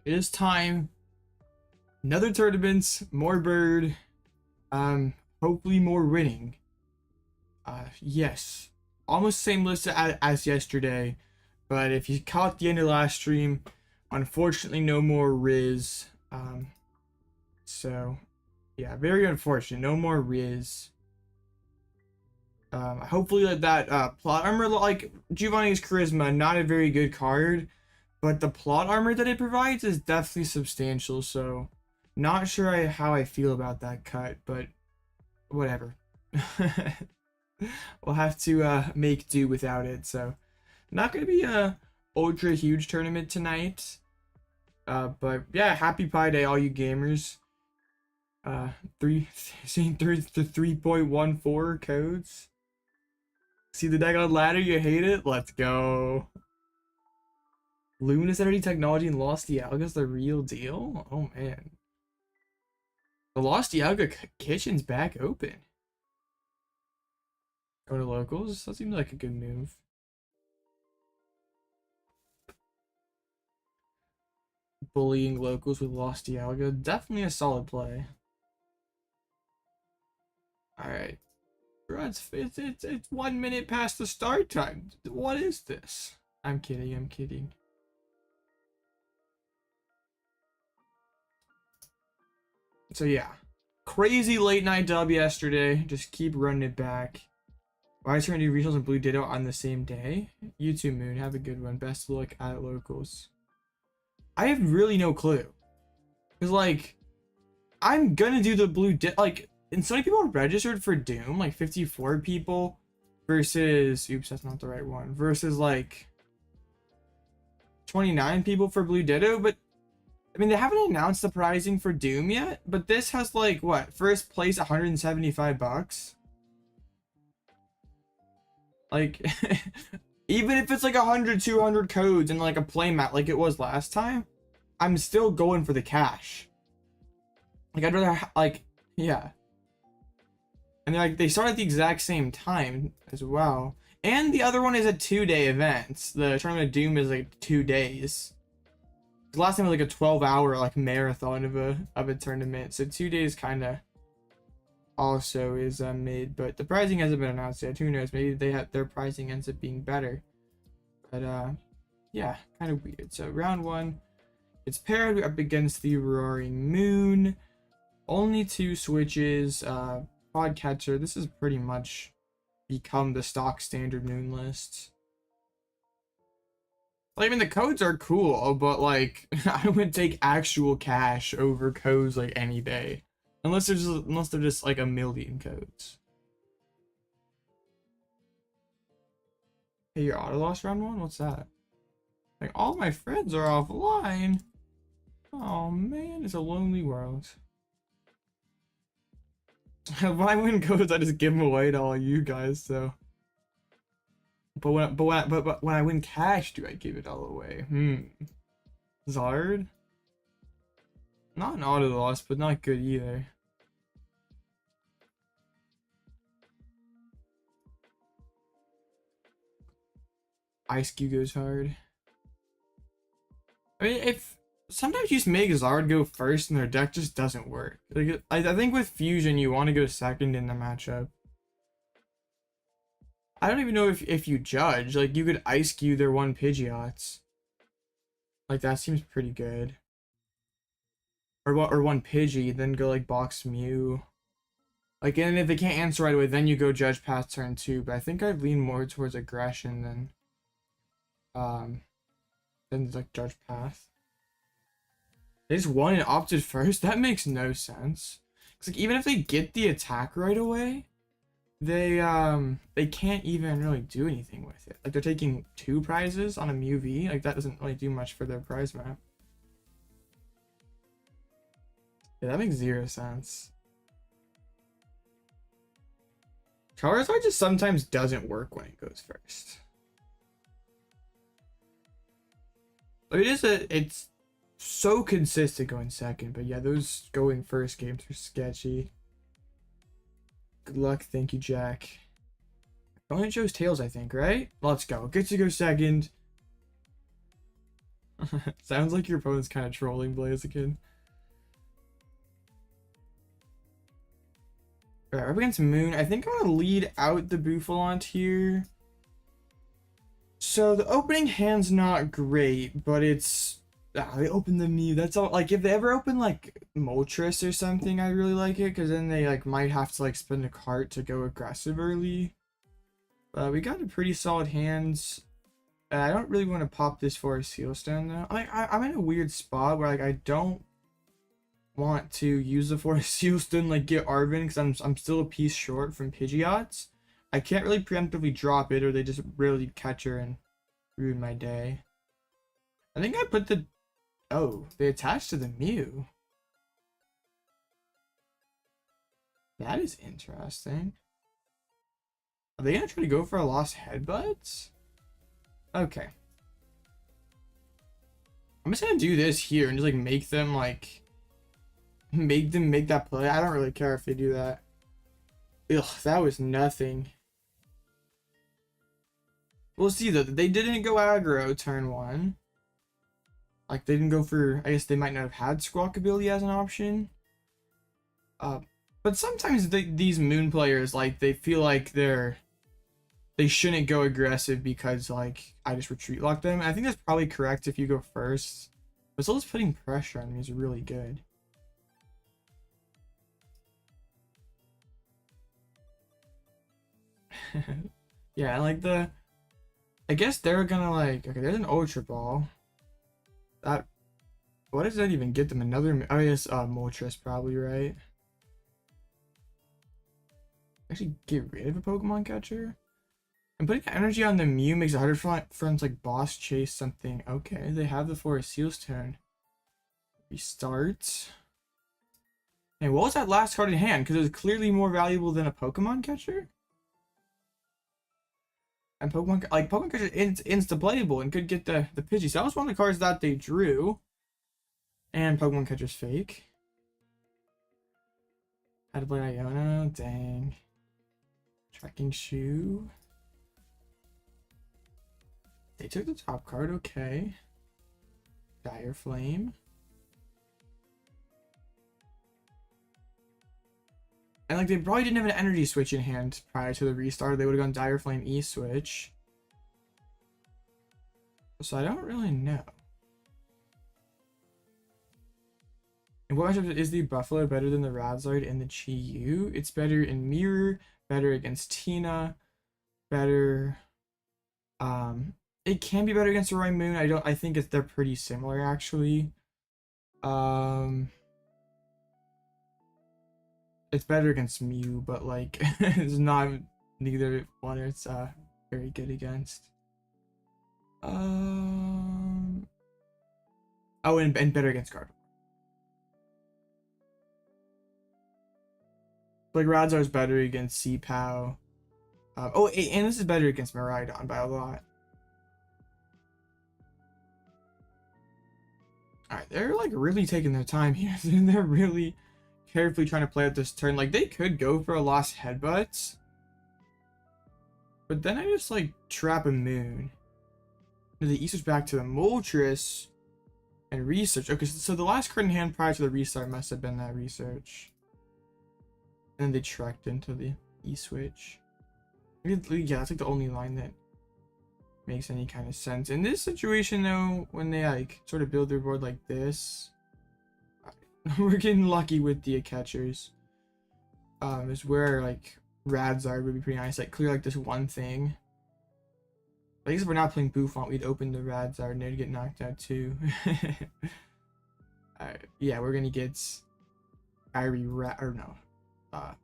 It is time. Another tournament, more bird. Hopefully more winning. Yes. Almost same list as yesterday. But if you caught the end of last stream, unfortunately no more Riz. So yeah, very unfortunate. No more Riz. Hopefully that plot armor, like Giovanni's Charisma, not a very good card, but the plot armor that it provides is definitely substantial. So not sure how I feel about that cut, but whatever. We'll have to make do without it. So not gonna be a ultra huge tournament tonight. But yeah, happy Pi Day, all you gamers. Seeing through the 3.14 codes. See the deck on ladder, you hate it? Let's go. Luminous Energy Technology and Lost Dialga's the real deal? Oh man. The Lost Dialga kitchen's back open. Go to locals? That seems like a good move. Bullying locals with Lost Dialga. Definitely a solid play. Alright. It's 1 minute past the start time. What is this? I'm kidding. So yeah. Crazy late night dub yesterday. Just keep running it back. Why is there gonna do regionals and Blue Ditto on the same day? You too, Moon. Have a good one. Best of luck at locals. I have really no clue. Cause like, I'm gonna do the Blue Ditto, like, and so many people are registered for Doom, like 54 people versus, oops, that's not the right one, versus like 29 people for Blue Ditto. But I mean, they haven't announced the pricing for Doom yet, but this has like, what, first place $175? Like, even if it's like 100, 200 codes and like a playmat like it was last time, I'm still going for the cash. Like, I'd rather, like, yeah. And like, they start at the exact same time as well. And the other one is a 2-day event. The Tournament of Doom is like 2 days. The last time was like a 12-hour like marathon of a tournament. So 2 days kind of also is mid, but the pricing hasn't been announced yet. Who knows? Maybe their pricing ends up being better. But yeah, kind of weird. So round 1, it's paired up against the Roaring Moon. Only 2 switches. Podcatcher. This has pretty much become the stock standard Moon list. I mean, the codes are cool, but like, I would take actual cash over codes like any day. Unless they're just like a million codes. Hey, your auto lost round 1? What's that? Like, all my friends are offline. Oh man, it's a lonely world. When I win codes, I just give them away to all you guys. So, but when I win cash, do I give it all away? Zard? Not an auto loss, but not good either. Ice Cube goes hard. I mean, if sometimes you just make Zard go first and their deck just doesn't work. Like, I think with Fusion, you want to go second in the matchup. I don't even know if you judge. Like, you could Ice Cube their 1 Pidgeots. Like, that seems pretty good. Or 1 Pidgey, then go like box Mew. Like, and if they can't answer right away, then you go judge past turn 2. But I think I'd lean more towards aggression than like judge path. They just won and opted first? That makes no sense. Cause like, even if they get the attack right away, they can't even really do anything with it. Like, they're taking 2 prizes on a Mew V. Like, that doesn't really do much for their prize map. Yeah, that makes 0 sense. Charizard just sometimes doesn't work when it goes first. But it's so consistent going second, but yeah, those going first games are sketchy. Good luck, thank you, Jack. Only chose Tails, I think, right? Let's go. Get to go second. Sounds like your opponent's kind of trolling Blaziken. Alright, up against Moon. I think I'm going to lead out the Bouffalant here. So the opening hand's not great, but it's... they open the Mew. That's all. Like, if they ever open, like, Moltres or something, I really like it. Because then they, like, might have to, like, spend a cart to go aggressive early. We got a pretty solid hands. I don't really want to pop this for a Sealstone, though. Like, I'm in a weird spot where, like, I don't want to use the Forest Sealstone, like, get Arven, because I'm still a piece short from Pidgeots. I can't really preemptively drop it, or they just really catch her and ruin my day. I think I put the... Oh, they attached to the Mew. That is interesting. Are they gonna try to go for a Lost Headbutt? Okay. I'm just gonna do this here and just, like, make them, like... Make them make that play. I don't really care if they do that. Ugh, that was nothing. We'll see, though. They didn't go aggro turn 1. Like, they didn't go for... I guess they might not have had Squawk ability as an option. But sometimes these Moon players, like, they feel like they shouldn't go aggressive because, like, I just retreat lock them. And I think that's probably correct if you go first. But still just putting pressure on me is really good. Yeah, like the... I guess they're gonna, like... Okay, there's an Ultra Ball. That... What does that even get them? Another... Oh, yes, Moltres probably, right? Actually, get rid of a Pokemon catcher? And putting energy on the Mew makes it harder for friends like Boss Chase something. Okay, they have the Forest Seal's turn. Restart. And what was that last card in hand? Because it was clearly more valuable than a Pokemon catcher? And Pokemon catcher is insta-playable and could get the Pidgey. So that was one of the cards that they drew. And Pokemon catcher's fake. Had to play Iono. Dang. Tracking shoe. They took the top card, okay. Dire Flame. And, like, they probably didn't have an energy switch in hand prior to the restart. They would have gone Dire Flame E-switch. So I don't really know. And what matchup is the Bouffalant better than the Radzard and the Chi-Yu? It's better in Mirror, better against Tina, better... It can be better against the Moon. I think they're pretty similar, actually. It's better against Mew, but, like, it's not neither one it's very good against. Oh, and better against Gardevoir. Like, Radzar's better against C-Pow. Oh, and this is better against Miraidon by a lot. Alright, they're, like, really taking their time here. They're really carefully trying to play out this turn. Like, they could go for a Lost Headbutt. But then I just, like, trap a Moon. And the E-switch back to the Moltres. And research. Okay, so the last card in hand prior to the restart must have been that research. And then they tracked into the E-switch. Yeah, that's, like, the only line that makes any kind of sense. In this situation, though, when they, like, sort of build their board like this, we're getting lucky with the catchers. Is where, like, Radzard would be pretty nice. Like, clear, like, this one thing. I guess if we're not playing Bouffalant, we'd open the Radzard and they'd get knocked out, too. Yeah, we're gonna get Fiery Wrath, or no,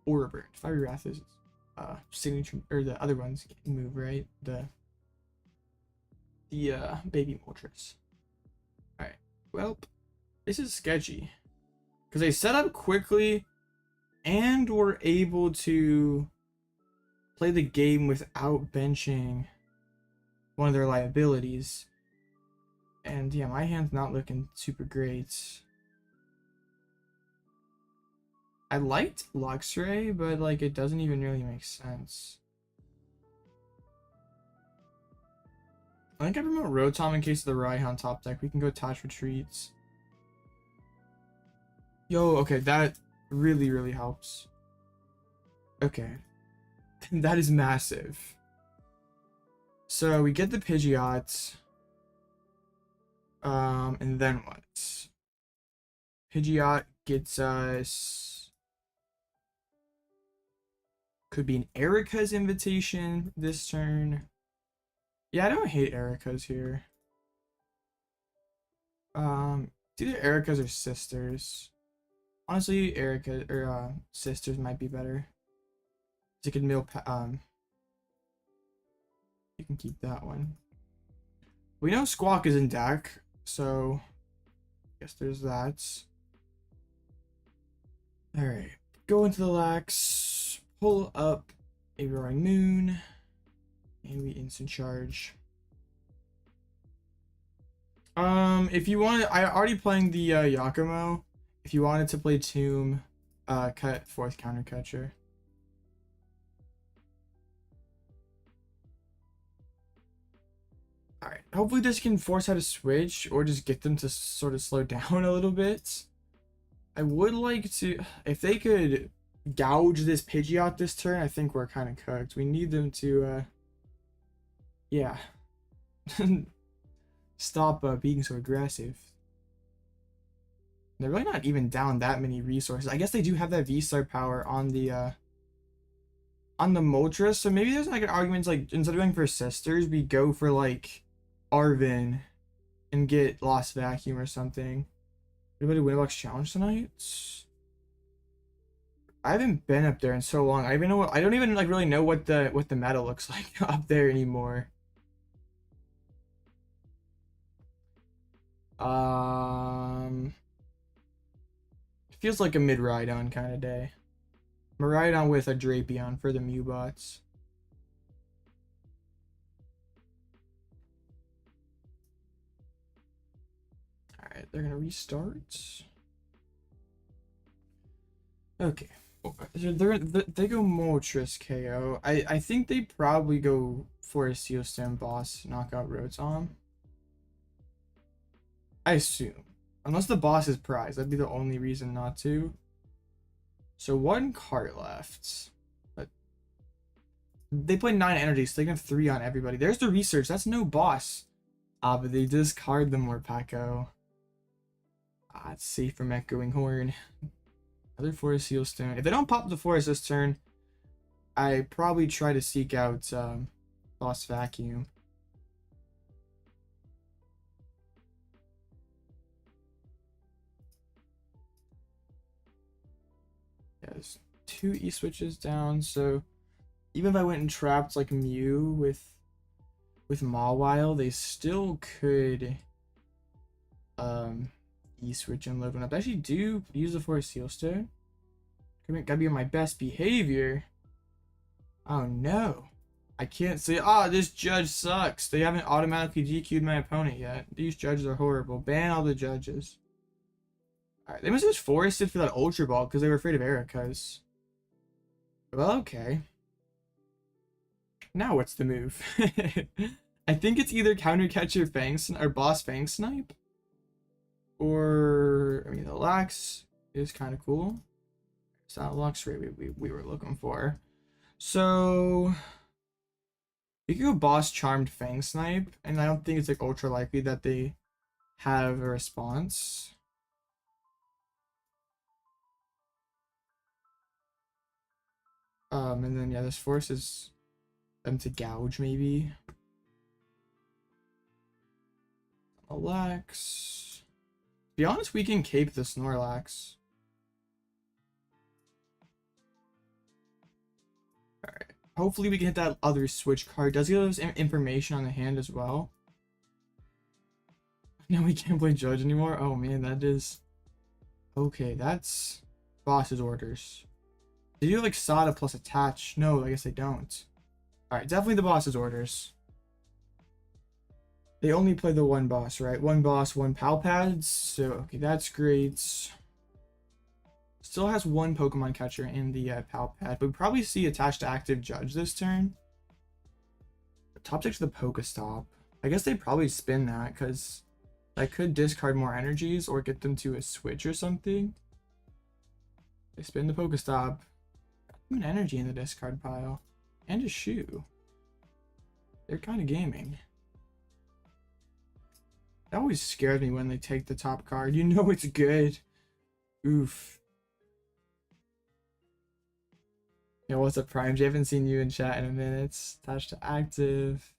Aura Burn. Fiery Wrath is, signature, or the other ones move, right? The baby Moltres. Alright, well, this is sketchy. Because they set up quickly and were able to play the game without benching one of their liabilities. And yeah, my hand's not looking super great. I liked Luxray, but, like, it doesn't even really make sense. I think I promote Rotom in case of the Raihan top deck. We can go attach retreats. Yo, okay, that really, really helps. Okay. That is massive. So we get the Pidgeot. And then what? Pidgeot gets us... Could be an Erika's invitation this turn. Yeah, I don't hate Erika's here. It's either Erika's or Sisters. Honestly, Erika or Sisters might be better. You can you can keep that one. We know Squawk is in deck, so I guess there's that. All right, go into the Lax, pull up a Roaring Moon, and we instant charge. If you want, I already playing the Giacomo. If you wanted to play Tomb, cut 4th counter catcher. Alright, hopefully this can force out a switch or just get them to sort of slow down a little bit. I would like to, if they could gouge this Pidgeot this turn, I think we're kind of cooked. We need them to, yeah, stop being so aggressive. They're really not even down that many resources. I guess they do have that V-Star power on the Moltres, so maybe there's like an argument like instead of going for Sisters, we go for like Arven and get Lost Vacuum or something. Anybody win a box challenge tonight? I haven't been up there in so long. I don't even like really know what the meta looks like up there anymore. Feels like a mid Rhydon kind of day. I'm a Rhydon with a Drapion for the Mew bots. Alright, they're gonna restart. Okay. They go Moltres KO. I think they probably go for a Seal Stone boss, knock out Rotom. I assume. Unless the boss is prized, that'd be the only reason not to. So 1 card left. But they play 9 energies, so they can have 3 on everybody. There's the research. That's no boss. But they discard the Morpeko. It's safe from Echoing Horn. Another Forest Seal Stone. If they don't pop the Forest this turn, I probably try to seek out Lost Vacuum. There's 2 E-switches down, so even if I went and trapped like Mew with Mawile, they still could E-switch and load one up. They actually do use the Forest Seal Stone. Gotta be on my best behavior. Oh no. I can't say, this judge sucks. They haven't automatically DQ'd my opponent yet. These judges are horrible. Ban all the judges. Alright, they must have just forested for that Ultra Ball because they were afraid of Erika's. Well, okay. Now what's the move? I think it's either Counter Catcher or Boss Fang Snipe. Or, I mean, the Lax is kind of cool. It's not Luxray we were looking for. So, we could go Boss Charmed Fang Snipe, and I don't think it's like ultra likely that they have a response. And then yeah, this forces them to gouge maybe. Relax. To be honest, we can cape the Snorlax. Alright. Hopefully we can hit that other switch card. Does give us information on the hand as well. No, we can't play Judge anymore. Oh man, that is... Okay, that's boss's orders. They do like Sada plus attach. No, I guess they don't. Alright, definitely the boss's orders. They only play the 1 boss, right? 1 boss, 1 Pal Pads. So, okay, that's great. Still has 1 Pokemon catcher in the Pal Pad. But we probably see attached to active Judge this turn. Top deck to the Pokestop. I guess they probably spin that because I could discard more energies or get them to a switch or something. They spin the Pokestop. An energy in the discard pile. And a shoe. They're kind of gaming. That always scares me when they take the top card. You know it's good. Oof. Yo, what's up, Primes? I haven't seen you in chat in a minute. Attached to active.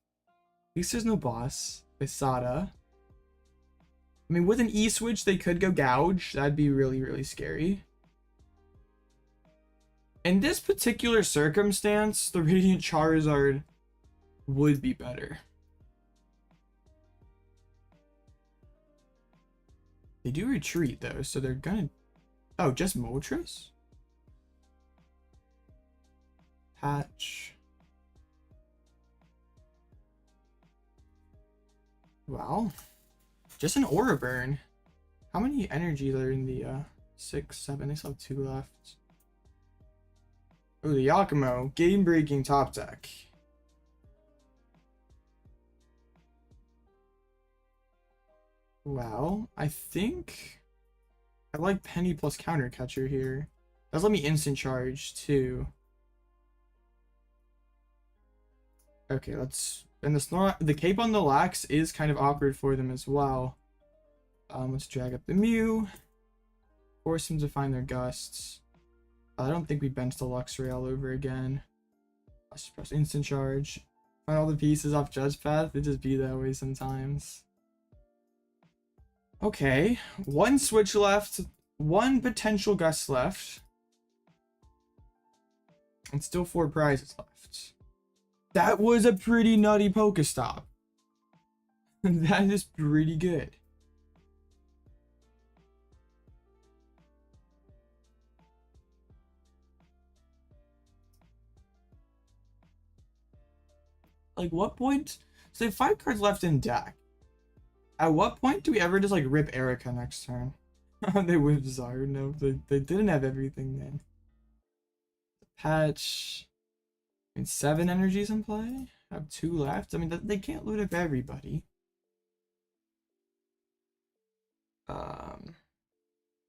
At least there's no boss. Visada. I mean, with an E-switch, they could go gouge. That'd be really, really scary. In this particular circumstance, the Radiant Charizard would be better. They do retreat, though, so they're gonna... Oh, just Moltres? Hatch. Wow. Just an Aura Burn. How many energies are in the 6, 7? They still have 2 left. Oh, the Giacomo. Game-breaking top deck. Wow. I think I like Penny plus Counter Catcher here. Does let me instant charge too. Okay, let's... And the cape on the Lax is kind of awkward for them as well. Let's drag up the Mew. Force them to find their gusts. I don't think we bench the Luxray all over again. Let's press instant charge. Find all the pieces off Judge Path. It just be that way sometimes. Okay, 1 switch left. 1 potential gust left. And still 4 prizes left. That was a pretty nutty Pokestop. That is pretty good. Like, what point? So they have 5 cards left in deck. At what point do we ever just like rip Erika next turn? They whip Zard. No, they didn't have everything then. Patch. I mean, 7 energies in play. I have 2 left. I mean, they can't loot up everybody.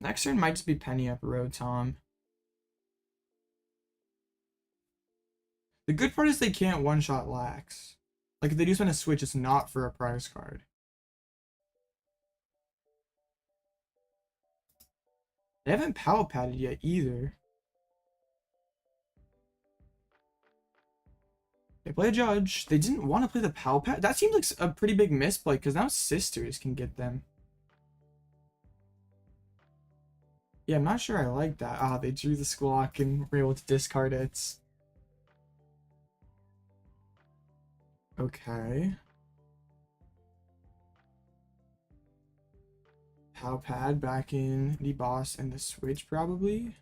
Next turn might just be Penny up Rotom. The good part is they can't one-shot Lax. Like, if they do spend a switch, it's not for a prize card. They haven't Pal Padded yet either. They play a Judge. They didn't want to play the Pal Pad. That seems like a pretty big misplay because now Sisters can get them. Yeah, I'm not sure I like that. Ah, they drew the Squawk and were able to discard it. Okay. Pal Pad back in the boss and the switch probably.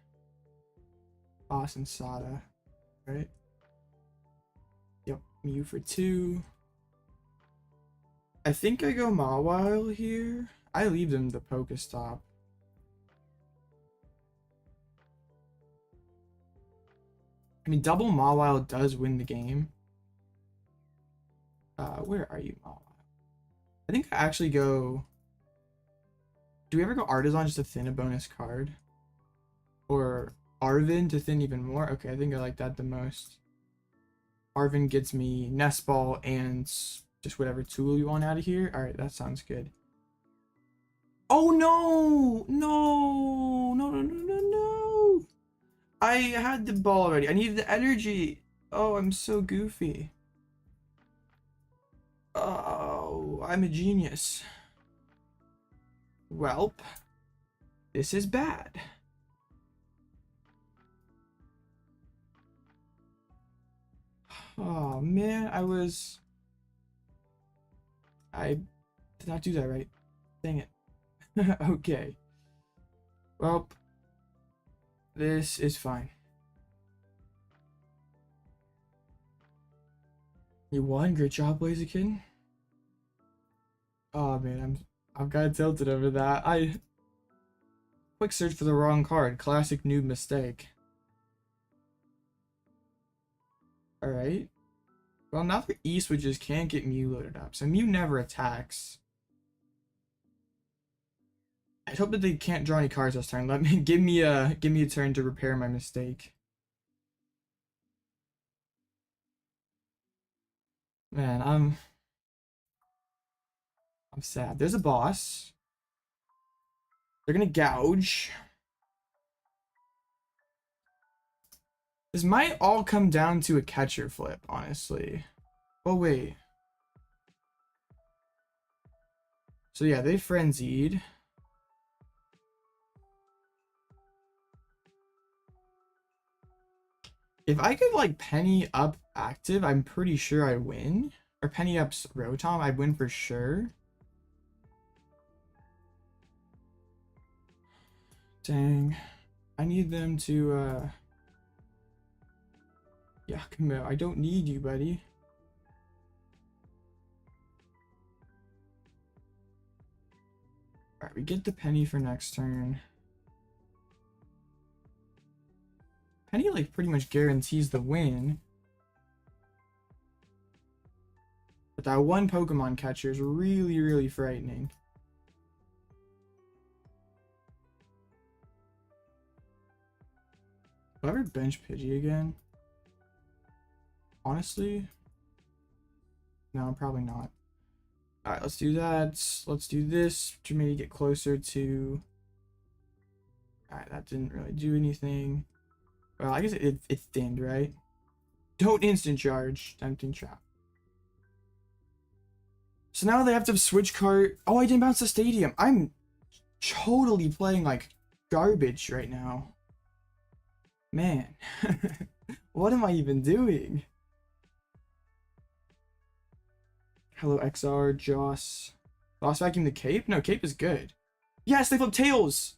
Boss and Sada, right? Yep, Mew for 2. I think I go Mawile here. I leave them the Pokestop. I mean, double Mawile does win the game. Where are you, Mawile? I think I actually go... Do we ever go Artazon just to thin a bonus card? Or Arven to thin even more? Okay, I think I like that the most. Arven gets me Nest Ball and just whatever tool you want out of here. Alright, that sounds good. Oh no! No! No, no, no, no, no! I had the ball already. I needed the energy. Oh, I'm so goofy. Oh, I'm a genius. Welp, this is bad. Oh man, I did not do that right. Dang it. Okay. Well, this is fine. You won. Great job, Blaziken. Oh man, I've got tilted over that. I quick search for the wrong card. Classic noob mistake. Alright. Well, now the E-switches can't get Mew loaded up, so Mew never attacks. I hope that they can't draw any cards this turn. Give me a turn to repair my mistake. Man, I'm sad. There's a boss. They're gonna gouge. This might all come down to a catcher flip, honestly. Oh wait. So yeah, they frenzied. If I could like Penny up active, I'm pretty sure I win. Or Penny up's Rotom, I'd win for sure. Dang. I need them to Giacomo, I don't need you, buddy. Alright, we get the Penny for next turn. Penny like pretty much guarantees the win. But that one Pokemon catcher is really, really frightening. Will I ever bench Pidgey again? Honestly? No, probably not. Alright, let's do that. Let's do this to maybe get closer to... Alright, that didn't really do anything. Well, I guess it thinned, right? Don't instant charge. Tempting trap. So now they have to switch cart. Oh, I didn't bounce the stadium. I'm totally playing like garbage right now. Man. What am I even doing? Hello, XR, Joss. Lost Vacuum the Cape? No, Cape is good. Yes, they flip tails!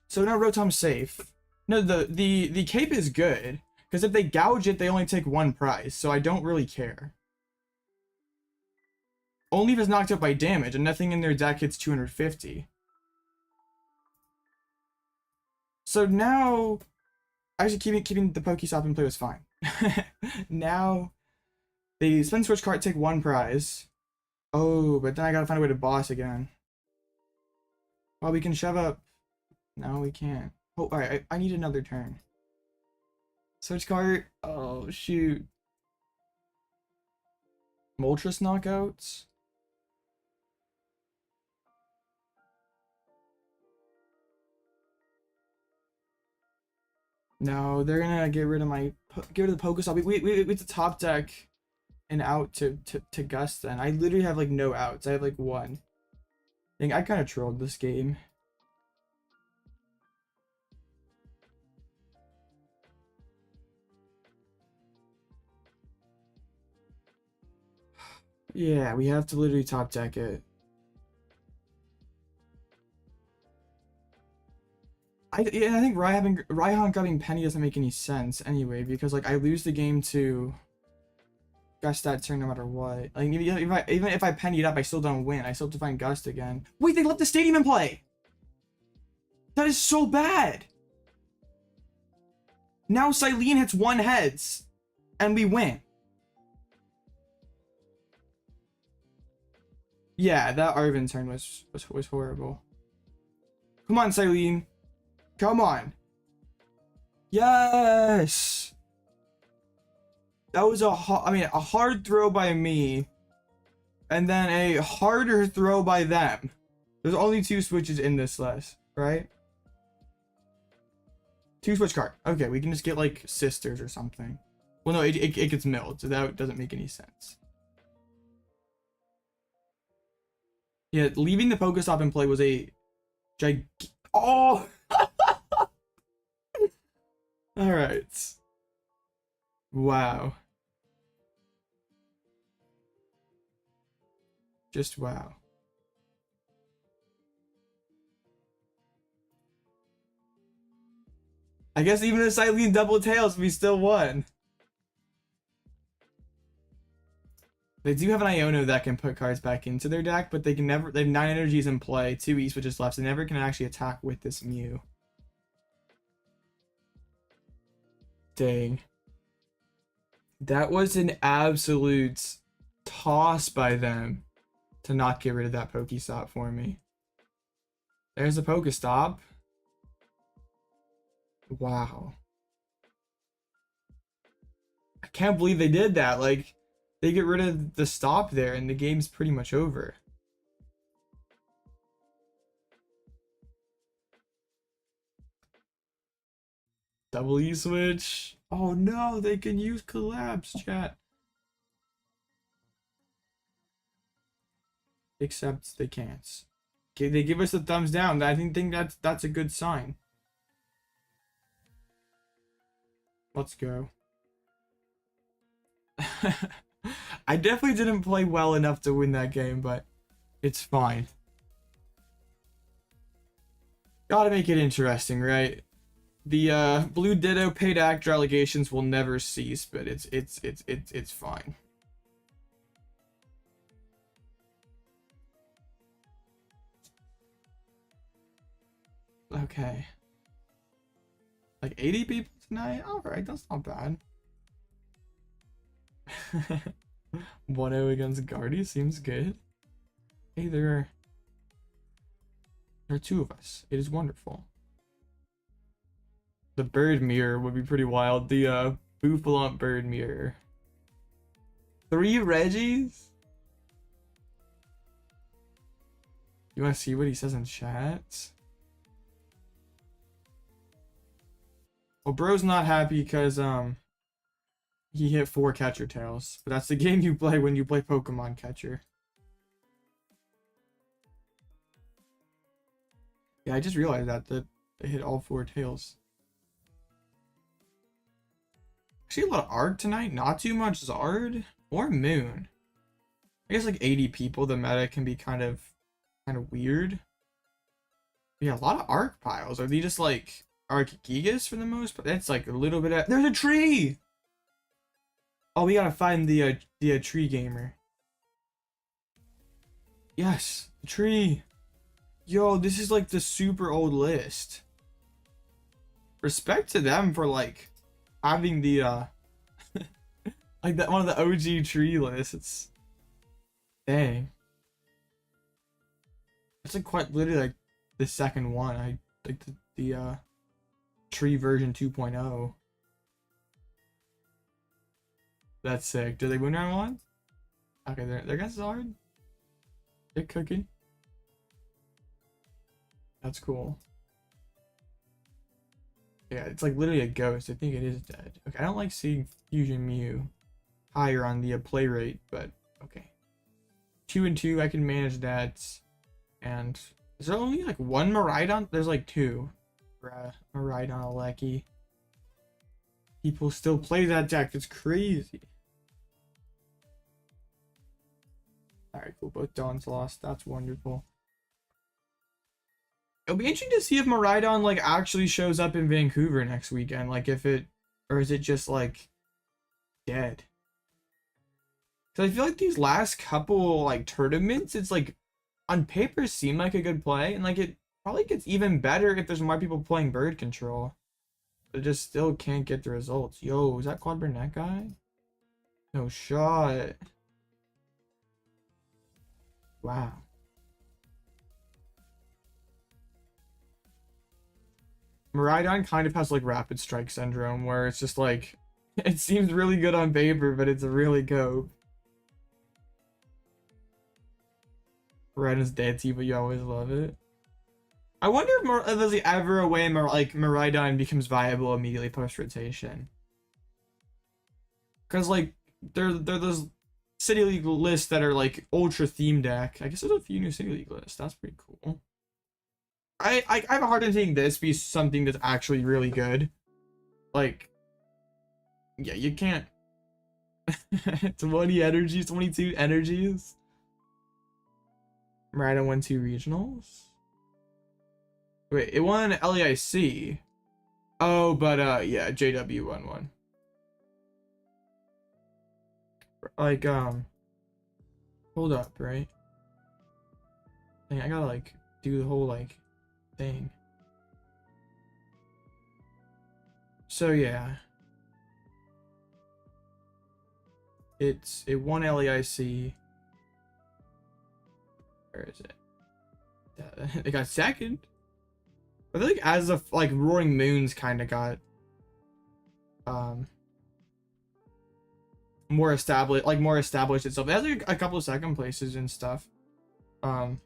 So now Rotom's safe. No, the Cape is good. Because if they gouge it, they only take one prize. So I don't really care. Only if it's knocked out by damage, and nothing in their deck hits 250. So now... Actually, keeping the Pokestop in play was fine. Now... They spin switch cart, take one prize. Oh, but then I gotta find a way to boss again. Well, we can shove up. No, we can't. Oh, alright, I need another turn. Switch cart. Oh, shoot. Moltres knockouts. No, they're gonna get rid of my... Get rid of the Pokestop. We the top deck and out to Gust then. I literally have like no outs. I have like one. I think I kind of trolled this game. Yeah, we have to literally top deck it. I think Raihan grabbing Penny doesn't make any sense anyway, because like I lose the game to Gust that turn no matter what. Like even if I penny it up, I still don't win. I still have to find Gust again. Wait, they left the stadium in play. That is so bad. Now Cyllene hits one heads, and we win. Yeah, that Arven turn was horrible. Come on, Cyllene. Come on. Yes. That was a hard throw by me, and then a harder throw by them. There's only 2 switches in this list, right? 2 switch card. Okay, we can just get like sisters or something. Well, no, it gets milled, so that doesn't make any sense. Yeah, leaving the Pokestop in play was a Oh! Alright. Wow. Just wow. I guess even if Cyllene double tails, we still won. They do have an Iono that can put cards back into their deck, but they can never. They have 9 energies in play, 2 E-switches left, so they never can actually attack with this Mew. Dang. That was an absolute toss by them to not get rid of that Pokestop for me. There's a Pokestop. Wow. I can't believe they did that. Like, they get rid of the stop there and the game's pretty much over. Double E switch. Oh no, they can use collapse, chat. Except they can't. Okay, they give us a thumbs down. I think that's a good sign. Let's go. I definitely didn't play well enough to win that game, but it's fine. Gotta make it interesting, right? The Blue Ditto paid actor allegations will never cease, but it's fine. Okay. Like 80 people tonight? Alright, that's not bad. 1-0 against Guardy seems good. Hey, there are two of us. It is wonderful. The bird mirror would be pretty wild. The Bouffalant bird mirror. 3 Reggies? You want to see what he says in chat? Well, bro's not happy because he hit 4 catcher tails. But that's the game you play when you play Pokemon catcher. Yeah, I just realized that they hit all 4 tails. Actually, a lot of Arc tonight. Not too much Zard or Moon. I guess like 80 people. The meta can be kind of weird. But yeah, a lot of Arc piles. Are they just like Arc Gigas for the most part? That's like a little bit of... There's a tree! Oh, we gotta find the tree gamer. Yes, the tree. Yo, this is like the super old list. Respect to them for like having the like that one of the OG tree lists. Dang. It's like quite literally like the second one. I like the tree version 2.0. That's sick. Do they win round 1? Okay, they're against Zard. They're cooking. That's cool. Yeah, it's like literally a ghost. I think it is dead. Okay, I don't like seeing Fusion Mew higher on the play rate, but okay. 2 and 2, I can manage that. And is there only like 1 Miraidon? There's like 2. Miraidon, Alecki. People still play that deck. It's crazy. Alright, cool. Both Dawn's lost. That's wonderful. It'll be interesting to see if Miraidon like actually shows up in Vancouver next weekend. Like if it, or is it just like dead? Because I feel like these last couple like tournaments, it's like on paper seem like a good play, and like it probably gets even better if there's more people playing bird control. But it just still can't get the results. Yo, is that Quad Burnett guy? No shot. Wow. Miraidon kind of has like rapid strike syndrome where it's just like it seems really good on paper, but it's a really go. Miraidon's dead, but you always love it. I wonder if there's ever a way like Miraidon becomes viable immediately post rotation. Cause like they're those City League lists that are like ultra theme deck. I guess there's a few new City League lists. That's pretty cool. I have a hard time seeing this be something that's actually really good. Like, yeah, you can't. 20 energies, 22 energies. Miraidon won 2 regionals. Wait, it won LEIC. Oh, but yeah, JW won 1. Like, hold up, right? Dang, I gotta like do the whole like thing. So yeah. It won LAIC. Where is it? It got second. I feel like as of like Roaring Moons kind of got more established itself. It has like a couple of second places and stuff. Like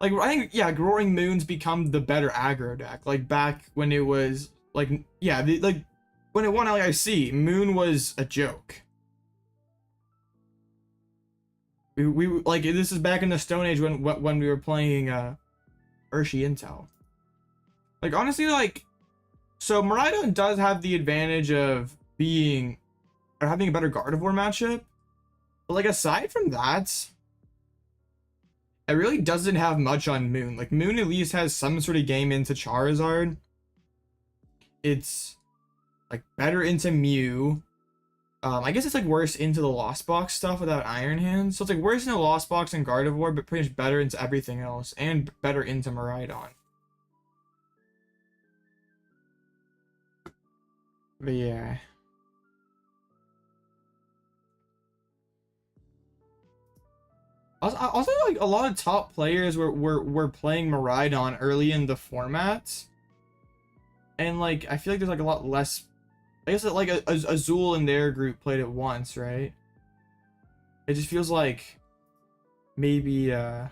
I think yeah, Roaring Moons become the better aggro deck. Like back when it was like yeah, like when it won LAIC, Moon was a joke. We like this is back in the Stone Age when we were playing Urshi Intel. Like honestly, like so Miraidon does have the advantage of being or having a better Gardevoir matchup, but like aside from that, it really doesn't have much on Moon. Like Moon at least has some sort of game into Charizard. It's like better into Mew. I guess it's like worse into the Lost Box stuff without Iron Hands. So it's like worse into Lost Box and Gardevoir, but pretty much better into everything else and better into Miraidon. But yeah. Also like a lot of top players were playing Miraidon early in the format. And like I feel like there's like a lot less. I guess that like Azul in their group played it once, right? It just feels like maybe like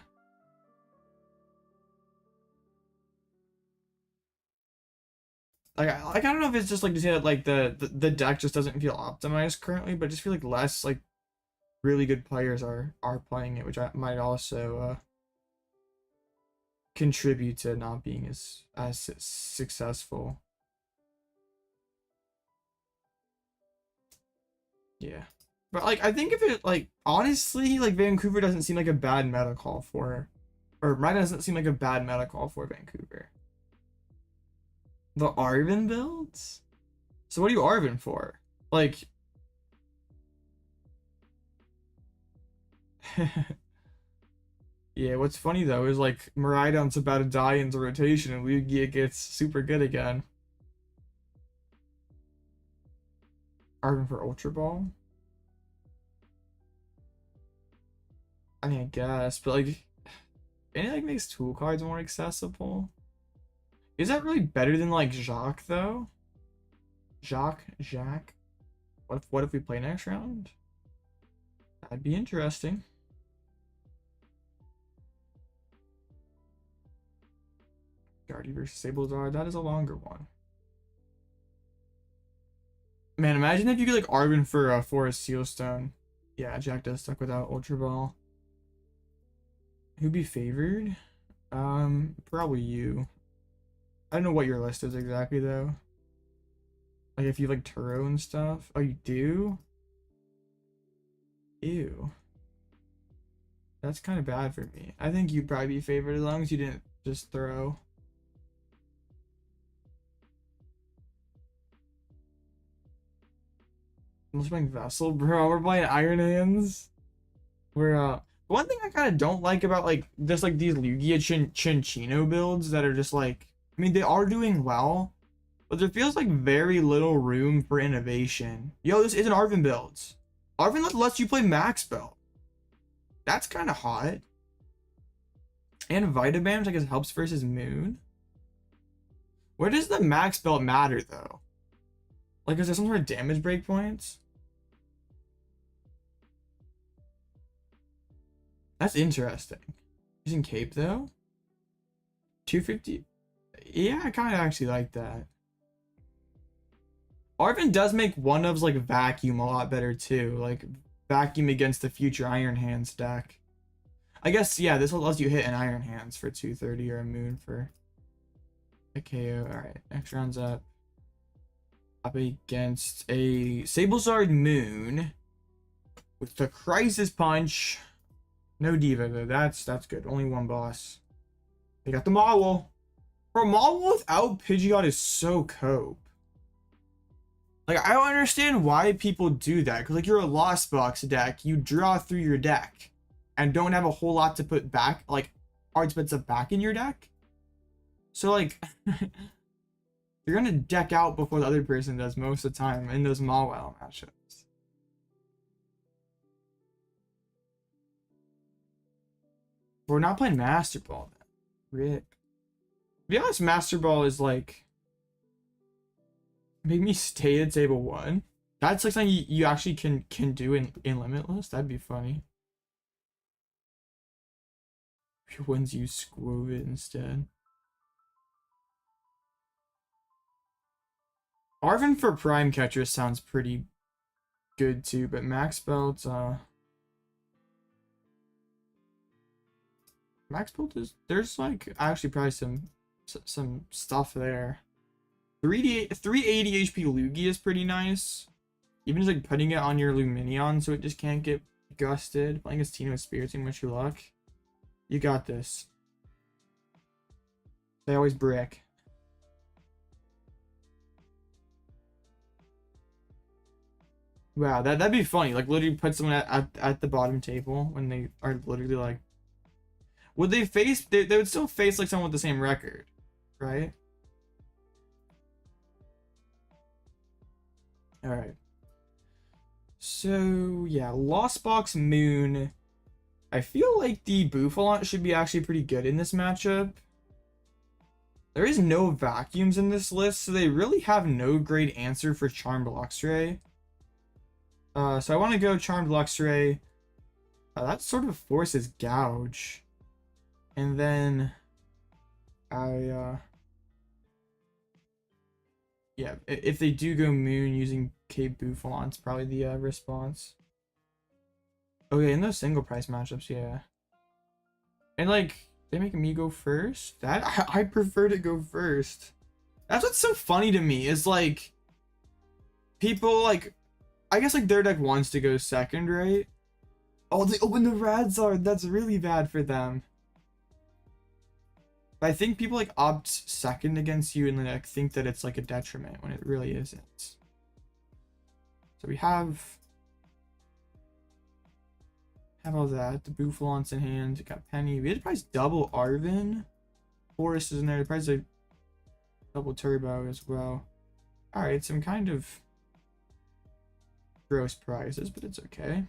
I don't know if it's just like to say that like the deck just doesn't feel optimized currently, but I just feel like less like really good players are playing it, which might also contribute to not being as successful. Yeah, but like I think if it like honestly like Vancouver doesn't seem like a bad meta call for, or Miraidon doesn't seem like a bad meta call for Vancouver. The Arven builds? So what are you Arven for? Like yeah, what's funny though is like Miraidon's about to die into rotation and Lugia gets super good again. Arven for Ultra Ball? I mean, I guess, but like, and it like makes tool cards more accessible. Is that really better than like Jacques though? Jacques? What if we play next round? That'd be interesting. Guardy versus Sablezard, that is a longer one. Man, imagine if you could like Arven for a Forest Sealstone. Yeah, Jack does stuck without Ultra Ball. Who'd be favored? Probably you. I don't know what your list is exactly though. Like if you like Turo and stuff. Oh, you do? Ew. That's kind of bad for me. I think you'd probably be favored as long as you didn't just throw. I'm just playing Vessel, bro. We're playing Iron Hands. We're one thing I kind of don't like about like just like these Lugia Chinchino builds that are just like, I mean they are doing well, but there feels like very little room for innovation. Yo, this isn't Arven builds. Arven lets you play max belt. That's kind of hot. And Vitabam, I guess, helps versus Moon. Where does the max belt matter though? Like, is there some sort of damage breakpoints? That's interesting. Using Cape though? 250? Yeah, I kind of actually like that. Arven does make one-ofs like Vacuum a lot better too. Like, Vacuum against the future Iron Hands deck. I guess, yeah, this will let you hit an Iron Hands for 230 or a Moon for a KO. Alright, next round's up. Up against a Sablezard Moon with the Crisis Punch. No Diva though. That's good. Only one boss. They got the Mawile. Bro, Mawile without Pidgeot is so cope. Like, I don't understand why people do that. Because, like, you're a Lost Box deck. You draw through your deck. And don't have a whole lot to put back. Like, hard spits up back in your deck. So, like, you're going to deck out before the other person does most of the time in those Mawile matchups. We're not playing Master Ball then. Rip. To be honest, Master Ball is like... Make me stay at table 1. That's like something you actually can do in Limitless. That'd be funny. Your ones use Squovit instead. Arven for Prime Catcher sounds pretty good too, but Max Belt, Max Belt is, there's like actually probably some stuff there. 380 HP Lugia is pretty nice. Even just like putting it on your Luminion so it just can't get gusted. Playing as Tino Spiriting, wish you luck. You got this. They always brick. Wow, that'd be funny. Like literally put someone at the bottom table when they are literally like, would they face? They would still face like someone with the same record, right? All right. So yeah, Lost Box Moon. I feel like the Bouffalant should be actually pretty good in this matchup. There is no vacuums in this list, so they really have no great answer for Charmed Luxray. So I want to go Charmed Luxray. That sort of forces Gouge. And then yeah, if they do go Moon using K Bouffalant, it's probably the response. Okay, in those single price matchups, yeah. And like, they make me go first? That I prefer to go first. That's what's so funny to me, is like, people like, I guess like their deck wants to go second, right? Oh, they open the Radzard. That's really bad for them. But I think people like opt second against you and like think that it's like a detriment when it really isn't. So we have all that. The Bouffalant's in hand. Got Penny. We had to price double Arven. Forest is in there. The price like double Turbo as well. Alright, some kind of gross prizes, but it's okay.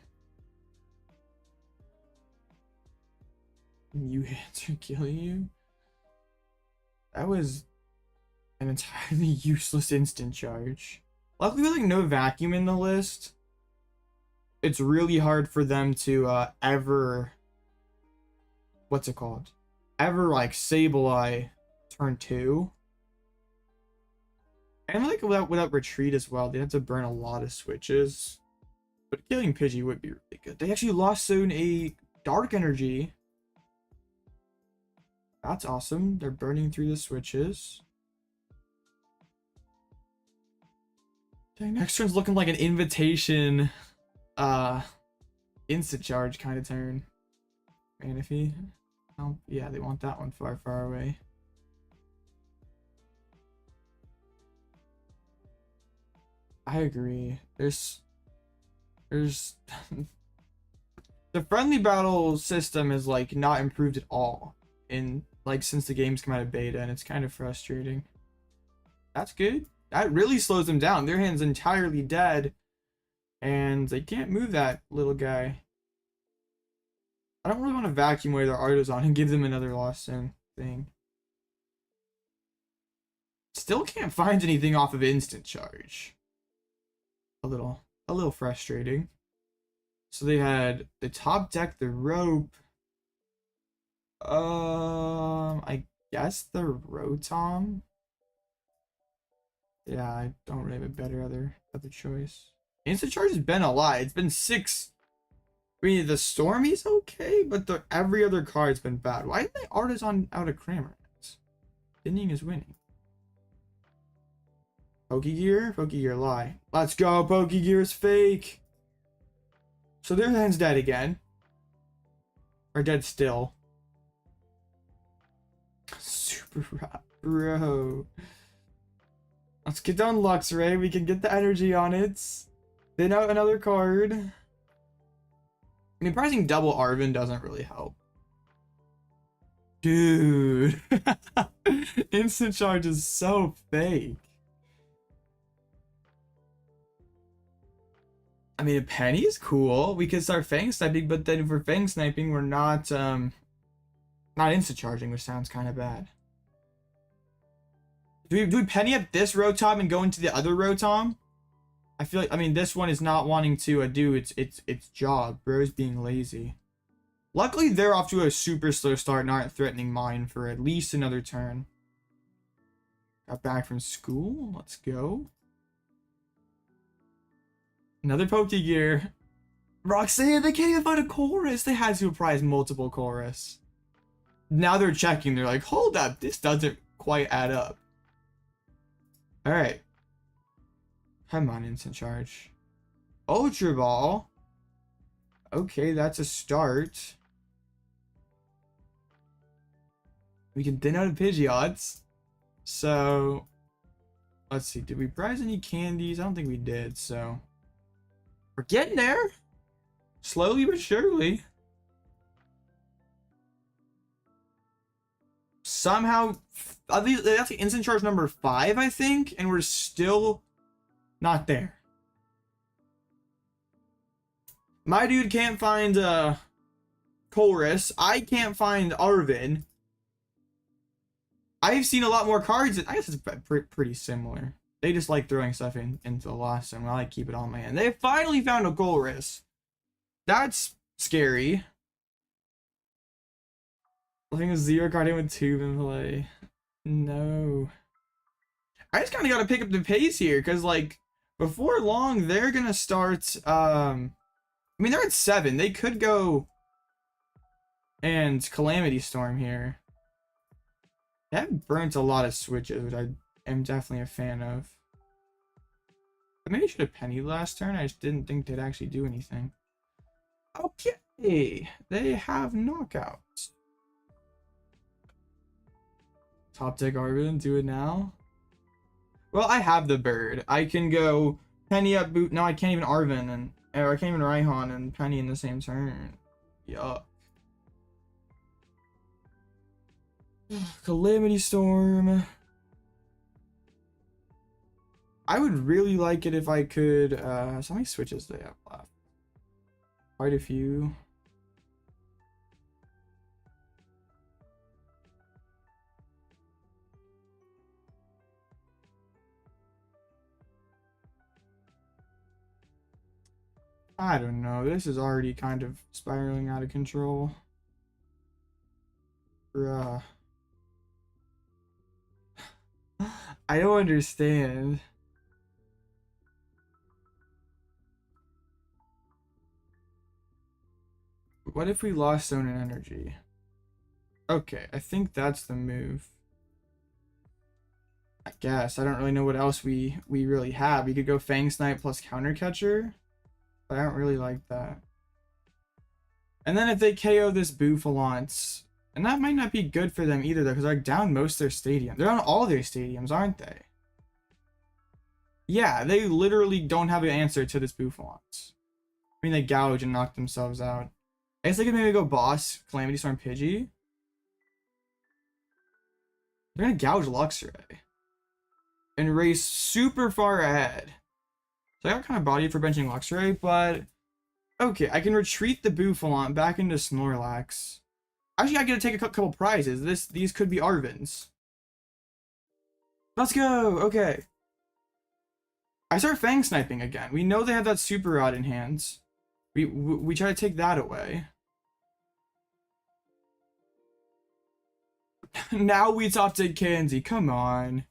New hits are killing you. That was an entirely useless instant charge. Luckily, with like no vacuum in the list, it's really hard for them to ever, what's it called? Ever like Sableye turn 2. And like without retreat as well, they have to burn a lot of switches. But killing Pidgey would be really good. They actually lost soon a Dark Energy. That's awesome. They're burning through the switches. Dang, next turn's looking like an invitation instant charge kind of turn. Manaphy. Oh, yeah, they want that one far, far away. I agree. There's the friendly battle system is like not improved at all in like since the game's come out of beta, and it's kind of frustrating. That's good. That really slows them down. Their hand's entirely dead, and they can't move that little guy. I don't really want to vacuum away their Artazon and give them another Lost Sin thing. Still can't find anything off of instant charge. A little frustrating. So they had the top deck, the rope. I guess the Rotom. Yeah, I don't really have a better other choice. Instant charge has been a lot. It's been 6. I mean, the Stormy's okay, but every other card's been bad. Why didn't they Artazon out of Cramorant? Dinning is winning. Pokegear lie. Let's go, Pokegear's fake. So their hand's dead again. Or dead still. Super rough, bro. Let's get done, Luxray. We can get the energy on it. Then out another card. I mean, pricing double Arven doesn't really help. Dude. Instant charge is so fake. I mean, a Penny is cool. We could start Fang Sniping, but then for Fang Sniping, we're not Not instant charging, which sounds kind of bad. Do we penny up this Rotom and go into the other Rotom? I feel like, I mean, this one is not wanting to do its job. Bro's being lazy. Luckily, they're off to a super slow start and aren't threatening mine for at least another turn. Got back from school. Let's go. Another Pokegear. Roxanne, they can't even find a chorus. They had to prize multiple chorus. Now they're checking. They're like, hold up. This doesn't quite add up. Alright. Come on, instant charge. Ultra Ball. Okay, that's a start. We can thin out a Pidgeot. So, let's see. Did we prize any candies? I don't think we did, so. We're getting there. Slowly but surely. Somehow, at least that's the instant charge number 5, I think, and we're still not there. My dude can't find Chorus. I can't find Arven. I've seen a lot more cards. I guess it's pretty similar. They just like throwing stuff into the last one. I like keep it on my hand. They finally found a Chorus. That's scary. I think a 0 card in with 2 in play. No. I just kind of got to pick up the pace here because, like, before long, they're going to start. I mean, they're at 7. They could go and Calamity Storm here. They have burnt a lot of switches, which I am definitely a fan of. I maybe should have pennied last turn. I just didn't think they'd actually do anything. Okay. They have knockouts. Top deck Arven, do it now. Well, I have the bird. I can go penny up boot. No, I can't even Arven or I can't even Raihan and penny in the same turn. Yuck. Calamity Storm. I would really like it if I could. So how many switches do they have left? Quite a few. I don't know. This is already kind of spiraling out of control. Bruh. I don't understand. What if we lost Zone and Energy? Okay, I think that's the move. I guess. I don't really know what else we really have. We could go Fang Snipe plus Counter Catcher. But I don't really like that. And then if they KO this Bouffalant, and that might not be good for them either though, because they're down most of their stadium. They're on all their stadiums, aren't they? Yeah, they literally don't have an answer to this Bouffalant. I mean, they gouge and knock themselves out. I guess they could maybe go Boss, Calamity Storm, Pidgey. They're gonna gouge Luxray. And race super far ahead. So I got kind of bodied for benching Luxray, but okay, I can retreat the Bouffalant back into Snorlax. Actually, I get to take a couple prizes. These could be Arven's. Let's go. Okay. I start Fang Sniping again. We know they have that Super Rod in hands. We try to take that away. Now we top take Candy. Come on.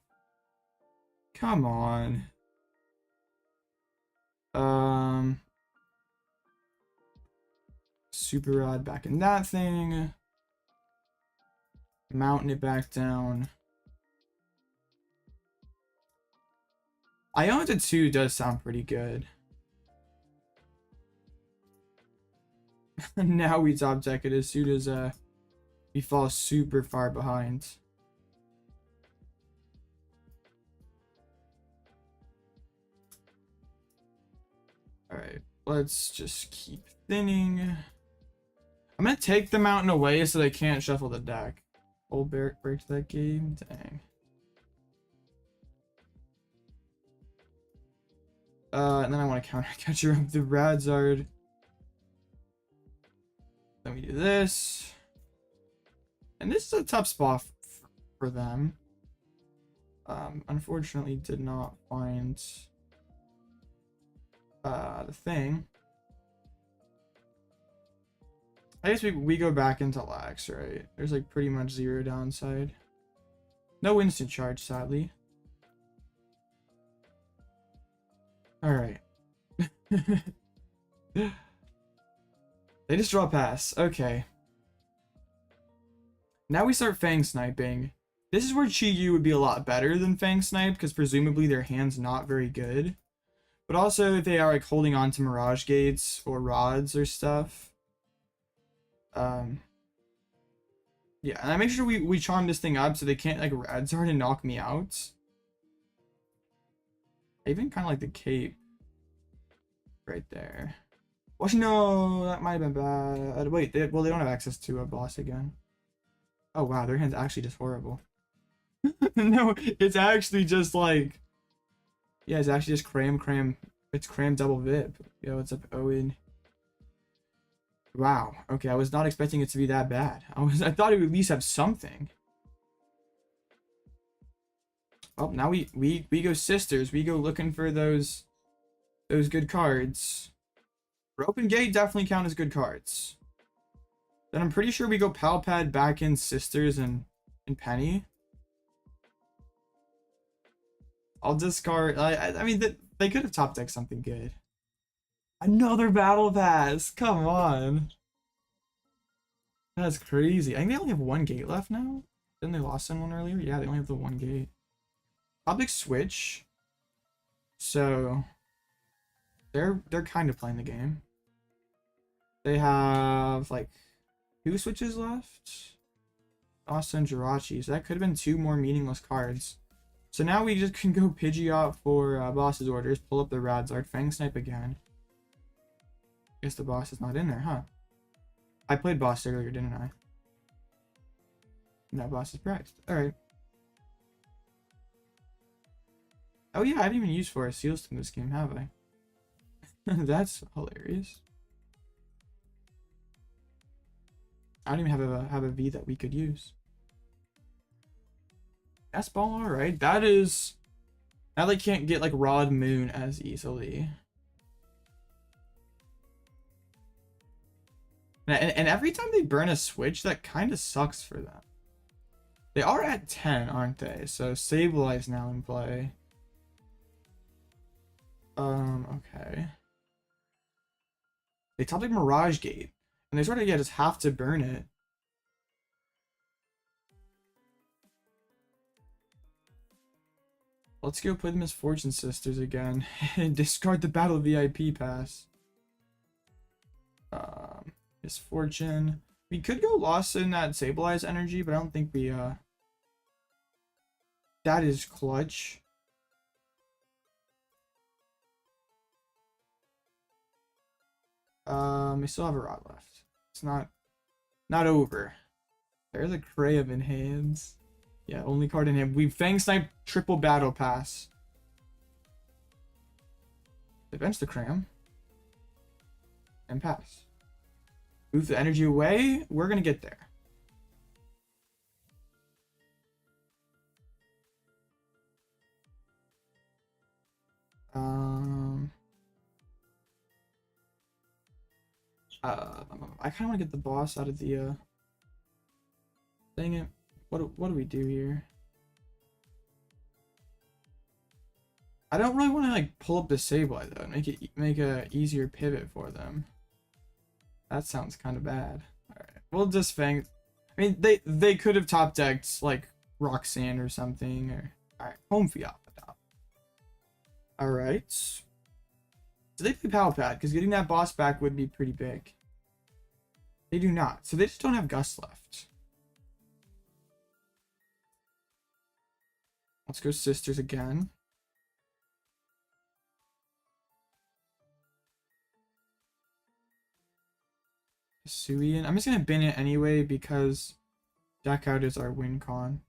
Come on. Super Rod back in that thing. Mountain it back down. Iono 2 does sound pretty good. Now we top deck it as soon as we fall super far behind. Alright, let's just keep thinning. I'm gonna take the mountain away so they can't shuffle the deck. Old Barrack breaks that game. Dang. And then I want to counter catcher up the Radzard. Then we do this. And this is a tough spot for them. Unfortunately did not find the thing. I guess we go back into lax, right? There's like pretty much zero downside. No instant charge, sadly. Alright. They just draw pass. Okay. Now we start Fang sniping. This is where Chi-Yu would be a lot better than Fang Snipe, because presumably their hand's not very good. But also if they are like holding on to Mirage Gates or rods or stuff. Yeah, and I make sure we charm this thing up so they can't like Radzard and knock me out. I even kind of like the cape right there. Well, no, that might have been bad. Wait, they don't have access to a boss again. Oh wow, their hand's actually just horrible. No, it's actually just like, yeah, it's actually just cram. It's cram double VIP. Yo, what's up, Owen? Wow. Okay, I was not expecting it to be that bad. I thought it would at least have something. Oh, now we go sisters. We go looking for those good cards. Rope and Gate definitely count as good cards. Then I'm pretty sure we go Pal Pad back in sisters and Penny. I'll discard. I mean, they could have top decked something good. Another battle pass. Come on. That's crazy. I think they only have one gate left now. Didn't they lost in one earlier? Yeah, they only have the one gate. Public switch. So they're kind of playing the game. They have like 2 switches left. Austin Jirachi. So that could have been 2 more meaningless cards. So now we just can go Pidgeot for boss's orders. Pull up the Radzard. Fang Snipe again. Guess the boss is not in there, huh? I played boss earlier, didn't I? No, boss is prized. Alright. Oh yeah, I haven't even used Forest Seals in this game, have I? That's hilarious. I don't even have a V that we could use. Nest Ball, alright. That is... Now they can't get like Rod Moon as easily. And every time they burn a switch, that kind of sucks for them. They are at 10, aren't they? So Sableye now in play. Okay. They top like Mirage Gate. And they sort of, yeah, just have to burn it. Let's go play the Misfortune Sisters again. And discard the Battle VIP pass. Misfortune. We could go Lost in that Sableye energy, but I don't think we, that is clutch. We still have a rod left. It's not over. There's a Crayon in hands. Yeah, only card in hand. We Fang Snipe triple battle pass. They bench the Cram. And pass. Move the energy away. We're gonna get there. I kind of want to get the boss out of the dang it. What do we do here? I don't really want to like pull up the Sableye though. Make a easier pivot for them. That sounds kind of bad. All right, we'll just Fang. I mean, they could have top decked like Roxanne or something. Or all right, home fiat. All right. So they play Pal Pad because getting that boss back would be pretty big. They do not. So they just don't have Gust left. Let's go Sisters again. Hisuian. I'm just going to bin it anyway because Jack Out is our win con.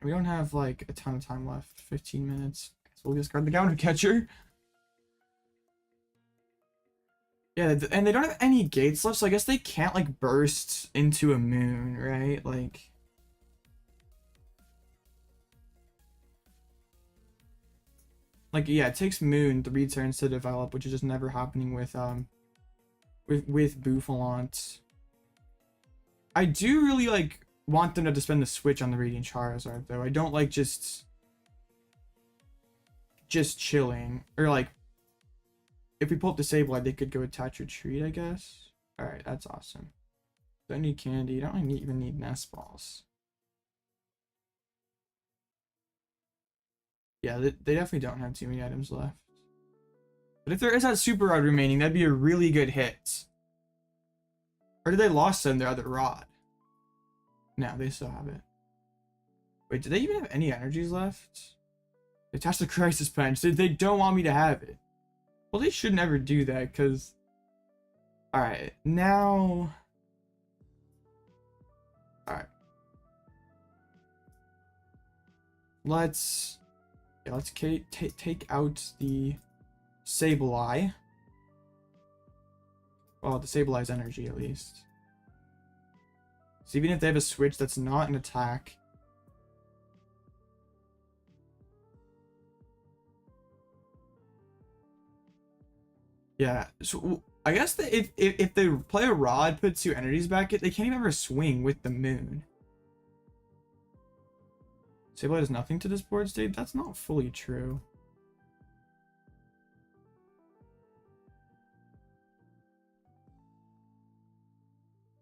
We don't have like a ton of time left. 15 minutes. So we'll discard the Counter Catcher. Yeah, and they don't have any gates left, so I guess they can't, like, burst into a moon, right? Like, yeah, it takes moon 3 turns to develop, which is just never happening with Bouffalant. I do really, like, want them to spend the switch on the Radiant Charizard, though. I don't like just chilling. Or, like, if we pull up the Sableye, they could go attach retreat, I guess. Alright, that's awesome. Don't need candy. Don't even need Nest Balls. Yeah, they definitely don't have too many items left. But if there is that Super Rod remaining, that'd be a really good hit. Or did they lost them their other rod? No, they still have it. Wait, do they even have any energies left? Attach the Crisis Punch. They don't want me to have it. Well, they should never do that, because... Alright, now... Alright. Let's take out the Sableye. Well, the Sableye's energy, at least. So even if they have a switch that's not an attack... Yeah, so I guess that if they play a Rod, put 2 energies back, they can't even ever swing with the moon. Sableye does nothing to this board state? That's not fully true.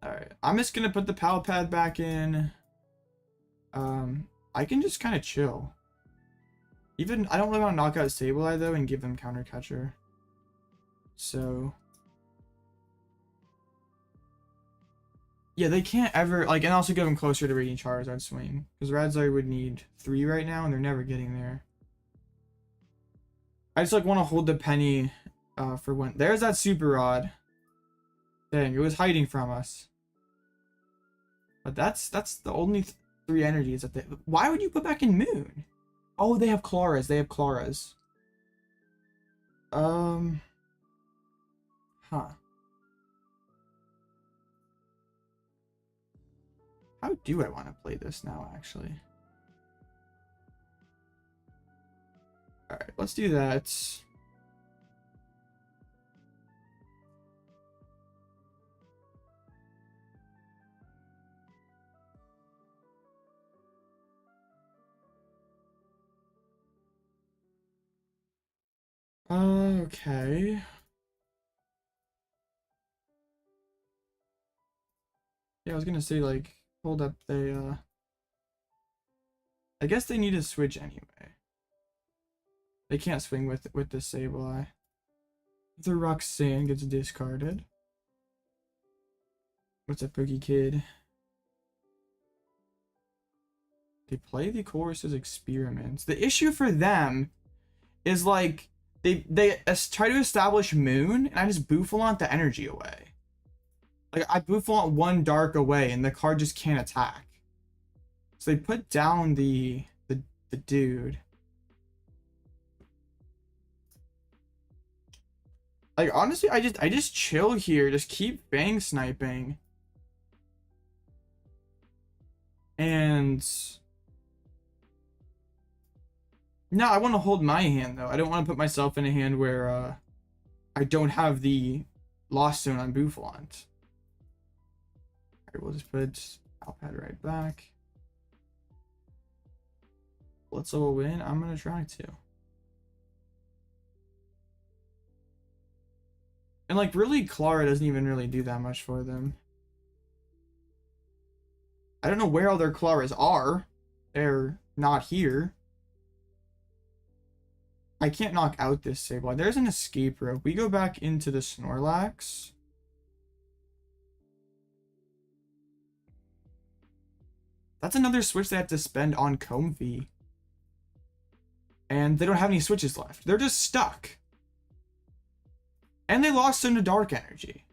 Alright, I'm just gonna put the Pal Pad back in. I can just kind of chill. Even, I don't really want to knock out Sableye, though, and give them Counter Catcher. So... Yeah, they can't ever, like, and also give them closer to Radiant Charizard swing. Because Radzar would need 3 right now, and they're never getting there. I just, like, want to hold the Penny for when... There's that Super Rod. Dang, it was hiding from us. But that's the only 3 energies that they... Why would you put back in Moon? Oh, they have Claras. They have Claras. Huh. How do I want to play this now, actually? Alright, let's do that. Okay. Yeah, I was gonna say, like, hold up, I guess they need to switch anyway. They can't swing with the Sableye. The Roxanne gets discarded. What's up, Boogie Kid? They play the Chorus's Experiments. The issue for them is, like, they try to establish Moon, and I just Bouffalant the energy away. Like, I Bouffalant 1 Dark away, and the card just can't attack. So they put down the dude. Like, honestly, I just chill here, just keep bang sniping. And no, I want to hold my hand, though. I don't want to put myself in a hand where I don't have the Lost Zone on Bouffalant. Alright, we'll just put Pal Pad right back. Let's all win. I'm gonna try to. And, like, really, Clara doesn't even really do that much for them. I don't know where all their Claras are. They're not here. I can't knock out this Sableye. There's an escape rope. We go back into the Snorlax. That's another switch they have to spend on Comfy. And they don't have any switches left. They're just stuck. And they lost into Dark Energy.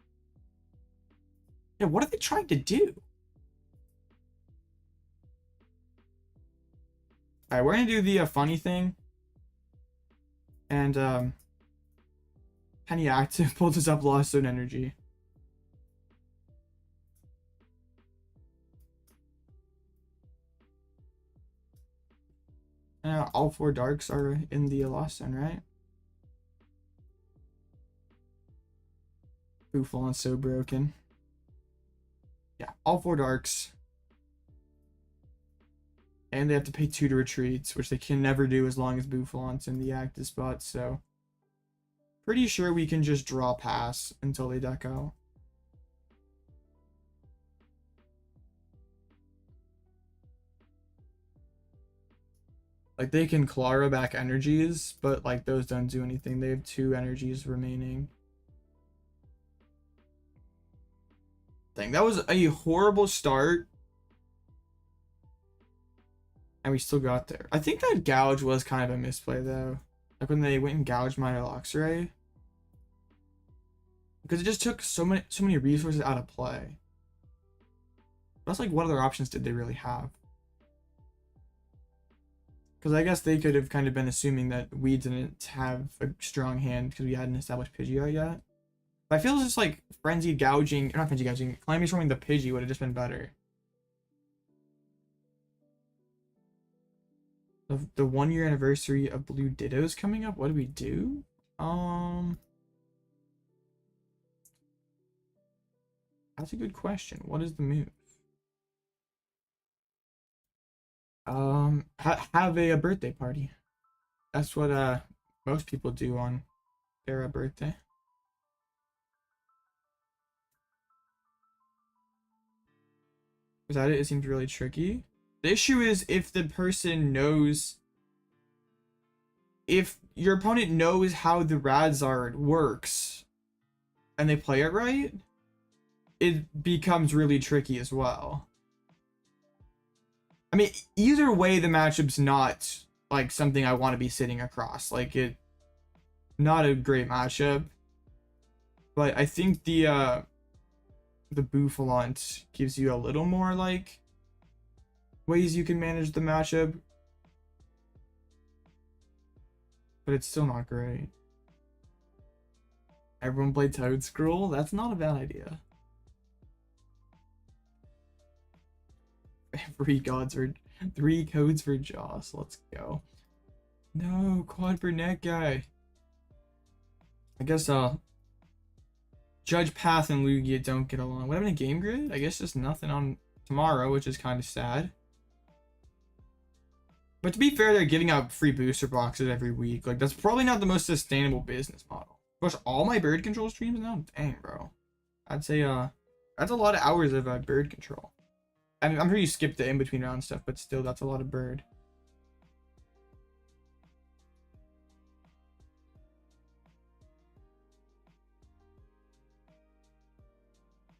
Yeah, what are they trying to do? Alright, we're gonna do the funny thing. And, Penny active, pulled us up, lost zone energy. All 4 darks are in the lost zone, right? Bouffalant's so broken. Yeah, all 4 darks. And they have to pay 2 to retreats, which they can never do as long as Bouffalant's in the active spot, so pretty sure we can just draw pass until they deck out. Like, they can Clara back energies, but like those don't do anything. They have 2 energies remaining. Dang, that was a horrible start. And we still got there. I think that gouge was kind of a misplay though. Like when they went and gouged my Luxray. Because it just took so many resources out of play. That's like, what other options did they really have? Because I guess they could have kind of been assuming that we didn't have a strong hand because we hadn't established Pidgeot yet. But I feel just like frenzied gouging, or not frenzied gouging, Calamity Storming the Pidgey would have just been better. The 1-year anniversary of Blue Ditto's coming up. What do we do? That's a good question. What is the move? Have a birthday party. That's what most people do on their birthday. Is that it? It seems really tricky. The issue is if the person knows, if your opponent knows how the Radzard works and they play it right, it becomes really tricky as well. I mean, either way, the matchup's not like something I want to be sitting across. Like, it, not a great matchup. But I think the Bouffalant gives you a little more like ways you can manage the matchup, but it's still not great. Everyone played Toad Scroll? That's not a bad idea. 3 codes for Joss. Let's go. No, quad for net guy. I guess Judge Path and Lugia don't get along. What happened to Game Grid? I guess just nothing on tomorrow, which is kind of sad. But to be fair, they're giving out free booster boxes every week. Like, that's probably not the most sustainable business model. Of course, all my bird control streams now? Dang, bro. I'd say, that's a lot of hours of bird control. I mean, I'm sure you skipped the in-between round stuff, but still, that's a lot of bird.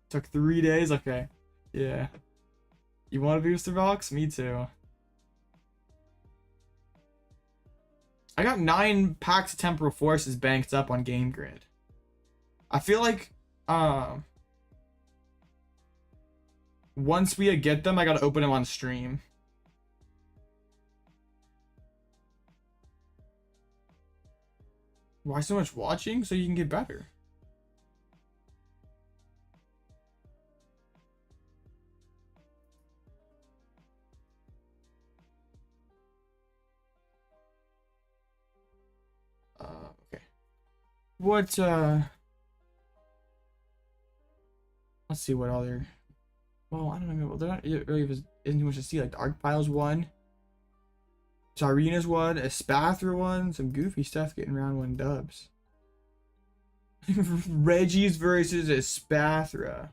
Took 3 days? Okay. Yeah. You want a booster box? Me too. I got 9 packs of Temporal Forces banked up on Game Grid. I feel like, once we get them, I gotta open them on stream. Why so much watching? So you can get better. Okay. What, let's see what other, well, I don't know, well, they're not really, isn't too much to see. Like, Dark Pile's one, Tsarena's one, Espathra one, some goofy stuff getting round 1 dubs. Reggie's versus Espathra.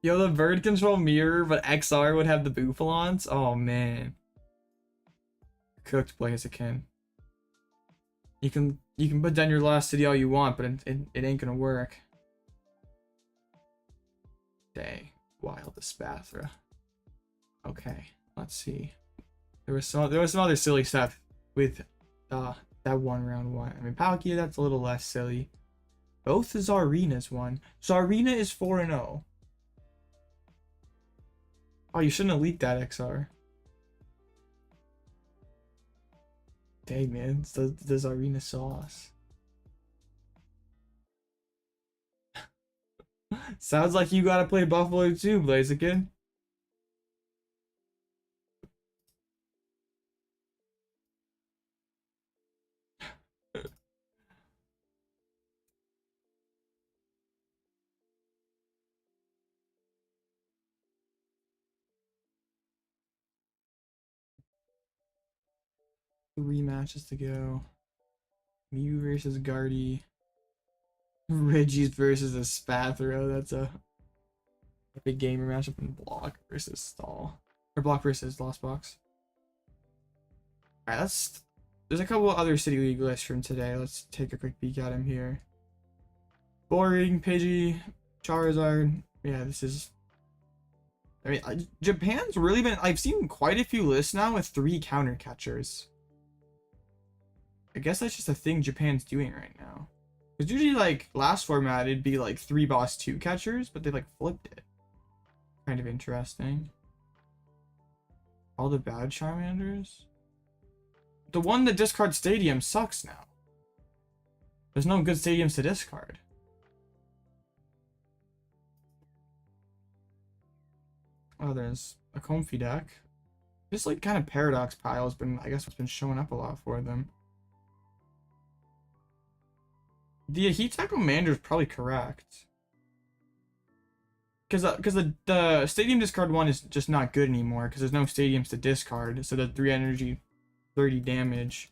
Yo, the bird control mirror, but XR would have the Bouffalants? Oh, man. Cooked Blaziken. You can put down your Lost City all you want, but it ain't gonna work. Dang, wild Espathra. Okay, let's see. There was some other silly stuff with that round 1. I mean, Palkia, that's a little less silly. Both the Tsarena's one. Tsarena is 4-0. Oh, you shouldn't have leaked that, XR. Dang, man, it's the Tsarena sauce. Sounds like you gotta play Buffalo too, Blaziken. Three matches to go. Mew versus Guardy. Reggie's versus a Spathro. That's a big gamer matchup in Block versus Stall. Or Block versus Lost Box. Alright, there's a couple of other City League lists from today. Let's take a quick peek at them here. Boring, Pidgey, Charizard. Yeah, this is... I mean, Japan's really been... I've seen quite a few lists now with 3 counter catchers. I guess that's just a thing Japan's doing right now. Because usually, like, last format, it'd be, like, 3 boss 2 catchers, but they, like, flipped it. Kind of interesting. All the bad Charmanders? The one that discards stadium sucks now. There's no good stadiums to discard. Oh, there's a Comfy deck. This, like, kind of Paradox pile has been, I guess, what's been showing up a lot for them. The Heat Tackle Commander is probably correct. Because the Stadium discard one is just not good anymore, because there's no stadiums to discard, so the 3 energy, 30 damage.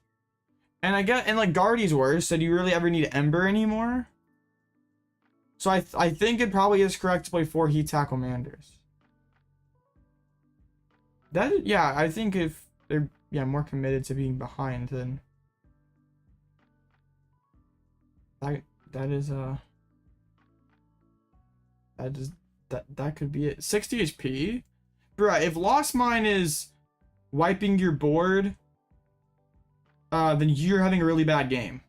And like, Guardy's worse, so do you really ever need Ember anymore? So I think it probably is correct to play 4 Heat Tackle Commanders. Yeah, I think if they're more committed to being behind, then that could be it. 60 HP? Bruh, if Lost Mine is wiping your board, then you're having a really bad game.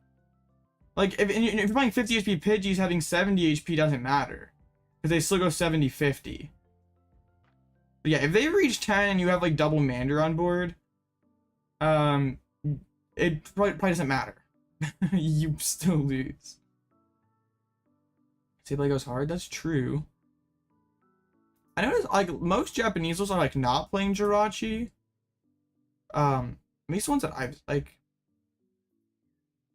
Like, if you're playing 50 HP Pidgeys, having 70 HP doesn't matter. Because they still go 70-50. But yeah, if they reach 10 and you have, like, double Mander on board, it probably doesn't matter. You still lose. Sableye goes hard? That's true. I noticed, like, most Japanese are, like, not playing Jirachi. At least the ones that I've, like...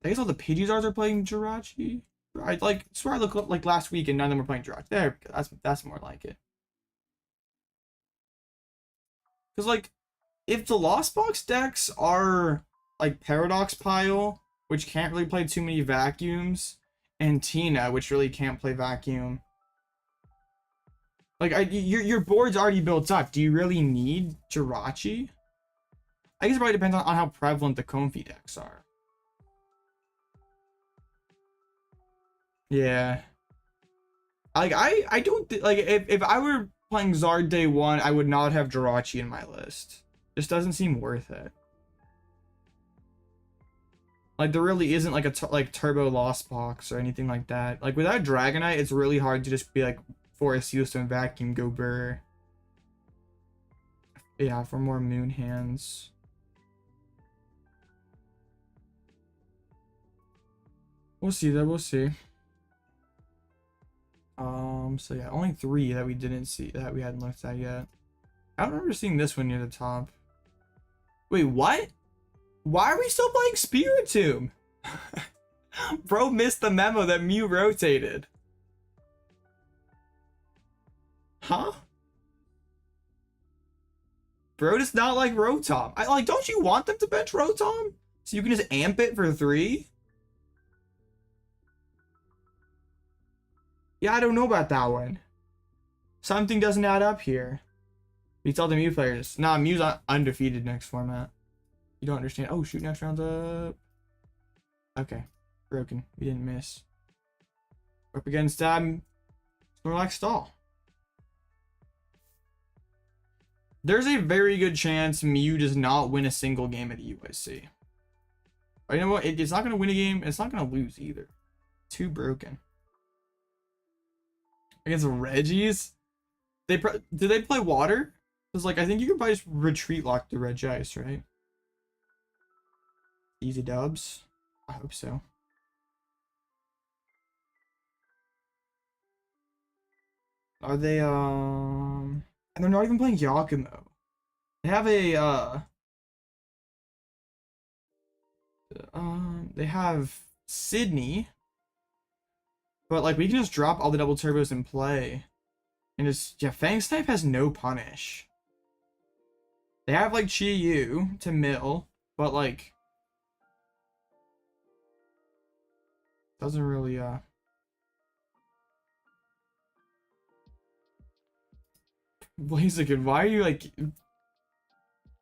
I guess all the Pidgeots are playing Jirachi. I, like, swear I looked up, like, last week and none of them were playing Jirachi. There, that's more like it. Because, like, if the Lost Box decks are, like, Paradox Pile, which can't really play too many vacuums, and Tina, which really can't play vacuum. Like, your board's already built up. Do you really need Jirachi? I guess it probably depends on how prevalent the Comfy decks are. Yeah. Like, I don't... Like, if I were playing Zard Day 1, I would not have Jirachi in my list. Just doesn't seem worth it. Like, there really isn't, like, a Turbo Lost Box or anything like that. Like, without Dragonite, it's really hard to just be, like, Forest Sealstone Vacuum, go Burr. Yeah, for more Moon hands. We'll see, though. We'll see. So yeah, only 3 that we didn't see, that we hadn't looked at yet. I don't remember seeing this one near the top. Wait, what? Why are we still playing Spiritomb? Bro missed the memo that Mew rotated. Huh? Bro does not like Rotom. Like, don't you want them to bench Rotom? So you can just amp it for 3? Yeah, I don't know about that one. Something doesn't add up here. We tell the Mew players. Nah, Mew's undefeated next format. You don't understand. Oh, shoot, next round's up. Okay. Broken. We didn't miss. Up against Snorlax Stall. There's a very good chance Mew does not win a single game at the USC. But you know what? It's not going to win a game. It's not going to lose either. Too broken. Against Reggie's? Did they play water? Because, like, I think you can probably just retreat lock the Regice, right? Easy dubs. I hope so. Are they and they're not even playing Giacomo. They have a they have Sydney, but like we can just drop all the double turbos and play, and just yeah. Fang Snipe has no punish. They have like Chi-Yu to mill, but like doesn't really Blaziken, why are you like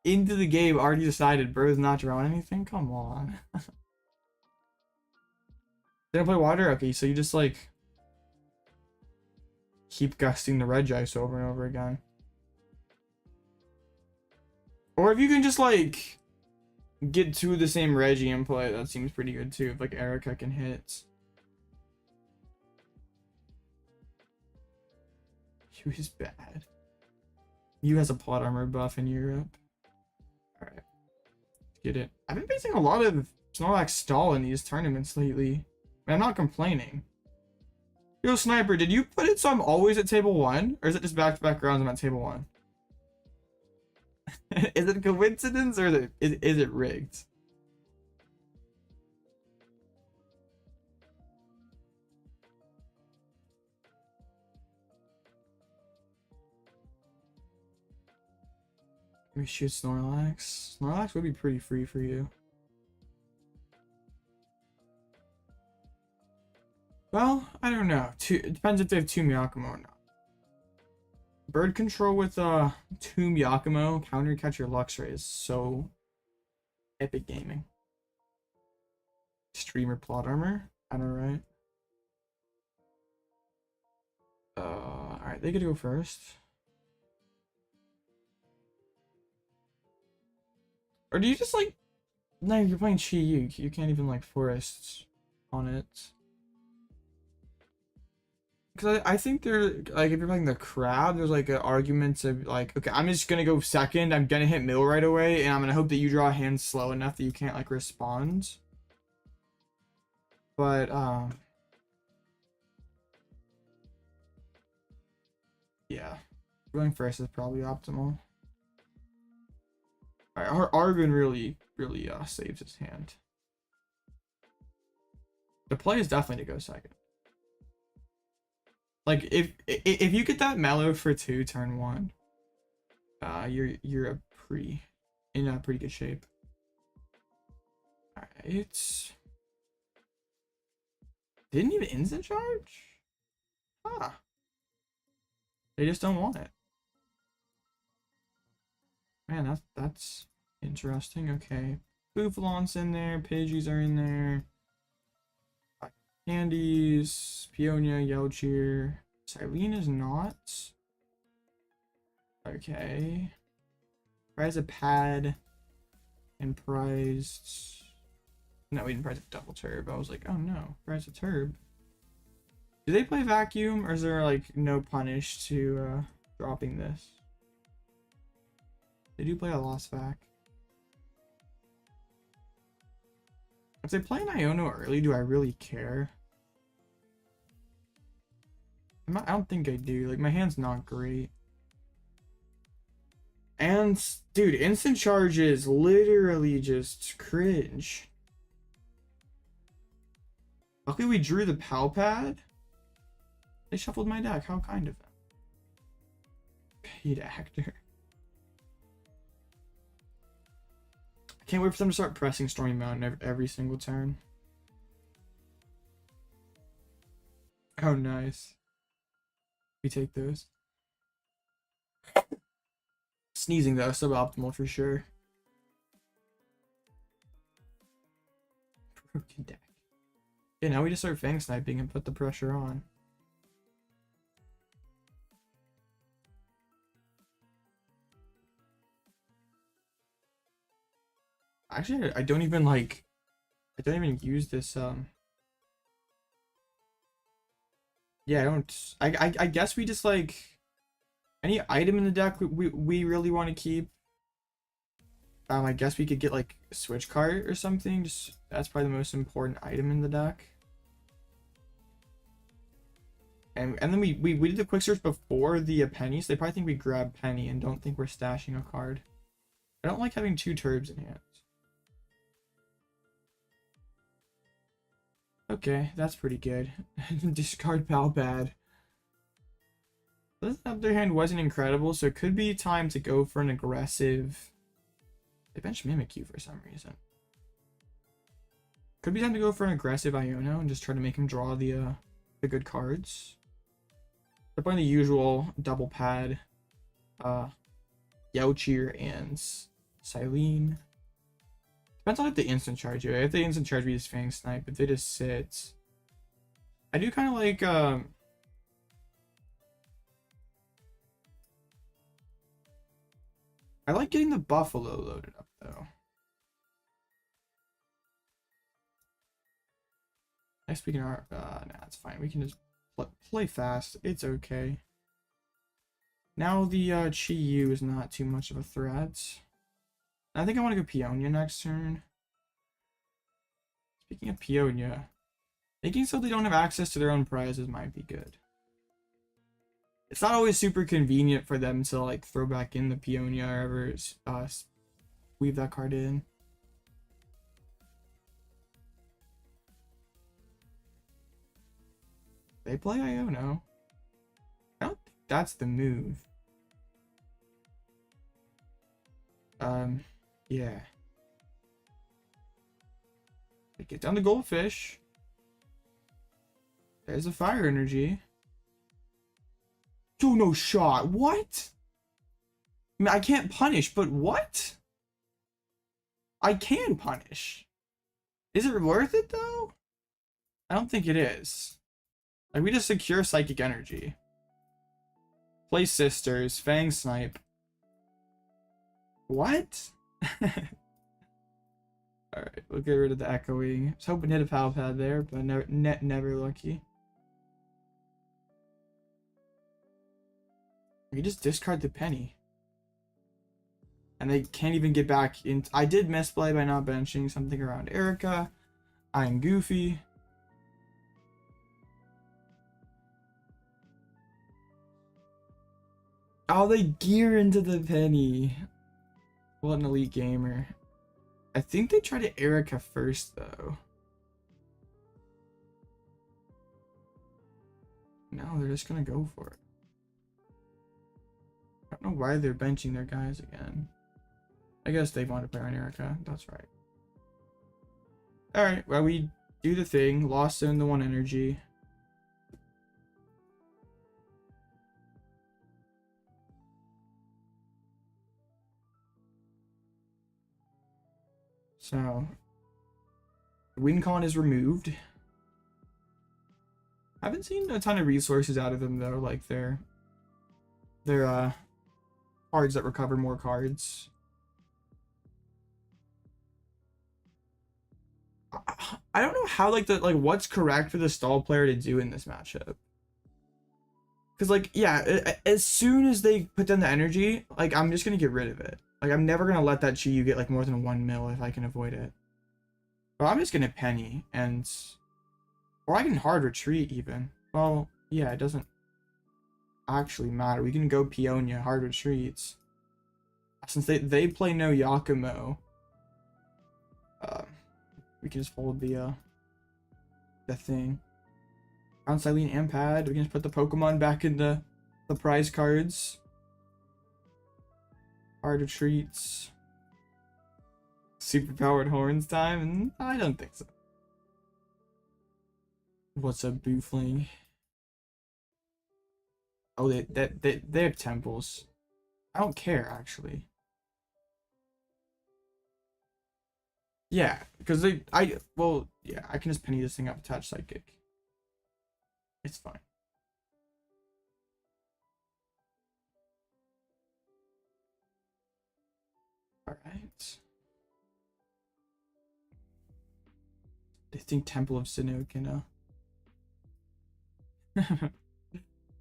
into the game already decided bro's not drawing anything? Come on. They don't play water? Okay, so you just like keep gusting the Regice over and over again. Or if you can just like get two of the same Reggie and play, that seems pretty good too. If like Erika can hit. He was bad. You has a plot armor buff in Europe. Alright. Get it. I've been facing a lot of Snorlax stall in these tournaments lately. I'm not complaining. Yo, Sniper, did you put it so I'm always at table 1? Or is it just back-to-back rounds I'm at table 1? Is it a coincidence or is it rigged? Let me shoot Snorlax. Snorlax would be pretty free for you. Well, I don't know. It depends if they have Tomb Giacomo or not. Bird control with Tomb Giacomo, counter catch your Luxray is so epic gaming. Streamer plot armor. I know, right? Alright, they get to go first. Or do you just like... No, you're playing Chi-Yu. You can't even like forest on it. Because I think they're like, if you're playing the crab, there's like an argument to like, okay, I'm just gonna go second, I'm gonna hit middle right away, and I'm gonna hope that you draw a hand slow enough that you can't like respond. But yeah, going first is probably optimal. Alright, Arven really saves his hand. The play is definitely to go second. Like if you get that mellow for 2 turn 1, you're in a pretty good shape. Alright. Didn't even instant charge? Huh. They just don't want it. Man, that's interesting. Okay. Bouffalant's in there, Pidgeys are in there. Candies, Peonia, Yelcheer. Cyllene is not. Okay. Prize a pad and prized. No, we didn't prize a double turb. I was like, oh no, prize a turb. Do they play vacuum or is there like no punish to dropping this? They do play a Lost Vac. If they play an Iono early, do I really care? I don't think I do. Like, my hand's not great. And, dude, instant charge is literally just cringe. Luckily, we drew the Pal Pad. They shuffled my deck. How kind of them. Paid actor. I can't wait for them to start pressing Stormy Mountain every single turn. Oh, nice. We take those. Sneezing though, suboptimal for sure. Broken deck. Yeah, now we just start Fang Sniping and put the pressure on. Actually, I don't even use this yeah, I guess we just like any item in the deck we really want to keep. I guess we could get like a Switch Cart or something. Just that's probably the most important item in the deck. And then we did the quick search before the Penny, so they probably think we grabbed Penny and don't think we're stashing a card. I don't like having 2 turbs in hand. Okay, that's pretty good. Discard Pal Pad. This, on the other hand, wasn't incredible, so it could be time to go for an aggressive... They benched Mimikyu for some reason. Could be time to go for an aggressive Iono and just try to make him draw the good cards. They're playing the usual double pad, Yaocheer and Cyllene. Depends on if they instant charge you. If they instant charge, we just Fang Snipe. If they just sit, I do kind of like I like getting the Buffalo loaded up though. Next we can nah, it's fine. We can just play fast. It's okay. Now the Chi-Yu is not too much of a threat. I think I want to go Peonia next turn. Speaking of Peonia, making so they don't have access to their own prizes might be good. It's not always super convenient for them to like throw back in the Peonia or ever weave that card in. They play Iono. I don't think that's the move. Yeah. They get down to Goldfish. There's a Fire Energy. Yo, no shot. What? I mean, I can't punish, but what? I can punish. Is it worth it, though? I don't think it is. Like, we just secure Psychic Energy. Play Sisters. Fang Snipe. What? Alright, we'll get rid of the Echoing. I was hoping to hit a Pal Pad there, but never lucky. We just discard the Penny. And they can't even get back in. I did misplay by not benching something around Erika. I'm goofy. Oh, they gear into the Penny. What an elite gamer. I think they tried to Erika first, though. No, they're just gonna go for it. I don't know why they're benching their guys again. I guess they want to play on Erika. That's right. Alright, well, we do the thing. Lost in the 1 energy. So, WinCon is removed. I haven't seen a ton of resources out of them though, like their cards that recover more cards. I don't know how like what's correct for the stall player to do in this matchup. Cause like yeah, as soon as they put down the energy, like I'm just gonna get rid of it. Like, I'm never gonna let that Chi-Yu get, like, more than 1 mil if I can avoid it. But I'm just gonna Penny, and... Or I can hard retreat, even. Well, yeah, it doesn't actually matter. We can go Peonia, hard retreats. Since they play no Giacomo, we can just hold the thing. On Cyllene and Pad, we can just put the Pokemon back in the prize cards. Hard retreats. Super powered horns time? I don't think so. What's up, Bouffalant? Oh, they have temples. I don't care actually. Yeah, because well, yeah, I can just penny this thing up, attach psychic. It's fine. Alright. They think Temple of Sinnoh can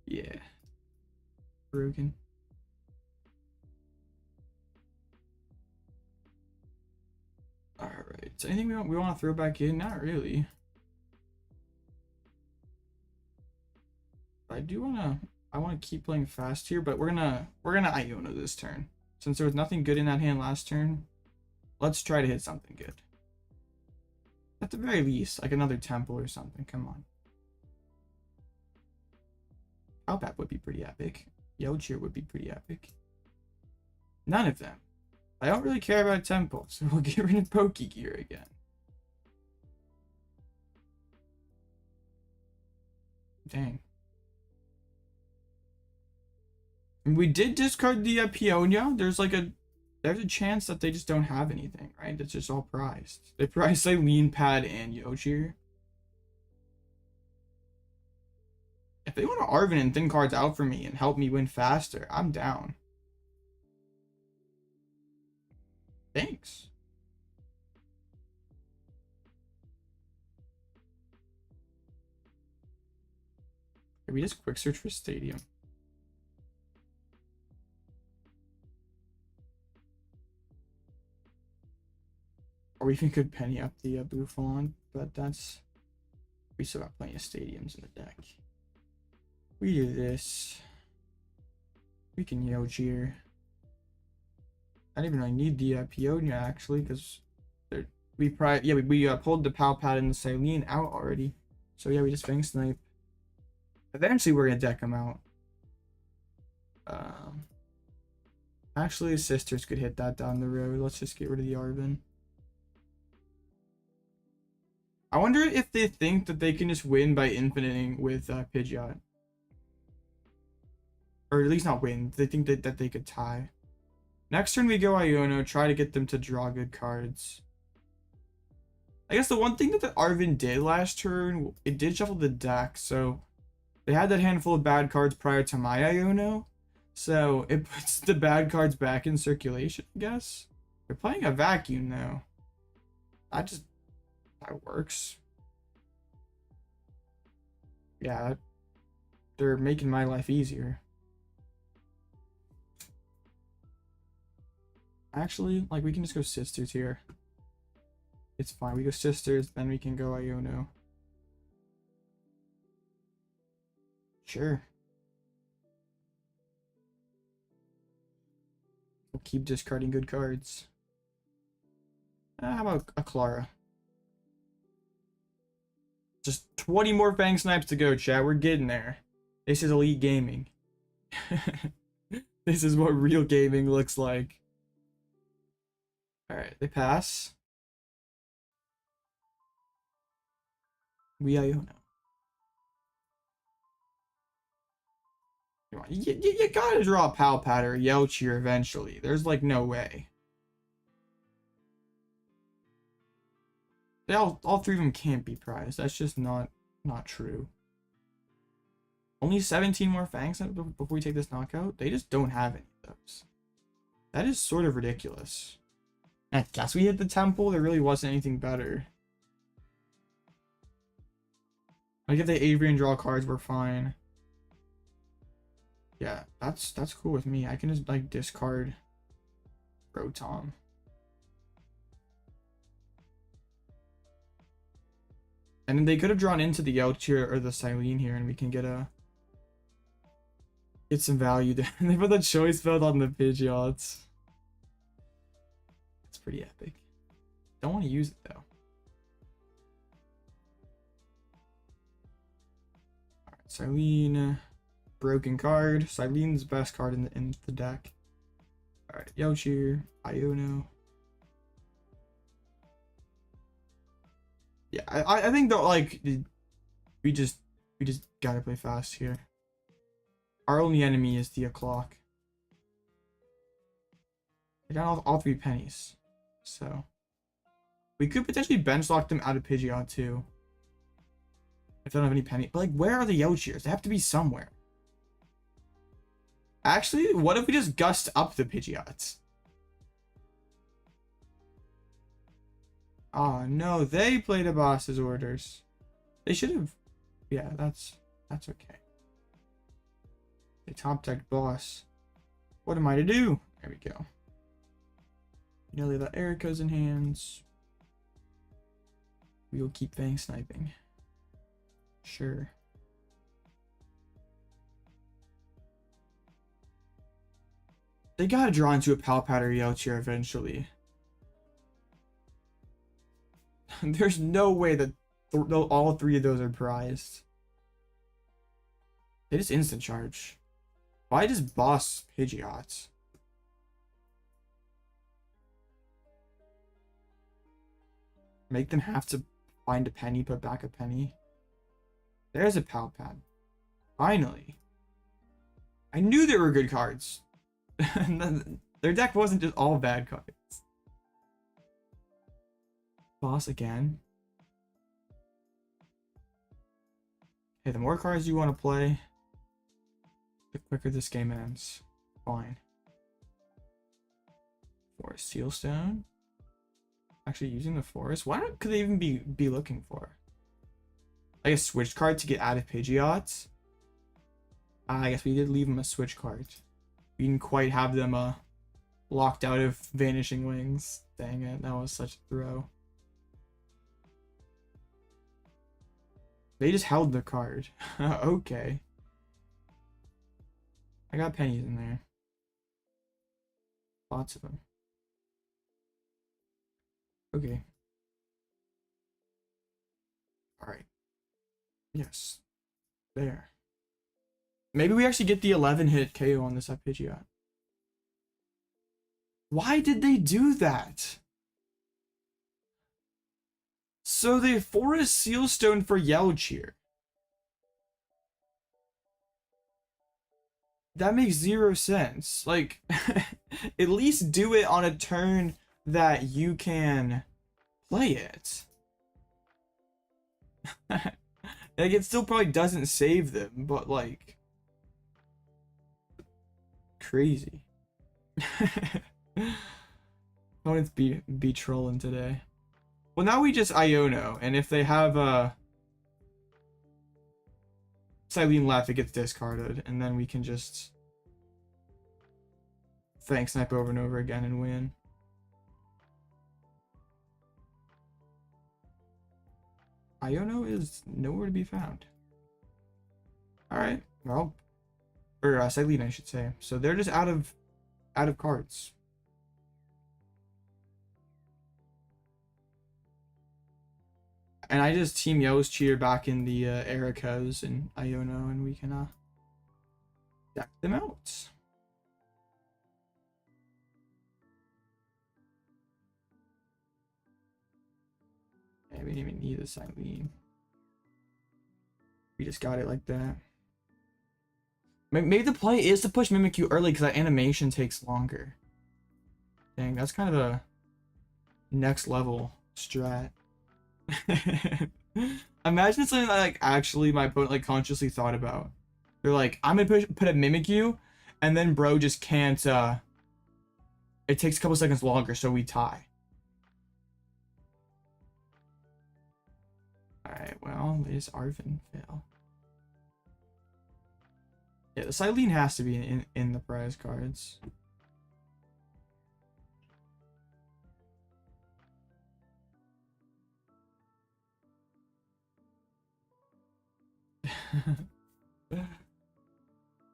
yeah. Broken. Alright. So anything we want to throw back in? Not really. I wanna keep playing fast here, but we're gonna Iono this turn. Since there was nothing good in that hand last turn, let's try to hit something good. At the very least, like another temple or something. Come on. Pal Pad would be pretty epic. Yochir would be pretty epic. None of them. I don't really care about temple, so we'll get rid of Pokegear again. Dang. And we did discard the Peonia. There's a chance that they just don't have anything, right? It's just all prized. They prized Cyllene, Pad, and Yochir. If they want to Arven and thin cards out for me and help me win faster, I'm down. Thanks. Can we just quick search for Stadium? Or we even could penny up the Bouffalant, but that's... We still got plenty of stadiums in the deck. We do this. We can Yochir. I don't even really need the Peonia actually, because we pulled the Pal Pad and the Cyllene out already. So yeah, we just Fang Snipe. Eventually we're gonna deck them out. Actually, Sisters could hit that down the road. Let's just get rid of the Arven. I wonder if they think that they can just win by infiniting with Pidgeot. Or at least not win. They think that they could tie. Next turn we go Iono, try to get them to draw good cards. I guess the one thing that the Arven did last turn, it did shuffle the deck, so they had that handful of bad cards prior to my Iono. So it puts the bad cards back in circulation, I guess. They're playing a vacuum though. That works. Yeah, they're making my life easier. Actually, like, we can just go Sisters here. It's fine. We go Sisters, then we can go Iono. Sure. We'll keep discarding good cards. How about a Clara? Just 20 more Fang Snipes to go, chat. We're getting there. This is elite gaming. This is what real gaming looks like. Alright, they pass. We Iono. Come on, you gotta draw a Pal Pad or Yochir eventually. There's like no way. All three of them can't be prized. That's just not true. Only 17 more Fangs before we take this knockout? They just don't have any of those. That is sort of ridiculous. I guess we hit the temple. There really wasn't anything better. Like if they Avery and draw cards, we're fine. Yeah, that's cool with me. I can just like discard Rotom. And then they could have drawn into the Yochir or the Cyllene here, and we can get some value there. They put the choice belt on the Pidgeots. It's pretty epic. Don't want to use it though. Alright, Cyllene. Broken card. Cylene's best card in the deck. Alright, Yochir, Iono. Yeah, I think though, like, we just gotta play fast here. Our only enemy is the o'clock. I got all three pennies, so we could potentially bench lock them out of Pidgeot too. If they don't have any penny, but like, where are the Yochirs? They have to be somewhere. Actually, what if we just gust up the Pidgeots? Oh no, they played a boss's orders. They should have. Yeah, that's okay. They top decked boss. What am I to do? There we go. You know, they let Erika's in hands. We will keep Fang Sniping. Sure. They gotta draw into a Pal Pad or Yelchier eventually. There's no way that all three of those are prized. They just instant charge. Why just boss Pidgeot? Make them have to find a penny, put back a penny. There's a Pal Pad. Finally. I knew there were good cards. Their deck wasn't just all bad cards. Boss again. Hey, the more cards you want to play, the quicker this game ends. Fine. Forest Sealstone. Actually using the forest. Could they even be looking for? Like a switch card to get out of Pidgeot? I guess we did leave them a switch card. We didn't quite have them locked out of Vanishing Wings. Dang it, that was such a throw. They just held the card. Okay. I got pennies in there. Lots of them. Okay. Alright. Yes. There. Maybe we actually get the 11 hit KO on this Pidgeot. Why did they do that? So they Forest Sealstone for Yelchier. That makes zero sense. Like, at least do it on a turn that you can play it. Like, it still probably doesn't save them, but like, crazy. Opponents be trolling today. Well, now we just Iono, and if they have Cyllene left, it gets discarded, and then we can just Fang Snipe over and over again and win. Iono is nowhere to be found. Alright, well, or Cyllene, I should say. So they're just out of cards. And I just team Yelchier back in the Erikas and Iono, and we can deck them out. Yeah, we didn't even need a Cyllene. We just got it like that. Maybe the play is to push Mimikyu early because that animation takes longer. Dang, that's kind of a next level strat. Imagine something that like actually my opponent like consciously thought about. They're like, I'm gonna put a Mimikyu, and then bro just can't. It takes a couple seconds longer, so we tie. All right, well, there's Arven fail. Yeah, the Cyllene has to be in the prize cards.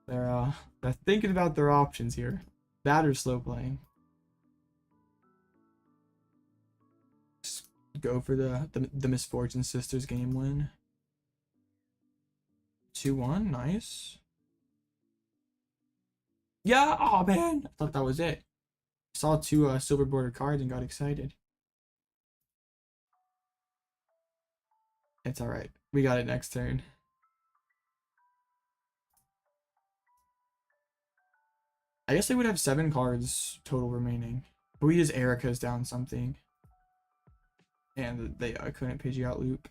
They're thinking about their options here. That or slow playing. Just go for the Misfortune Sisters game win. 2-1, nice. Yeah, oh man, I thought that was it. Saw two silver border cards and got excited. It's alright. We got it next turn. I guess they would have 7 cards total remaining. But we just Erika's down something. And they couldn't Pidgeot loop.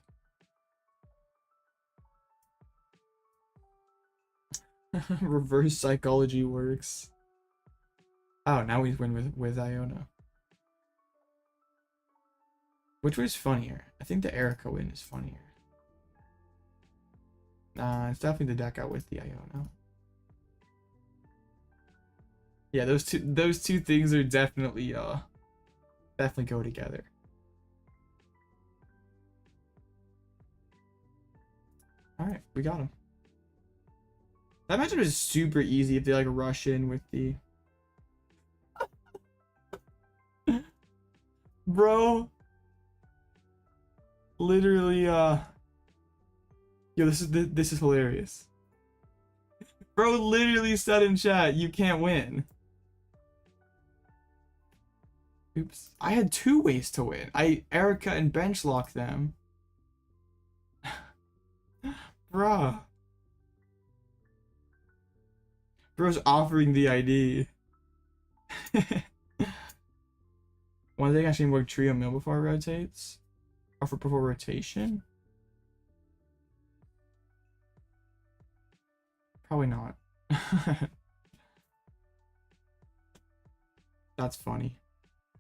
Reverse psychology works. Oh, now we win with Iono. Which was funnier? I think the Erika win is funnier. Nah, it's definitely the deck out with the Iono. Yeah, those two things are definitely go together. All right, we got him. That matchup is super easy if they like rush in with the Bro. Literally, yo, this is hilarious. Bro literally said in chat, you can't win. Oops. I had 2 ways to win. Erika and bench locked them. Bruh. Bro's offering the ID. One thing I should work trio mill before it rotates. Or for before rotation? Probably not. That's funny.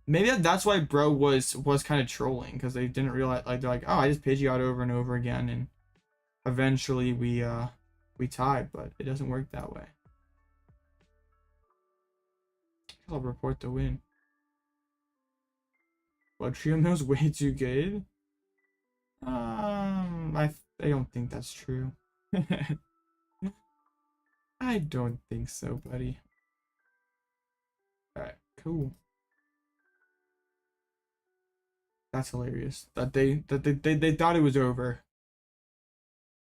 Maybe that's why bro was kind of trolling, because they didn't realize, like, they're like, oh, I just Pidgeot over and over again, and eventually we tied, but it doesn't work that way. I'll report the win. Well, trio mill's way too good. I don't think that's true. I don't think so, buddy. All right, cool. That's hilarious. That they thought it was over.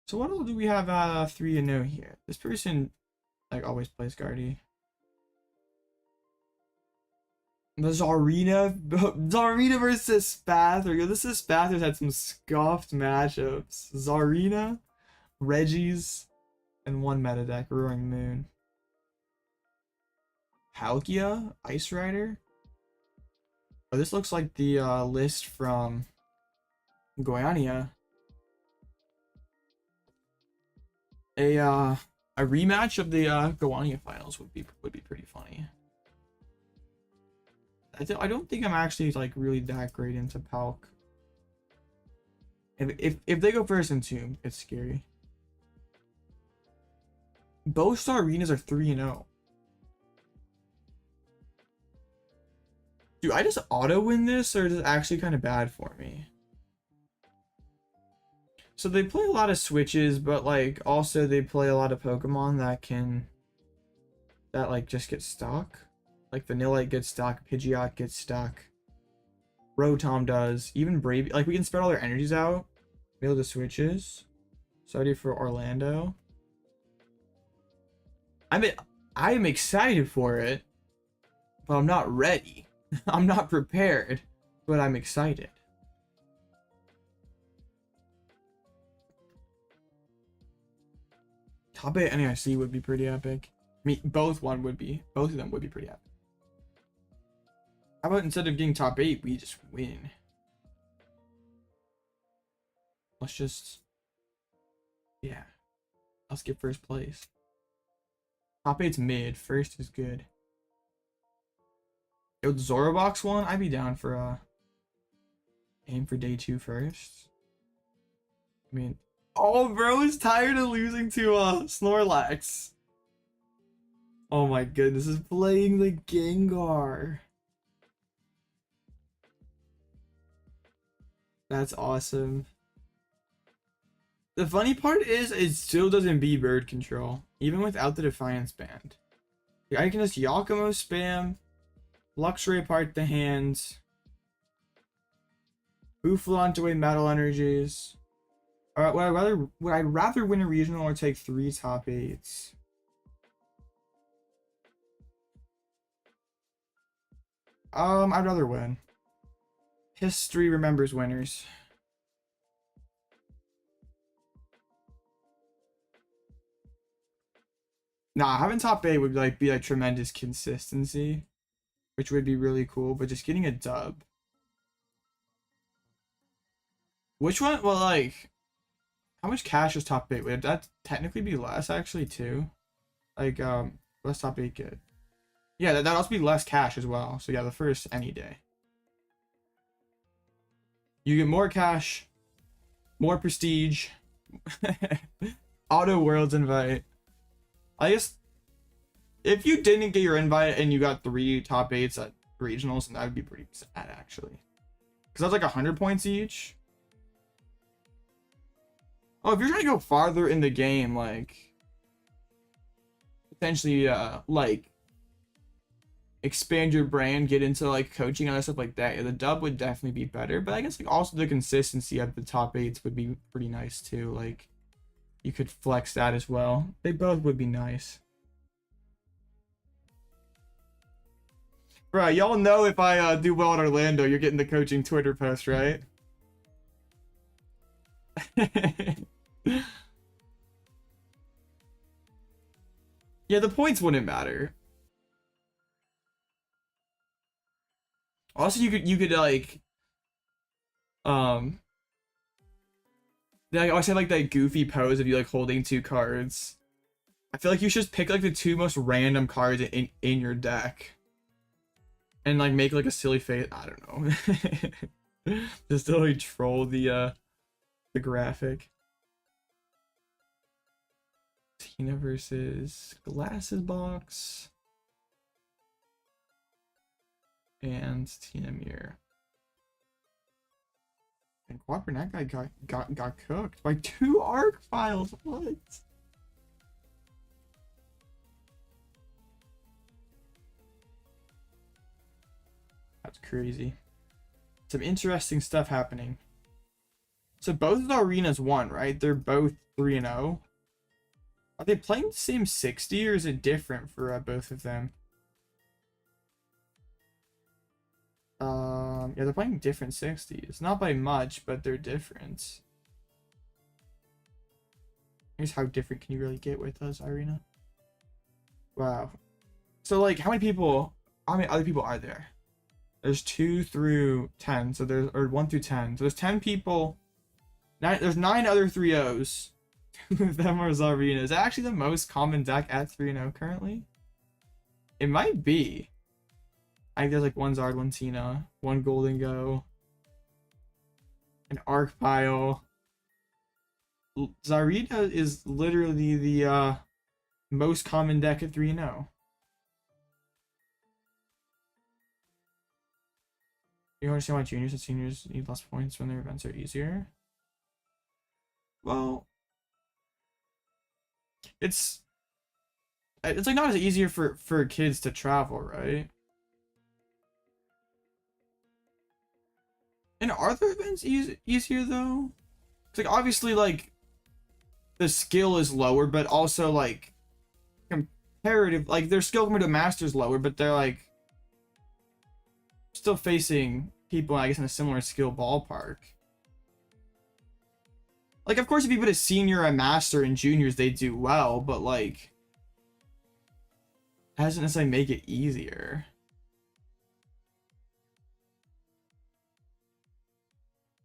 So what all do we have 3-0 here? This person like always plays Guardy. The Zarina versus Spather. This is Spather's had some scuffed matchups. Zarina, Reggie's, and 1 meta deck, Roaring Moon. Palkia, Ice Rider. Oh, this looks like the list from Goiania. A rematch of the Goiania finals would be pretty funny. I don't think I'm actually like really that great into Palk. If they go first in Tomb, it's scary. Both star arenas are 3-0. Do I just auto win this, or is it actually kind of bad for me? So they play a lot of switches, but like also they play a lot of Pokemon that like just get stuck. Like Vanillite gets stuck, Pidgeot gets stuck, Rotom does, even Brave. Like we can spread all their energies out, build the switches. Sorry for Orlando. I am excited for it, but I'm not ready. I'm not prepared, but I'm excited. Top 8 NAIC would be pretty epic. I mean, both of them would be pretty epic. How about instead of getting top 8, we just win? Let's just, yeah, let's get first place. Top 8's mid, first is good. Yo, the Zorobox one, I'd be down for aim for day 2 first. I mean, oh, bro is tired of losing to Snorlax. Oh my goodness, is playing the Gengar. That's awesome. The funny part is it still doesn't beat bird control, even without the Defiance band. I can just Giacomo spam, Luxray apart the hands, Bouffalant away metal energies. Alright, would I rather win a regional or take 3 top 8s? I'd rather win. History remembers winners. Nah, having top 8 would be like tremendous consistency, which would be really cool, but just getting a dub. Which one? Well, like, how much cash is top 8? Would that technically be less actually too? Like, less top 8 get? Yeah, that'd also be less cash as well. So yeah, the first any day. You get more cash, more prestige, auto worlds invite. I guess if you didn't get your invite and you got 3 top 8s at regionals, then that would be pretty sad actually. Because that's like 100 points each. Oh, if you're trying to go farther in the game, like potentially like expand your brand, get into like coaching and other stuff like that, yeah, the dub would definitely be better. But I guess like also the consistency of the top 8s would be pretty nice too. Like you could flex that as well. They both would be nice. Right, y'all know if I do well in Orlando, you're getting the coaching Twitter post, right? Yeah, the points wouldn't matter. Also, you could like I always have like that goofy pose of you like holding 2 cards. I feel like you should just pick like the 2 most random cards in your deck. And like make like a silly face. I don't know. Just to like troll the graphic. Tina versus Glasses Box. And Tina Mirror. And Quadrant, that guy got cooked by 2 arc files. What? That's crazy. Some interesting stuff happening. So both of the arenas won, right? They're both 3-0. Are they playing the same 60 or is it different for both of them? Yeah, they're playing different 60s. Not by much, but they're different. Here's how different can you really get with us, Irina? Wow. So like how many other people are there? There's 2 through 10, so there's, or 1 through 10. So there's 10 people. There's 9 other 3-0s. 2 of them are Zarina. Is that actually the most common deck at 3-0 currently? It might be. I think there's like 1 Zard, 1 Tina, 1 Golden Go, an Arc Pile. Zarina is literally the most common deck at 3-0. You understand why juniors and seniors need less points when their events are easier? Well, it's like not as easier for kids to travel, right? And are the events easier though? It's like obviously like the skill is lower, but also like comparative, like their skill compared to masters lower, but they're like still facing people, I guess, in a similar skill ballpark. Like, of course, if you put a senior, a master, and juniors, they do well, but like, it doesn't necessarily make it easier.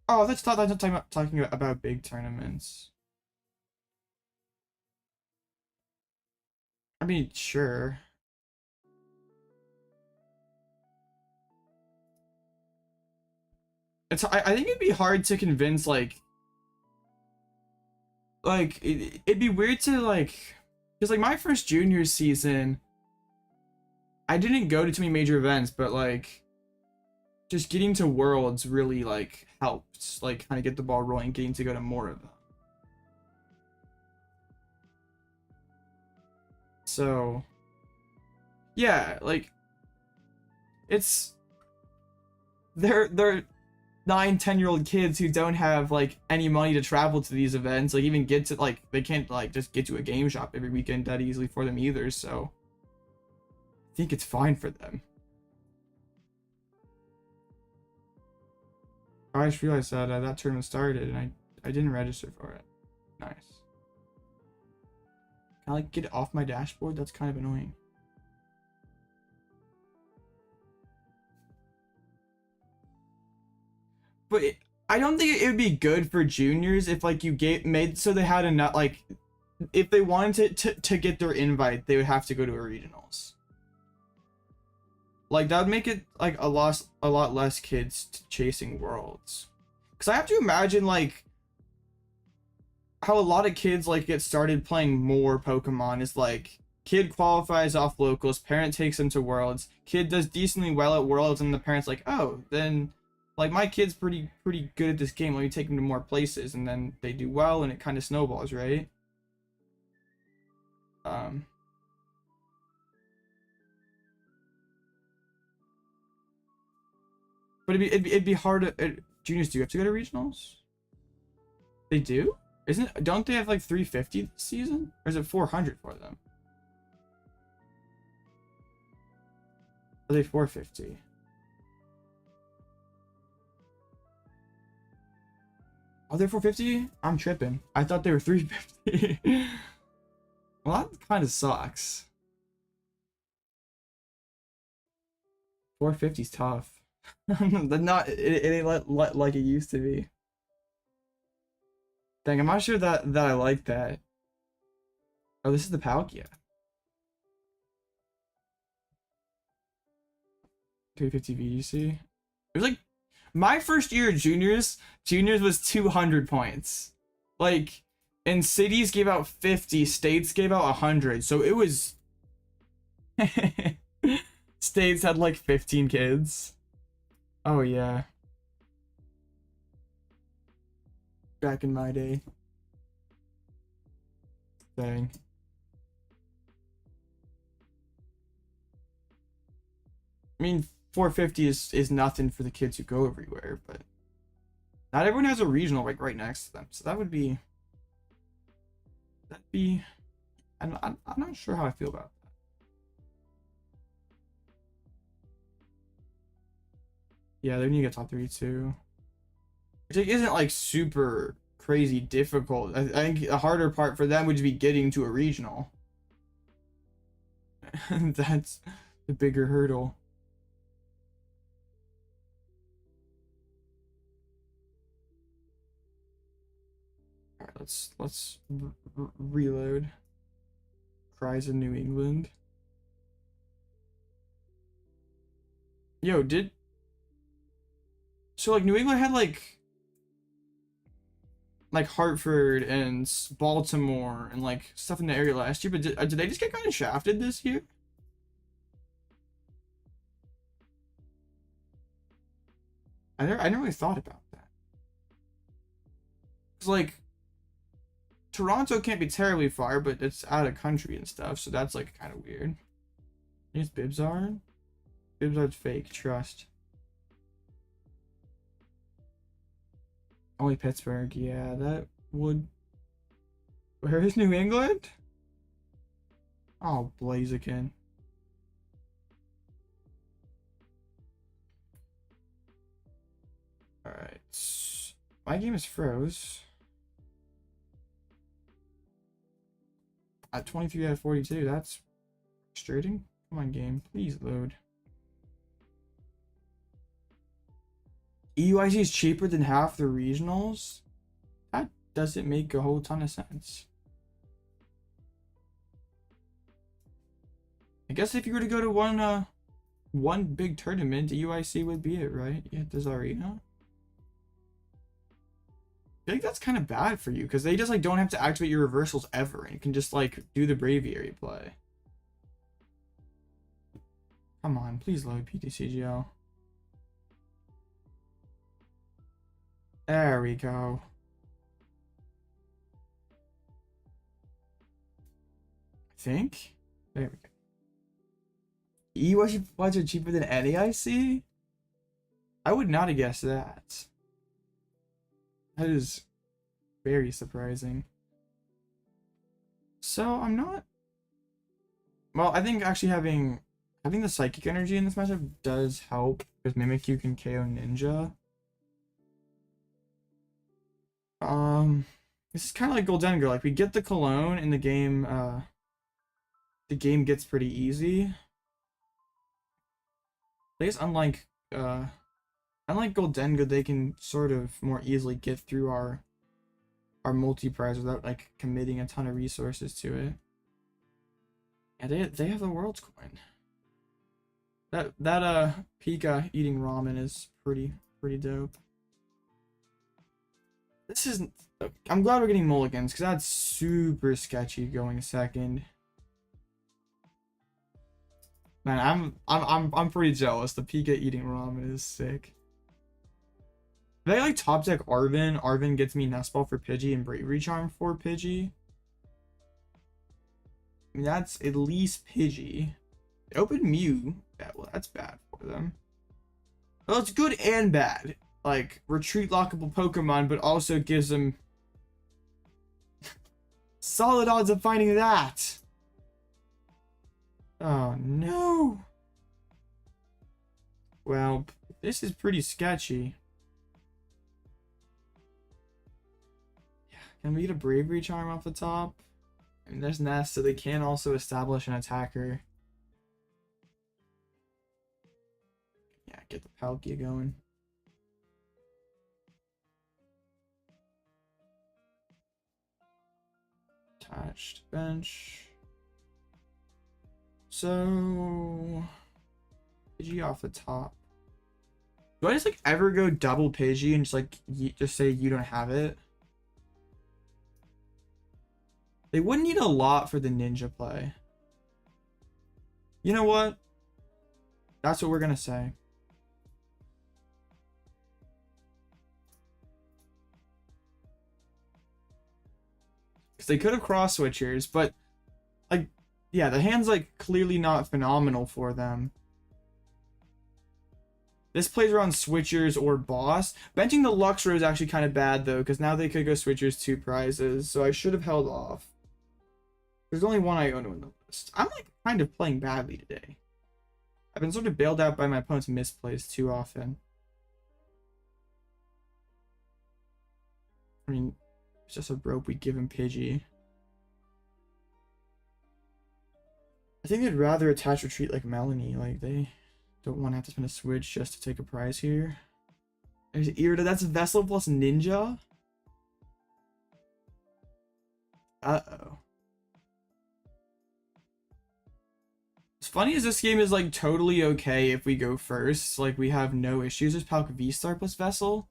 Oh, that's talking about big tournaments. I mean, sure. I think it'd be hard to convince it'd be weird to like, because like my first junior season, I didn't go to too many major events, but like just getting to worlds really like helped like kind of get the ball rolling, getting to go to more of them. So yeah, like it's they're 9-10-year-old kids who don't have like any money to travel to these events, like even get to like, they can't like just get to a game shop every weekend that easily for them either, so I think it's fine for them. I just realized that that tournament started and I didn't register for it. Nice. Can I like get it off my dashboard? That's kind of annoying. But I don't think it would be good for juniors if like you made so they had enough, like if they wanted to get their invite, they would have to go to a regionals. Like that would make it like a lot less kids chasing worlds. Cause I have to imagine like how a lot of kids like get started playing more Pokemon is like kid qualifies off locals, parent takes them to worlds, kid does decently well at worlds, and the parent's like, oh, then like my kid's pretty good at this game, let me take him to more places, and then they do well and it kind of snowballs, right? But it'd be hard to, juniors do have to go to regionals? They do? Don't they have like 350 this season? Or is it 400 for them? Are they 450? Are they 450? I'm tripping. I thought they were 350. Well, that kind of sucks. 450 is tough. It ain't like it used to be. Dang, I'm not sure that I like that. Oh, this is the Palkia. 350 VGC. It was like my first year of juniors was 200 points. Like, and cities gave out 50, states gave out 100. So it was states had like 15 kids. Oh yeah. Back in my day. Dang. I mean, 450 is nothing for the kids who go everywhere, but not everyone has a regional like right next to them. So that'd be I'm not sure how I feel about that. Yeah, they need to get top 3 too. Which isn't like super crazy difficult. I think the harder part for them would be getting to a regional. That's the bigger hurdle. All right, let's reload. Cries in New England. Yo, so like New England had like Hartford and Baltimore and like stuff in the area last year, but did they just get kind of shafted this year? I never really thought about that. It's like Toronto can't be terribly far, but it's out of country and stuff, so that's like kind of weird. Here's Bibzard. Bibzard's fake, trust. Only Pittsburgh, yeah, that would... Where is New England? Oh, Blaziken. Alright. My game is froze. At 23 out of 42, that's frustrating. Come on, game, please load. EUIC is cheaper than half the regionals? That doesn't make a whole ton of sense. I guess if you were to go to one big tournament, EUIC would be it, right? Yeah, does Arena. I think that's kind of bad for you because they just like don't have to activate your reversals ever, and you can just like do the Braviary play. Come on, please load PTCGO. There we go. I think. There we go. EUIC flights are cheaper than NAIC? I would not have guessed that. That is very surprising. So I'm not... Well, I think actually having the Psychic Energy in this matchup does help because Mimikyu can KO Ninja. This is kind of like Goldengo. Like we get the Cologne in the game gets pretty easy. I guess unlike Goldengo, they can sort of more easily get through our multi-prize without like committing a ton of resources to it. And they have the world's coin. That Pika eating ramen is pretty dope. This isn't. I'm glad we're getting mulligans because that's super sketchy going second. Man, I'm pretty jealous. The Pika eating ramen is sick. If I like top deck Arven, Arven gets me Nest Ball for Pidgey and Bravery Charm for Pidgey. I mean, that's at least Pidgey. They open Mew. Yeah, well, that's bad for them. Well, it's good and bad. Like, retreat lockable Pokemon, but also gives them solid odds of finding that. Oh, no. Well, this is pretty sketchy. Yeah, can we get a Bravery Charm off the top? I mean, there's Nest, so they can also establish an attacker. Yeah, get the Palkia going. Attached bench. So Pidgey off the top. Do I just like ever go double Pidgey and just like just say you don't have it? They wouldn't need a lot for the ninja play. You know what? That's what we're gonna say. Because they could have cross switchers, but like, yeah, the hand's like clearly not phenomenal for them. This plays around switchers or boss. Benching the Luxray is actually kind of bad though, because now they could go switchers 2 prizes, so I should have held off. There's only one Iono in the list. I'm like kind of playing badly today. I've been sort of bailed out by my opponent's misplays too often. I mean, it's just a rope we give him Pidgey. I think they'd rather attach retreat like Melanie. Like, they don't want to have to spend a switch just to take a prize here. There's Erika. That's Vessel plus Ninja. Uh-oh. What's funny is this game is like totally okay if we go first. Like, we have no issues. There's Palkia V-Star plus Vessel.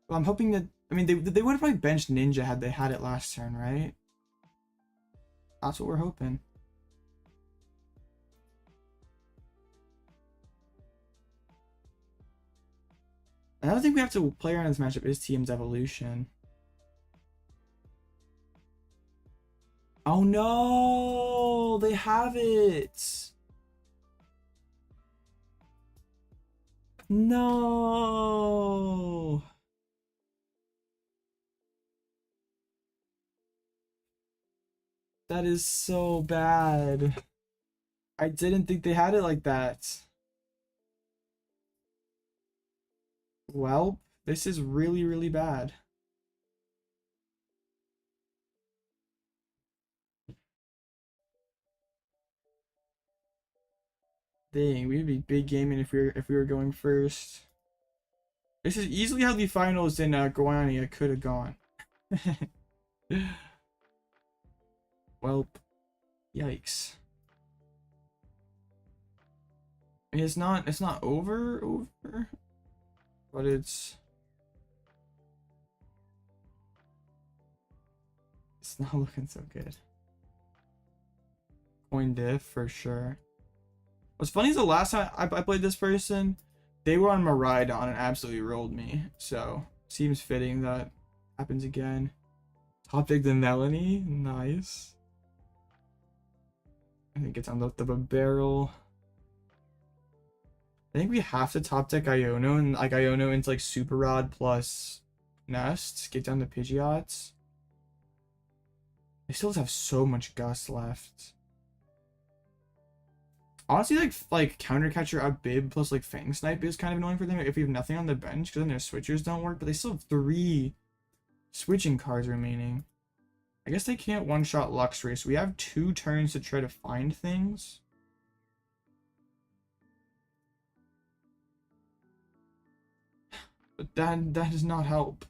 Well, I'm hoping that, I mean, they would have probably benched Ninja had they had it last turn, right? That's what we're hoping. Another thing we have to play around this matchup is TM's evolution. Oh no! They have it! No! That is so bad. I didn't think they had it like that. Well, this is really, really bad. Dang, we'd be big gaming if we were going first. This is easily how the finals in Goiânia could have gone. Well, yikes. I mean, it's not over, but it's not looking so good. Coin diff for sure. What's funny is the last time I played this person, they were on Miraidon and absolutely rolled me. So seems fitting that happens again. Top deck the Melanie, nice. I think it's on the barrel. I think we have to top deck Iono and like Iono into like Super Rod plus Nest. Get down to Pidgeots. They still have so much Gust left. Honestly, like Counter Catcher up Bib plus like Fang Snipe is kind of annoying for them if we have nothing on the bench, because then their switchers don't work, but they still have 3 switching cards remaining. I guess they can't one-shot Luxray, so we have 2 turns to try to find things. But that does not help.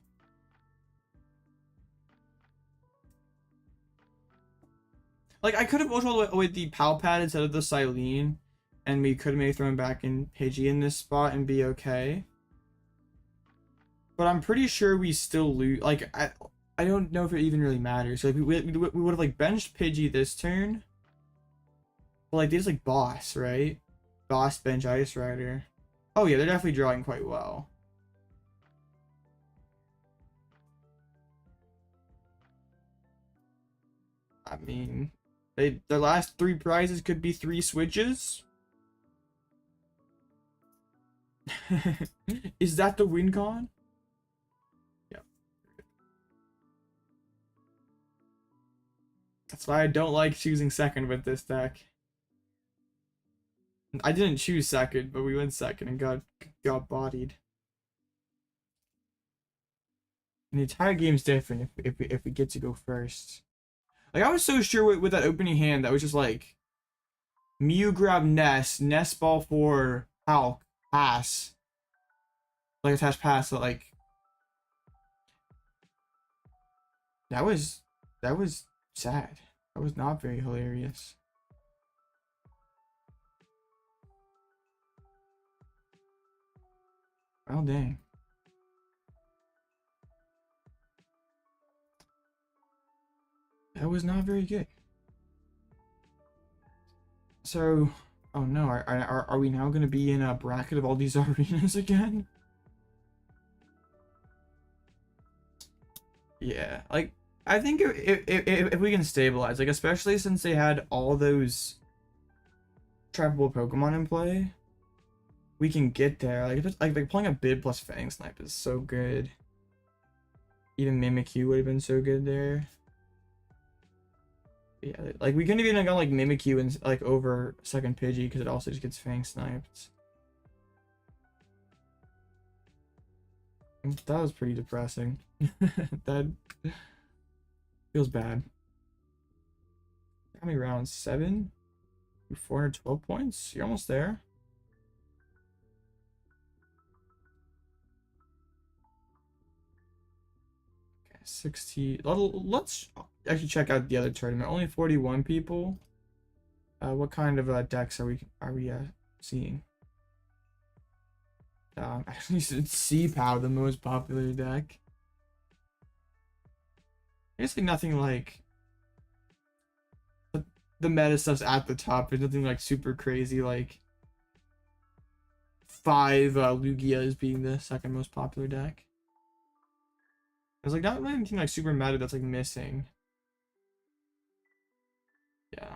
Like, I could have ultra with the Pal Pad instead of the Cyllene, and we could have maybe thrown back in Pidgey in this spot and be okay. But I'm pretty sure we still lose. Like, I don't know if it even really matters. Like, we would have like benched Pidgey this turn. But like, they just like boss, right? Boss bench Ice Rider. Oh yeah, they're definitely drawing quite well. I mean, their last 3 prizes could be 3 switches. Is that the win con? Yeah. That's why I don't like choosing second with this deck. I didn't choose second, but we went second and got bodied. And the entire game's different if we get to go first. Like, I was so sure with that opening hand that was just like Mew grab Nest Ball for Pal pass. Like attach pass, so like that was sad. That was not very hilarious. Oh dang. That was not very good. So, oh no, are we now going to be in a bracket of all these arenas again? Yeah, like, I think if we can stabilize, like, especially since they had all those trappable Pokemon in play, we can get there. Like, if it's, like playing a Bid plus Fang Snipe is so good. Even Mimikyu would have been so good there. Yeah, like we couldn't even have gone like Mimikyu and like over second Pidgey because it also just gets Fang Sniped. That was pretty depressing. That feels bad. How many rounds? 7? 412 points? You're almost there. Okay, 60. Let's actually check out the other tournament. Only 41 people. What kind of decks are we seeing? Actually, it's C-PAL, the most popular deck. I guess like nothing like the meta stuff's at the top. There's nothing like super crazy like 5 Lugias being the second most popular deck. There's like not really anything like super meta that's like missing. Yeah,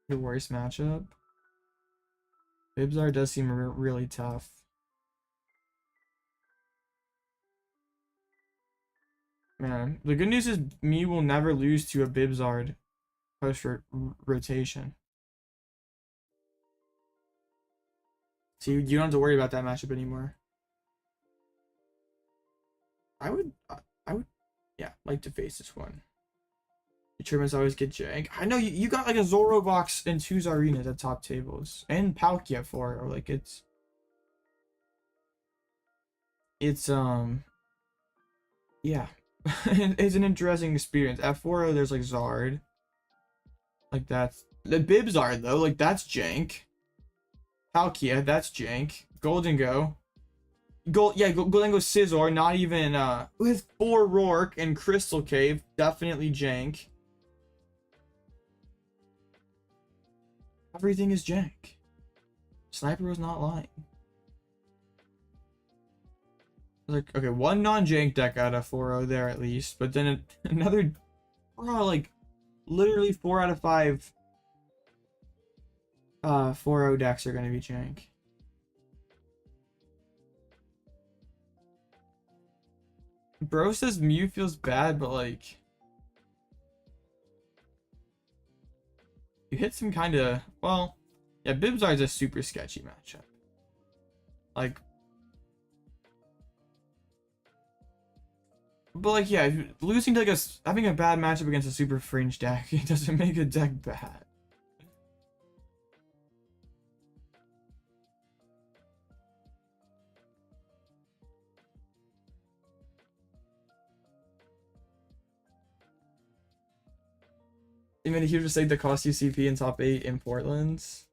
the worst matchup. Bibzar does seem really tough. Man, the good news is me will never lose to a Bibzard post rotation. So you don't have to worry about that matchup anymore. I would, yeah, like to face this one. The tournaments always get jank. I know you got like a Zorobox and 2 Zarenas at top tables, and Palkia at 4, or like it's yeah. It's an interesting experience. At 4 there's like Zard. Like that's the Bibzard though, like that's jank. Palkia, that's jank. Golden Go, Golden Go Scizor, not even with 4 Rourke and Crystal Cave, definitely jank. Everything is jank. Sniper was not lying. Like, okay, one non-jank deck out of 4-0 there at least, but then another, like, literally 4 out of 5 4-0 decks are going to be jank. Bro says Mew feels bad, but like, you hit some kind of, well, yeah, Bibzard's a super sketchy matchup. Like, but like, yeah, losing to like having a bad matchup against a super fringe deck, it doesn't make a deck bad. Even if you just say the cost you CP in top 8 in Portland's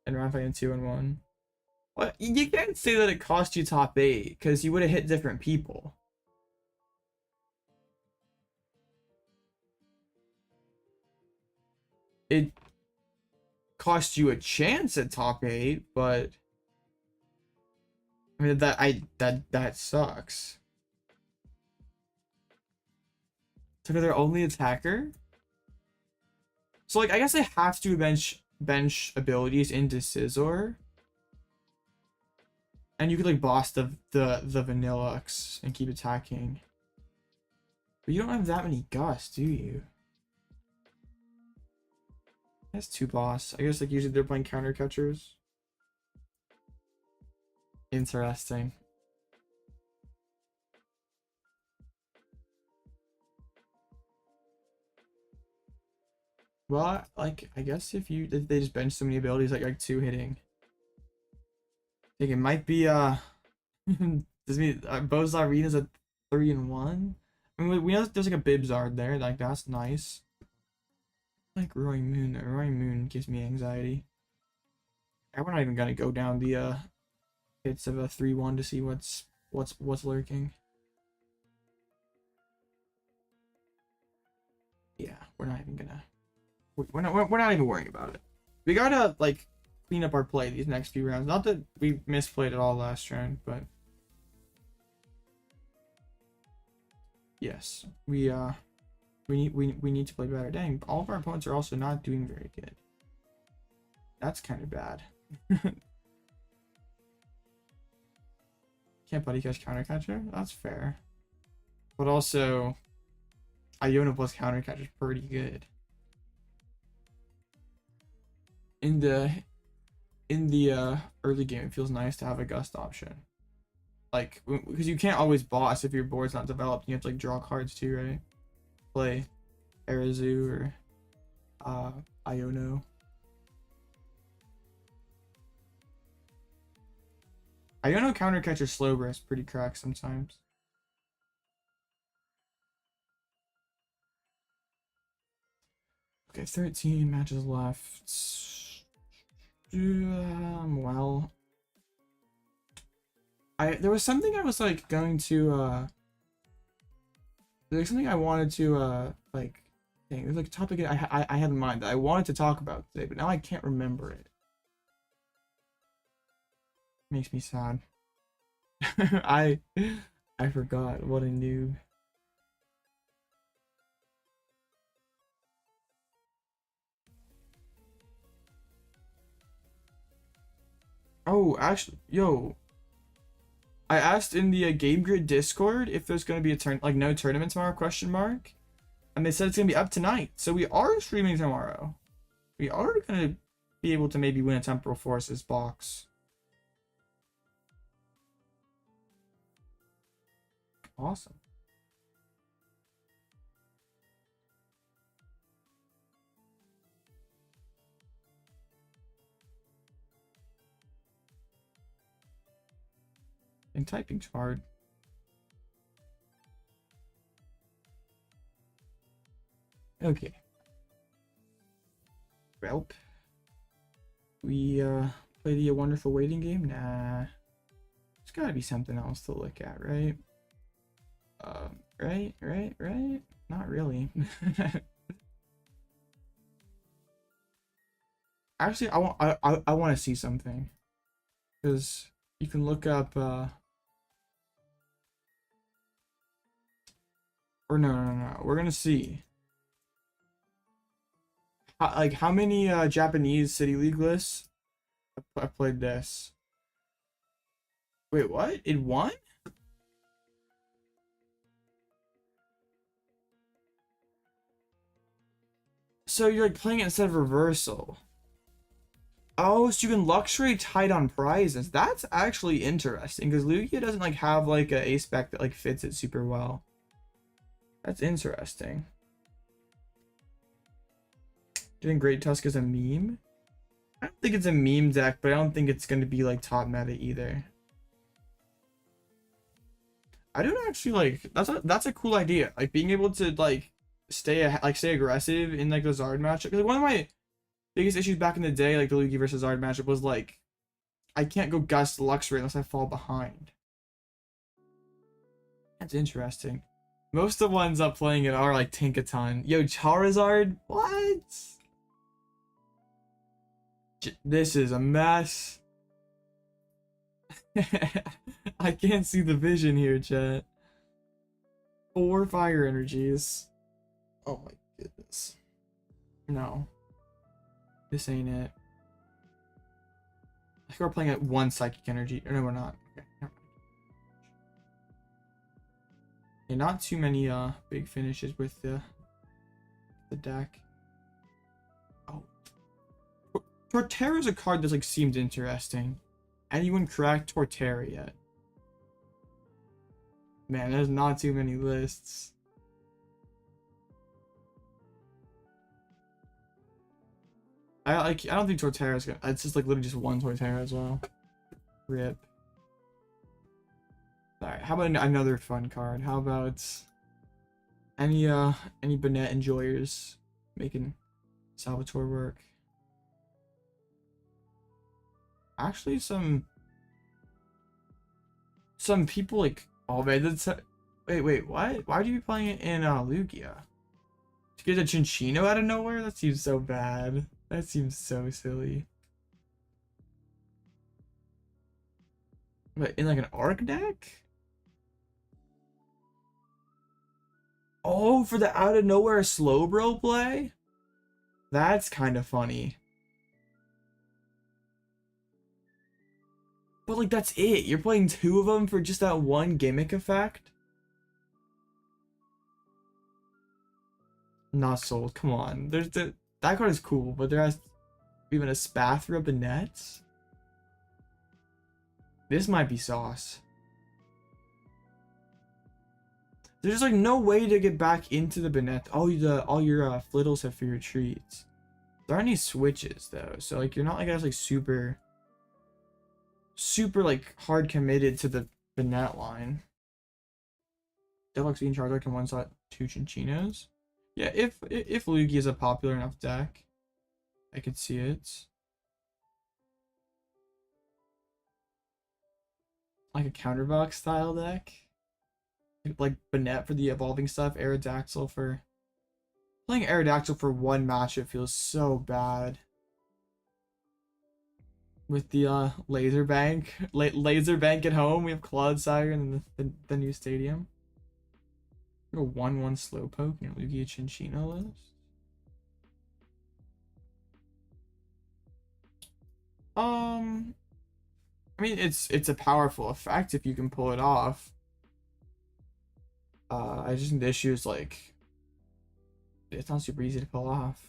and round fight in 2 and 1. Well, you can't say that it cost you top 8 because you would have hit different people. It cost you a chance at top 8, but I mean that sucks. So they're only attacker. So like I guess I have to bench abilities into Scizor. And you could like boss the Vanillux and keep attacking. But you don't have that many Gusts, do you? That's 2 boss. I guess like usually they're playing counter catchers. Interesting. Well, like I guess if they just bench so many abilities like 2 hitting. I think it might be does mean Bozarine is a 3-in-1? I mean we know there's like a Bibzard there, like that's nice. Like Roaring Moon. Roaring Moon gives me anxiety. We're not even gonna go down the hits of a 3-1 to see what's lurking. Yeah, we're not even gonna. We're not even worrying about it. We gotta like clean up our play these next few rounds. Not that we misplayed at all last round, but yes, we need to play better. Dang, all of our opponents are also not doing very good. That's kind of bad. Can't buddy catch counter catcher? That's fair. But also, Iono plus counter catcher is pretty good. In the early game, it feels nice to have a Gust option. Like, because you can't always boss if your board's not developed. You have to like draw cards too, right? Play Arazu or Iono. Iono counter catcher slow burst pretty cracked sometimes. Okay, 13 matches left. Well, there was something I was like going to there's something I wanted to like dang, there's like a topic I had in mind that I wanted to talk about today, but now I can't remember it. Makes me sad. I forgot. What a noob. Oh, actually, yo, I asked in the Game Grid Discord if there's gonna be a no tournament tomorrow ? And they said it's gonna be up tonight. So we are streaming tomorrow. We are gonna be able to maybe win a Temporal Forces box. Awesome. And typing's hard. Okay. Well, we play the wonderful waiting game. Nah, there's got to be something else to look at, right? Right. Not really. Actually, I want to see something, because you can look up or no. We're gonna see how many Japanese City League lists I played this. Wait, what? It won? So you're like playing it instead of reversal. Oh, so you can Luxray tight on prizes. That's actually interesting, because Lugia doesn't like have like a spec that like fits it super well. That's interesting. Do you think Great Tusk is a meme? I don't think it's a meme deck, but I don't think it's going to be like top meta either. I don't actually like that's a cool idea. Like being able to like stay aggressive in like the Zard matchup. Because one of my biggest issues back in the day, like the Lugia versus Zard matchup, was like I can't go Gust Luxray unless I fall behind. That's interesting. Most of the ones up playing it are like Tinkaton. Yo, Charizard? What? This is a mess. I can't see the vision here, chat. 4 fire energies. Oh my goodness. No. This ain't it. I think we're playing at 1 psychic energy. Or no, we're not. And not too many big finishes with the deck. Oh, Torterra's a card that like seems interesting. Anyone cracked Torterra yet? Man, there's not too many lists. I don't think Torterra's gonna. It's just like literally just one Torterra as well. Rip. Alright, how about another fun card? How about any Bennett enjoyers making Salvatore work? Actually, some people like wait, what? Why would you be playing it in Lugia? To get a Chinchino out of nowhere? That seems so bad. That seems so silly. But in like an Arc deck? Oh, for the out of nowhere Slowbro play? That's kind of funny. But like that's it. You're playing two of them for just that one gimmick effect? Not sold. Come on. That card is cool, but there has even a Spathra of the nets. This might be sauce. There's just like no way to get back into the Bennett. All your Flittles have free retreats. There aren't any switches though, so like you're not like as like super like hard committed to the Bennett line. Deluxe Bean Charizard can one-shot 2 Chinchinos. Yeah, if Lugia is a popular enough deck, I could see it. Like a counterbox style deck. Like Bennett for the evolving stuff, Aerodactyl for... Playing Aerodactyl for one matchup feels so bad. With the laser bank at home, we have Clodsire in the new stadium. A 1/1 Slowpoke and Lugia Chinchino list. I mean it's a powerful effect if you can pull it off. I just think the issue is like it's not super easy to pull off.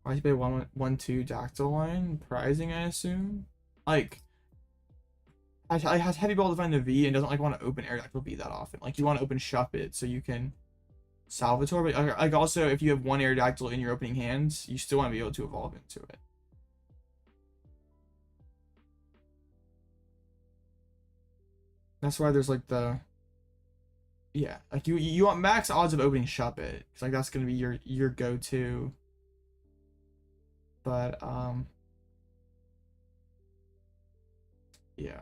Why do you play 1/2 Dactyl line? Prizing, I assume. Like has heavy ball to find the V and doesn't like want to open Aerodactyl V that often. Like you want to open Shup It so you can Salvatore, but like also if you have one Aerodactyl in your opening hands, you still want to be able to evolve into it. That's why there's like the like you want max odds of opening Shup It. It's like that's gonna be your go-to. But yeah.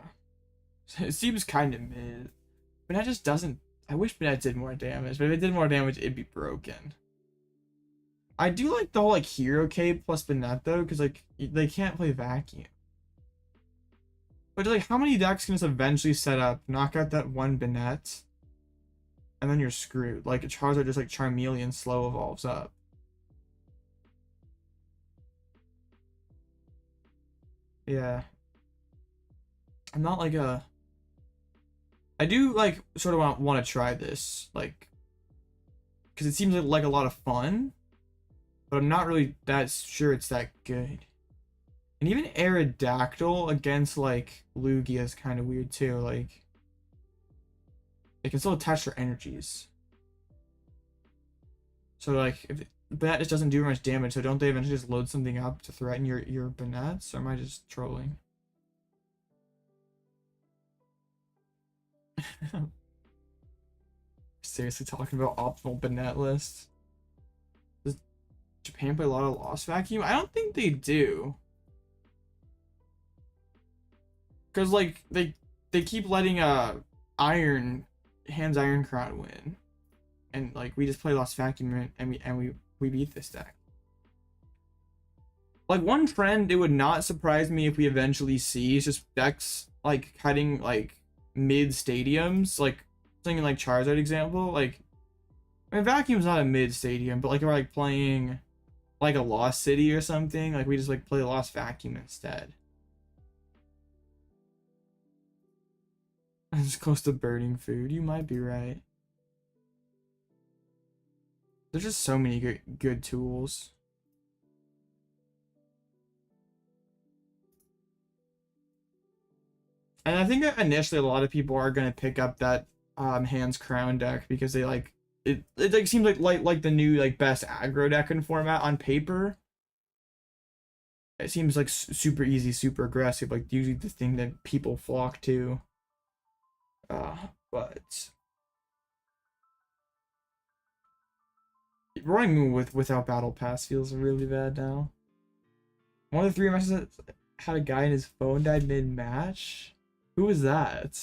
It seems kind of mid. Bennett just doesn't... I wish Bennett did more damage, but if it did more damage, it'd be broken. I do like the whole like Hero Cape plus Bennett though, because like they can't play Vacuum. But like how many decks can just eventually set up, knock out that one Bennett, and then you're screwed. Like a Charizard just like Charmeleon slow evolves up. Yeah. I'm not like a... I do like sort of want to try this, like, because it seems like a lot of fun, but I'm not really that sure it's that good. And even Aerodactyl against like Lugia is kind of weird too. Like, they can still attach their energies. So like, if Bennett just doesn't do much damage, so don't they eventually just load something up to threaten your Bennetts, or am I just trolling? Seriously talking about optimal Bennett lists. Does Japan play a lot of Lost Vacuum? I don't think they do. Cause like they keep letting Hands Iron Crown win. And like we just play Lost Vacuum and we beat this deck. Like one trend it would not surprise me if we eventually see is just decks like cutting like mid stadiums, like something like Charizard example. Like, I mean, Vacuum's not a mid stadium, but like we're like playing like a Lost City or something, like we just like play a Lost Vacuum instead. It's close to burning food. You might be right. There's just so many good tools. And I think that initially a lot of people are gonna pick up that Hands Crown deck because they like it. It like seems like the new like best aggro deck in format on paper. It seems like super easy, super aggressive, like usually the thing that people flock to. But running without Battle Pass feels really bad now. One of the 3 matches that had a guy in his phone died mid-match. Who was that?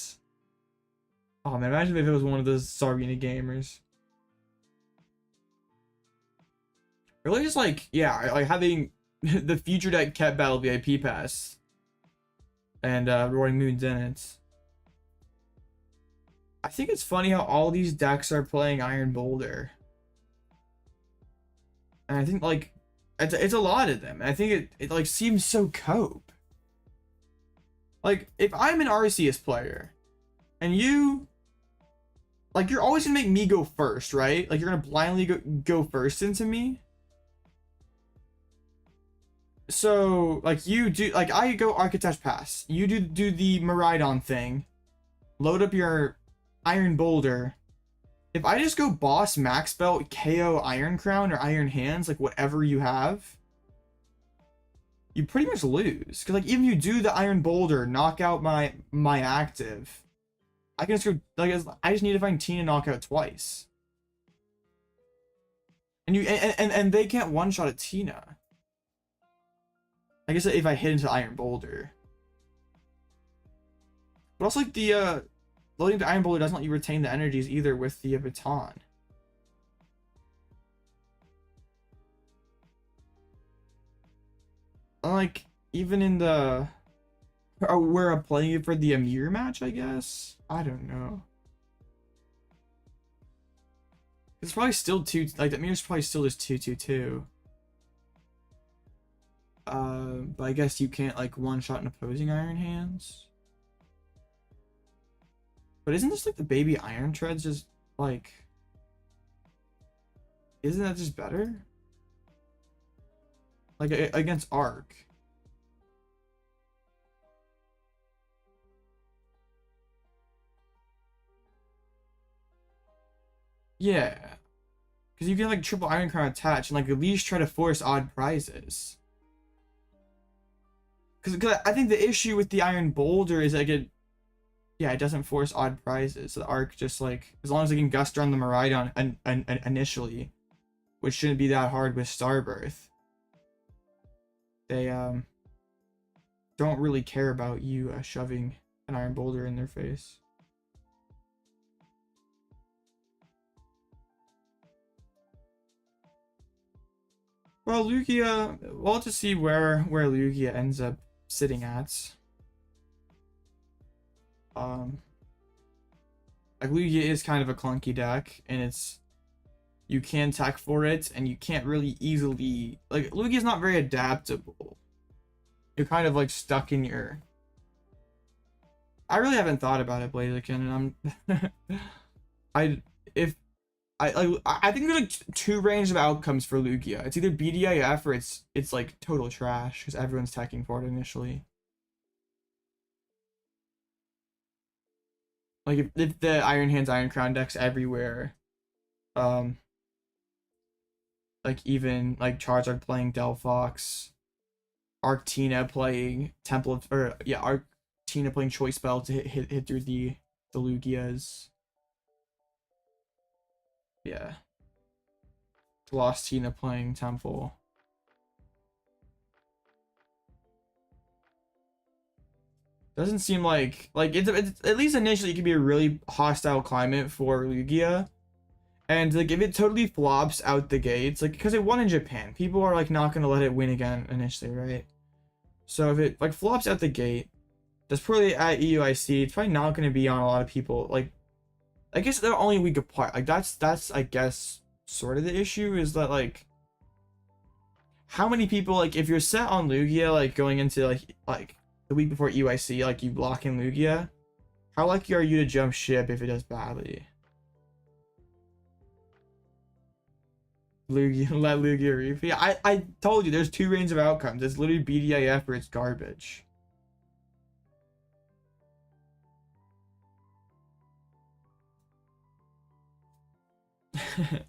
Oh man, imagine if it was one of those Sarvina gamers. Really just like, yeah, like having the future deck kept Battle VIP Pass. And Roaring Moon's in it. I think it's funny how all these decks are playing Iron Boulder. And I think like it's a lot of them. I think it like seems so cope. Like if I'm an Arceus player and you like you're always gonna make me go first, right? Like you're gonna blindly go first into me. So like you do like I go Architect Pass. You do the Miraidon thing. Load up your Iron Boulder. If I just go boss max belt KO Iron Crown or Iron Hands, like whatever you have, you pretty much lose. Cause like even if you do the Iron Boulder, knock out my active, I can just go like I just need to find Tina knockout twice. And you and they can't one shot at Tina. I guess if I hit into Iron Boulder. But also like the loading the Iron Boulder doesn't let you retain the energies either with the baton. Like even in the we're playing it for the Amir match, I guess. I don't know. It's probably still the Amir's probably still just 2-2-2. But I guess you can't like one shot an opposing Iron Hands. But isn't this like the baby Iron Treads just like, isn't that just better? Like against Arc. Yeah. Because you can like triple Iron Crown attach and like at least try to force odd prizes. Because I think the issue with the Iron Boulder is like it doesn't force odd prizes. So the Arc just like, as long as they can gust around the Miraidon initially, which shouldn't be that hard with Starbirth, they don't really care about you shoving an Iron Boulder in their face. Well, Lugia, we'll have to see where Lugia ends up sitting at. Like Lugia is kind of a clunky deck, and it's you can tech for it, and you can't really easily like Lugia's not very adaptable. You're kind of like stuck in your. I really haven't thought about it, Blaziken, and I think there's like 2 ranges of outcomes for Lugia. It's either BDIF or it's like total trash because everyone's teching for it initially. Like if the Iron Hands Iron Crown decks everywhere, like even like Charizard playing Delphox, Arctina playing Temple of, or yeah, Arctina playing Choice Spell to hit through the Lugias. Yeah. Lost Tina playing Temple. Doesn't seem like it's at least initially it could be a really hostile climate for Lugia. And like if it totally flops out the gates, like because it won in Japan, people are like not gonna let it win again initially, right? So if it like flops out the gate, that's probably at EUIC, it's probably not gonna be on a lot of people. Like I guess they're only a week apart. Like that's I guess sort of the issue is that like how many people, like if you're set on Lugia like going into like the week before EUIC, like you lock in Lugia, How lucky are you to jump ship if it does badly? Lugia, let Lugia refill. I told you there's two range of outcomes. It's literally BDIF or it's garbage.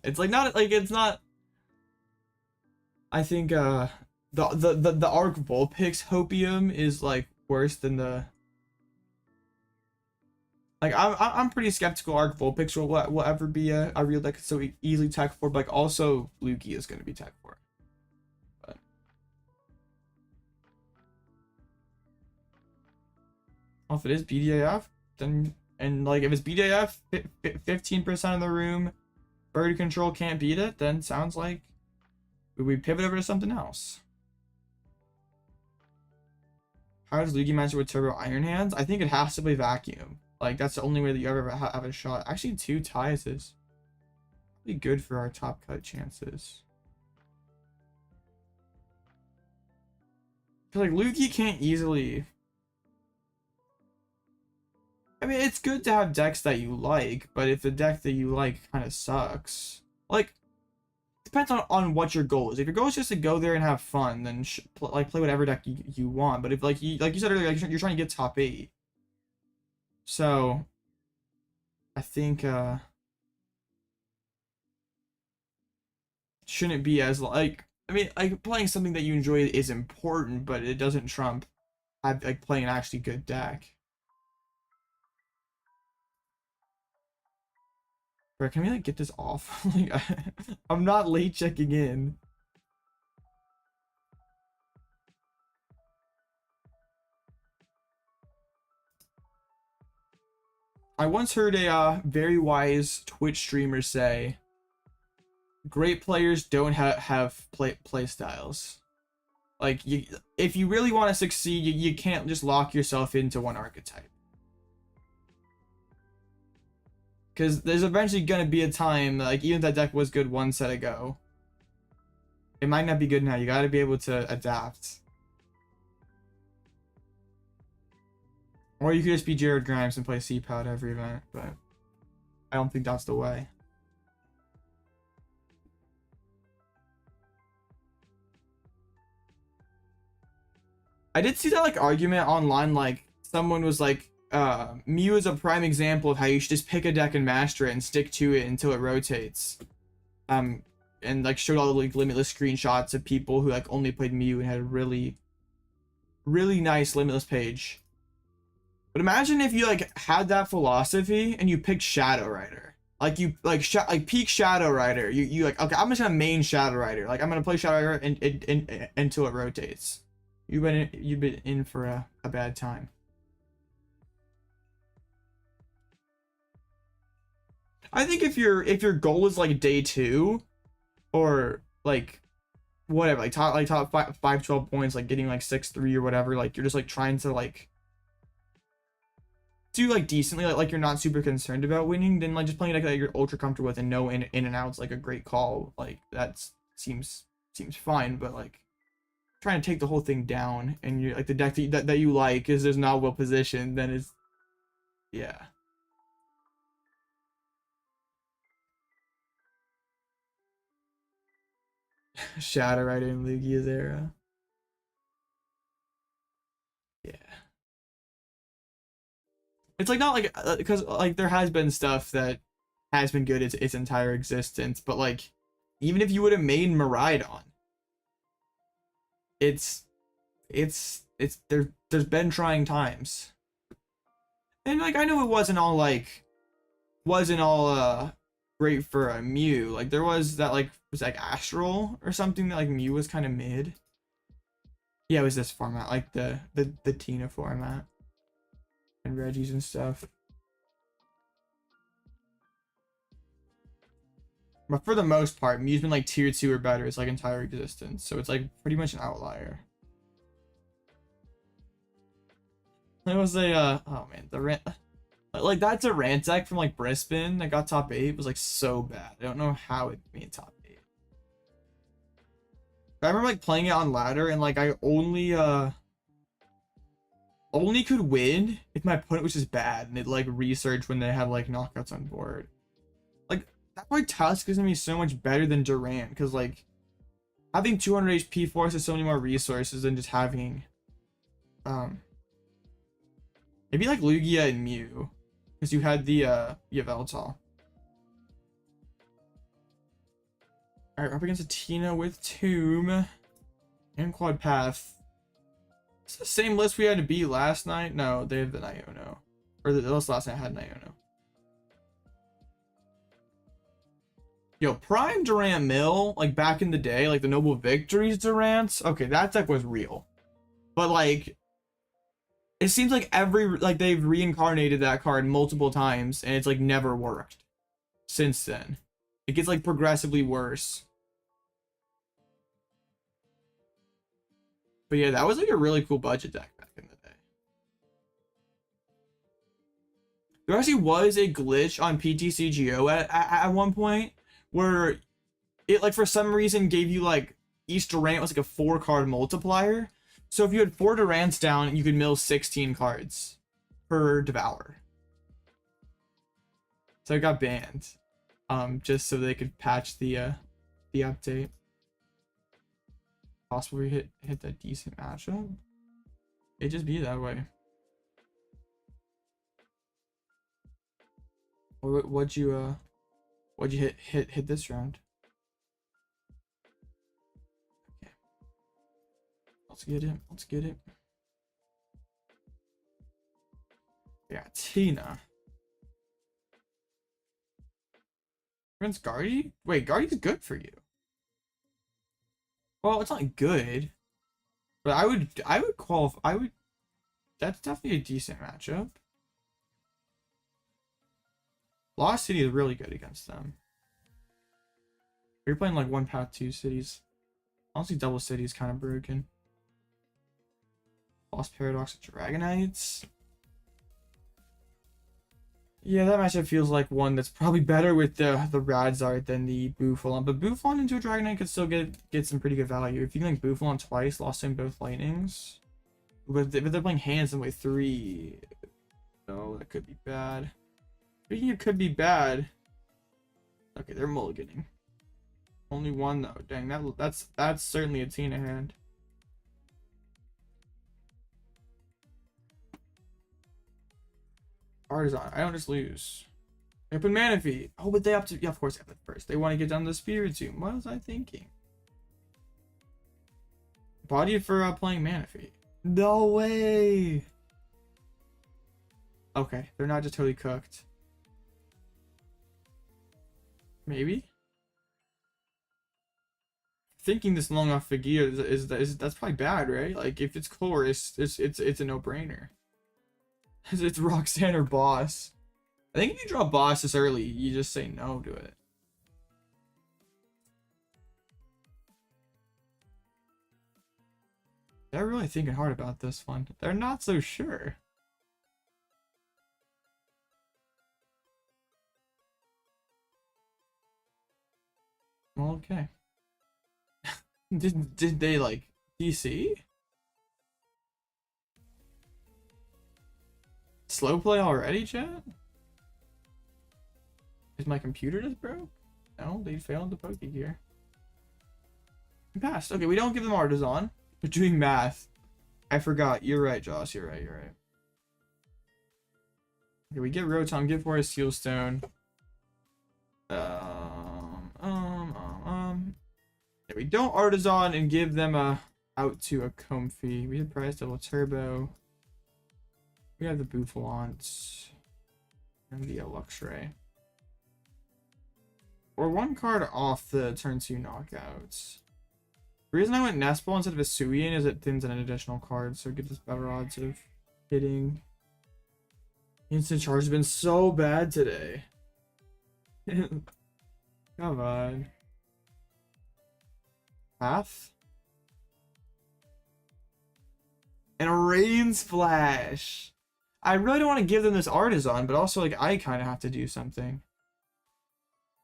It's like not like it's not. I think the Arc Vulpix Hopium is like worse than the. Like I'm pretty skeptical Arc Vulpix will ever be a real deck so easily tech for, but like also Lugia is gonna be tech for. But well, if it is BDAF, then and like if it's BDAF 15% of the room, bird control can't beat it, then sounds like we pivot over to something else. How does Lugia match with Turbo Iron Hands? I think it has to play Vacuum. Like, that's the only way that you ever have a shot. Actually, 2 ties is pretty good for our top cut chances. Because, like, Lugia can't easily... I mean, it's good to have decks that you like, but if the deck that you like kind of sucks... Like, depends on what your goal is. If your goal is just to go there and have fun, then, play whatever deck you want. But if, like you said earlier, like, you're trying to get top 8. So, I think, shouldn't be as, like, I mean, like, playing something that you enjoy is important, but it doesn't trump, like, playing an actually good deck. Bro, can we, like, get this off? Like, I'm not late checking in. I once heard a very wise Twitch streamer say, great players don't have play styles. Like, if you really want to succeed, you can't just lock yourself into one archetype. Because there's eventually going to be a time, like, even if that deck was good one set ago, it might not be good now. You got to be able to adapt. Or you could just be Jared Grimes and play CPAL at every event, but I don't think that's the way. I did see that, like, argument online, like, someone was like, Mew is a prime example of how you should just pick a deck and master it and stick to it until it rotates. And, like, showed all the, like, limitless screenshots of people who, like, only played Mew and had a really, really nice limitless page. But imagine if you, like, had that philosophy and you picked Shadow Rider. Like, you, like, peak Shadow Rider. You like, okay, I'm just gonna main Shadow Rider. Like, I'm gonna play Shadow Rider until it rotates. You've been in for a bad time. I think if your goal is, like, day 2, or, like, whatever, like, top 5 12 points, like, getting, like, 6-3 or whatever, like, you're just, like, trying to, like, do, like, decently, like you're not super concerned about winning, then, like, just playing a deck that you're ultra comfortable with and no in and outs, like, a great call, like, that seems fine. But, like, trying to take the whole thing down and you're like, the deck that you like is just not well positioned, then it's, yeah. Shadow Rider in Lugia's era. Yeah. It's, like, not like, because, like, there has been stuff that has been good its entire existence, but, like, even if you would have made Miraidon, there's been trying times. And, like, I know it wasn't all great for a Mew. Like, there was that, like, was like Astral or something that, like, Mew was kind of mid. Yeah, it was this format, like the Tina format and Reggie's and stuff. But for the most part, Mew's been, like, tier 2 or better its, like, entire existence. So it's, like, pretty much an outlier. There was a oh man, the rant, like, that's a rant deck from, like, Brisbane that got top 8 was, like, so bad. I don't know how it made top 8. I remember, like, playing it on ladder and, like, I only only could win if my opponent was just bad and it like researched when they have like knockouts on board. Like that's why Tusk is gonna be so much better than Durant, because like having 200 HP forces so many more resources than just having maybe like Lugia and Mew, because you had the Yveltal. Alright, up against a Tina with Tomb and Quad PAF. It's the same list we had to beat last night. No, they have the Iono. Or the list last night had an Iono. Yo, Prime Durant Mill, like back in the day, like the Noble Victories Durants. Okay, that deck was real. But like, it seems like they've reincarnated that card multiple times and it's like never worked since then. It gets like progressively worse. But yeah, that was like a really cool budget deck back in the day. There actually was a glitch on PTCGO at one point where it like for some reason gave you like each Durant was like a 4-card multiplier. So if you had 4 Durants down, you could mill 16 cards per Devour. So it got banned. Just so they could patch the update. Possible we hit that decent matchup. It just be that way. What'd you hit this round? Okay. Let's get it. Let's get it. Yeah, Tina. Prince Guardy? Wait, Guardy's good for you. Well, it's not good, but I would qualify. That's definitely a decent matchup. Lost City is really good against them. You're playing like one path, 2 cities. Honestly, double city is kind of broken. Lost Paradox of Dragonites. Yeah, that matchup feels like one that's probably better with the Radzart than the Bouffalant. But Bouffalant into a Dragonite could still get some pretty good value. If you can like Bouffalant twice, lost in both lightnings. But they're playing hands in way 3. No, that could be bad. Speaking it could be bad. Okay, they're mulliganing. Only one though. Dang, that's certainly a Tina hand. Artazon, I don't just lose. They open Manaphy. Oh, but they have to. Yeah, of course they have it first. They want to get down to the Spiritomb. What was I thinking? Body for playing Manaphy. No way. Okay, they're not just totally cooked. Maybe. Thinking this long off Pidgeot is that's probably bad, right? Like if it's core, it's a no-brainer. It's Roxanne or Boss. I think if you draw Boss this early, you just say no to it. They're really thinking hard about this one. They're not so sure. Okay. Did they like DC? Slow play already, chat? Is my computer just broke? No, they failed the Pokegear. We passed. Okay, we don't give them Artazon. We're doing math. I forgot. You're right, Joss. You're right. You're right. Okay, we get Rotom, give for a Seal Stone. Yeah, we don't Artazon and give them a out to a Comfy. We have Prize Double Turbo. We have the Bouffalant and the Luxray. We're 1 card off the turn 2 knockouts. The reason I went Nest Ball instead of Hisuian is it thins an additional card, so it gives us better odds of hitting. Instant Charge has been so bad today. Come on. PAF? And a Rain Splash. I really don't want to give them this Artazon, but also like I kind of have to do something.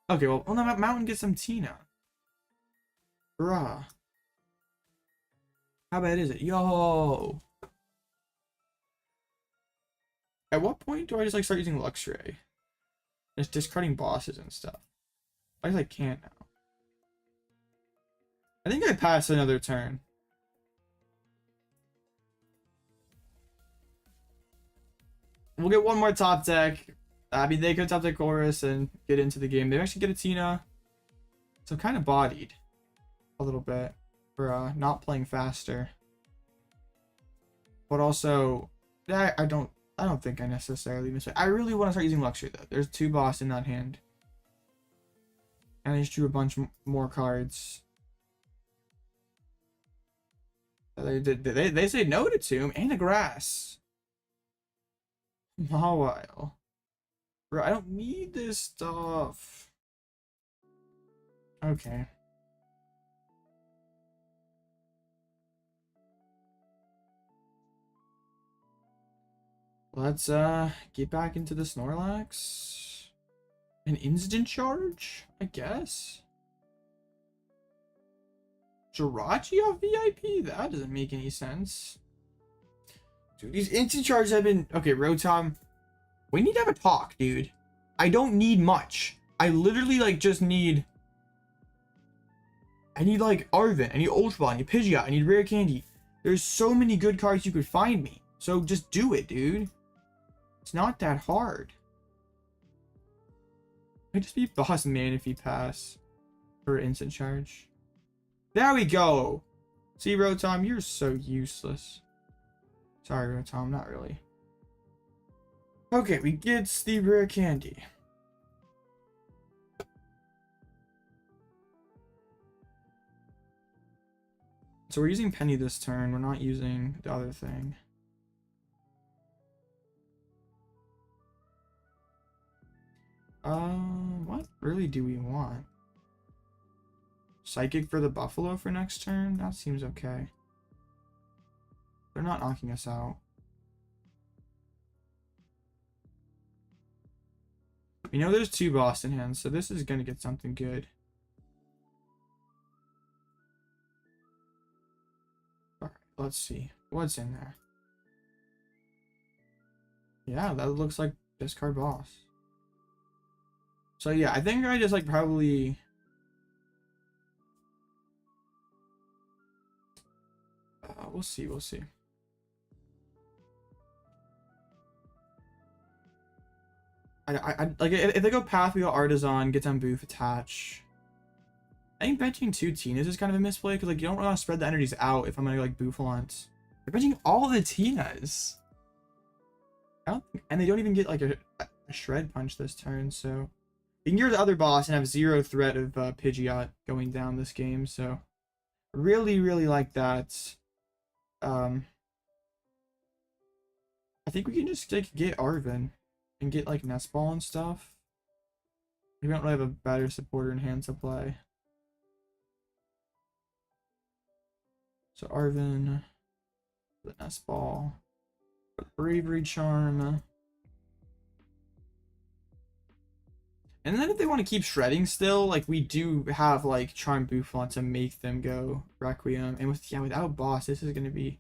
Okay, well, on the mountain get some Tina. Bruh. How bad is it? Yo. At what point do I just like start using Luxray? Just discarding bosses and stuff. I guess I can't now. I think I passed another turn. We'll get one more top deck. I mean, they could top deck Chorus and get into the game. They actually get a Tina. So kind of bodied a little bit for not playing faster. But also, I don't think I necessarily miss it. I really want to start using Luxray though. There's 2 boss in that hand. And I just drew a bunch more cards. They say no to Tomb and a grass. Mawile. Bro, I don't need this stuff. Okay. Let's get back into the Snorlax. An instant charge, I guess. Jirachi off VIP? That doesn't make any sense. Dude, these instant charges have been... Okay, Rotom. We need to have a talk, dude. I don't need much. I literally, like, just need... I need, like, Arven. I need Ultra Ball. I need Pidgeot. I need Rare Candy. There's so many good cards you could find me. So just do it, dude. It's not that hard. I just be boss man if he pass for instant charge. There we go. See, Rotom, you're so useless. Sorry, Rotom, not really. Okay, we get the Rare Candy. So we're using Penny this turn. We're not using the other thing. What really do we want? Psychic for the Bouffalant for next turn? That seems okay. They're not knocking us out. You know there's 2 Boston hands, so this is gonna get something good. Alright, let's see. What's in there? Yeah, that looks like discard boss. So yeah, I think I just like probably... we'll see, we'll see. I like if they go PAF, we go Artazon, get them Boof attach. I think benching 2 Tinas is kind of a misplay because like you don't want to spread the energies out if I'm gonna go like Bouffalant. They're benching all the Tinas. I don't think, and they don't even get like a shred punch this turn, so you can gear the other boss and have 0 threat of Pidgeot going down this game. So really like that. I think we can just like get Arven and get like Nest Ball and stuff. We don't really have a better supporter in hand to play. So Arven, the Nest Ball, Bravery Charm. And then if they want to keep shredding still, like we do have like Charm Bouffalant to make them go Requiem. And with without boss, this is gonna be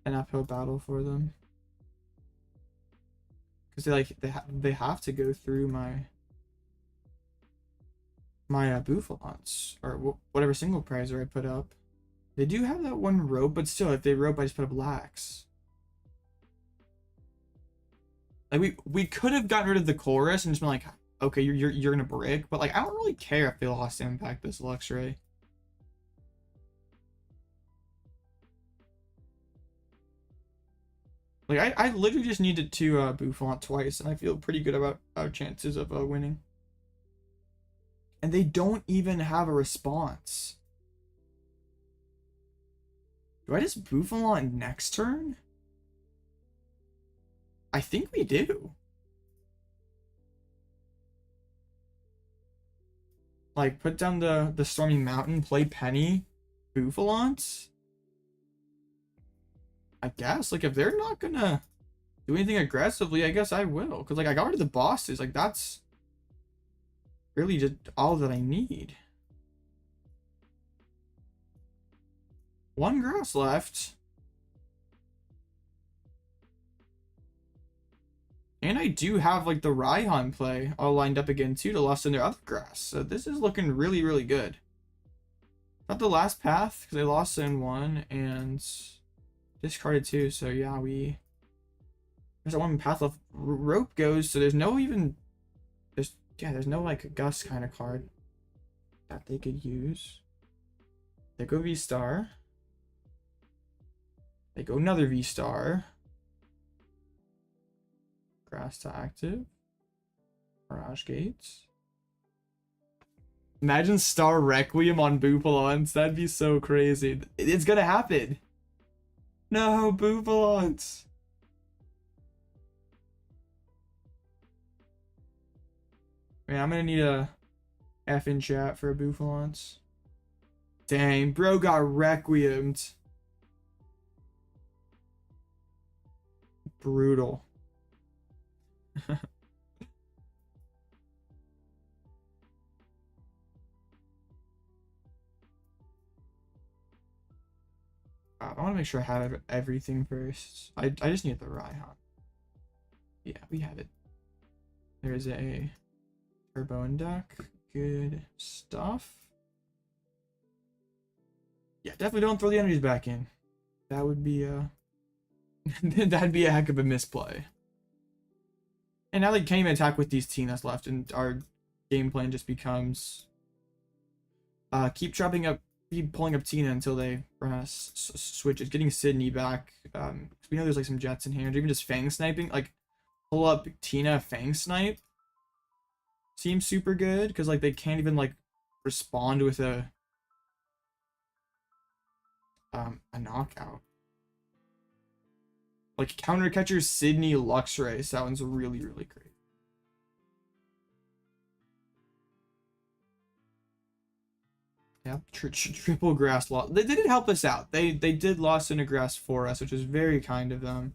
an uphill battle for them. Because they have to go through my Bouffalants or whatever single prizer I put up. They do have that one rope, but still, if they rope, I just put up lax. Like we could have gotten rid of the chorus and just been like, okay, you're gonna brick, but like I don't really care if they lost impact this Luxray. Like I literally just needed to Bouffalant twice, and I feel pretty good about our chances of winning. And they don't even have a response. Do I just Bouffalant next turn? I think we do. Like, put down the Stormy Mountain, play Penny, Bouffalant. I guess, like, if they're not gonna do anything aggressively, I guess I will. Because, like, I got rid of the bosses. Like, that's really just all that I need. 1 grass left. And I do have like the Raihan play all lined up again too to lost in their other grass. So this is looking really, really good. Not the last path because I lost in one and discarded two. So yeah, there's that one path left. Rope goes. So there's no like a Gus kind of card that they could use. They go V-Star. They go another V-Star. Grass to active. Mirage Gates. Imagine Star Requiem on Bouffalant. That'd be so crazy. It's gonna happen. No, Bouffalant. Man, I'm gonna need a F in chat for a Bouffalant. Dang, bro got Requiemed. Brutal. I want to make sure I have everything first. I just need the Raihan. Yeah, we have it. There's a Turbo and Duck. Good stuff. Yeah, definitely don't throw the energies back in. That would be that'd be a heck of a misplay. And now they can't even attack with these Tinas left, and our game plan just becomes keep pulling up Tina until they run out of switches, getting Sydney back. We know there's like some Jets in hand, or even just Fang sniping. Like pull up Tina Fang snipe seems super good because like they can't even like respond with a knockout. Like counter catcher Sydney Luxray sounds really, really great. Yeah, triple grass loss. They did help us out. They did lost in a grass for us, which is very kind of them.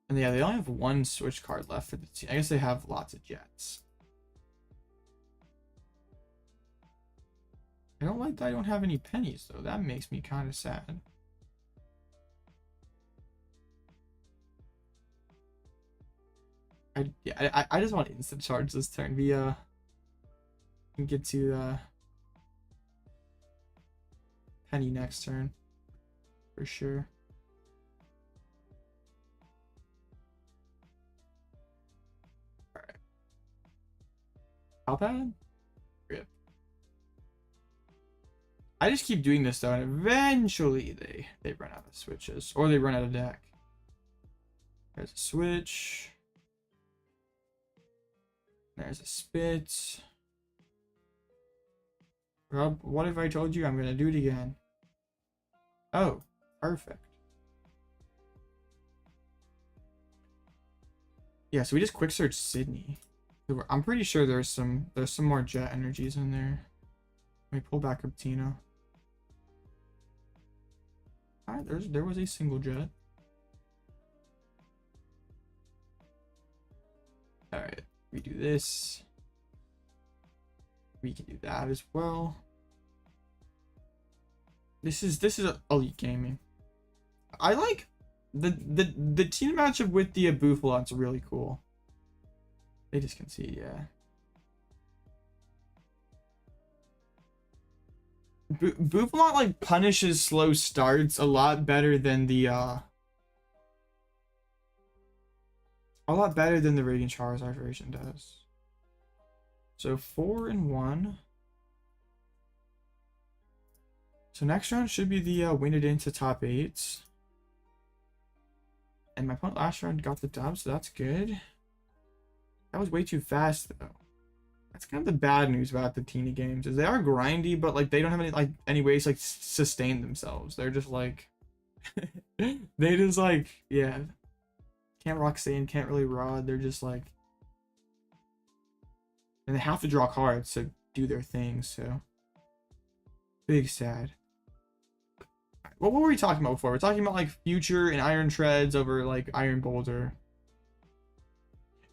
And yeah, they only have one switch card left for the team. I guess they have lots of Jets. I don't like that I don't have any pennies though. That makes me kind of sad. I just want instant charge this turn. We can get to penny next turn for sure. All right. Pal Pad? Rip. I just keep doing this though, and eventually they run out of switches, or they run out of deck. There's a switch. There's a spit. Rob, what if I told you I'm gonna do it again? Oh, perfect. Yeah, so we just quick search Sydney. I'm pretty sure there's some more Jet energies in there. Let me pull back up Tina. Alright, there was a single Jet. Alright, we do this. We can do that as well. This is elite gaming. I like the team matchup with the Bouffalant's really cool. They just concede, yeah. Bouffalant like punishes slow starts a lot better than the Radiant Charizard version does. So 4-1. So next round should be the win it into top 8. And my opponent last round got the dub, so that's good. That was way too fast though. That's kind of the bad news about the teeny games, is they are grindy, but like they don't have any ways to like sustain themselves. They're just like they just like, yeah, can't rock sand, can't really rod. They're just like, and they have to draw cards to do their thing. So big sad. What were we talking about before? We're talking about like Future and Iron Treads over like Iron Boulder.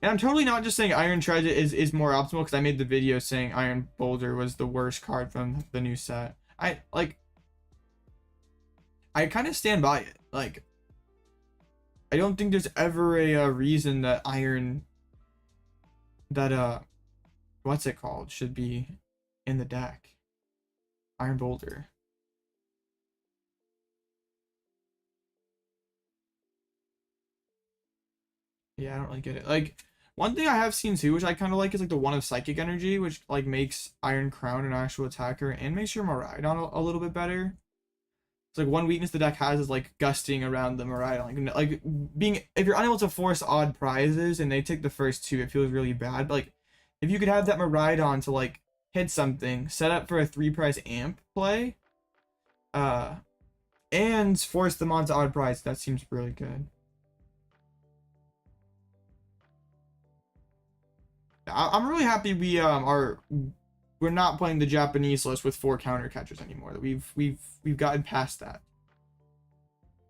And I'm totally not just saying Iron Tread is more optimal because I made the video saying Iron Boulder was the worst card from the new set. I kind of stand by it. Like, I don't think there's ever a reason that iron, that what's it called, should be in the deck. Iron Boulder. Yeah, I don't really get it. Like, one thing I have seen too, which I kind of like, is like the one of Psychic Energy, which like makes Iron Crown an actual attacker and makes your Miraidon a little bit better. It's like one weakness the deck has is like gusting around the Miraidon. Like being, if you're unable to force odd prizes and they take the first two, it feels really bad. But like if you could have that Miraidon to like hit something, set up for a 3-prize amp play, and force them onto odd prize, that seems really good. I'm really happy we're not playing the Japanese list with 4 counter catchers anymore. We've gotten past that.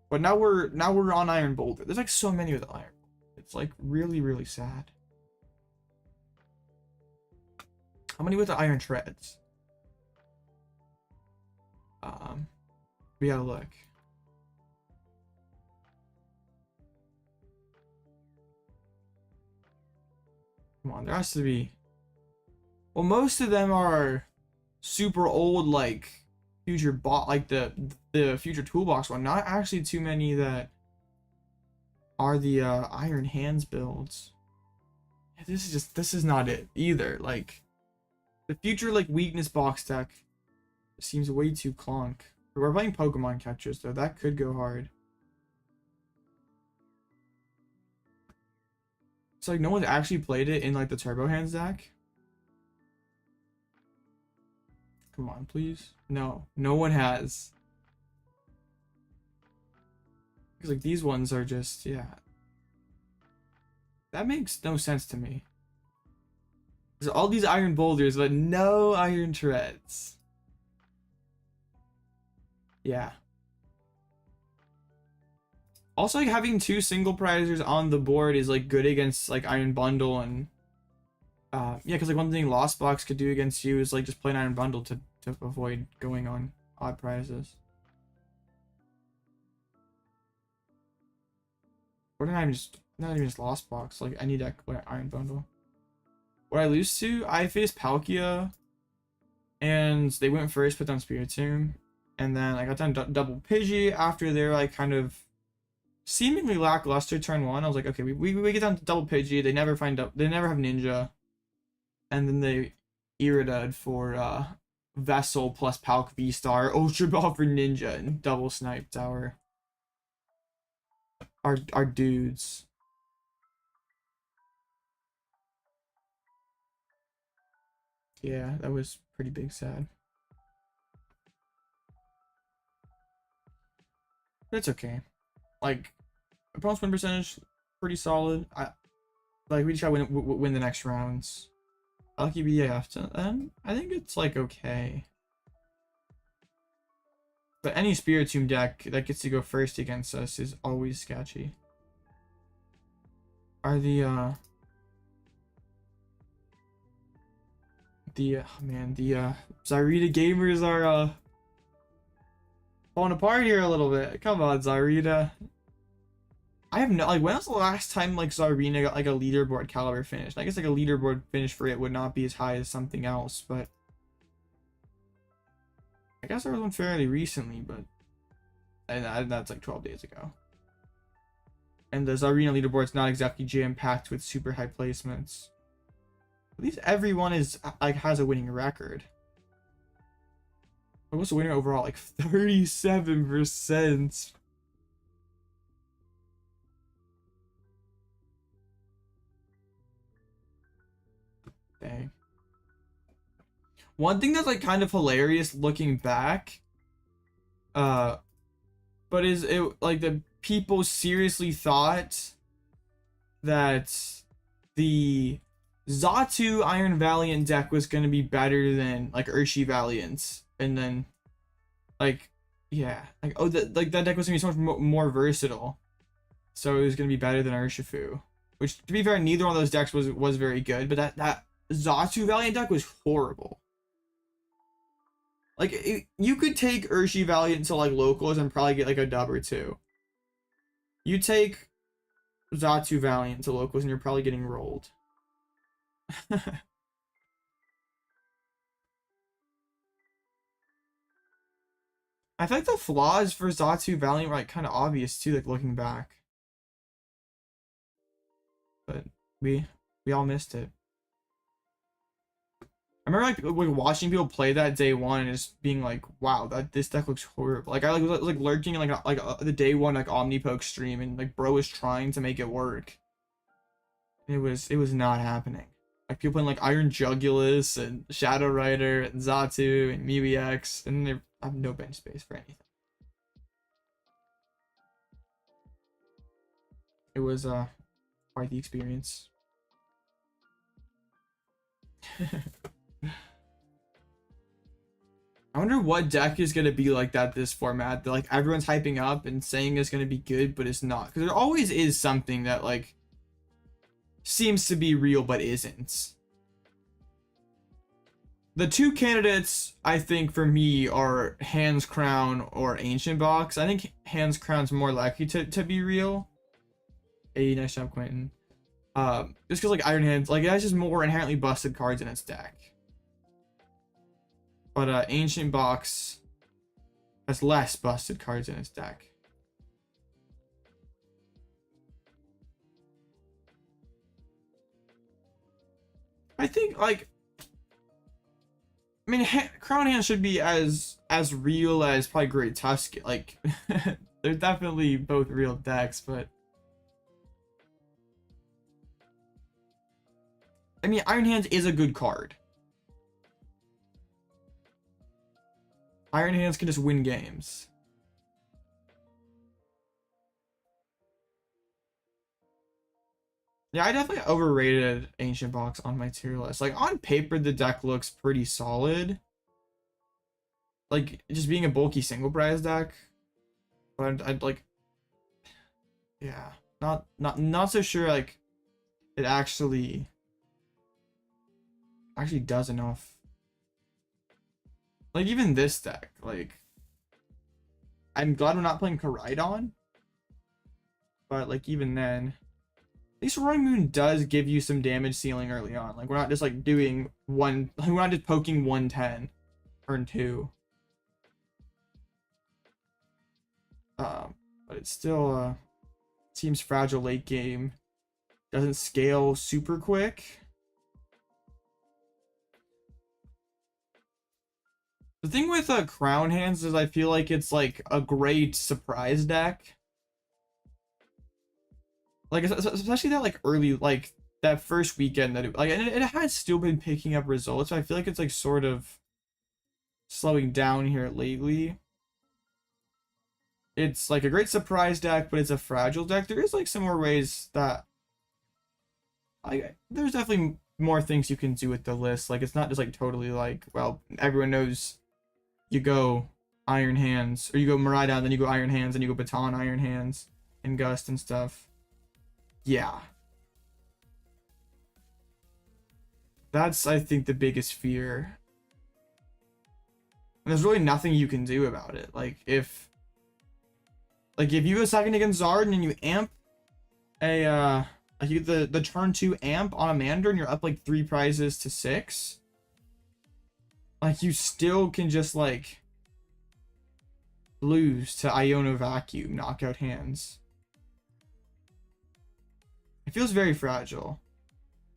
But now we're on Iron Boulder. There's like so many with the Iron. It's like really sad. How many with the Iron Treads? We gotta look. Come on, there has to be. Well, most of them are super old, like future bot, like the future toolbox one. Not actually too many that are the Iron Hands builds. Yeah, this is not it either. Like the future like weakness box deck seems way too clonk. We're playing Pokemon catchers though. That could go hard. It's like no one's actually played it in like the Turbo Hands deck. Come on, please. No one has. Because like these ones are just, yeah. That makes no sense to me. There's all these Iron Boulders, but no Iron Treads. Yeah. Also, like having 2 single prizers on the board is like good against like Iron Bundle and yeah, because like one thing Lost Box could do against you is like just play an Iron Bundle to avoid going on odd prizes. Or not even just Lost Box, like any deck play Iron Bundle. What I lose to, I faced Palkia and they went first, put down Spiritomb, and then I got down double Pidgey after their like kind of seemingly lackluster turn 1. I was like, okay, we get down to double Pidgey. They never have Ninja, and then they Iridad for Vessel plus Palk V-Star, Ultra Ball for Ninja, and double sniped our dudes. Yeah, that was pretty big sad. But it's okay. Like opponent's win percentage pretty solid. We just gotta win the next rounds. Lucky BAF to then I think it's like okay. But any Spiritomb deck that gets to go first against us is always sketchy. Are the Zyrita gamers are falling apart here a little bit. Come on, Zyrita. I have no, like, when was the last time like Zarina got like a leaderboard caliber finish? I guess like a leaderboard finish for it would not be as high as something else, but I guess there was one fairly recently, but and that's like 12 days ago. And the Zarina leaderboard's not exactly jam-packed with super high placements. At least everyone is like has a winning record. But what's the winner overall? Like 37%. Dang. One thing that's like kind of hilarious looking back, but is it like the people seriously thought that the Xatu Iron Valiant deck was gonna be better than like Urshi Valiant, and then like yeah, like oh that deck was gonna be so much more versatile, so it was gonna be better than Urshifu, which to be fair neither one of those decks was very good, but that Xatu Valiant deck was horrible. Like you could take Urshi Valiant to like locals and probably get like a dub or two. You take Xatu Valiant to locals and you're probably getting rolled. I feel like the flaws for Xatu Valiant were like kind of obvious too, like looking back. But we all missed it. I remember like watching people play that day one and just being like, wow, this deck looks horrible. Like I was like lurking in like the day one like Omnipoke stream and like bro was trying to make it work. It was not happening. Like people playing like Iron Jugulus and Shadow Rider and Xatu and MeWX, and they have no bench space for anything. It was quite the experience. I wonder what deck is gonna be like that this format that like everyone's hyping up and saying is gonna be good, but it's not. Because there always is something that like seems to be real but isn't. The two candidates I think for me are Hands Crown or Ancient Box. I think Hands Crown's more likely to be real. Hey, nice job, Quentin. Just because like Iron Hands, like it has just more inherently busted cards in its deck. But Ancient Box has less busted cards in its deck. I think like, I mean, Crown Hands should be as real as probably Great Tusk. Like, they're definitely both real decks, but I mean, Iron Hands is a good card. Iron Hands can just win games. Yeah, I definitely overrated Ancient Box on my tier list. Like, on paper, the deck looks pretty solid. Like, just being a bulky single prize deck. But I'd like... Yeah. Not so sure, like, it actually does enough. Like, even this deck, like, I'm glad we're not playing Koraidon. But, like, even then, at least Roaring Moon does give you some damage ceiling early on. Like, we're not just, like, doing one, we're not just poking 110 turn 2. But it still, seems fragile late game. Doesn't scale super quick. The thing with Crown Hands is I feel like it's like a great surprise deck. Like especially that like early, like that first weekend that it, like, and it has still been picking up results. I feel like it's like sort of slowing down here lately. It's like a great surprise deck, but it's a fragile deck. There is like some more ways that there's definitely more things you can do with the list. Like it's not just like totally like, well, everyone knows you go Iron Hands, or you go Miraidon, then you go Iron Hands, and you go Baton Iron Hands and Gust and stuff. Yeah. That's, I think, the biggest fear. And there's really nothing you can do about it. Like, if you go second against Zard and you amp a, like you get the turn 2 amp on a Mander and you're up like 3 prizes to 6, like you still can just like lose to Iono Vacuum knockout hands. It feels very fragile.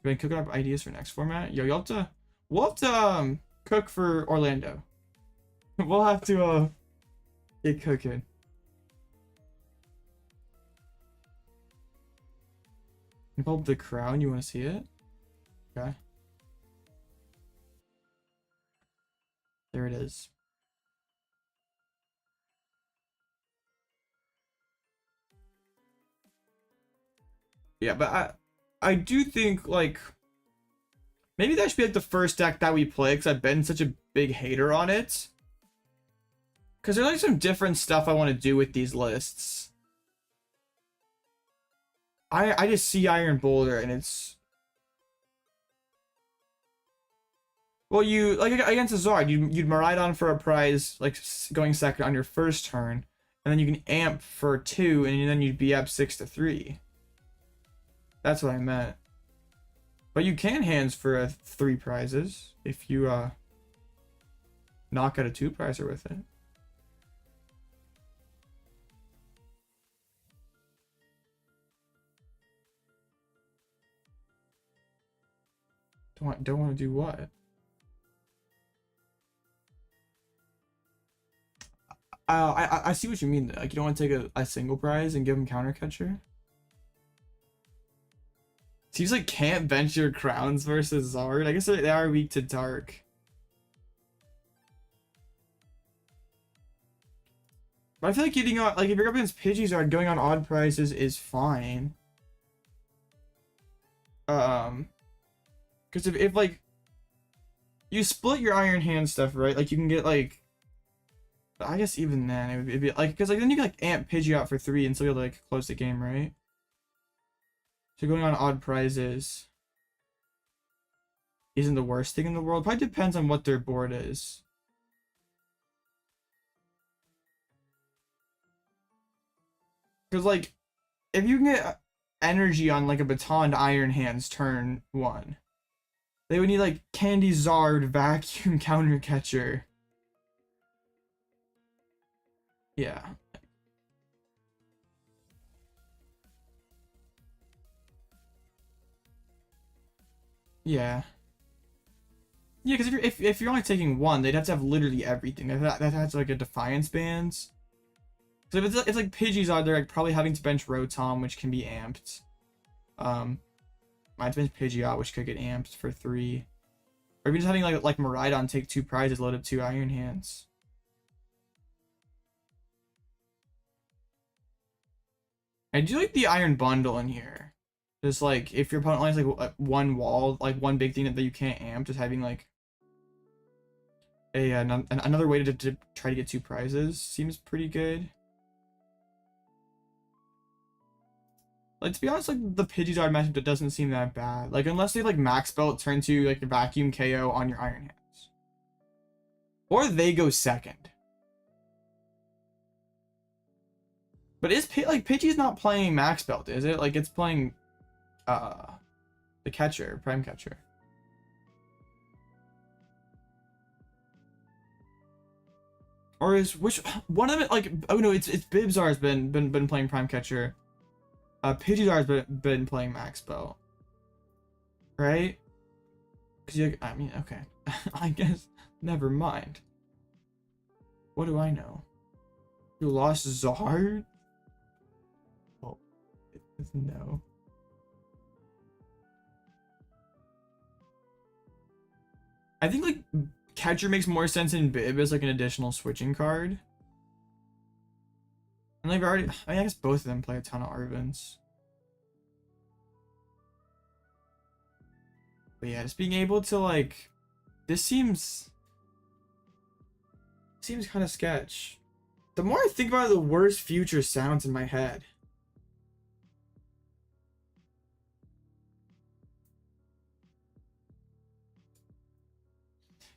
Been cooking up ideas for next format. Yo, we'll have to cook for Orlando. We'll have to get cooking. Involve the crown. You want to see it? Okay. There it is. Yeah, but I do think like maybe that should be like the first deck that we play, because I've been such a big hater on it. Because there's like some different stuff I want to do with these lists. I just see Iron Boulder and it's, well, you like against a Zard, you'd Miraidon for a prize, like going second on your first turn, and then you can amp for 2, and then you'd be up 6 to 3. That's what I meant. But you can hands for 3 prizes if you knock out a 2 prizer with it. Don't want to do what? I see what you mean. Like, you don't want to take a single prize and give him counter catcher. Seems like can't bench your crowns versus Zard. I guess they are weak to dark. But I feel like getting on, like, if you're up against Pidgeot, going on odd prizes is fine. Because if like you split your Iron Hand stuff, right? Like you can get like, I guess even then it'd be like, because like then you can like amp Pidgeot for 3 and still be able to like close the game, right? So going on odd prizes isn't the worst thing in the world. Probably depends on what their board is. Because like if you can get energy on like a Baton Iron Hands turn 1. They would need like Candy Zard, Vacuum, Counter Catcher. Yeah. Yeah. Yeah, because if you're only taking 1, they'd have to have literally everything. That has like a Defiance bands. So if it's like Pidgeot, they're like probably having to bench Rotom, which can be amped. Might bench Pidgeot, which could get amped for 3. Or even just having like Miraidon take 2 prizes, load up 2 Iron Hands. I do like the Iron Bundle in here. Just like if your opponent only has like one wall, like one big thing that you can't amp, just having like another way to try to get 2 prizes seems pretty good. Like, to be honest, like, the Pidgeot matchup, that doesn't seem that bad. Like, unless they, like, max belt turn to, like, a vacuum KO on your Iron Hands. Or they go second. But like, Pidgey's not playing max belt, is it? Like, it's playing, the catcher, prime catcher. Or which one of it, like, oh no, it's Bibzar's been playing prime catcher. Pidgeot's been playing max belt, right? Because I mean, okay, I guess never mind. What do I know? You lost Zard? Oh, no. I think like catcher makes more sense in Bib as like an additional switching card. And they've already, I guess both of them play a ton of Arvens. But yeah, just being able to like, this seems kind of sketch. The more I think about it, the worse future sounds in my head.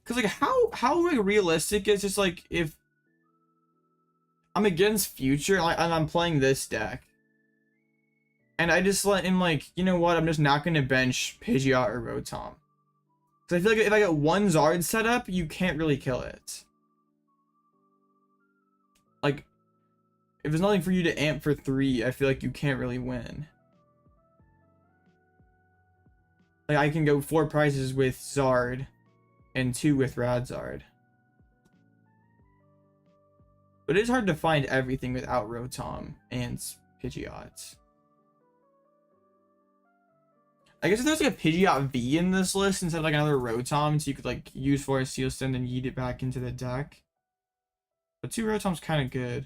Cause like how like realistic is just like if I'm against future and I'm playing this deck, and I just let him like, you know what, I'm just not gonna bench Pidgeot or Rotom. Cause I feel like if I get 1 Zard set up, you can't really kill it. Like, if there's nothing for you to amp for 3, I feel like you can't really win. Like, I can go 4 prizes with Zard and 2 with Radzard. But it's hard to find everything without Rotom and Pidgeot. I guess if there's like a Pidgeot V in this list instead of like another Rotom, so you could like use for a Seal Stand and yeet it back into the deck. But 2 Rotom's kind of good.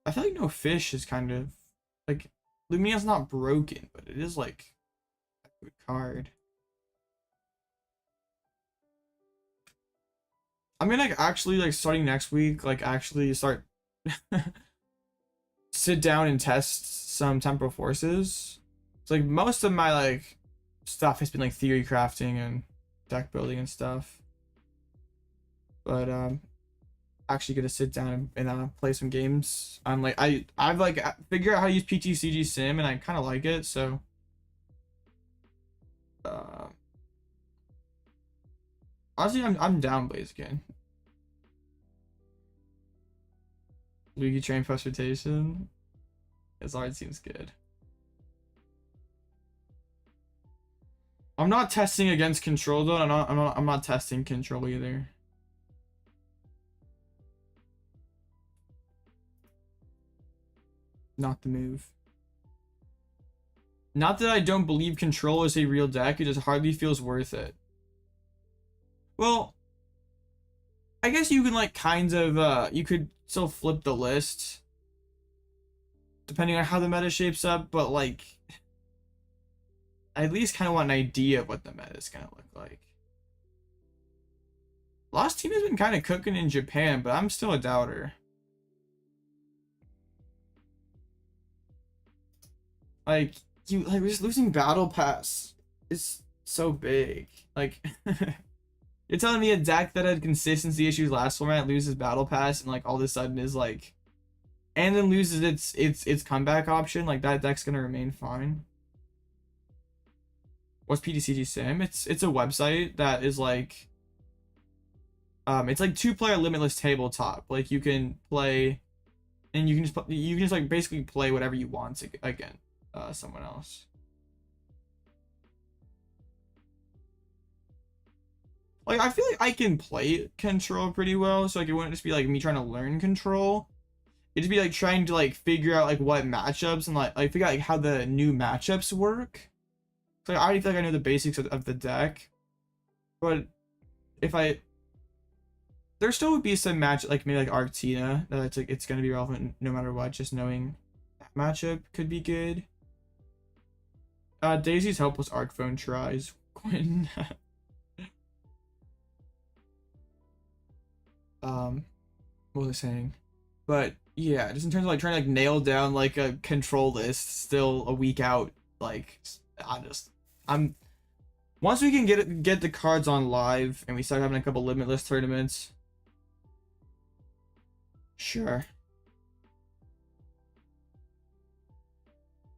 I feel like no fish is kind of like, Lumia's not broken, but it is like a good card. I'm gonna like actually like starting next week, like actually start sit down and test some Temporal Forces. So like most of my like stuff has been like theory crafting and deck building and stuff. But actually gonna sit down and play some games. I'm like I've like figured out how to use PTCG Sim and I kind of like it, so honestly I'm down Blaziken. Luigi train frustration. His art seems good. I'm not testing against control though. I'm not testing control either. Not the move. Not that I don't believe control is a real deck, it just hardly feels worth it. Well, I guess you can like kind of you could still flip the list depending on how the meta shapes up, but like I at least kind of want an idea of what the meta is gonna look like. Lost team has been kind of cooking in Japan, but I'm still a doubter. Like you like just losing battle pass is so big. Like you're telling me a deck that had consistency issues last format loses battle pass and like all of a sudden is like and then loses its comeback option, like that deck's gonna remain fine. What's PTCG Sim? It's a website that is like it's like 2-player limitless tabletop. Like you can play and you can just like basically play whatever you want again someone else. Like I feel like I can play control pretty well, so like it wouldn't just be like me trying to learn control. It'd be like trying to like figure out like what matchups and like figure out like how the new matchups work. So like, I already feel like I know the basics of the deck, but if there still would be some match like maybe like Arctina that it's like it's gonna be relevant no matter what. Just knowing that matchup could be good. Daisy's helpless Arc Phone tries. Quinn. What was I saying? But yeah, just in terms of like trying to like nail down like a control list still a week out, like I'm once we can get the cards on live and we start having a couple limitless tournaments, sure.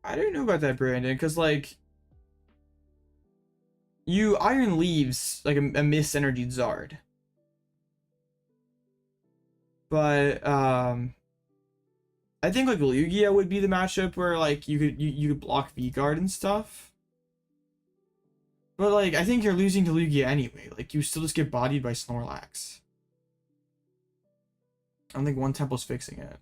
I don't know about that, Brandon, because like you Iron Leaves like a Mist Energy Zard. But I think like Lugia would be the matchup where like you could block V-Guard and stuff. But like I think you're losing to Lugia anyway. Like you still just get bodied by Snorlax. I don't think One Temple's fixing it.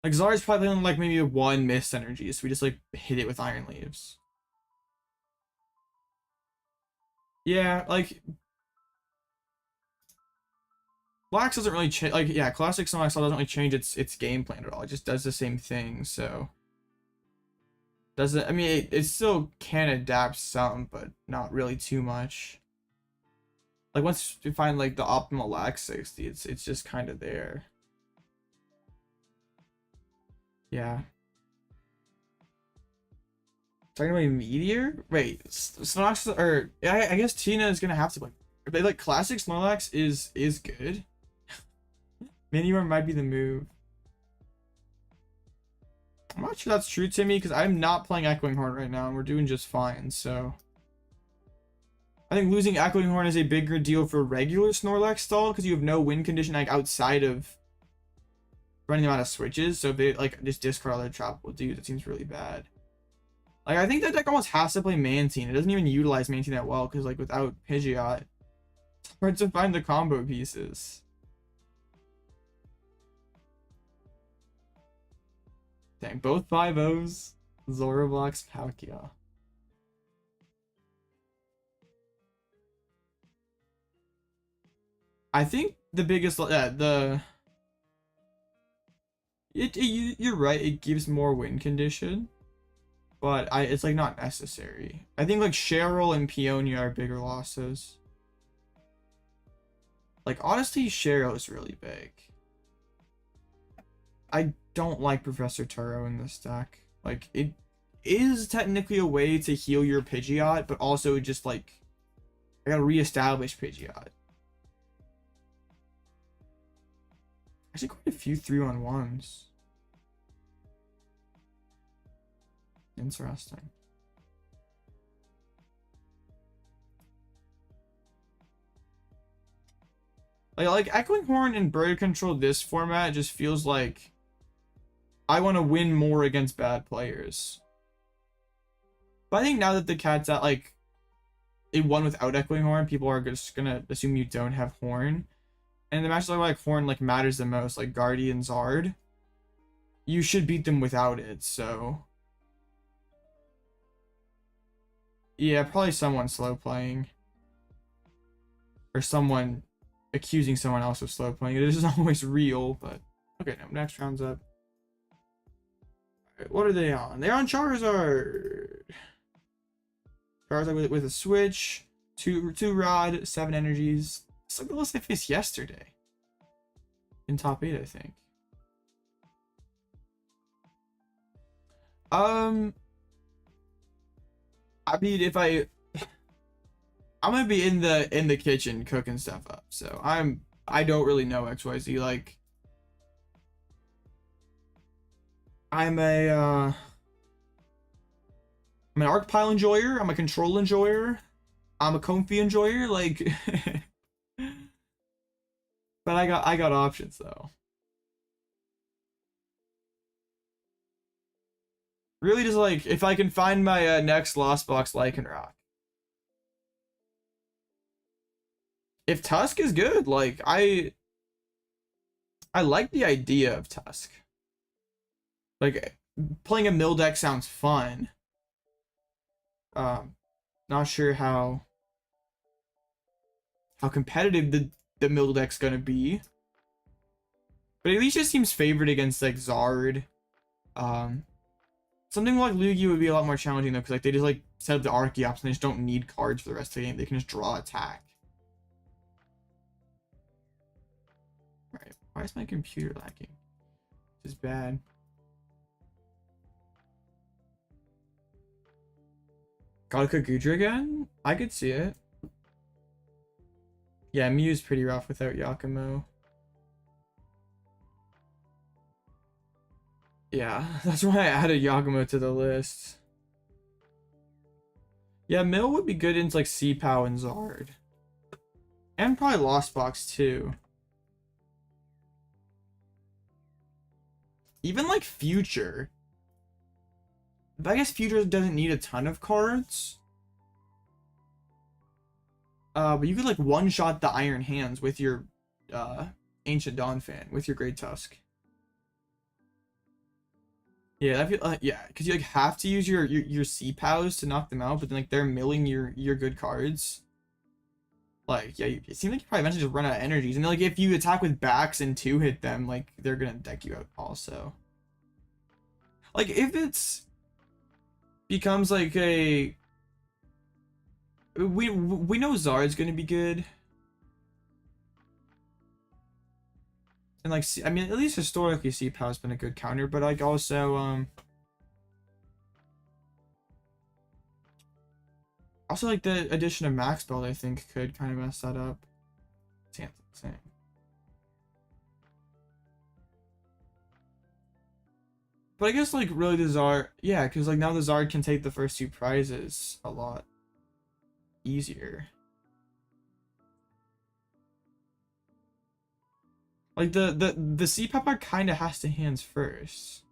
Like Zard's probably on like maybe one Mist Energy, so we just like hit it with Iron Leaves. Yeah, like Black doesn't really change. Like yeah, classic Snorlax doesn't really change its game plan at all. It just does the same thing. So doesn't. I mean, it still can adapt some, but not really too much. Like once you find like the optimal lax 60, it's just kind of there. Yeah. Talking about Meteor? Wait, Snorlax or I guess Tina is gonna have to like. They like classic Snorlax is good. Minior might be the move. I'm not sure that's true, Timmy, because I'm not playing Echoing Horn right now and we're doing just fine, so I think losing Echoing Horn is a bigger deal for regular Snorlax stall because you have no win condition like outside of running them out of switches. So if they like just discard all their tropical dudes, it seems really bad. Like I think that deck almost has to play Mantine. It doesn't even utilize Mantine that well because like without Pidgeot, it's hard to find the combo pieces. Dang, both 5-0s, Zoroblox, Palkia. I think the biggest, you're right, it gives more win condition, but it's like not necessary. I think like Cheryl and Peonia are bigger losses. Like honestly, Cheryl is really big. I don't like Professor Turo in this deck. Like it is technically a way to heal your Pidgeot, but also just like I gotta reestablish Pidgeot. Actually, quite a few 3-on-1s. Interesting. Like Echoing Horn and Bird Control this format just feels like I want to win more against bad players. But I think now that the cat's out, like, it won without Echoing Horn, people are just gonna assume you don't have Horn. And the matches like Horn like matters the most, like Guardian Zard. You should beat them without it, so. Yeah, probably someone slow playing. Or someone accusing someone else of slow playing. It isn't always real, but okay, no, next round's up. Right, what are they on? They're on Charizard. Charizard with a switch, two rod, 7 energies. It's like the list I faced yesterday. In top 8, I think. I mean, if I'm gonna be in the kitchen cooking stuff up, so I don't really know XYZ. Like, I'm an arc pile enjoyer, I'm a control enjoyer, I'm a Comfy enjoyer, like but I got options though. Really just like if I can find my next Lost Box Lycanroc. If Tusk is good, like I like the idea of Tusk. Like playing a mill deck sounds fun. Not sure how competitive the mill deck's gonna be. But at least it seems favored against like Zard. Something like Lugia would be a lot more challenging though, because like they just like set up the Archeops and they just don't need cards for the rest of the game. They can just draw attack. Right. Why is my computer lacking? This is bad. Gotta cook Gudra again? I could see it. Yeah, Mew's pretty rough without Giacomo. Yeah, that's why I added Giacomo to the list. Yeah, Mill would be good into like C-Pow and Zard. And probably Lost Box too. Even like Future. But I guess Future doesn't need a ton of cards. But you could like one-shot the Iron Hands with your Ancient Dawn fan, with your Great Tusk. Yeah, I feel yeah, because you like have to use your C-Pows to knock them out, but then like they're milling your good cards. Like, yeah, it seems like you probably eventually just run out of energies. And like if you attack with backs and 2-hit them, like they're gonna deck you out also. Like if it's becomes like a we know Zard's gonna be good. And like I mean at least historically C-Pow's been a good counter, but like also like the addition of Max Belt I think could kind of mess that up. Same. But I guess like really the Zard, yeah, because like now the Zard can take the first 2 prizes a lot easier. Like the C-Papa kind of has to hands first.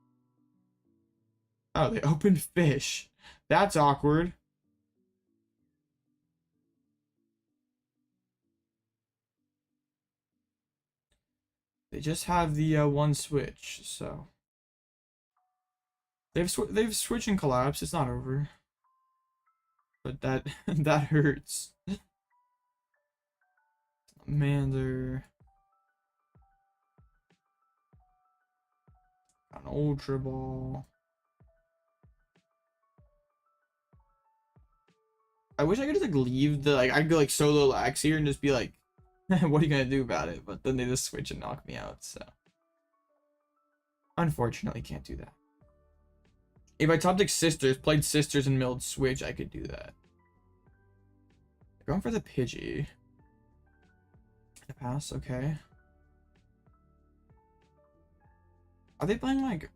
Oh, they opened fish. That's awkward. They just have the one switch, so they've switched and collapsed. It's not over, but that that hurts. Man, they're an Ultra Ball. I wish I could just like leave the like I'd go like solo lax here and just be like, what are you gonna do about it? But then they just switch and knock me out. So unfortunately, can't do that. If I top deck Sisters, played Sisters and milled Switch, I could do that. Going for the Pidgey. The pass, okay. Are they playing like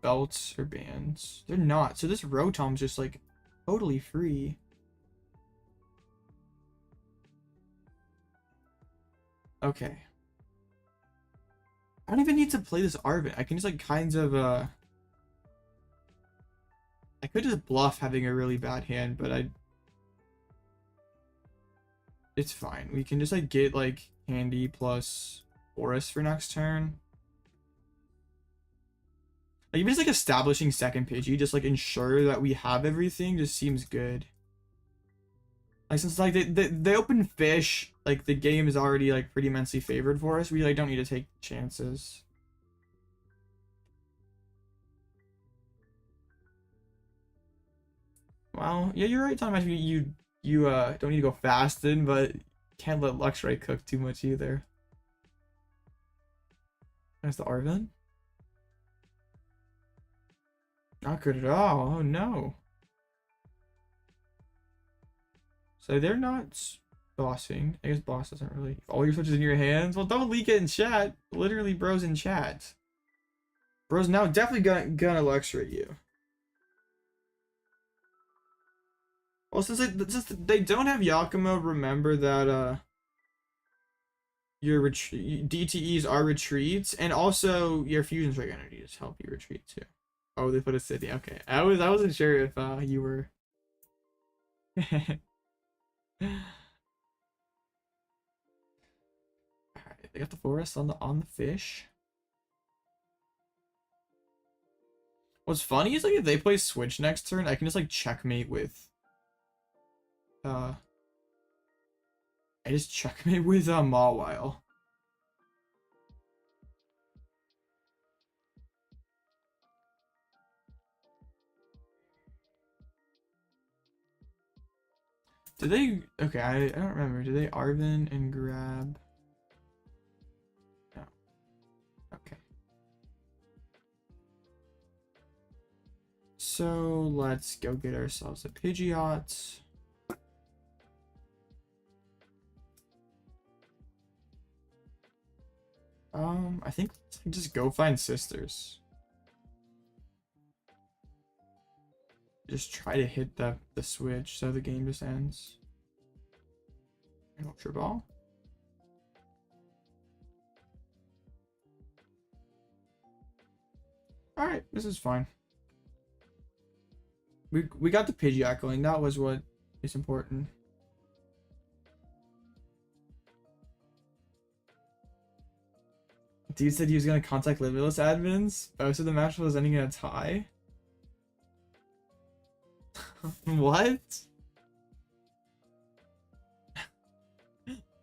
belts or bands? They're not. So this Rotom's just like totally free. Okay. I don't even need to play this Arven. I can just like kinds of I could just bluff having a really bad hand, but it's fine. We can just like get like Candy plus Forest for next turn. Like even just like establishing second Pidgey, just like ensure that we have everything just seems good. Like since like they open fish, like the game is already like pretty immensely favored for us. We like don't need to take chances. Well, yeah, you're right, Tom. You don't need to go fast in, but can't let Luxray cook too much either. That's the Arven. Not good at all. Oh no. So they're not bossing. I guess boss doesn't really. All your switches in your hands. Well, don't leak it in chat. Literally, bro's in chat. Bro's now definitely gonna Luxray you. Well, since they don't have Giacomo, remember that your DTEs are retreats, and also your fusion strike energies help you retreat too. Oh, they put a city. Okay, I wasn't sure if you were. Alright, they got the forest on the fish. What's funny is like if they play Switch next turn, I can just like checkmate with I just checkmate with Mawile. Did they? Okay, I don't remember. Did they Arven and grab? No. Okay. So let's go get ourselves a Pidgeot. I think let's just go find sisters. Just try to hit the switch so the game just ends. And Ultra Ball. Alright, this is fine. We got the Pidgeot going. That was what is important. Dude said he was gonna contact Limitless admins. Most of the match was ending in a tie. What?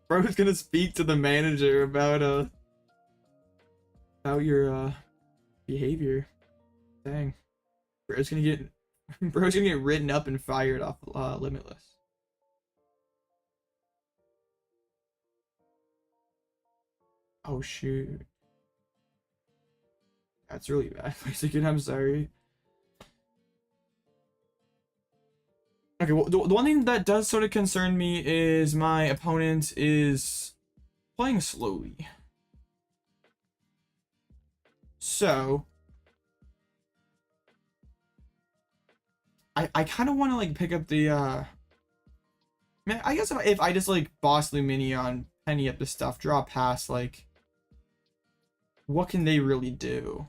Bro was gonna speak to the manager about your behavior. Dang. Bro's gonna get written up and fired off Limitless. Oh shoot. That's really bad. Again, I'm sorry. Okay, well, the one thing that does sort of concern me is my opponent is playing slowly. So I kind of want to like pick up the man, I guess if I just like boss Lumineon, penny up the stuff, draw past, like what can they really do?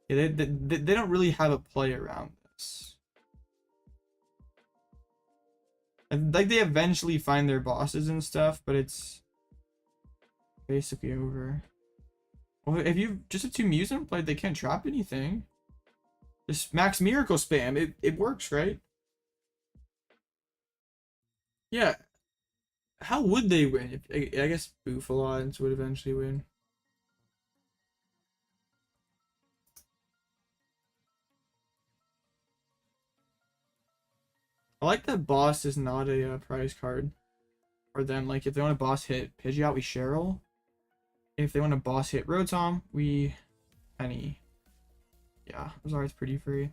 Yeah, they don't really have a play around this. And like they eventually find their bosses and stuff, but it's basically over. Well, if you just have two Mews in play, they can't trap anything. Just max miracle spam. It works, right? Yeah. How would they win? I guess Bouffalant would eventually win. I like that boss is not a prize card for them. Like if they want a boss hit Pidgeot, we Cheryl. If they want a boss hit Rotom, we Penny. Yeah, it's pretty free.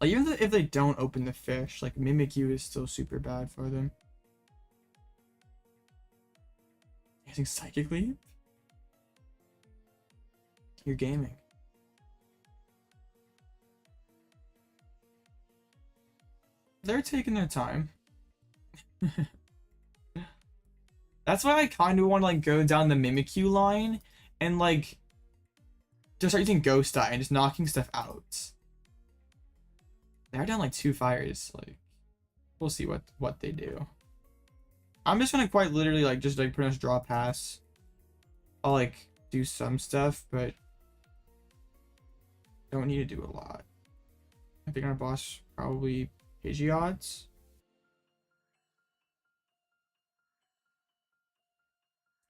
Like even if they don't open the fish, like Mimikyu is still super bad for them. Using Psychic Leap? You're gaming. They're taking their time. That's why I kind of want to like go down the Mimikyu line and like just start using Ghost Eye and just knocking stuff out. They're down like 2 fires. Like, we'll see what they do. I'm just gonna quite literally like just like pretty much draw pass. I'll like do some stuff, but don't need to do a lot. I think our boss probably Pidgeot.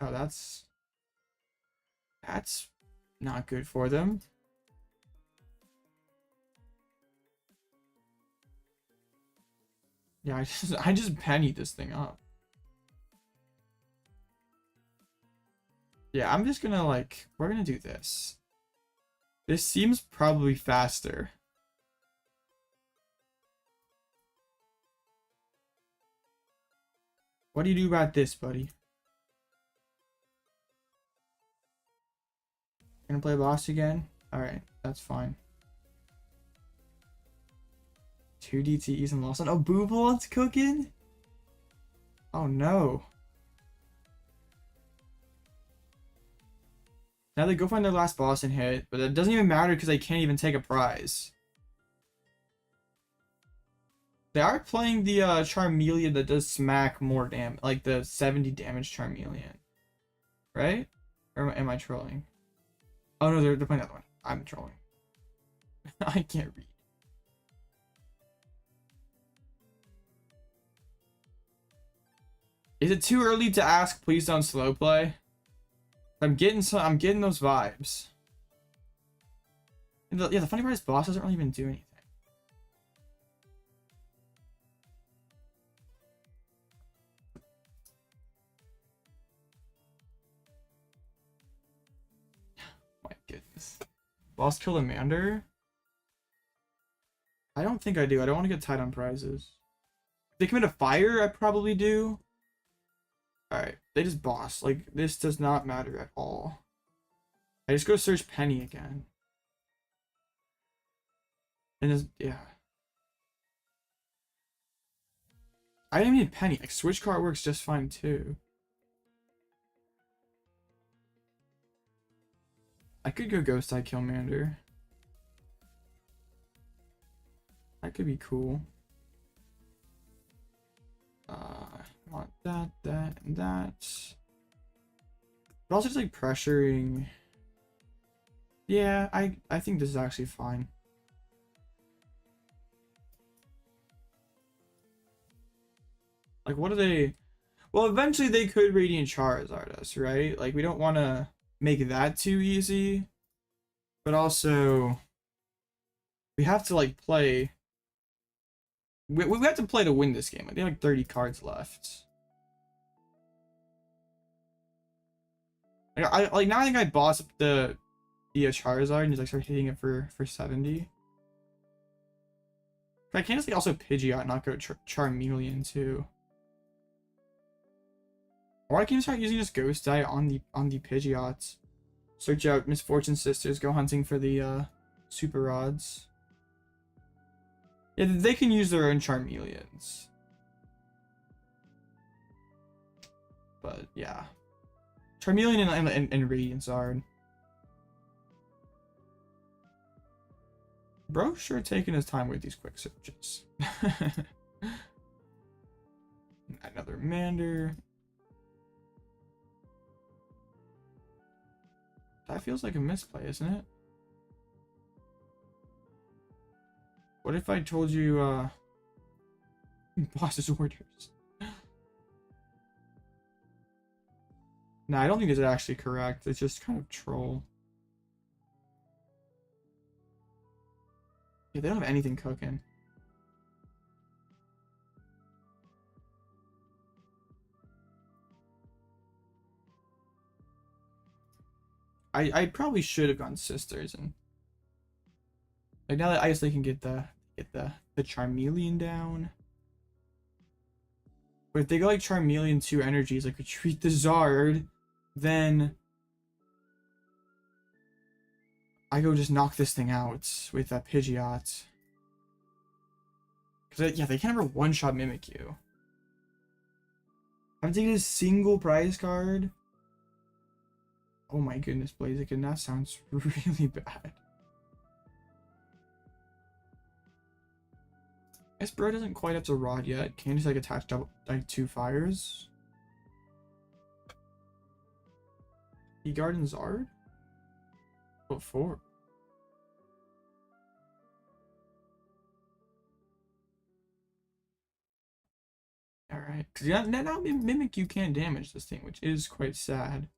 Oh, that's not good for them. Yeah, I just pennied this thing up. Yeah, I'm just gonna like, we're gonna do this. This seems probably faster. What do you do about this, buddy? Gonna play boss again? Alright, that's fine. 2 DTEs and lost on. Oh, Bouffalant's cooking? Oh no. Now they go find their last boss and hit, but it doesn't even matter because they can't even take a prize. They are playing the Charmeleon that does smack more damage, like the 70 damage Charmeleon. Right? Or am I trolling? Oh no, they're playing that one. I'm trolling. I can't read. Is it too early to ask please don't slow play? I'm getting those vibes. And yeah, the funny part is boss doesn't really even do anything. My goodness. Boss kill Amander? I don't think I do. I don't want to get tied on prizes. If they commit a fire, I probably do. Alright, they just boss. Like, this does not matter at all. I just go search Penny again. And just, yeah. I didn't need Penny. Like, Switch Cart works just fine too. I could go Ghost Eye Killmander. That could be cool. Want that, and that. But also just like pressuring. Yeah, I think this is actually fine. Like, what are they? Well, eventually they could Radiant Charizard us, right? Like, we don't want to make that too easy. But also, we have to like play. We have to play to win this game. Like, they have like 30 cards left. Like now I think I boss up the Charizard and just like start hitting it for 70. But I can't just like also Pidgeot and not go Charmeleon too. Or I can start using this Ghost Eye on the Pidgeots. Search out Misfortune Sisters, go hunting for the Super Rods. Yeah, they can use their own Charmeleons. But yeah. Charmeleon and Radiant Zard. Bro, sure taking his time with these quick searches. Another Mander. That feels like a misplay, isn't it? What if I told you, boss's orders? Nah, I don't think this is actually correct. It's just kind of troll. Yeah, they don't have anything cooking. I probably should have gone Sisters and like now that I guess they can get the Charmeleon down. But if they go like Charmeleon 2 energies, like retreat the Zard, then I go just knock this thing out with that Pidgeot. Because, yeah, they can never one-shot Mimikyu. I'm taking a single prize card. Oh my goodness, Blaziken, that sounds really bad. Guess Bro doesn't quite have to Rod yet. Can just like attach double, like 2 fires. He Garden Zard? What for? Alright, because yeah, now Mimikyu can't damage this thing, which is quite sad.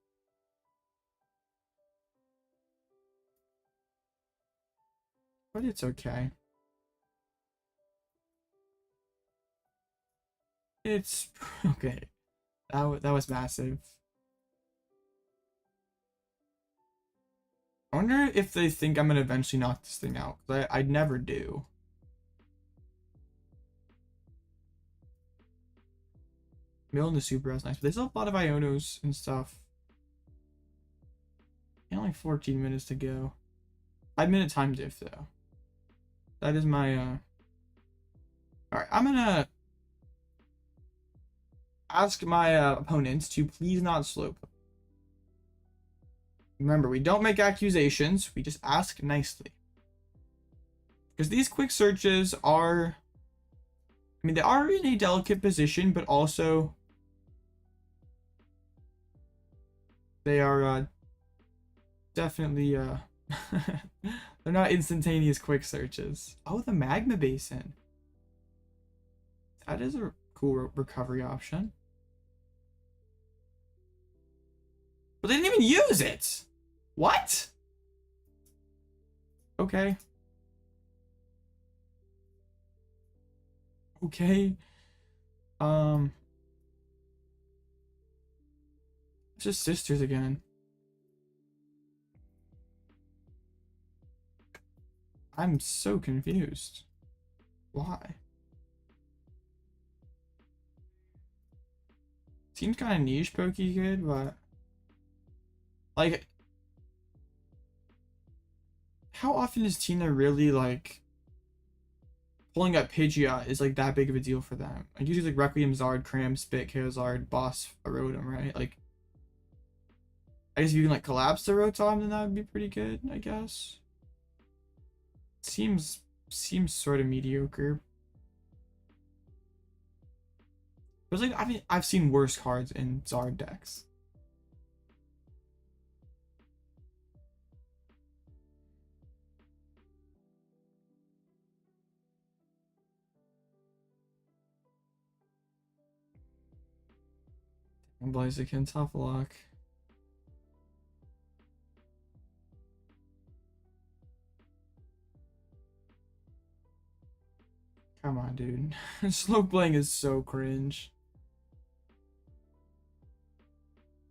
But it's okay. It's okay. That was massive. I wonder if they think I'm gonna eventually knock this thing out, because I'd never do. Mill in the super is nice, but there's a lot of Ionos and stuff. And only 14 minutes to go. 5-minute time diff though. That is my Alright, I'm gonna ask my opponents to please not slow play. Remember, we don't make accusations, we just ask nicely. Because these quick searches are, I mean, they are in a delicate position, but also they are definitely they're not instantaneous quick searches. Oh, the Magma Basin. That is a cool recovery option. But they didn't even use it. What? Okay. Okay. It's just sisters again. I'm so confused. Why? Seems kind of niche Pokekid, but like, how often is Tina really like pulling up Pidgeot is like that big of a deal for them? Like usually like Requiem Zard, Cram, Spit, KO Zard, Boss, Rotom, right? Like, I guess if you can like collapse the Rotom, then that would be pretty good, I guess. Seems sort of mediocre. But it's like, I mean, I've seen worse cards in Zard decks. And Blaziken, tough luck. Come on, dude. Slow playing is so cringe.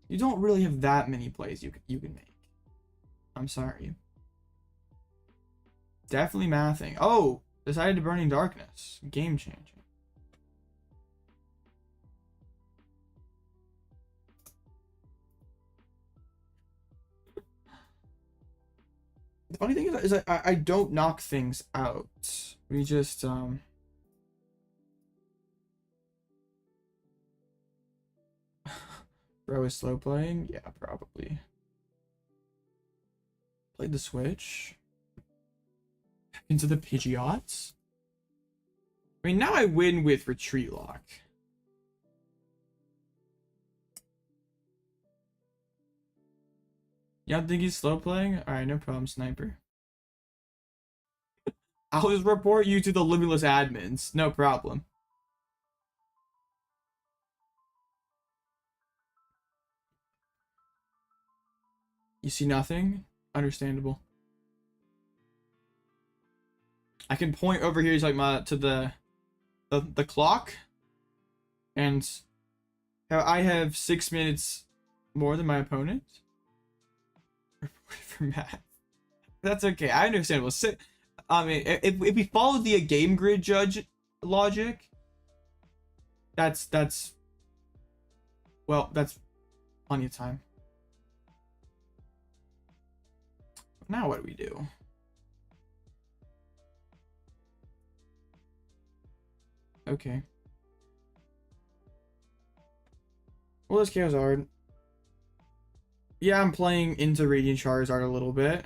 You don't really have that many plays you can make. I'm sorry. Definitely mathing. Oh, decided to Burning Darkness. Game changing. The funny thing is I don't knock things out. We just Bro is slow playing? Yeah, probably. Played the Switch. Into the Pidgeots. I mean, now I win with Retreat Lock. You don't think he's slow playing? Alright, no problem, Sniper. I'll just report you to the Limitless admins. No problem. You see nothing? Understandable. I can point over here to the clock, and how I have 6 minutes more than my opponent. Report for math. That's okay. I understand. Well, I mean, if we follow the game grid judge logic, that's well, that's plenty of time. now what do we do? Okay. Well, this Charizard. Yeah, I'm playing into Radiant Charizard a little bit.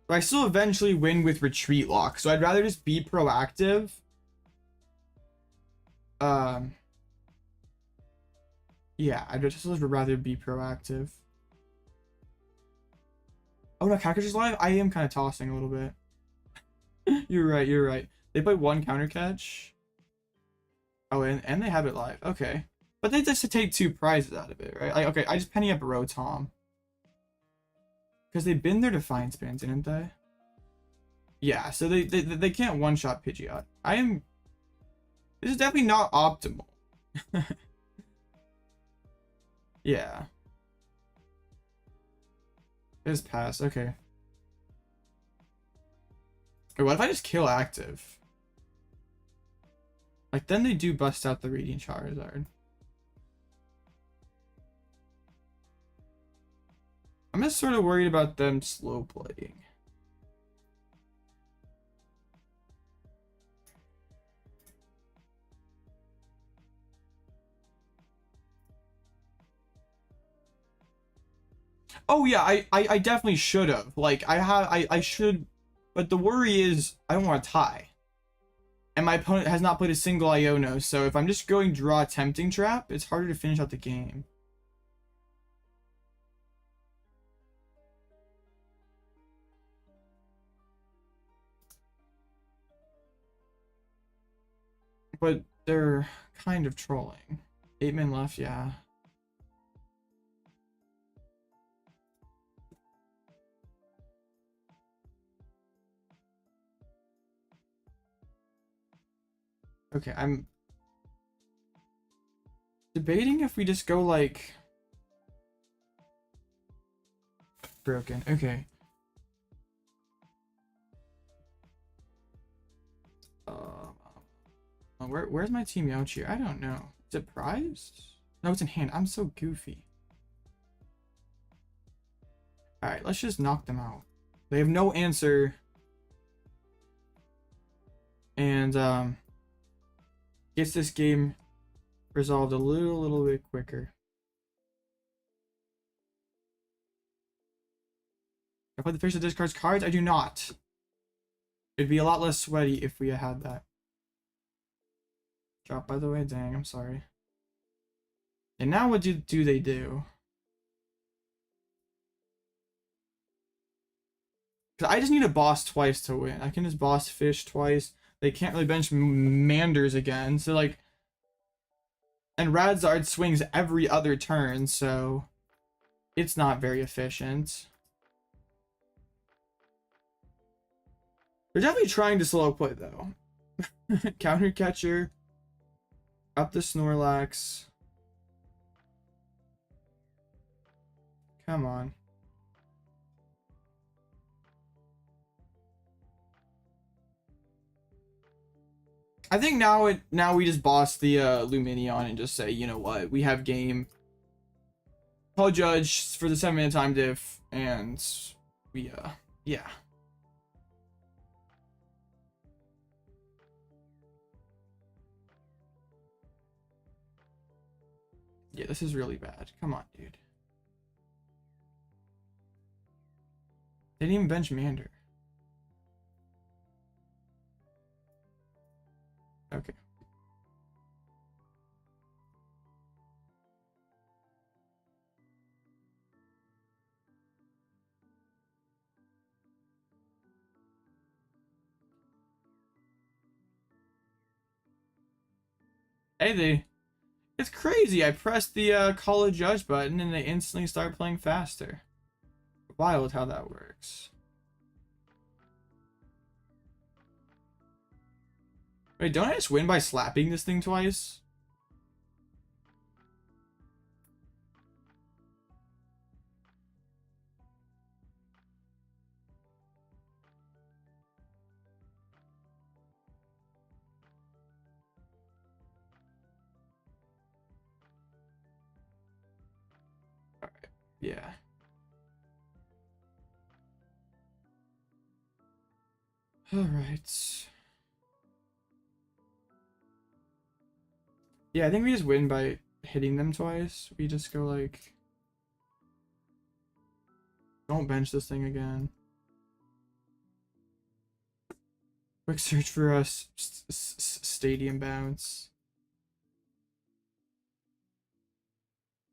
But I still eventually win with Retreat Lock, so I'd rather just be proactive. Yeah, I'd just rather be proactive. Oh no, Catcher's is live? I am kind of tossing a little bit. You're right, you're right. They play one counter catch. Oh, and they have it live. Okay. But they just take 2 prizes out of it, right? Like, okay, I just penny up Rotom. Because they've been their Defiance bands, didn't they? Yeah, so they can't one-shot Pidgeot. This is definitely not optimal. Yeah. It's pass, okay. Wait, what if I just kill active? Like, then they do bust out the Radiant Charizard. I'm just sort of worried about them slow playing. Oh yeah, I definitely should have. Like I should, but the worry is I don't want to tie. And my opponent has not played a single Iono, so if I'm just going draw Tempting Trap, it's harder to finish out the game. But they're kind of trolling. 8 men left, yeah. Okay, I'm debating if we just go like broken. Okay. Where's my team Yaochi? I don't know. Is it prized? No, it's in hand. I'm so goofy. Alright, let's just knock them out. They have no answer. And gets this game resolved a little bit quicker. I play the face that discards cards? I do not. It'd be a lot less sweaty if we had that. Drop, by the way. Dang, I'm sorry. And now what do they do? Because I just need a boss twice to win. I can just boss fish twice. They can't really bench Manders again. So, like... And Radzard swings every other turn, so... It's not very efficient. They're definitely trying to slow play, though. Counter catcher. Up the Snorlax. Come on. I think now we just boss the Lumineon and just say, you know what, we have game. Call judge for the 7-minute time diff, and we yeah. Yeah, this is really bad. Come on, dude. They didn't even bench Mander. Okay. Hey, it's crazy. I pressed the call a judge button and they instantly start playing faster. Wild how that works. Wait, don't I just win by slapping this thing twice? Yeah. All right. Yeah, I think we just win by hitting them twice. We just go like, don't bench this thing again. Quick search for us. Stadium bounce.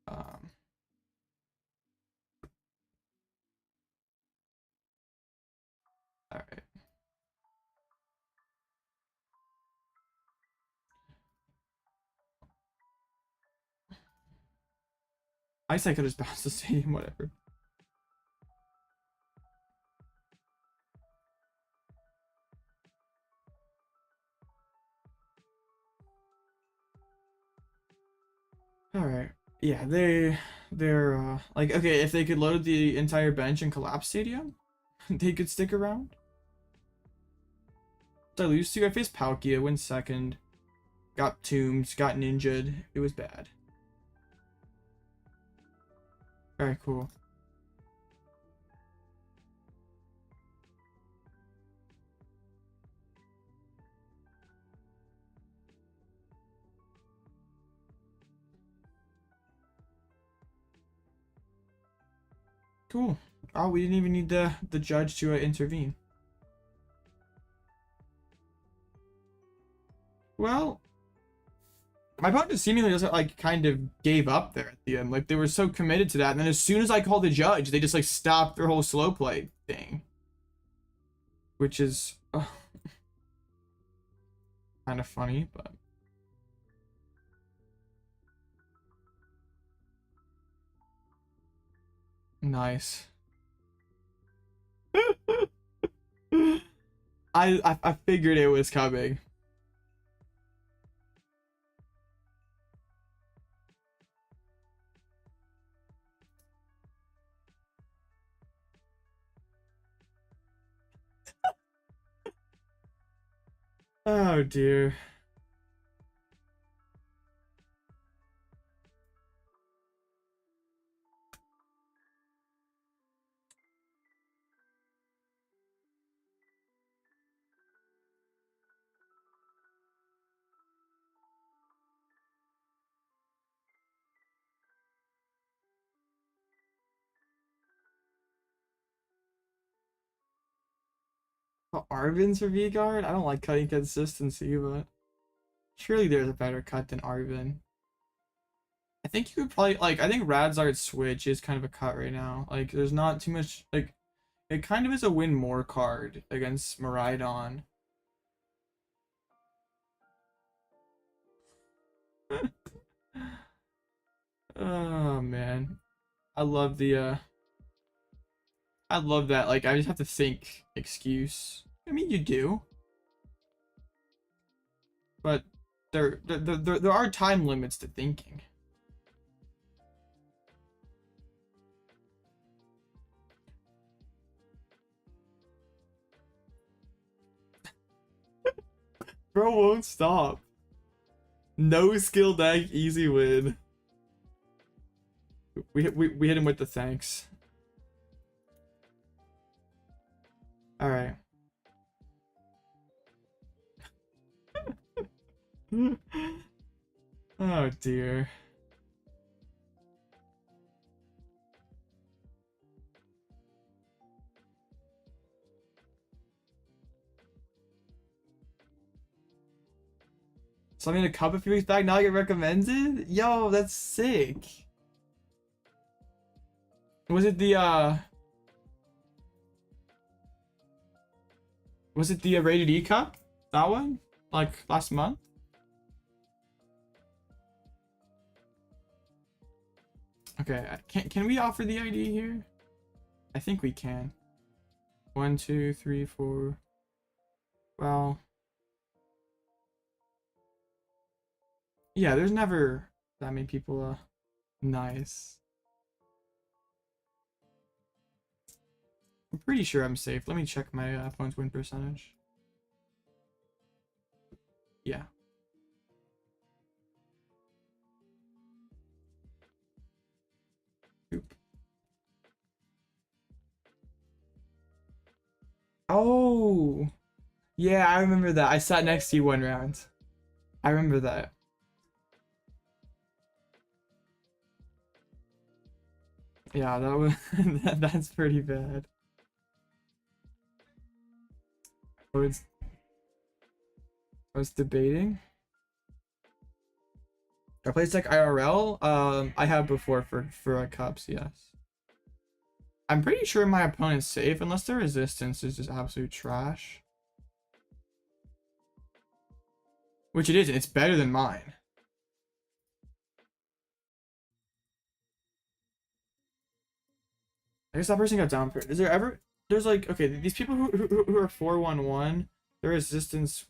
All right. I guess I could just bounce the stadium, whatever. Alright. Yeah, they're like, okay, if they could load the entire bench and collapse stadium, they could stick around. Did I lose to? I faced Palkia, win second. Got tombs, got ninja'd. It was bad. Alright, cool. Cool. Oh, we didn't even need the judge to intervene. Well, my opponent seemingly just like kind of gave up there at the end. Like they were so committed to that, and then as soon as I called the judge, they just like stopped their whole slow play thing, which is kind of funny, but nice. I figured it was coming. Oh dear. Oh, Arven's for V-Guard? I don't like cutting consistency, but surely there's a better cut than Arven. I think you could probably like I think Radzard's switch is kind of a cut right now. Like there's not too much like it kind of is a win more card against Miraidon. Oh man. I love the I love that. Like I just have to think excuse. I mean you do. But there are time limits to thinking. Bro won't stop. No skill deck, easy win. We hit him with the thanks. All right. Oh dear. Something in a cup a few weeks back, now I get recommended? Yo, that's sick. Was it the rated E cup? That one? Like last month? Okay, can we offer the ID here? I think we can. 1, 2, 3, 4. Well, yeah, there's never that many people. Nice. I'm pretty sure I'm safe. Let me check my phone's win percentage. Yeah. Oop. Oh. Yeah, I remember that. I sat next to you one round. I remember that. Yeah, that was that's pretty bad. I was debating. I played Tech IRL. I have before for cups, yes. I'm pretty sure my opponent's safe unless their resistance is just absolute trash. Which it isn't. It's better than mine. I guess that person got down for it. Is there ever? There's like, okay, these people who are 4-1-1, their resistance.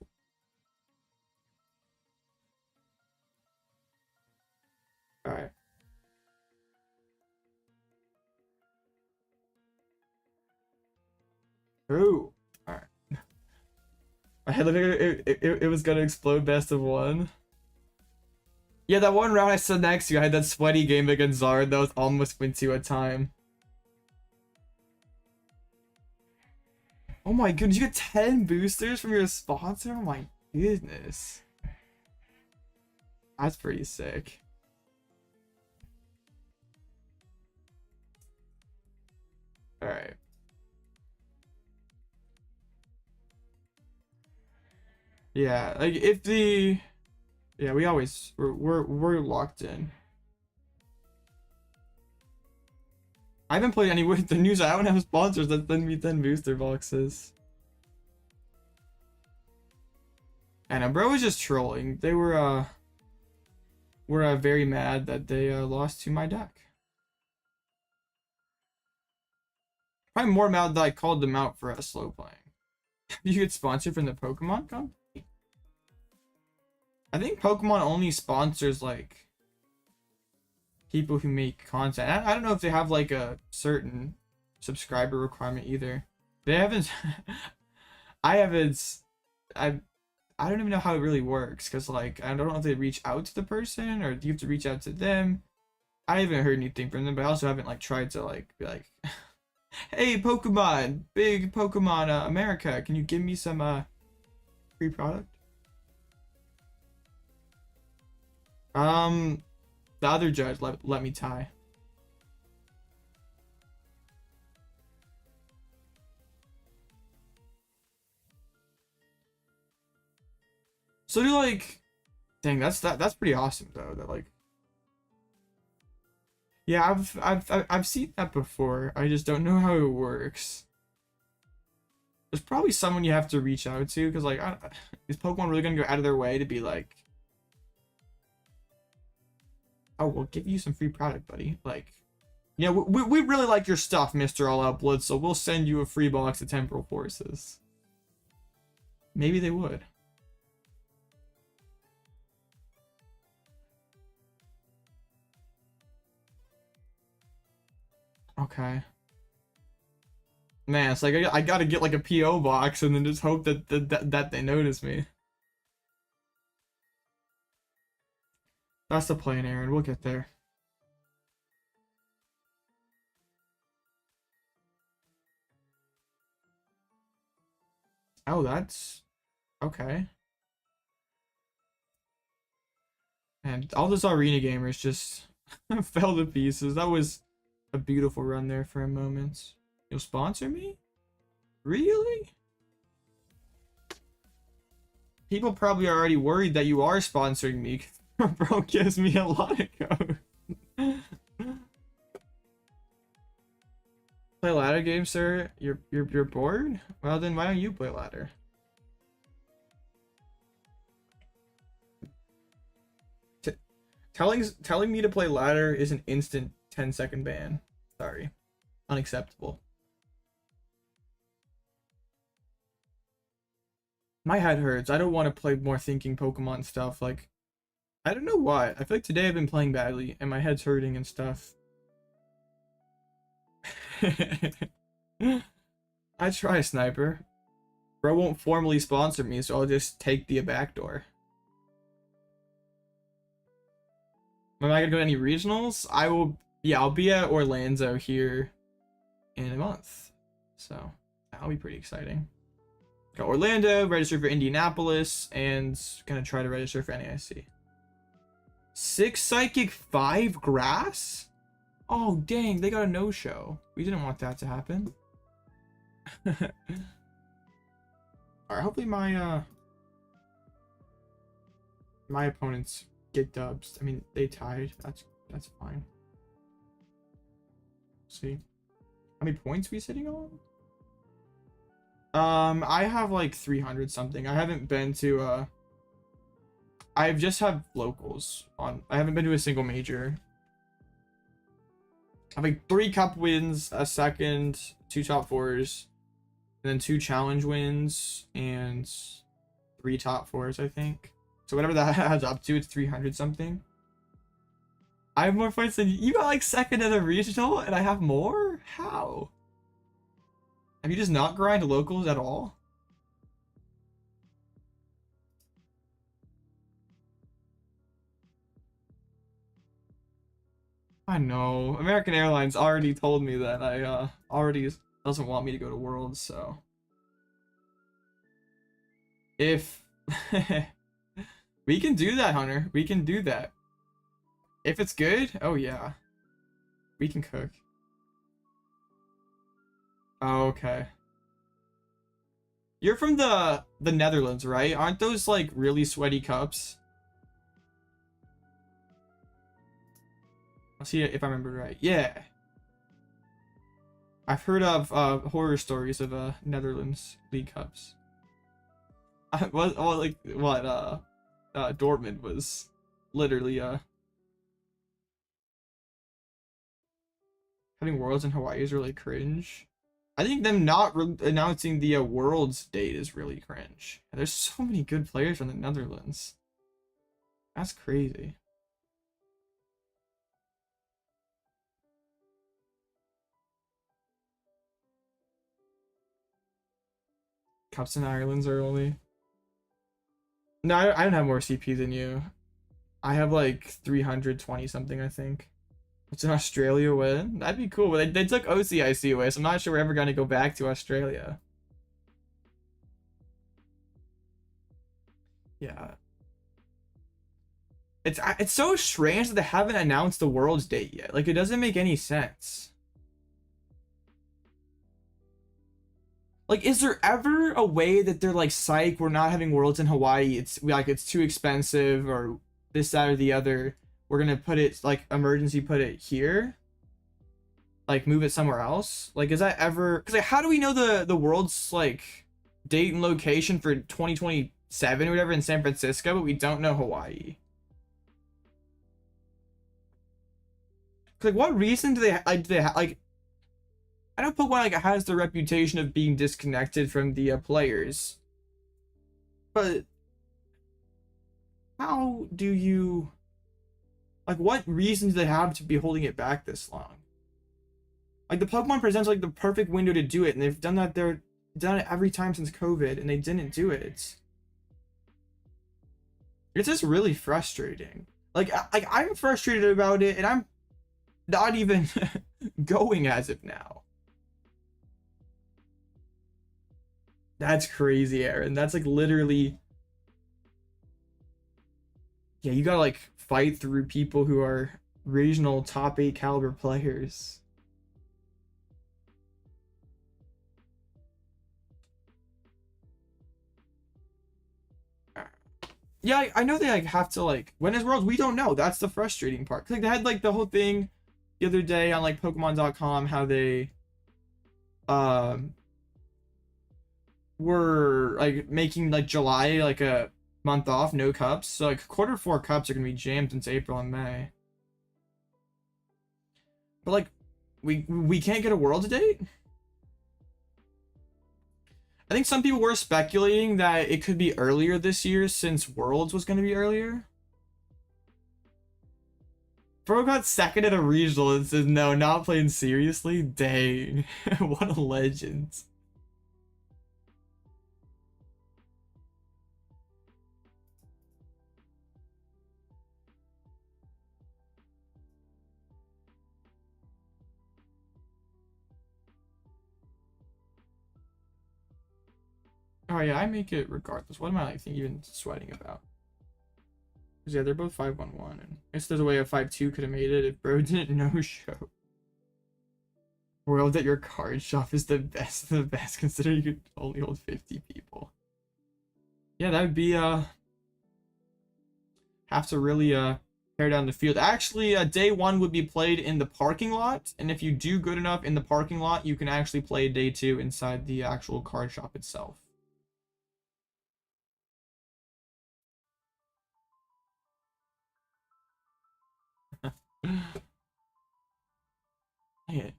All right. Ooh. All right. I had like it was gonna explode best of one. Yeah, that one round I stood next to you, I had that sweaty game against Zard that was almost went to a time. Oh my goodness, you get 10 boosters from your sponsor? Oh my goodness. That's pretty sick. Alright. Yeah, like if the... Yeah, we're locked in. I haven't played any with the news. I don't have sponsors that send me 10 booster boxes. And bro was just trolling. They were very mad that they lost to my deck. Probably more mad that I called them out for slow playing. You get sponsored from the Pokemon company? I think Pokemon only sponsors like people who make content. I don't know if they have like a certain subscriber requirement either. They haven't. I don't even know how it really works because like I don't know if they reach out to the person or do you have to reach out to them. I haven't heard anything from them, but I also haven't like tried to like be like, hey Pokemon, big Pokemon America, can you give me some free product? The other judge let me tie. So do like, dang, that's pretty awesome though. That like, yeah, I've seen that before. I just don't know how it works. There's probably someone you have to reach out to because like, is Pokemon really gonna go out of their way to be like, oh, we'll give you some free product, buddy. Like, yeah, we really like your stuff, Mr. Alloutblitzle, so we'll send you a free box of Temporal Forces. Maybe they would. Okay. Man, it's like I gotta get like a PO box and then just hope that they notice me. That's the plan, Aaron. We'll get there. Oh, that's okay. And all those arena gamers just fell to pieces. That was a beautiful run there for a moment. You'll sponsor me? Really? People probably are already worried that you are sponsoring me. Bro gives me a lot of code. Play ladder game, sir? You're bored? Well then why don't you play ladder? Telling me to play ladder is an instant 10-second ban. Sorry. Unacceptable. My head hurts. I don't want to play more thinking Pokemon stuff. Like, I don't know why. I feel like today I've been playing badly and my head's hurting and stuff. I try, Sniper. Bro won't formally sponsor me, so I'll just take the backdoor. Am I gonna go to any regionals? I will. Yeah, I'll be at Orlando here in a month, so that'll be pretty exciting. Got Orlando, registered for Indianapolis, and gonna try to register for NAIC. 6 Psychic, 5 Grass? Oh, dang, they got a no-show. We didn't want that to happen. Alright, hopefully my my opponents get dubs. I mean, they tied. That's fine. See how many points we sitting on? I have like 300 something. I haven't been to I just have locals on. I haven't been to a single major. I have like 3 cup wins, a second, 2 top 4s, and then 2 challenge wins and 3 top 4s, I think. So whatever that adds up to, it's 300 something. I have more points than you. Got like second at a regional and I have more? How? Have you just not grind locals at all? I know. American Airlines already told me that I already doesn't want me to go to Worlds, so if we can do that, Hunter. We can do that. If it's good, oh yeah. We can cook. Oh, okay. You're from the Netherlands, right? Aren't those like really sweaty cups? I'll see if I remember right. Yeah. I've heard of horror stories of Netherlands League Cups. Dortmund was literally having Worlds in Hawaii is really cringe. I think them not announcing the Worlds date is really cringe. There's so many good players from the Netherlands. That's crazy. Cups and Irelands are only. No, I don't have more CP than you. I have like 320 something, I think. What's an Australia win? That'd be cool, but they took OCIC away, so I'm not sure we're ever going to go back to Australia. Yeah. It's so strange that they haven't announced the World's date yet. Like, it doesn't make any sense. Like, is there ever a way that they're like, psych, we're not having Worlds in Hawaii, it's too expensive, or this, that, or the other, we're gonna put it, like, emergency put it here? Like, move it somewhere else? Like, is that ever... Because, like, how do we know the World's, like, date and location for 2027 or whatever in San Francisco, but we don't know Hawaii? Like, what reason do they like, I know Pokemon like has the reputation of being disconnected from the players, but how do you, like, what reason do they have to be holding it back this long? Like, the Pokemon presents like the perfect window to do it, and they've done that. They're done it every time since COVID, and they didn't do it. It's just really frustrating. Like I'm frustrated about it, and I'm not even going as of now. That's crazy, Aaron. That's like literally... Yeah, you gotta like fight through people who are regional top 8 caliber players. Yeah, I know they like have to like... When is Worlds? We don't know. That's the frustrating part. 'Cause, like, they had like the whole thing the other day on like Pokemon.com how they were like making like July like a month off, no cups. So like Q4 cups are gonna be jammed since April and May. But like we can't get a World date? I think some people were speculating that it could be earlier this year since Worlds was gonna be earlier. Bro got second at a regional and says no, not playing seriously. Dang. What a legend. Oh yeah, I make it regardless. What am I like even sweating about? Because yeah, they're both 511, and I guess there's a way a 5-2 could have made it if bro didn't no show. World at your card shop is the best of the best, considering you could only hold 50 people. Yeah, that would be have to really tear down the field. Actually, day 1 would be played in the parking lot, and if you do good enough in the parking lot, you can actually play day 2 inside the actual card shop itself. Yeah.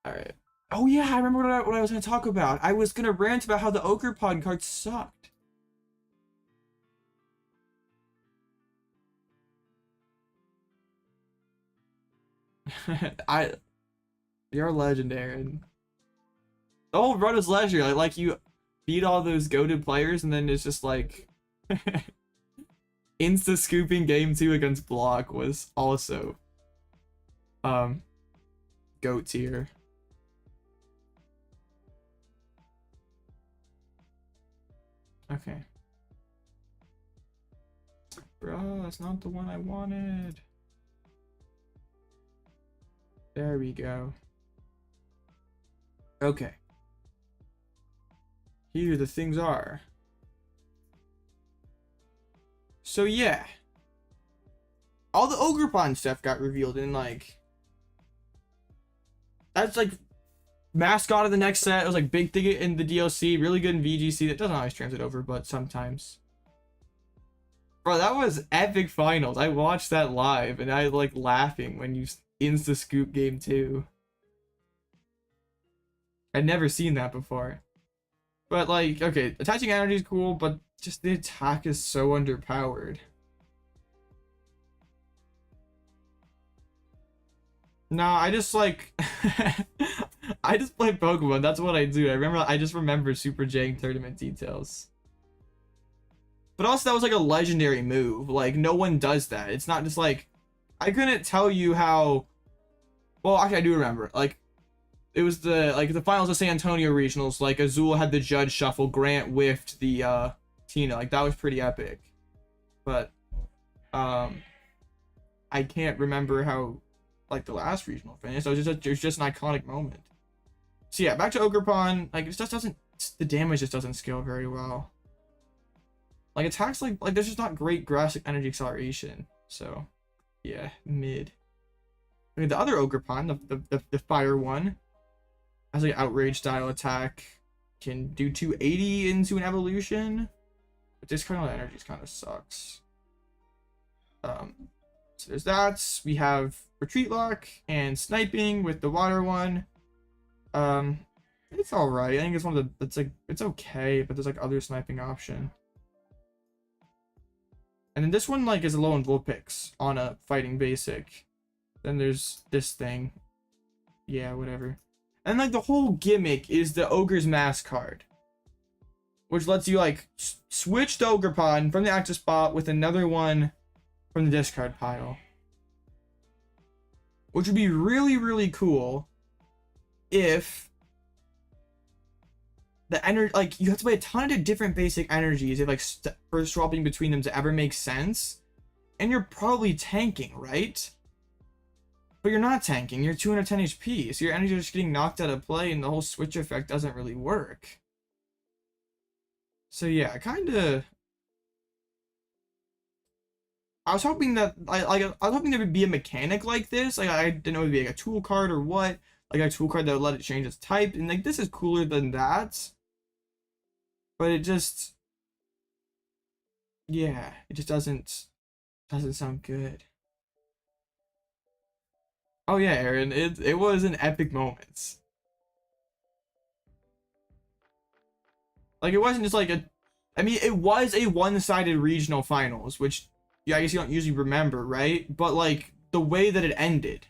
All right. Oh yeah, I remember what I was gonna talk about. I was gonna rant about how the Ogerpon cards sucked. You're legendary. The whole run is legendary. Like you beat all those goated players, and then it's just like insta scooping game 2 against Block was also GOAT tier. Okay. Bro, that's not the one I wanted. There we go. Okay. Here the things are. So yeah. All the Ogerpon stuff got revealed in like... That's like mascot of the next set. It was like big thing in the DLC, really good in VGC. That doesn't always translate over, but sometimes. Bro, that was epic finals. I watched that live and I like laughing when you insta scoop game 2. I'd never seen that before. But like, okay, attaching energy is cool, but just the attack is so underpowered. Nah, I just like I just play Pokemon. That's what I do. I just remember Super Jang tournament details. But also that was like a legendary move. Like no one does that. It's not just like I couldn't tell you how. Well, actually I do remember. Like it was the finals of San Antonio regionals. Like Azul had the judge shuffle. Grant whiffed the Tina. Like that was pretty epic. But I can't remember how like the last regional finish. So it was just an iconic moment. So yeah, back to Ogerpon. Like it just doesn't, the damage just doesn't scale very well. Like attacks like there's just not great grass energy acceleration. So yeah, mid. I mean the other Ogerpon, the fire one, has like outrage style attack, can do 280 into an evolution. But this kind of energy kind of sucks. So there's that. We have Retreat Lock and Sniping with the water one. It's alright. I think it's one of the, it's okay, but there's like other sniping option. And then this one like is low on Vulpix on a fighting basic. Then there's this thing. Yeah, whatever. And like the whole gimmick is the Ogre's Mask card, which lets you like switch the Ogerpon from the active spot with another one from the discard pile, which would be really, really cool if the energy, like you have to play a ton of different basic energies if like first swapping between them to ever make sense. And you're probably tanking, right? But you're not tanking, you're 210 HP, so your energy is just getting knocked out of play and the whole switch effect doesn't really work. So yeah, I was hoping that I was hoping there would be a mechanic like this. Like I didn't know it would be like a tool card or what. Like a tool card that would let it change its type. And like this is cooler than that. But it just, yeah, it just doesn't sound good. Oh yeah, Aaron, it was an epic moment. Like it wasn't just like I mean it was a one-sided regional finals, which yeah, I guess you don't usually remember, right? But like the way that it ended.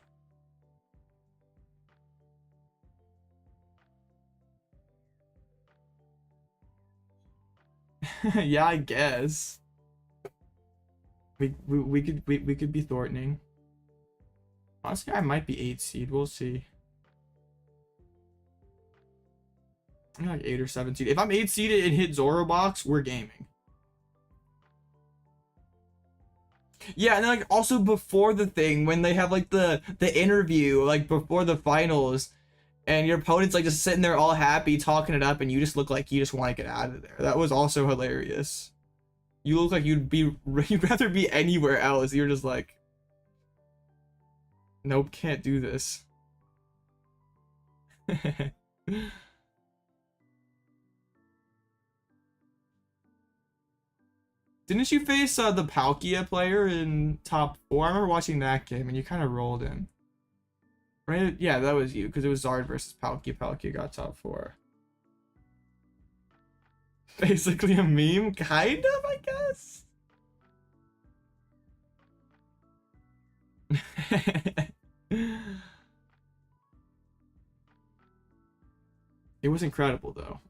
Yeah, I guess. We could be Thorntoning. Honestly, I might be 8 seed. We'll see. I'm like 8 or 7 seed. If I'm 8 seeded and hit Zorobox, we're gaming. Yeah, and then like also before the thing, when they have like the interview, like before the finals, and your opponent's like just sitting there all happy talking it up, and you just look like you just want to get out of there. That was also hilarious. You look like you'd rather be anywhere else. You're just like, nope, can't do this. Didn't you face the Palkia player in top 4? I remember watching that game and you kind of rolled him. Right? Yeah, that was you, because it was Zard versus Palkia. Palkia got top 4. Basically a meme? Kind of, I guess? It was incredible, though.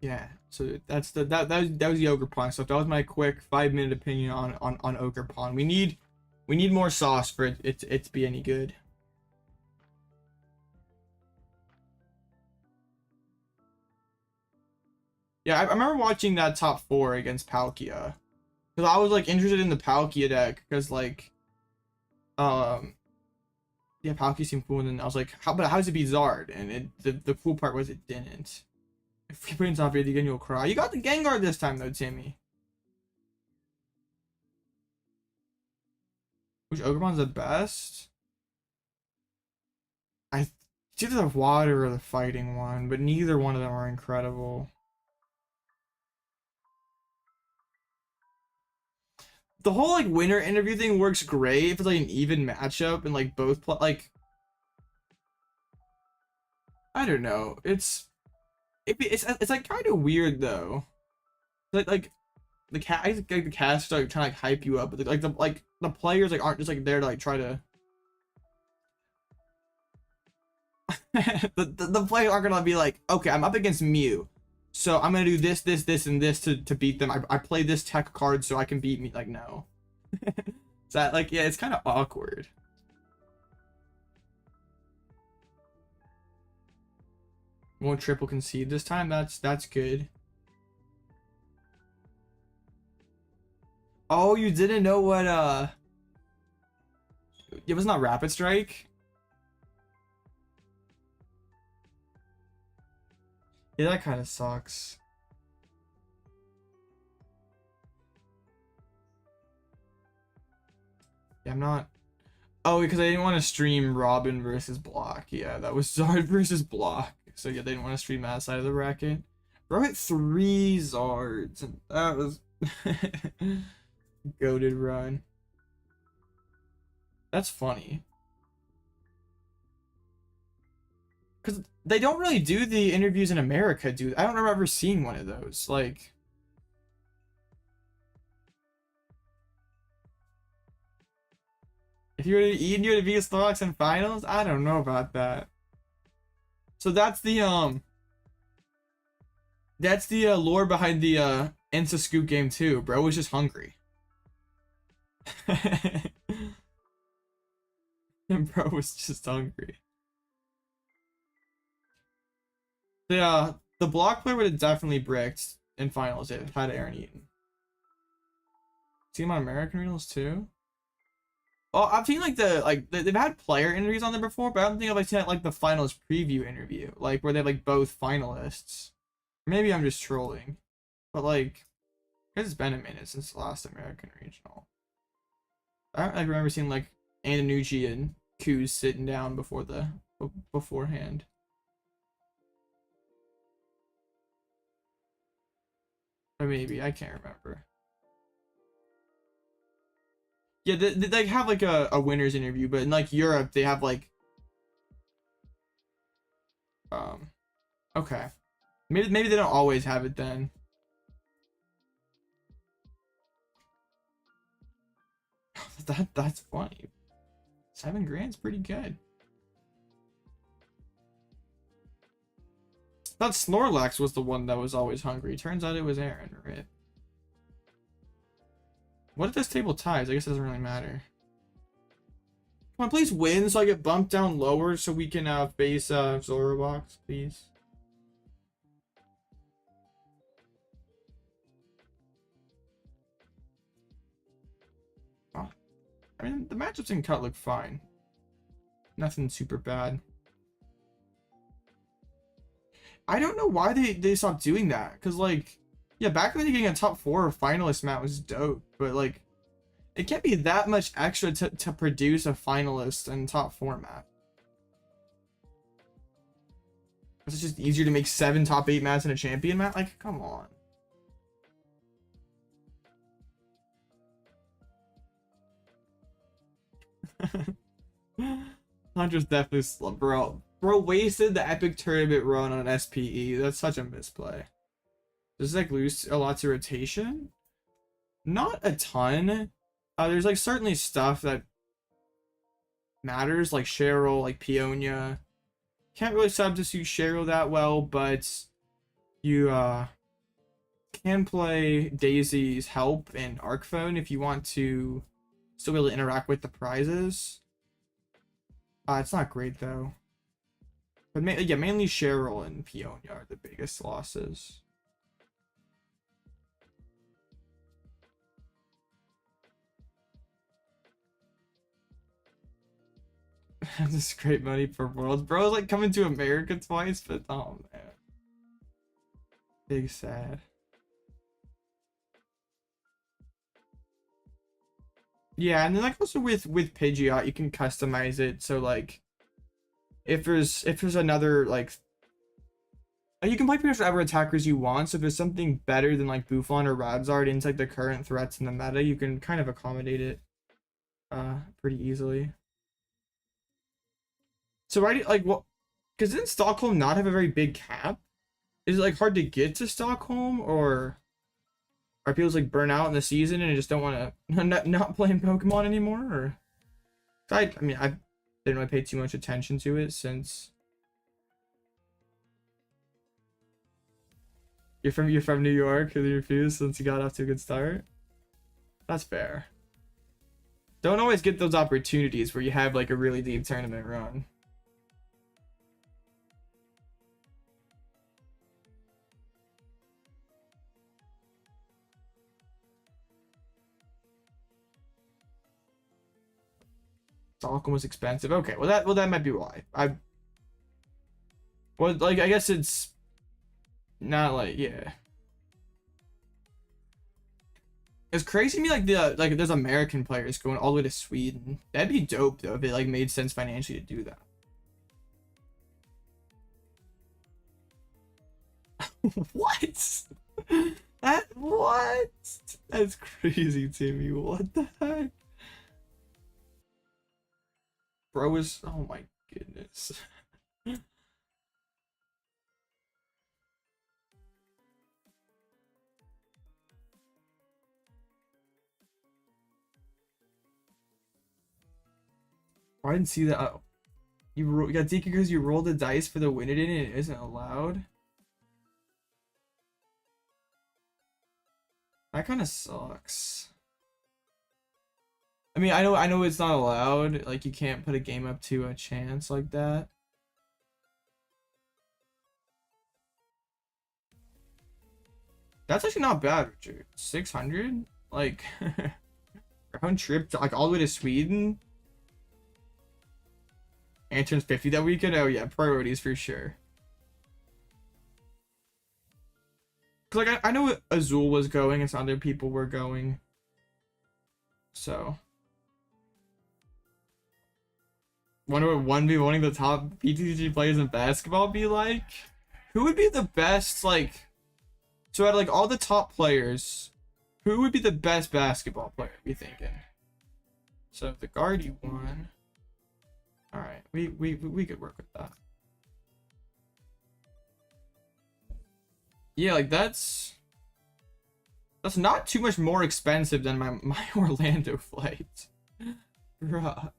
Yeah, so that's that was Ogerpon stuff. That was my quick 5-minute opinion on Ogerpon. We need more sauce for it to be any good. Yeah, I remember watching that top 4 against Palkia, because I was like interested in the Palkia deck, because like yeah, Palkia seemed cool, and then I was like, how does it beat Zard? And the cool part was it didn't. If you put in top 8 again, you'll cry. You got the Gengar this time, though, Timmy. Which Ogermon's the best? It's either the water or the fighting one, but neither one of them are incredible. The whole like winner interview thing works great if it's like an even matchup and like both like, I don't know. It's like kind of weird though. Like the cast are like trying to like hype you up, but the players like aren't just like there to like try to. the players aren't gonna be like, okay, I'm up against Mew, so I'm gonna do this, and this to beat them. I play this tech card so I can beat me. Like, no. Is that like, yeah, it's kind of awkward. Won't triple concede this time. That's good. Oh, you didn't know what it was not Rapid Strike? Yeah, that kind of sucks. Yeah, I'm not. Oh, because I didn't want to stream Robin versus Block. Yeah, that was Zard versus Block. So yeah, they didn't want to stream that side of the bracket. Bro hit 3 Zards, and that was goated run. That's funny. Because they don't really do the interviews in America, dude. I don't remember ever seeing one of those. Like, if you were to eat and you were to beat Snorlax in finals, I don't know about that. So that's the lore behind the Insta Scoop game too. Bro was just hungry. And bro was just hungry. The Block player would have definitely bricked in finals if it had Aaron Eaton. See him on American Regionals too? Well, I've seen like they've had player interviews on there before, but I don't think I've like seen like the finals preview interview, like where they have like both finalists. Maybe I'm just trolling, but like it's been a minute since the last American Regional. I don't like remember seeing like Andanucci and Kuz sitting down beforehand. Or maybe I can't remember. Yeah, they have like a winner's interview, but in like Europe they have like okay. Maybe they don't always have it then. That's funny. 7 grand's pretty good. I thought Snorlax was the one that was always hungry. Turns out it was Aaron, right? What if this table ties? I guess it doesn't really matter. Come Come on, please win so I get bumped down lower so we can base Zorobox, please. Oh. I mean, the matchups in cut look fine. Nothing super bad. I don't know why they stopped doing that. Because, like, yeah, back when getting a top 4 finalist map was dope. But, like, it can't be that much extra to produce a finalist and top 4 map. It's just easier to make 7 top 8 maps in a champion map? Like, come on. Hunter's definitely slow, bro. Bro wasted the epic tournament run on an SPE. That's such a misplay. Does it like lose a lot to rotation? Not a ton. There's like certainly stuff that matters, like Cheryl, like Peonia. Can't really substitute Cheryl that well, but you can play Daisy's help and Arc Phone if you want to still be able to interact with the prizes. It's not great though. But yeah, mainly Cheryl and Peonia are the biggest losses. This is great money for Worlds. Bro's like coming to America twice, but oh man. Big sad. Yeah, and then like also with Pidgeot, you can customize it so like if there's another like you can play pretty much whatever attackers you want. So if there's something better than like Bouffalant or Radzard into like the current threats in the meta, you can kind of accommodate it pretty easily. So right, like what? Because didn't Stockholm not have a very big cap? Is it like hard to get to Stockholm, or are people like burn out in the season and just don't want to not playing Pokemon anymore? Or I mean I didn't really pay too much attention to it since you're from New York and you refused since you got off to a good start. That's fair. Don't always get those opportunities where you have like a really deep tournament run. Stockholm was expensive. Okay, well that might be why. Well, like I guess it's not like, yeah. It's crazy to me like there's American players going all the way to Sweden. That'd be dope though if it like made sense financially to do that. What? What? That's crazy, Timmy. What the heck? Bro is, oh my goodness. I didn't see that. Oh, you got DQ because you rolled the dice for the win it in and it isn't allowed. That kind of sucks. I mean, I know it's not allowed. Like, you can't put a game up to a chance like that. That's actually not bad, Richard. 600? Like, round trip to, like, all the way to Sweden? And turns 50 that weekend? Oh, yeah, priorities for sure. Cause, like, I know Azul was going and some other people were going. So. Wonder what 1v1ing the top PTG players in basketball be like? Who would be the best, like... So out of, like, all the top players, who would be the best basketball player, be thinking? So, the Guardy one... Alright, we could work with that. Yeah, like, that's not too much more expensive than my Orlando flight. Bruh.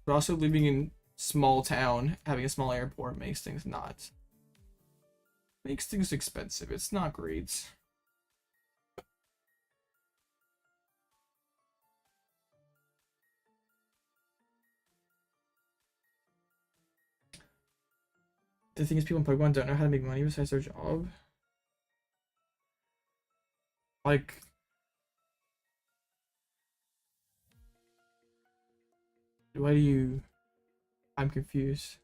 But also living in small town, having a small airport makes things expensive. It's not great. The thing is, people in Pokemon don't know how to make money besides their job. Like, why do you... I'm confused.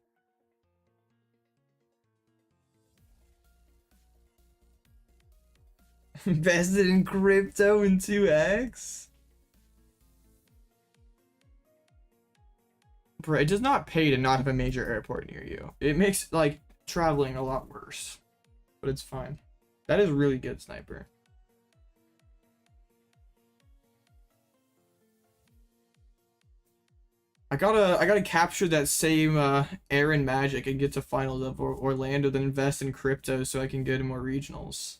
Invested in crypto in 2x? Bro, it does not pay to not have a major airport near you. It makes, like, traveling a lot worse. But it's fine. That is really good, Sniper. I gotta capture that same Aaron magic and get to finals of Orlando, then invest in crypto so I can get in more regionals.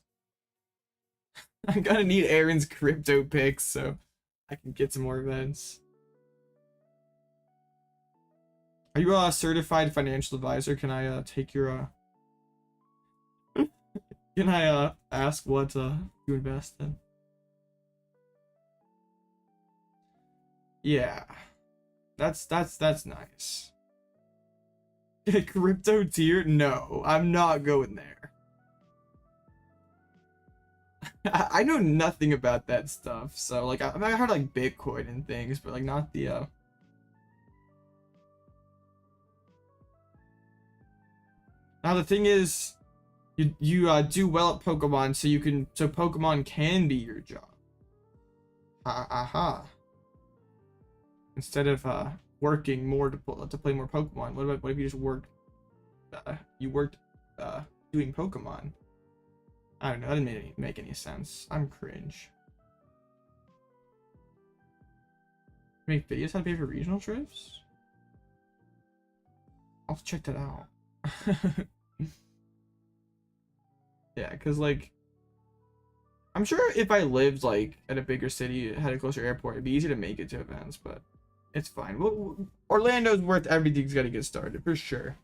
I'm gonna need Aaron's crypto picks so I can get some more events. Are you a certified financial advisor? Can I take your can I ask what you invest in? Yeah. That's nice. Crypto tier? No, I'm not going there. I know nothing about that stuff, so like I heard like Bitcoin and things, but like not the Now the thing is, you do well at Pokemon, so Pokemon can be your job. Aha. Instead of working more to play more Pokemon, what if you just worked doing Pokemon? I don't know, that didn't make any sense. I'm cringe. Make videos how to pay for regional trips? I'll check that out. Yeah, because like I'm sure if I lived like at a bigger city, had a closer airport, it'd be easy to make it to events, but it's fine. Well, Orlando's worth everything's got to get started for sure.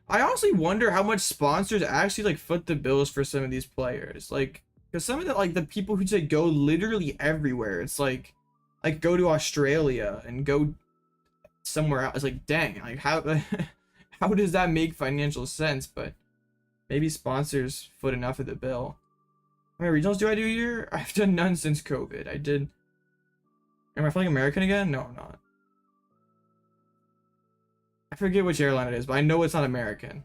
I honestly wonder how much sponsors actually like foot the bills for some of these players, like because some of the like the people who say go literally everywhere, it's like go to Australia and go somewhere else. It's like, dang, like how how does that make financial sense? But maybe sponsors foot enough of the bill. How many regionals do I do a year? I've done none since COVID. I did. Am I flying American again? No, I'm not. I forget which airline it is, but I know it's not American.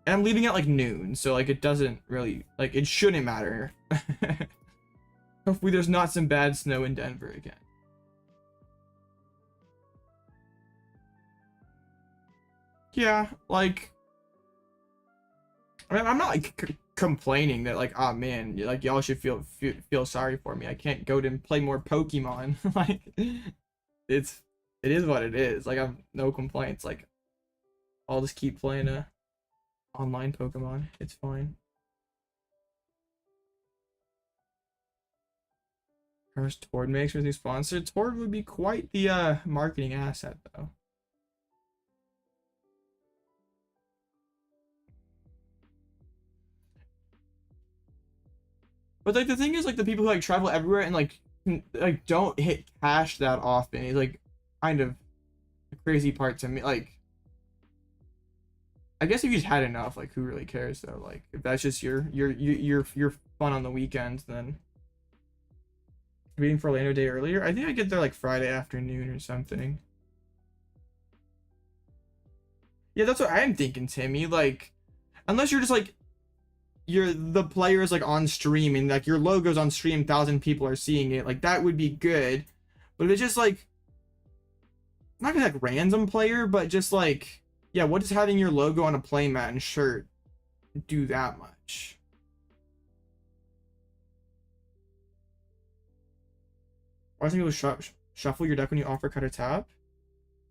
And I'm leaving at like noon, so like it doesn't really, like it shouldn't matter. Hopefully there's not some bad snow in Denver again. Yeah, like I mean, I'm not like complaining that like, oh man, like y'all should feel sorry for me. I can't go to play more Pokemon. Like it is what it is. Like I've no complaints. Like I'll just keep playing online Pokemon. It's fine. First Tord makes with new sponsor. Tord would be quite the marketing asset though. But like the thing is, like the people who like travel everywhere and like don't hit cash that often is like kind of the crazy part to me. Like I guess if you just had enough, like who really cares though? Like if that's just your fun on the weekends, then waiting for Orlando day earlier. I think I get there like Friday afternoon or something. Yeah, that's what I'm thinking, Timmy. Like unless you're just like the player is like on stream and like your logo's on stream, 1,000 people are seeing it, like that would be good. But if it's just like not gonna like random player, but just like, yeah, what does having your logo on a playmat and shirt do that much? Why do people shuffle your deck when you offer cut or tap?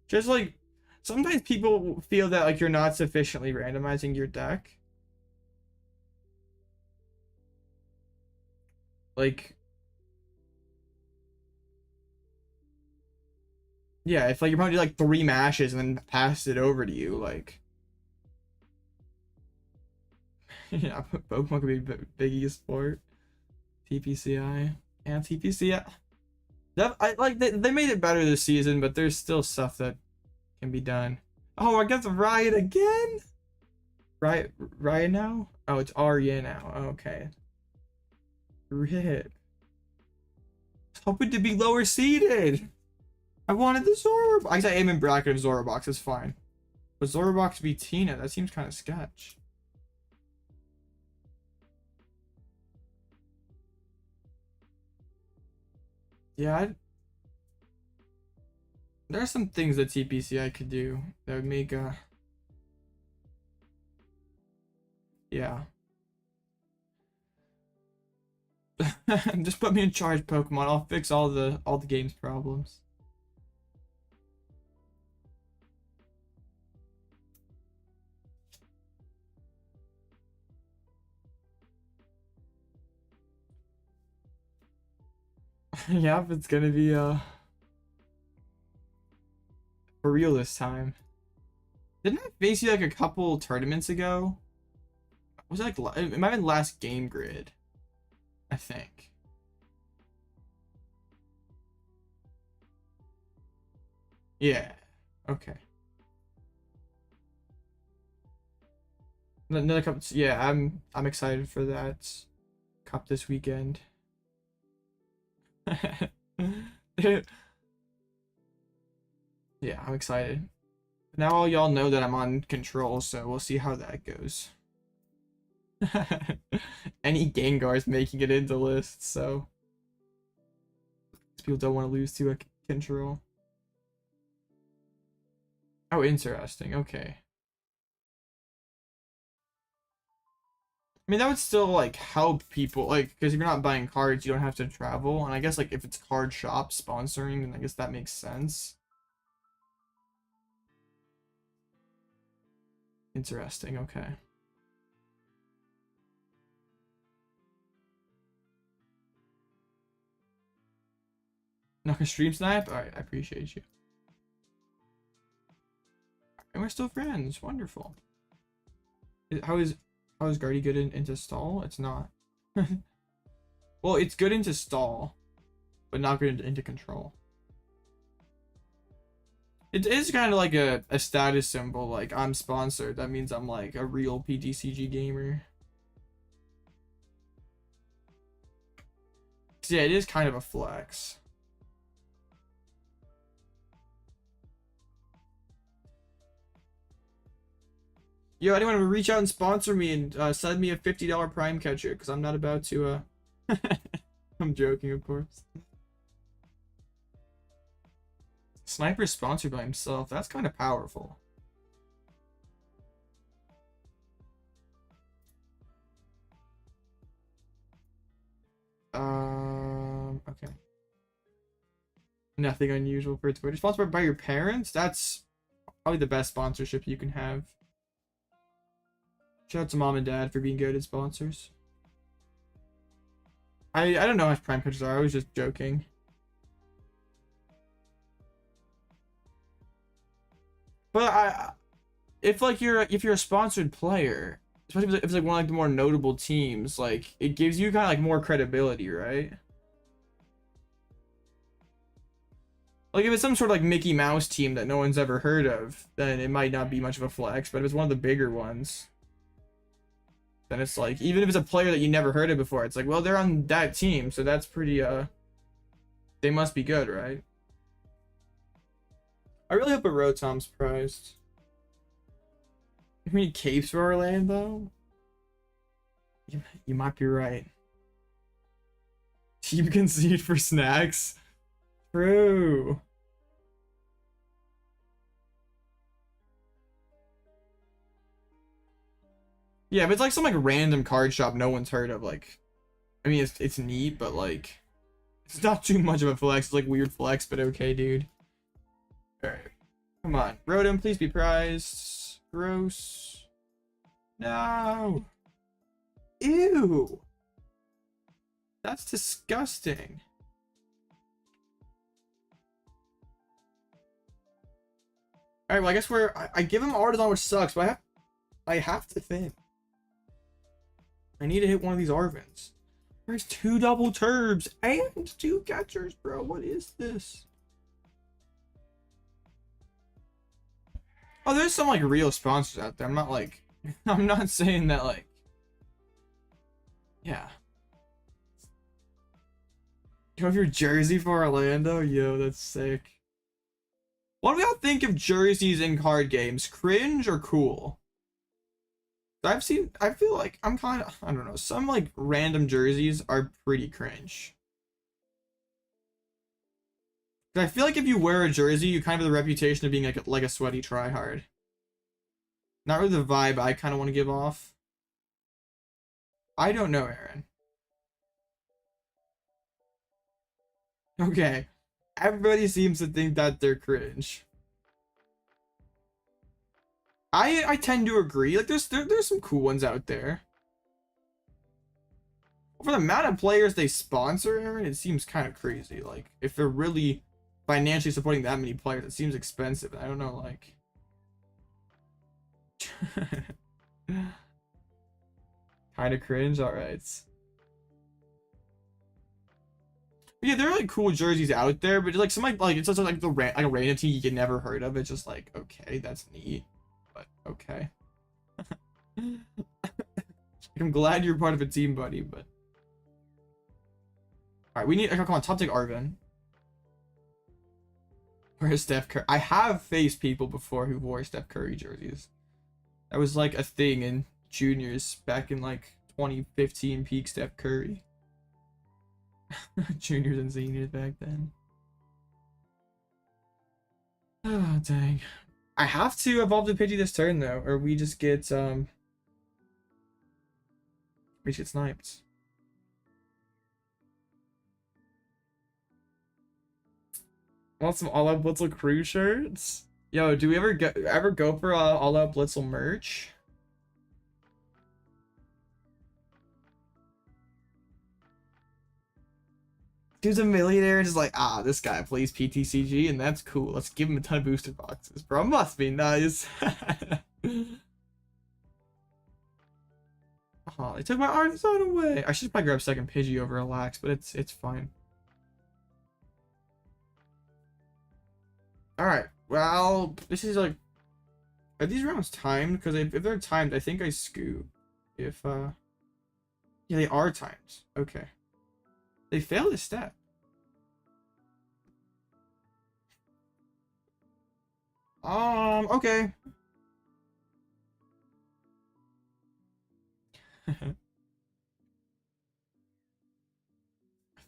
Just like sometimes people feel that like you're not sufficiently randomizing your deck. Like, yeah, if like you're probably like 3 mashes and then pass it over to you, like, yeah, Pokemon could be big esport. TPCI and TPCI. That I like they made it better this season, but there's still stuff that can be done. Oh, I guess Ryan again? Ryan now? Oh, it's Arya now. Okay. Rip. Hoping to be lower seeded. I wanted the Zorobox. I guess I am in bracket of Zorobox. It's fine. But Zorobox v Tina, that seems kind of sketch. Yeah, there are some things that TPCI could do that would make yeah. Just put me in charge, Pokemon. I'll fix all the game's problems. Yeah, it's gonna be for real this time. Didn't I face you like a couple tournaments ago? Was it like it might have been last game grid, I think. Yeah. Okay. Another cup. Yeah, I'm excited for that cup this weekend. Yeah, I'm excited. Now all y'all know that I'm on control, so we'll see how that goes. Any Gengar's making it into lists, so people don't want to lose to a control. Oh, interesting. Okay. I mean, that would still like help people, like, because if you're not buying cards, you don't have to travel. And I guess like if it's card shop sponsoring, then I guess that makes sense. Interesting. Okay. Not gonna stream snipe? Alright, I appreciate you. And we're still friends. Wonderful. How is Guardy good into stall? It's not. Well, it's good into stall, but not good into control. It is kind of like a status symbol, like I'm sponsored. That means I'm like a real PTCG gamer. So yeah, it is kind of a flex. Yo, anyone would reach out and sponsor me and send me a $50 Prime catcher, because I'm not about to I'm joking, of course. Sniper's sponsored by himself. That's kind of powerful. Okay. Nothing unusual for Twitter. Sponsored by your parents? That's probably the best sponsorship you can have. Shout out to mom and dad for being good at sponsors. I don't know how much Prime catchers are. I was just joking. But if you're a sponsored player, especially if it's like one of like the more notable teams, like it gives you kind of like more credibility, right? Like if it's some sort of like Mickey Mouse team that no one's ever heard of, then it might not be much of a flex. But if it's one of the bigger ones, then it's like, even if it's a player that you never heard of before, it's like, well, they're on that team, so that's pretty they must be good, right? I really hope a Rotom's prized. You mean capes for Orlando? You might be right. Team concede for snacks? True. Yeah, but it's like some like random card shop no one's heard of. Like, I mean, it's neat, but like, it's not too much of a flex. It's like weird flex, but okay, dude. Alright. Come on. Rotom, please be prized. Gross. No. Ew. That's disgusting. Alright, well, I guess I give him Artazon, which sucks, but I have to think. I need to hit one of these Arvens. There's 2 double turbs and 2 catchers, bro. What is this? Oh, there's some like real sponsors out there. I'm not like, I'm not saying that like, yeah. You have your jersey for Orlando? Yo, that's sick. What do y'all think of jerseys in card games? Cringe or cool? I feel like I'm kind of, I don't know, some like random jerseys are pretty cringe. I feel like if you wear a jersey, you kind of have the reputation of being like a sweaty tryhard. Not really the vibe I kind of want to give off. I don't know, Aaron. Okay. Everybody seems to think that they're cringe. I tend to agree. Like there's some cool ones out there. For the amount of players they sponsor, Aaron, it seems kind of crazy. Like if they're really financially supporting that many players, it seems expensive. I don't know, like. Kind of cringe. All right. Yeah, there are like cool jerseys out there, but like some like it's just like a random team you never heard of. It's just like, okay, that's neat, but okay. I'm glad you're part of a team, buddy, but all right, we need. Come on, top take Arven. Where's Steph Curry? I have faced people before who wore Steph Curry jerseys. That was like a thing in juniors back in like 2015 peak Steph Curry. Juniors and seniors back then. Oh, dang. I have to evolve the Pidgey this turn though, or we just get sniped. Want some Alloutblitzle crew shirts? Yo, do we ever go for Alloutblitzle merch? Dude's a millionaire and just like, ah, this guy plays PTCG and that's cool. Let's give him a ton of booster boxes. Bro, must be nice. Oh, they took my Artazon away. I should probably grab second Pidgey over Relax, but it's fine. Alright, well, this is like, are these rounds timed? Because if they're timed, I think I scoop. If, yeah, they are timed. Okay. They failed a step. Okay.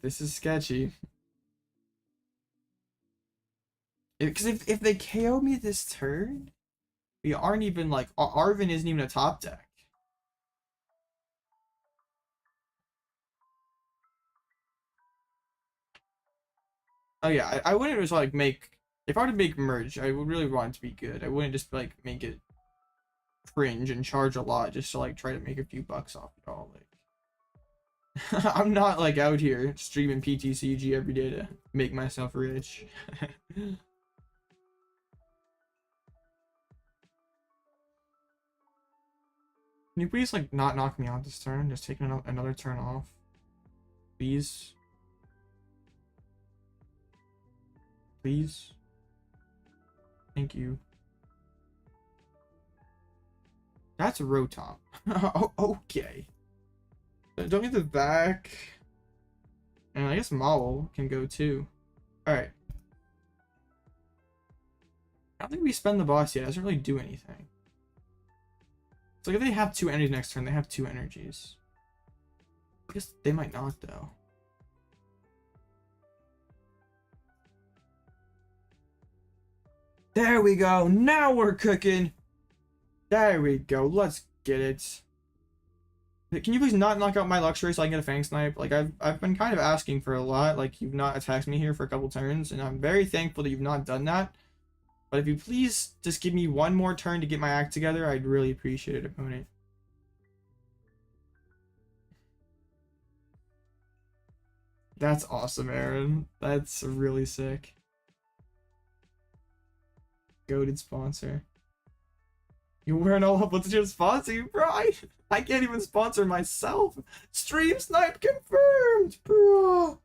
This is sketchy. Because if they KO me this turn, we aren't even like, Arven isn't even a top deck. Oh yeah, I wouldn't just like make, if I were to make merge, I would really want it to be good. I wouldn't just like make it cringe and charge a lot just to like try to make a few bucks off it all. Like, I'm not like out here streaming PTCG every day to make myself rich. Can you please like not knock me out this turn? Just take another turn off, please. Please. Thank you. That's a Rotom. Oh, okay. Don't get the back. And I guess Mawile can go too. Alright. I don't think we spend the boss yet. It doesn't really do anything. So if they have 2 energies next turn, they have 2 energies. I guess they might not though. There we go. Now we're cooking. There we go. Let's get it. Can you please not knock out my Luxray so I can get a Fang Snipe? Like I've been kind of asking for a lot. Like you've not attacked me here for a couple turns, and I'm very thankful that you've not done that. But if you please just give me one more turn to get my act together, I'd really appreciate it, opponent. That's awesome, Aaron. That's really sick. Goated sponsor. You weren't all up. What's your sponsor you, bro? I can't even sponsor myself. Stream snipe confirmed, bro.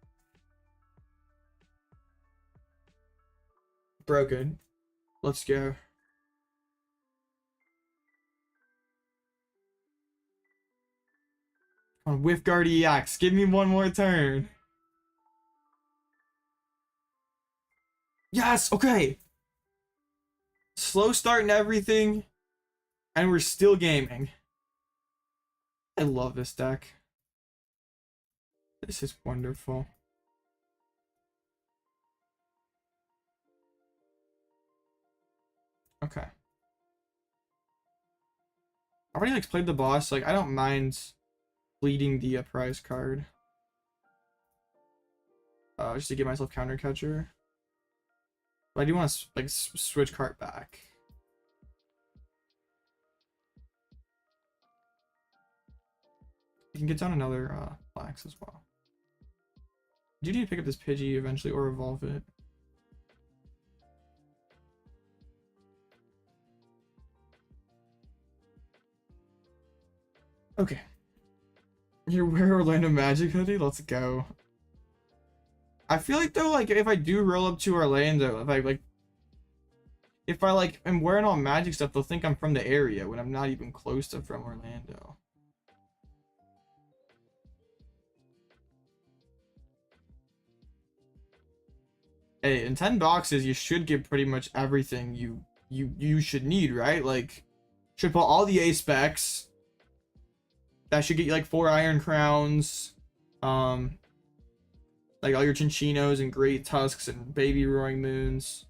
Broken. Let's go. On Whiff Guard EX. Give me one more turn. Yes, okay. Slow start and everything. And we're still gaming. I love this deck. This is wonderful. Okay. I already like played the boss. Like I don't mind bleeding the prize card. Just to give myself counter catcher. But I do want to like switch cart back. You can get down another flax as well. Do you need to pick up this Pidgey eventually or evolve it? Okay. You wear Orlando Magic hoodie? Let's go. I feel like though, like if I do roll up to Orlando, if I like am wearing all magic stuff, they'll think I'm from the area when I'm not even close to from Orlando. Hey, in 10 boxes, you should get pretty much everything you should need, right? Like, should put all the A specs. That should get you like 4 Iron Crowns. Like all your Chinchinos and Great Tusks and Baby Roaring Moons.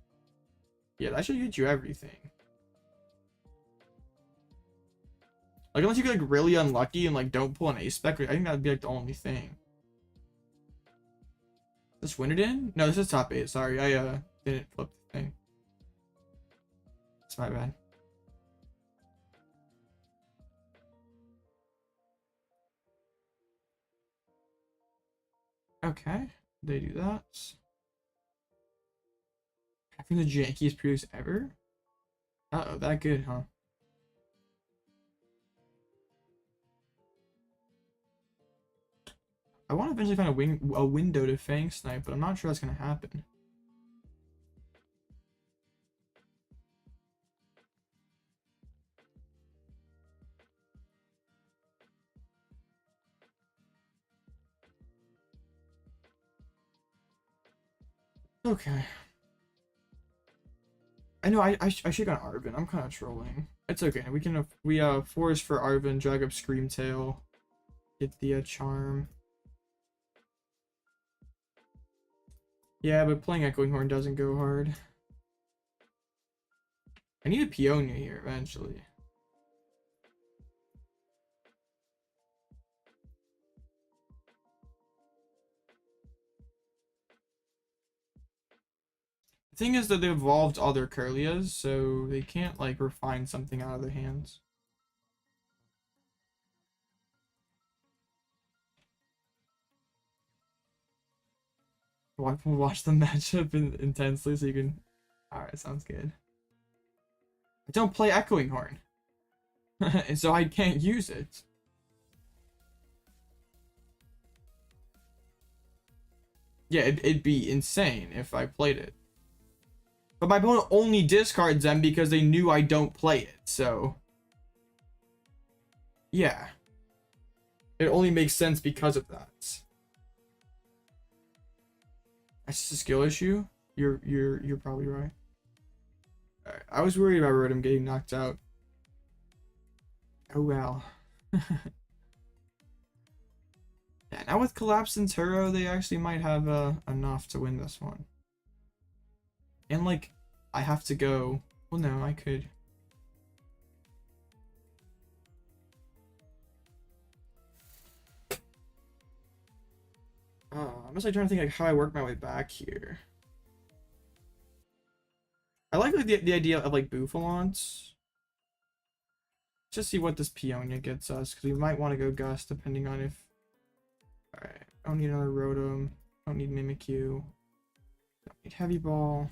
Yeah, that should get you everything. Like, unless you get like really unlucky and like don't pull an A spec, I think that'd be like the only thing. This win it in? No, this is top 8. Sorry, I didn't flip the thing. It's my bad. Okay, they do that. I think the jankiest produce ever? Uh-oh, that good, huh? I want to eventually find a window to Fang Snipe, but I'm not sure that's going to happen. Okay. I know I should have gone Arven. I'm kind of trolling. It's okay. We force for Arven, drag up Screamtail, get the charm. Yeah, but playing Echoing Horn doesn't go hard. I need a Peonia here eventually. The thing is that they evolved all their Curlias, so they can't like refine something out of their hands. Watch the matchup intensely so you can. Alright, sounds good. I don't play Echoing Horn, so I can't use it. Yeah, it'd be insane if I played it. But my opponent only discards them because they knew I don't play it, so... Yeah. It only makes sense because of that. That's just a skill issue? You're probably right. Alright, I was worried about Rotom getting knocked out. Oh well. Yeah, now with Collapse and Turo, they actually might have enough to win this one. And like, I have to go. Well, no, I could. I'm just like trying to think like how I work my way back here. I like the idea of like Bouffalant. Just see what this Peonia gets us, because we might want to go Gust depending on if. Alright, I don't need another Rotom. I don't need Mimikyu. Don't need Heavy Ball.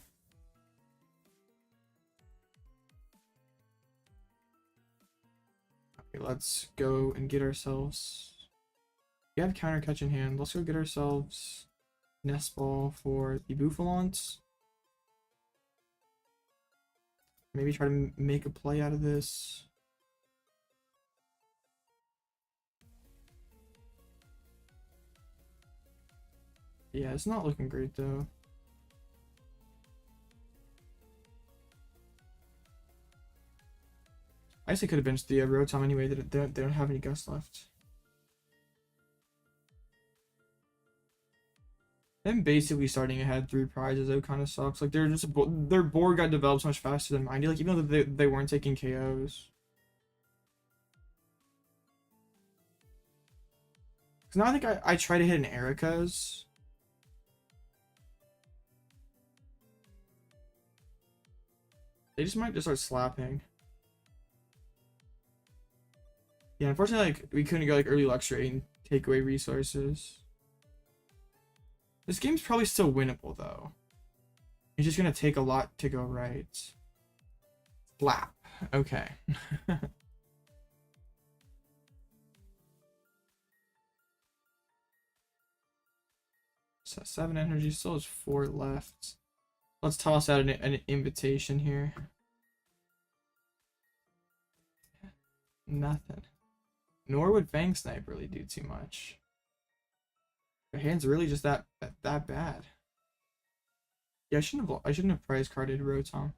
Okay, let's go and get ourselves. We have Counter Catch in hand. Let's go get ourselves Nest Ball for the Bouffalant. Maybe try to make a play out of this. Yeah, it's not looking great though. I guess I could have benched the Rotom anyway. They don't have any gusts left. Them basically starting ahead 3 prizes though kind of sucks. Like they're just their board got developed so much faster than mine. Like even though they weren't taking KOs. Cause now I think I try to hit an Erika's. They just might just start slapping. Yeah, unfortunately, like we couldn't go like early Luxray and take away resources. This game's probably still winnable though. It's just gonna take a lot to go right. Slap. Okay. So 7 energy, still has 4 left. Let's toss out an invitation here. Nothing. Nor would Fang Snipe really do too much. Their hand's really just that bad. Yeah, I shouldn't have prize carded Rotom.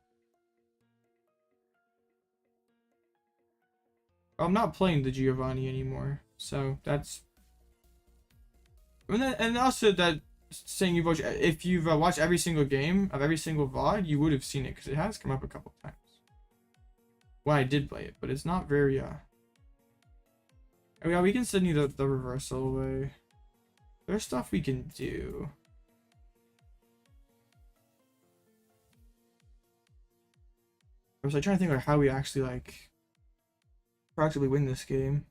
I'm not playing the Giovanni anymore, so that's. And also that saying you've watched, if you've watched every single game of every single VOD, you would have seen it because it has come up a couple times. Well, I did play it, but it's not very Oh yeah, we can send you the reversal away. There's stuff we can do. I was like trying to think like how we actually like practically win this game.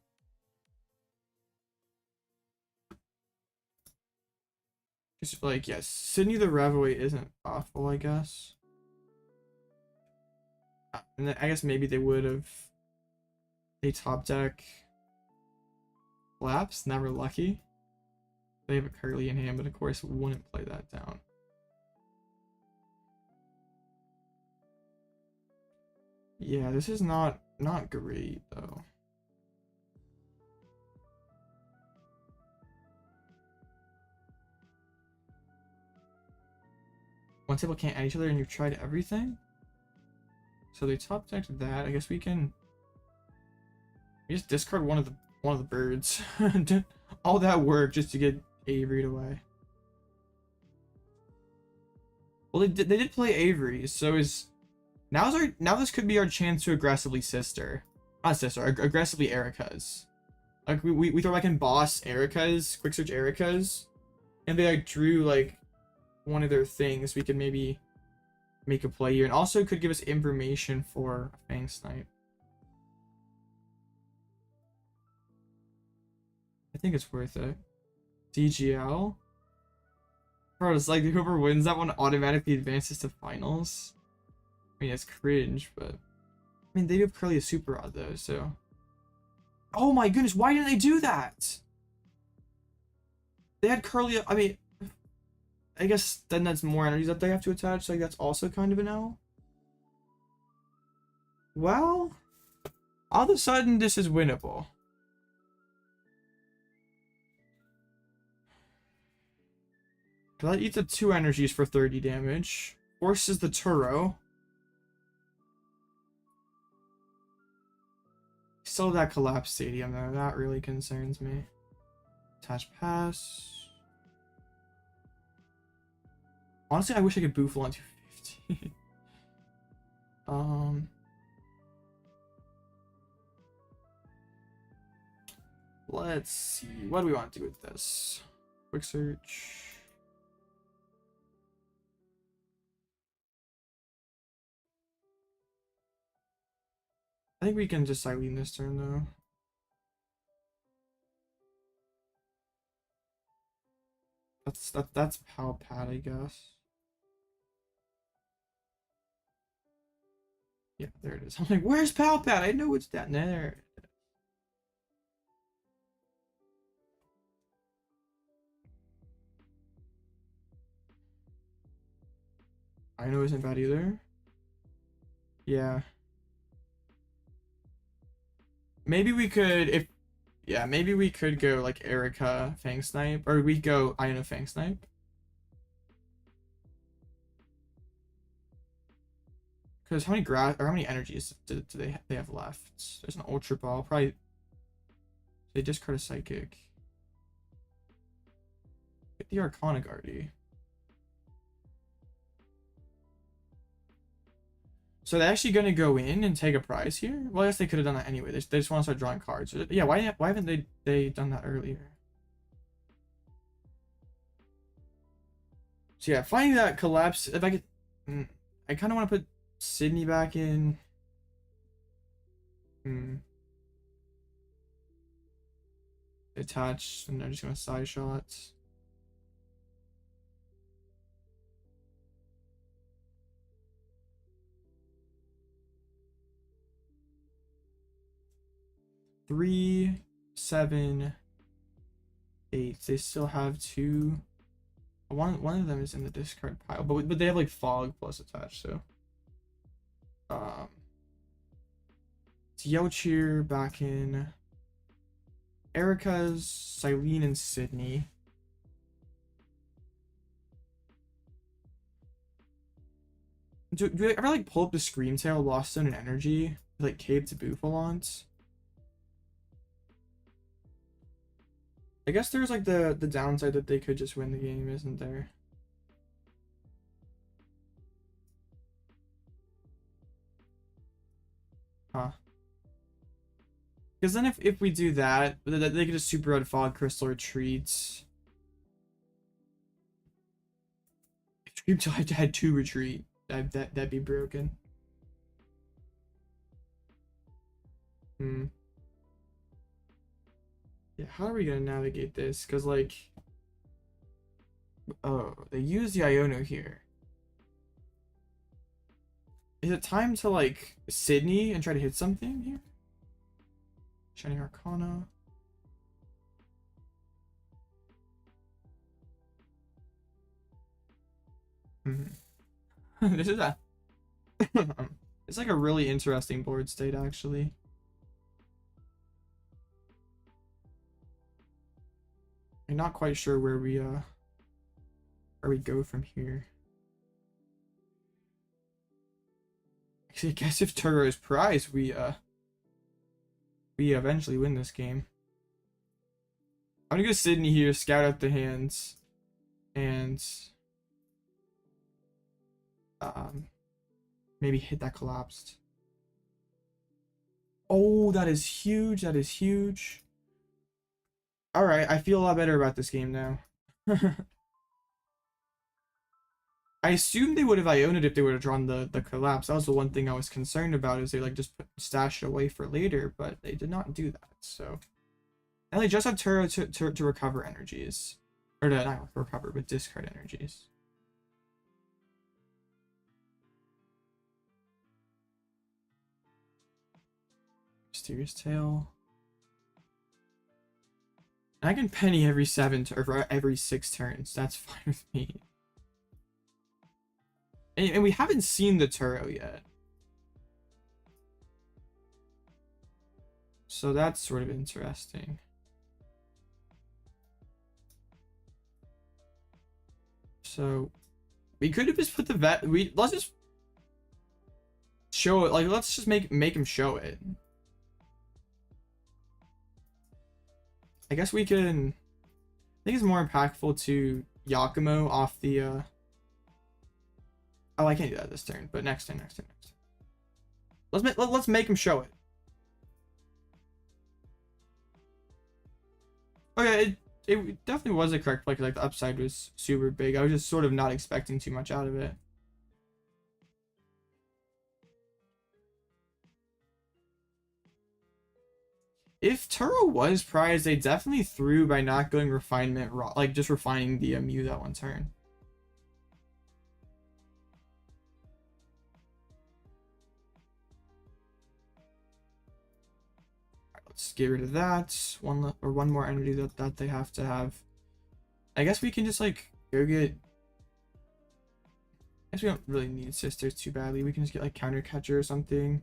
Just like yes, Sydney the Rev away isn't awful, I guess. And then I guess maybe they would have a top deck Flaps, never lucky. They have a Curly in hand, but of course wouldn't play that down. Yeah, this is not great though. Once people can't add each other and you've tried everything. So they top decked that. I guess we just discard one of the birds. All that work just to get Avery'd away. Well, they did play Avery, so now this could be our chance to aggressively aggressively Erika's. Like we throw back in boss Erika's, quick search Erika's, and they like drew like one of their things. We could maybe make a play here, and also could give us information for Fang Snipe. I think it's worth it. DGL? Bro, it's like whoever wins that one automatically advances to finals. I mean, it's cringe, but I mean, they give Curly a super odd though, so. Oh my goodness, why didn't they do that? They had Curly, I mean, I guess then that's more energies that they have to attach, so like that's also kind of an L. Well, all of a sudden this is winnable. That eats up 2 energies for 30 damage. Forces the Turo. Still that collapsed stadium though, that really concerns me. Attach pass. Honestly, I wish I could Bouffalant 250. Let's see. What do we want to do with this? Quick search. I think we can just Cyllene this turn though. That's Pal Pad, I guess. Yeah, there it is. I'm like, where's Pal Pad? I know it's down there. I know isn't bad either. Yeah. Maybe we could, maybe we could go like Erika Fang Snipe, or we go Iono Fang Snipe. Because how many grass or how many energies do they have left? There's an Ultra Ball. Probably they discard a Psychic. Get the Arcana Guardy. So they're actually gonna go in and take a prize here? Well, I guess they could have done that anyway. They just want to start drawing cards. Yeah, why haven't they done that earlier? So yeah, finding that collapse. If I could, I kind of want to put Sydney back in. Attach, and they're just gonna side shots. Three, 7, 8. They still have 2. One of them is in the discard pile, but they have like Fog plus attached, so it's Yocheer back in. Erika's, Cyllene, and Sydney. Do you ever like pull up the Scream Tail, Lost Stone, and Energy, like Cave to Bouffalant? I guess there's like the downside that they could just win the game, isn't there? Huh. Because then if we do that, they could just Super Red Fog Crystal Retreats. Scream Tail had 2 retreat. That'd be broken. Yeah, how are we gonna navigate this? Because like, oh, they use the Iono here. Is it time to like Sydney and try to hit something here? Shining Arcana. This is a it's like a really interesting board state actually. I'm not quite sure where we go from here. Actually, I guess if Turo is prize, we eventually win this game. I'm gonna go Sydney here, scout out the hands, and maybe hit that collapsed. Oh, that is huge. That is huge. All right, I feel a lot better about this game now. I assumed they would have Ioned it if they would have drawn the collapse. That was the one thing I was concerned about, is they like just stash it away for later, but they did not do that. So, and they just have Turo to recover energies, or to not recover, but discard energies. Mysterious Tail. I can Penny every 7 or every 6 turns. That's fine with me. And we haven't seen the Turo yet. So that's sort of interesting. So we could have just put the vet. Let's just show it. Like, let's just make him show it. I guess we can. I think it's more impactful to Giacomo off the. Oh, I can't do that this turn, but next turn. Let's make him show it. Okay, it definitely was a correct play, because like the upside was super big. I was just sort of not expecting too much out of it. If Turo was prized, they definitely threw by not going refinement, like just refining the Mew that one turn. Let's get rid of that. One more energy that they have to have. I guess we can just like go get. I guess we don't really need sisters too badly. We can just get like Counter Catcher or something.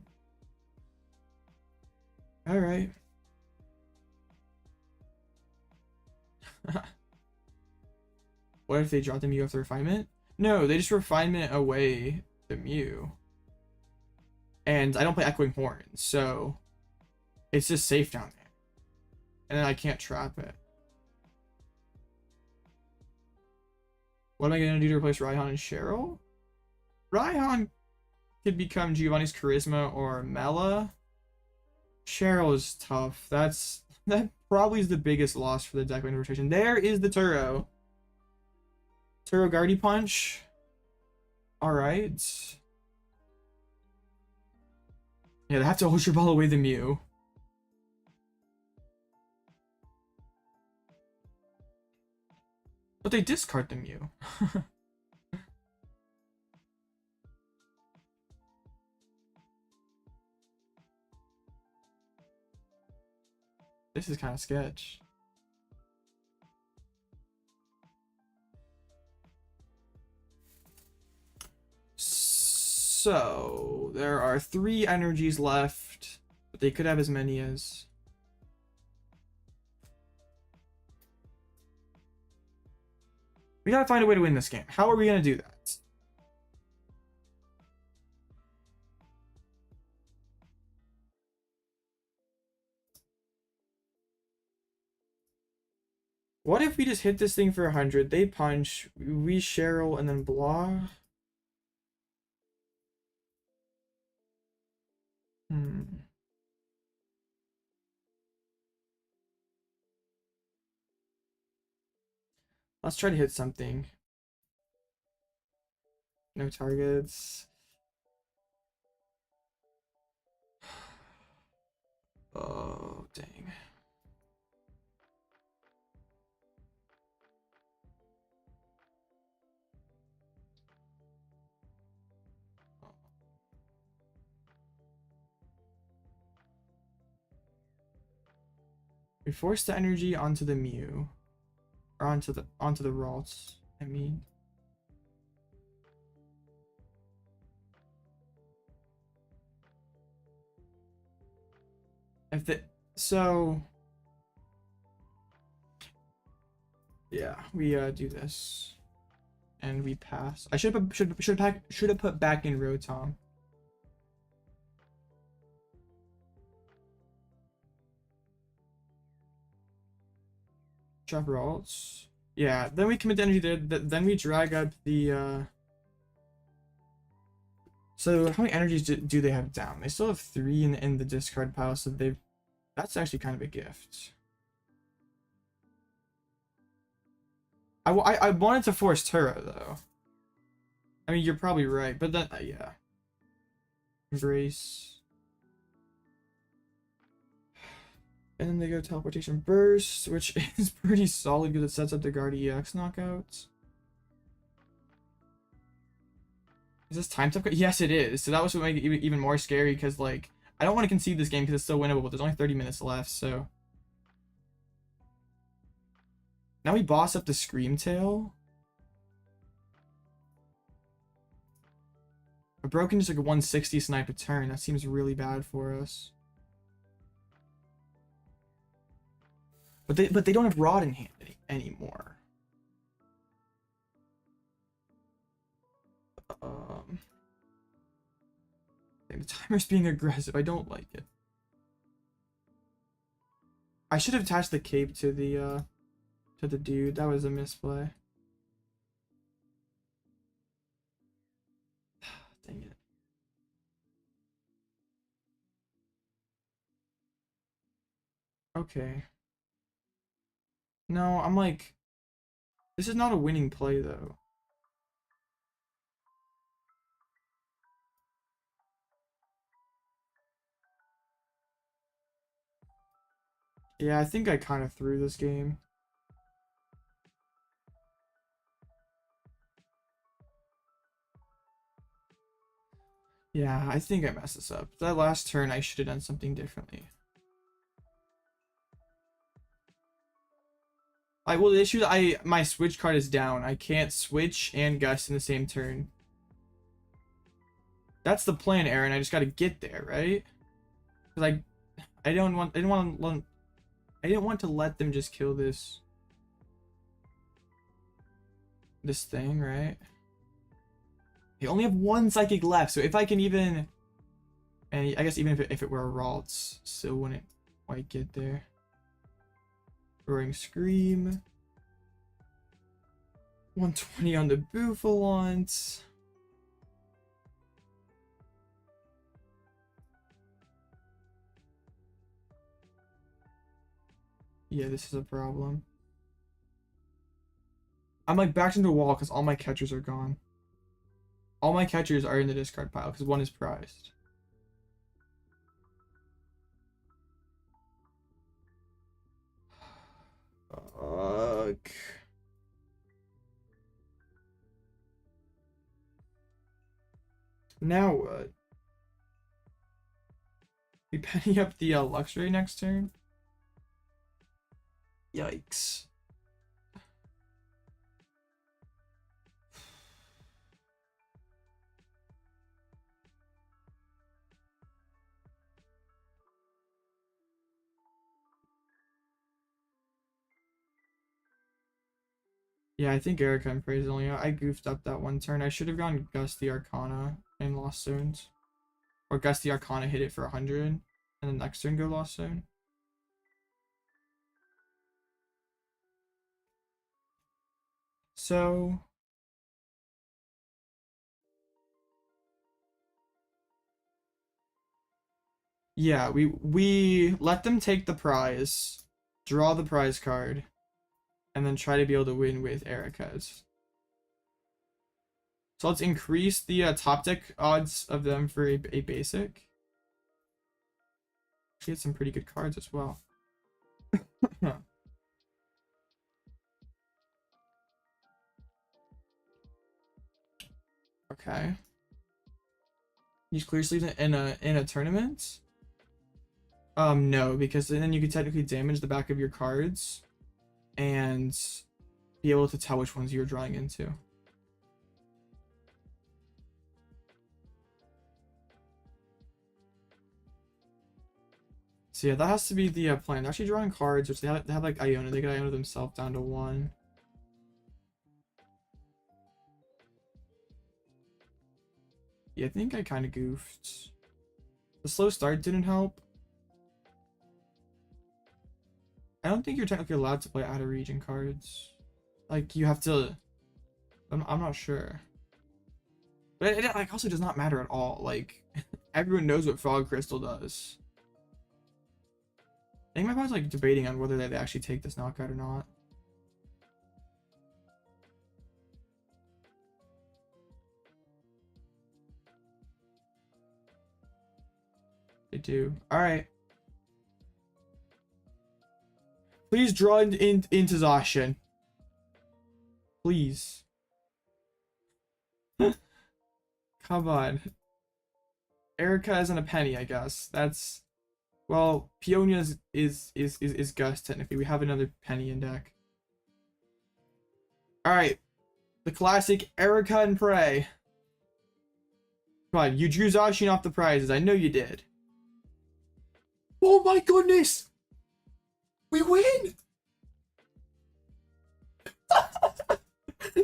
All right. What if they drop the Mew after refinement? No, they just refinement away the Mew. And I don't play Echoing Horns, so it's just safe down there. And then I can't trap it. What am I going to do to replace Raihan and Cheryl? Raihan could become Giovanni's Charisma or Mela. Cheryl is tough. That probably is the biggest loss for the deck in rotation. There is the Turo. Turo Guardy Punch. Alright. Yeah, they have to Ultra Ball away the Mew. But they discard the Mew. This is kind of sketch. So there are 3 energies left, but they could have as many as. We gotta find a way to win this game. How are we gonna do that? What if we just hit this thing for 100? They punch, we Cheryl, and then blah. Let's try to hit something. No targets. Oh, dang. We force the energy onto the Mew. Or onto the Ralts, I mean. If the so yeah, we do this. And we pass. I should have put back in Rotom. Drop Ralts. Yeah, then we commit the energy there. Then we drag up the So how many energies do they have down? They still have 3 in the discard pile, so that's actually kind of a gift. I wanted to force Turo though. I mean, you're probably right, but then yeah. Embrace. And then they go Teleportation Burst, which is pretty solid because it sets up the Guard EX knockouts. Is this time up? Yes, it is. So that was what made it even more scary because, like, I don't want to concede this game because it's still winnable, but there's only 30 minutes left, so. Now we boss up the Screamtail. A broken just like a 160 snipe a turn. That seems really bad for us. But they don't have Rod in hand anymore. The timer's being aggressive. I don't like it. I should have attached the cape to the dude. That was a misplay. Dang it. Okay. No, I'm like, this is not a winning play though. Yeah, I think I kind of threw this game. Yeah, I think I messed this up. That last turn, I should have done something differently. Well, the issue is my switch card is down. I can't switch and gust in the same turn. That's the plan, Aaron. I just got to get there, right? Because I didn't want to let them just kill this thing, right? They only have 1 psychic left, so if I can even And I guess even if it were a raw, it still wouldn't quite get there. Roaring Scream. 120 on the Bouffalant. Yeah, this is a problem. I'm like backed into a wall because all my catchers are gone. All my catchers are in the discard pile because one is prized. Fuck. Now what? We penny up the Luxray next turn? Yikes. Yeah, I think Erika and Praise only. I goofed up that one turn. I should have gone Gusty Arcana and Lost Zones. Or Gusty Arcana hit it for 100, and then next turn go Lost Zone. So yeah, we let them take the prize, draw the prize card, and then try to be able to win with Erika's. So let's increase the top deck odds of them for a basic. She had some pretty good cards as well. Okay. Use clear sleeves in a tournament? No, because then you could technically damage the back of your cards and be able to tell which ones you're drawing into. So yeah, that has to be the plan. They're actually drawing cards, which they have like Iono. They got Iono themselves down to 1. Yeah, I think I kind of goofed. The slow start didn't help. I don't think you're technically allowed to play out of region cards. Like, you have to... I'm not sure. But it like also does not matter at all. Like, everyone knows what Frog Crystal does. I think my opponent's like debating on whether they actually take this knockout or not. They do. Alright. Please draw into Zacian. Please. Come on. Erika isn't a penny, I guess. That's... Well, Peonia is Gus, technically. We have another penny in deck. Alright. The classic Erika and Prey. Come on, you drew Zacian off the prizes. I know you did. Oh my goodness! We win!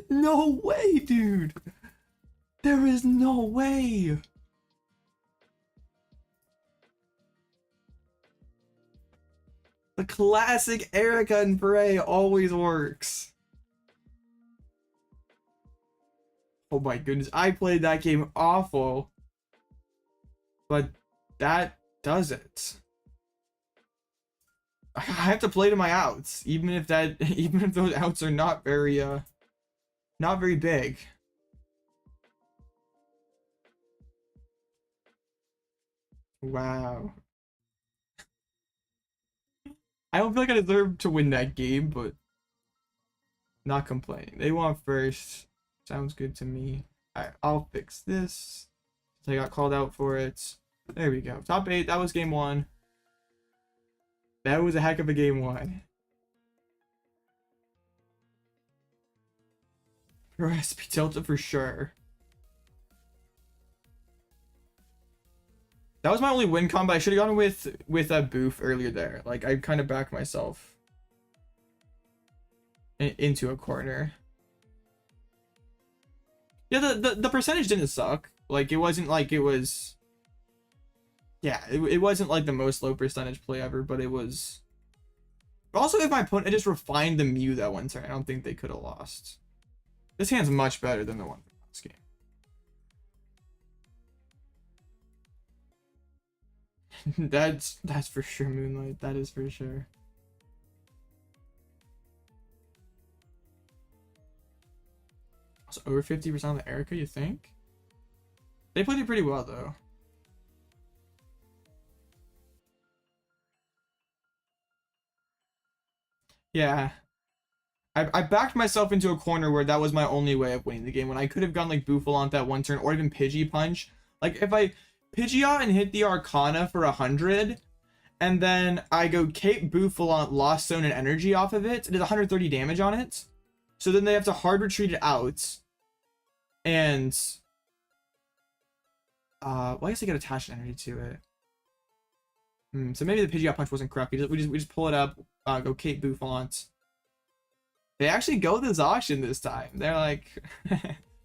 No way, dude! There is no way! The classic Erika and Prey always works. Oh my goodness, I played that game awful. But that does it. I have to play to my outs, even if those outs are not very big. Wow. I don't feel like I deserve to win that game, but not complaining. They won first. Sounds good to me. Alright, I'll fix this. I got called out for it. There we go. Top 8. That was game 1. That was a heck of a game 1. SP Tilted for sure. That was my only win combo. I should have gone with a Boof earlier there. Like, I kind of backed myself into a corner. Yeah, the percentage didn't suck. Like, it wasn't like it was Yeah, it wasn't like the most low percentage play ever, but it was. But also, if my opponent just refined the Mew that one turn, I don't think they could have lost. This hand's much better than the one from last game. That's for sure, Moonlight. That is for sure. Also, over 50% on the Erika, you think? They played it pretty well, though. Yeah. I backed myself into a corner where that was my only way of winning the game, when I could have gone like Bouffalant that one turn, or even Pidgey Punch. Like, if I Pidgeot and hit the Arcana for 100, and then I go Cape Bouffalant, Lost Zone, and Energy off of it, it does 130 damage on it. So then they have to hard retreat it out. And well, I guess I get attached energy to it. So maybe the Pidgeot Punch wasn't correct. We just pull it up, go Cape Bouffalant. They actually go the Zacian this time. They're like,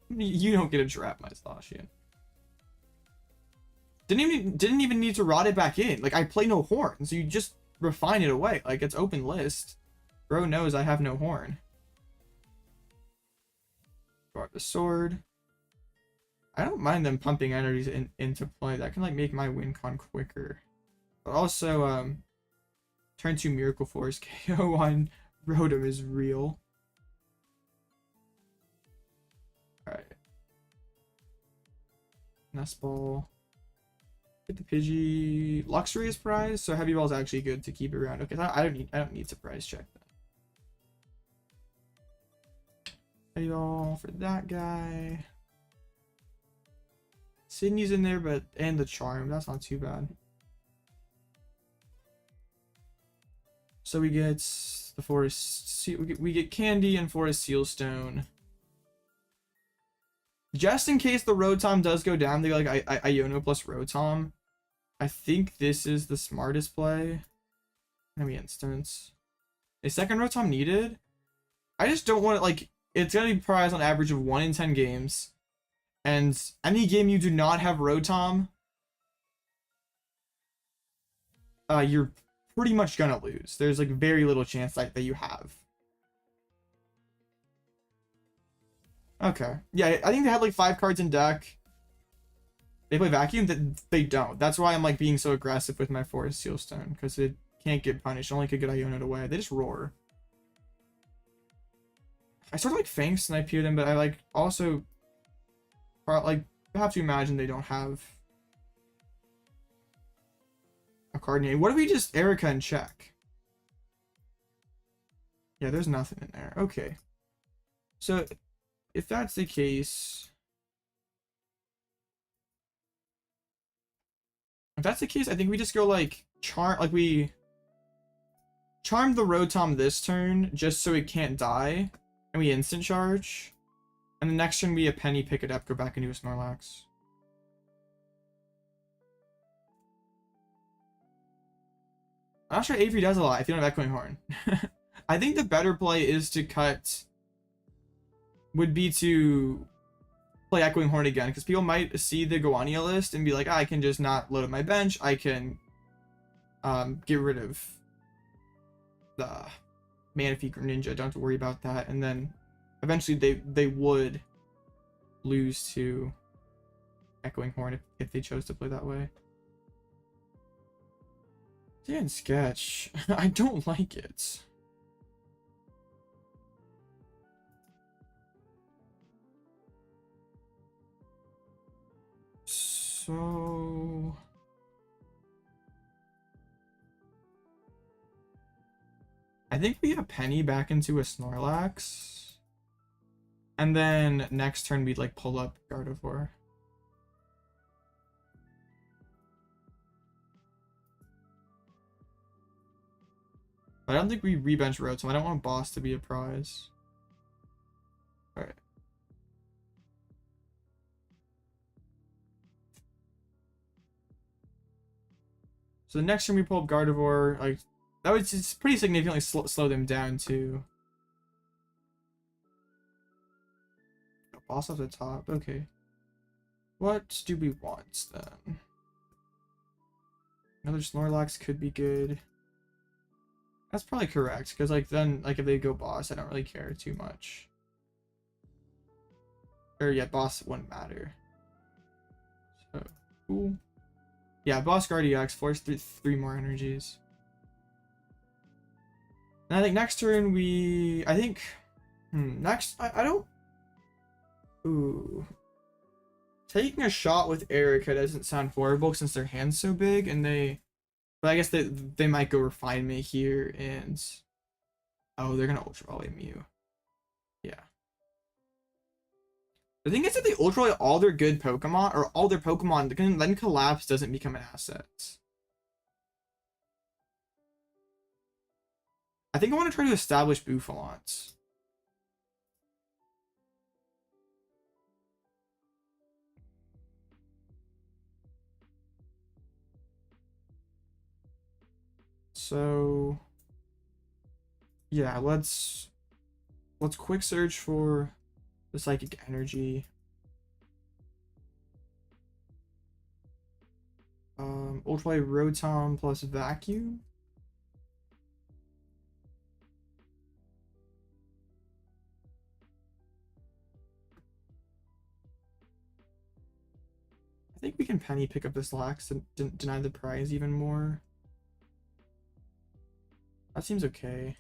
you don't get to trap my Zacian. Didn't even need to rot it back in. Like, I play no horn, so you just refine it away. Like, it's open list. Bro knows I have no horn. Got the sword. I don't mind them pumping energies into play. That can like make my win con quicker. But also, turn 2 Miracle Force KO on Rotom is real. Alright. Nest Ball. Get the Pidgey. Luxray is prize, so Heavy Ball is actually good to keep around. Okay, I don't need surprise check that. Heavy Ball for that guy. Sydney's in there, but and the Charm, that's not too bad. So we get the Forest, we get Candy and Forest Sealstone. Just in case the Rotom does go down, they go like Iono plus Rotom. I think this is the smartest play. Let me instance. A second Rotom needed? I just don't want it, like, it's gonna be prized on average of 1 in 10 games. And any game you do not have Rotom, you're pretty much gonna lose. There's like very little chance that you have. Okay. Yeah, I think they had like 5 cards in deck. They play Vacuum? That they don't. That's why I'm like being so aggressive with my Forest Sealstone, because it can't get punished. It only could get Iono'd away. They just roar. I sort of like Fang Snipe here them, but I like also like have to imagine they don't have a card name. What if we just Erika and check? Yeah, there's nothing in there. Okay. So if that's the case, I think we just go like charm, like we charm the Rotom this turn just so it can't die, and we instant charge. And the next turn we a Penny, pick it up, go back into a Snorlax. I'm not sure Avery does a lot if you don't have Echoing Horn. I think the better play is to cut, would be to play Echoing Horn again, because people might see the Gowania list and be like, I can just not load up my bench, I can get rid of the Manaphy Greninja, don't have to worry about that, and then eventually they would lose to Echoing Horn if they chose to play that way. Dan Sketch. I don't like it. So I think we have Penny back into a Snorlax. And then next turn we'd like pull up Gardevoir. But I don't think we rebench Rotom. I don't want Boss to be a prize. Alright. So the next turn we pull up Gardevoir, like that would just pretty significantly slow them down too. Boss off the top, okay. What do we want then? Another Snorlax could be good. That's probably correct, because like then like if they go boss, I don't really care too much. Or yeah, boss wouldn't matter. So cool. Yeah, boss guard EX, force three more energies. And I think next turn next I don't. Ooh. Taking a shot with Erika doesn't sound horrible since their hand's so big, and but I guess they might go refinement here, and oh, they're gonna Ultra Ball Mew. Yeah. The thing is that they Ultra Ball all their good Pokemon, or all their Pokemon, then Collapse doesn't become an asset. I think I want to try to establish Bouffalant. So yeah, let's quick search for the Psychic Energy. Ultra Rotom plus Vacuum. I think we can Penny pick up this Lax and deny the prize even more. That seems okay.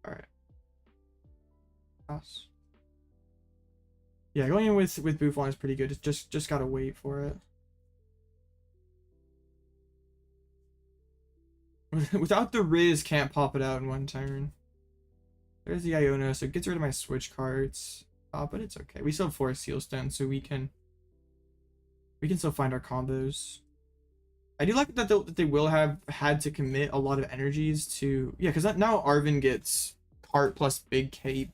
Alright. Pass. Yeah, going in with Bouffalant is pretty good. Just gotta wait for it. Without the Riz, can't pop it out in one turn. There's the Iono, so it gets rid of my Switch cards. But it's okay. We still have 4 Seal Stones, so we can still find our combos. I do like that they will have had to commit a lot of energies to... Yeah, because now Arven gets Cart plus Big Cape.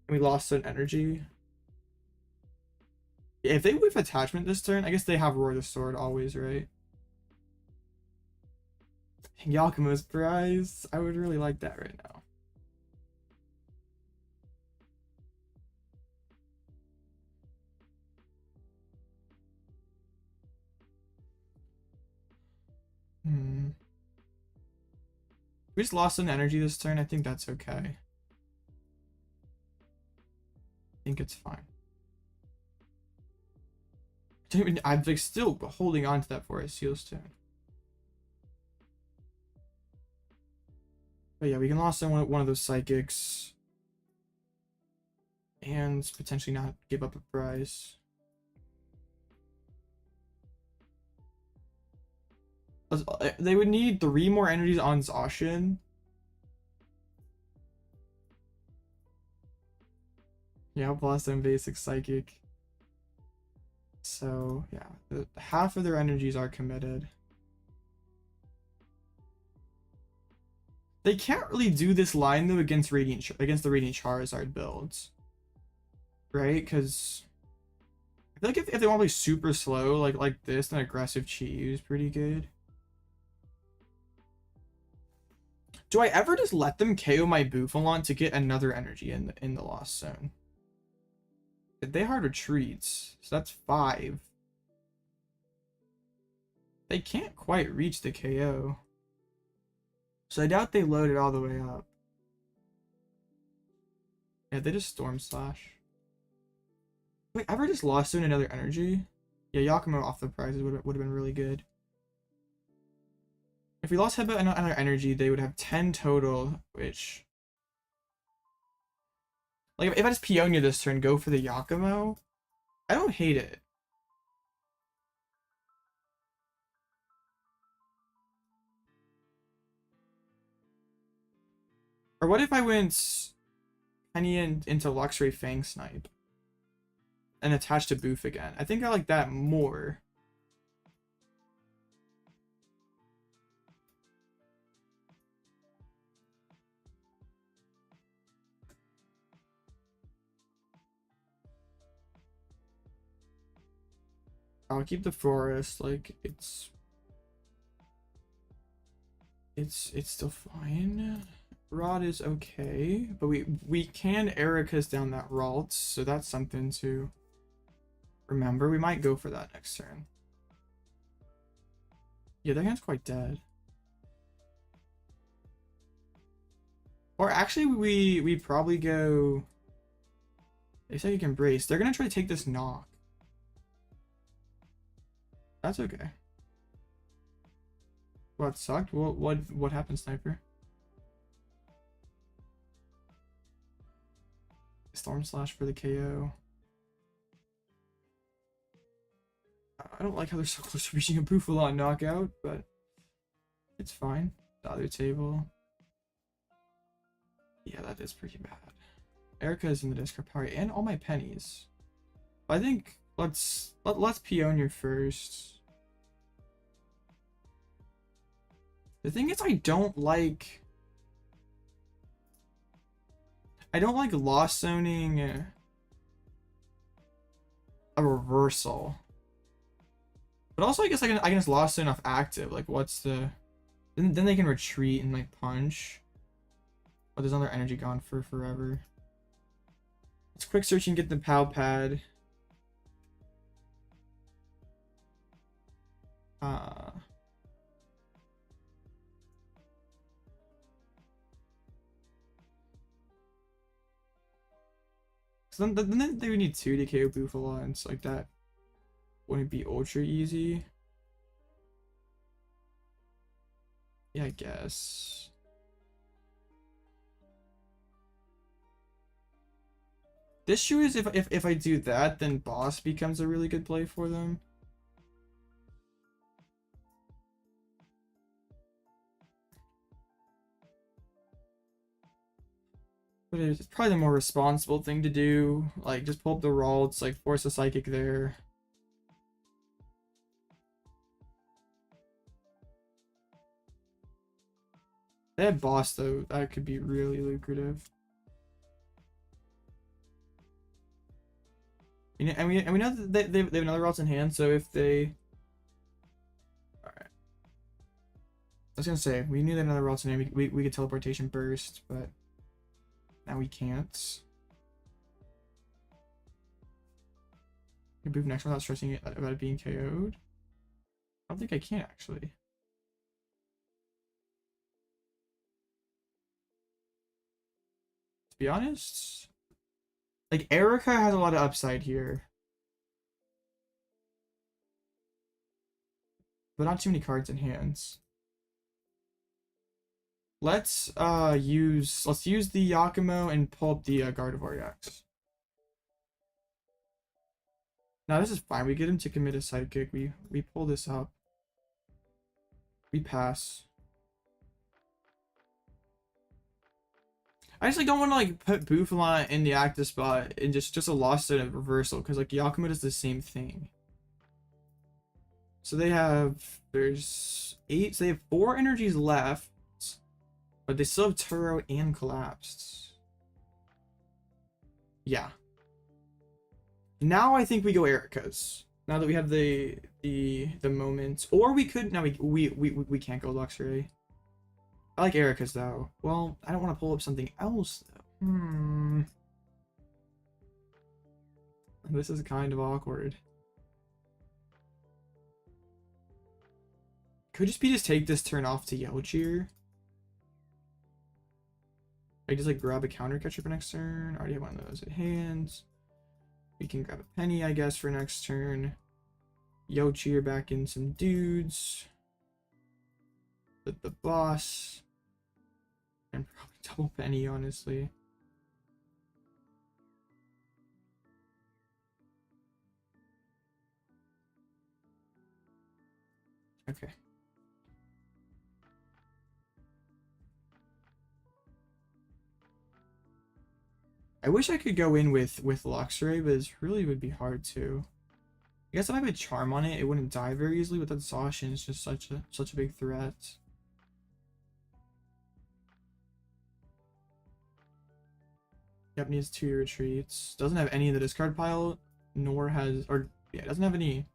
And we lost an energy. Yeah, if they whiff attachment this turn, I guess they have Roar the Sword always, right? Giacomo's prize. I would really like that right now. We just lost an energy this turn. I think that's okay. I think it's fine. I'm like still holding on to that for a Seal Stone. But yeah, we can lost one of those Psychics. And potentially not give up a prize. They would need 3 more energies on Zacian. Yeah, plus them basic Psychic. So yeah, half of their energies are committed. They can't really do this line though against the Radiant Charizard builds, right? Because I feel like if they want to play super slow like this, then aggressive Chi is pretty good. Do I ever just let them KO my Bouffalant to get another energy in the Lost Zone? They hard retreats, so that's 5. They can't quite reach the KO. So I doubt they load it all the way up. Yeah, they just Storm Slash. Wait, ever just Lost Zone another energy? Yeah, Giacomo off the prizes would have been really good. If we lost Headbutt another energy, they would have 10 total, which... Like, if I just Peonia this turn, go for the Giacomo, I don't hate it. Or what if I went Penny into Luxray Fang Snipe and attach to Boof again? I think I like that more. I'll keep the forest, like it's still fine. Rod is okay, but we can Erika's down that Ralt, so that's something to remember. We might go for that next turn. Yeah, their hand's quite dead. Or actually, we probably go. They say you can brace. They're gonna try to take this knock. That's okay. What sucked? What happened, Sniper? Storm Slash for the KO. I don't like how they're so close to reaching a Bouffalant knockout, but it's fine. The other table. Yeah, that is pretty bad. Erika is in the discard party and all my pennies. I think let's Peonia first. The thing is, I don't like lost zoning a reversal. But also, I guess I can just lost zone off active. Like, what's the... Then they can retreat and, like, punch. But there's another energy gone for forever. Let's quick search and get the Pal Pad. So then they would need 2 to KO Bouffalant, and like that wouldn't be ultra easy. Yeah, I guess. The issue is if I do that, then boss becomes a really good play for them. But it's probably the more responsible thing to do. Like, just pull up the Ralts, like, force a Psychic there. They had boss, though. That could be really lucrative. And we know that they have another Ralts in hand, so if they... Alright. I was gonna say, we knew they had another Ralts in hand. We could teleportation burst, but... Now we can't. You can move next without stressing about it being KO'd. I don't think I can, actually. To be honest, like, Erika has a lot of upside here, but not too many cards in hands. Let's use the Giacomo and pull up the Gardevoir EX. Now this is fine. We get him to commit a sidekick. We pull this up. We pass. I actually don't want to like put Bouffalant in the active spot and just a lost zone of reversal, because like Giacomo does the same thing. So there's 8. So they have 4 energies left. But they still have Turo and Collapsed. Yeah. Now I think we go Erika's. Now that we have the moment. Or we could... No, we can't go Luxray. I like Erika's, though. Well, I don't want to pull up something else, though. This is kind of awkward. Could just take this turn off to Yell Cheer. I just like grab a counter catcher for next turn. Already have one of those at hands. We can grab a penny, I guess, for next turn. Yo cheer back in some dudes. With the boss. And probably double penny, honestly. Okay. I wish I could go in with Luxray, but it really would be hard to. I guess if I have a charm on it, it wouldn't die very easily, but that Zacian is just such a big threat. Yep, needs 2 retreats. Doesn't have any in the discard pile, nor has, or yeah, doesn't have any.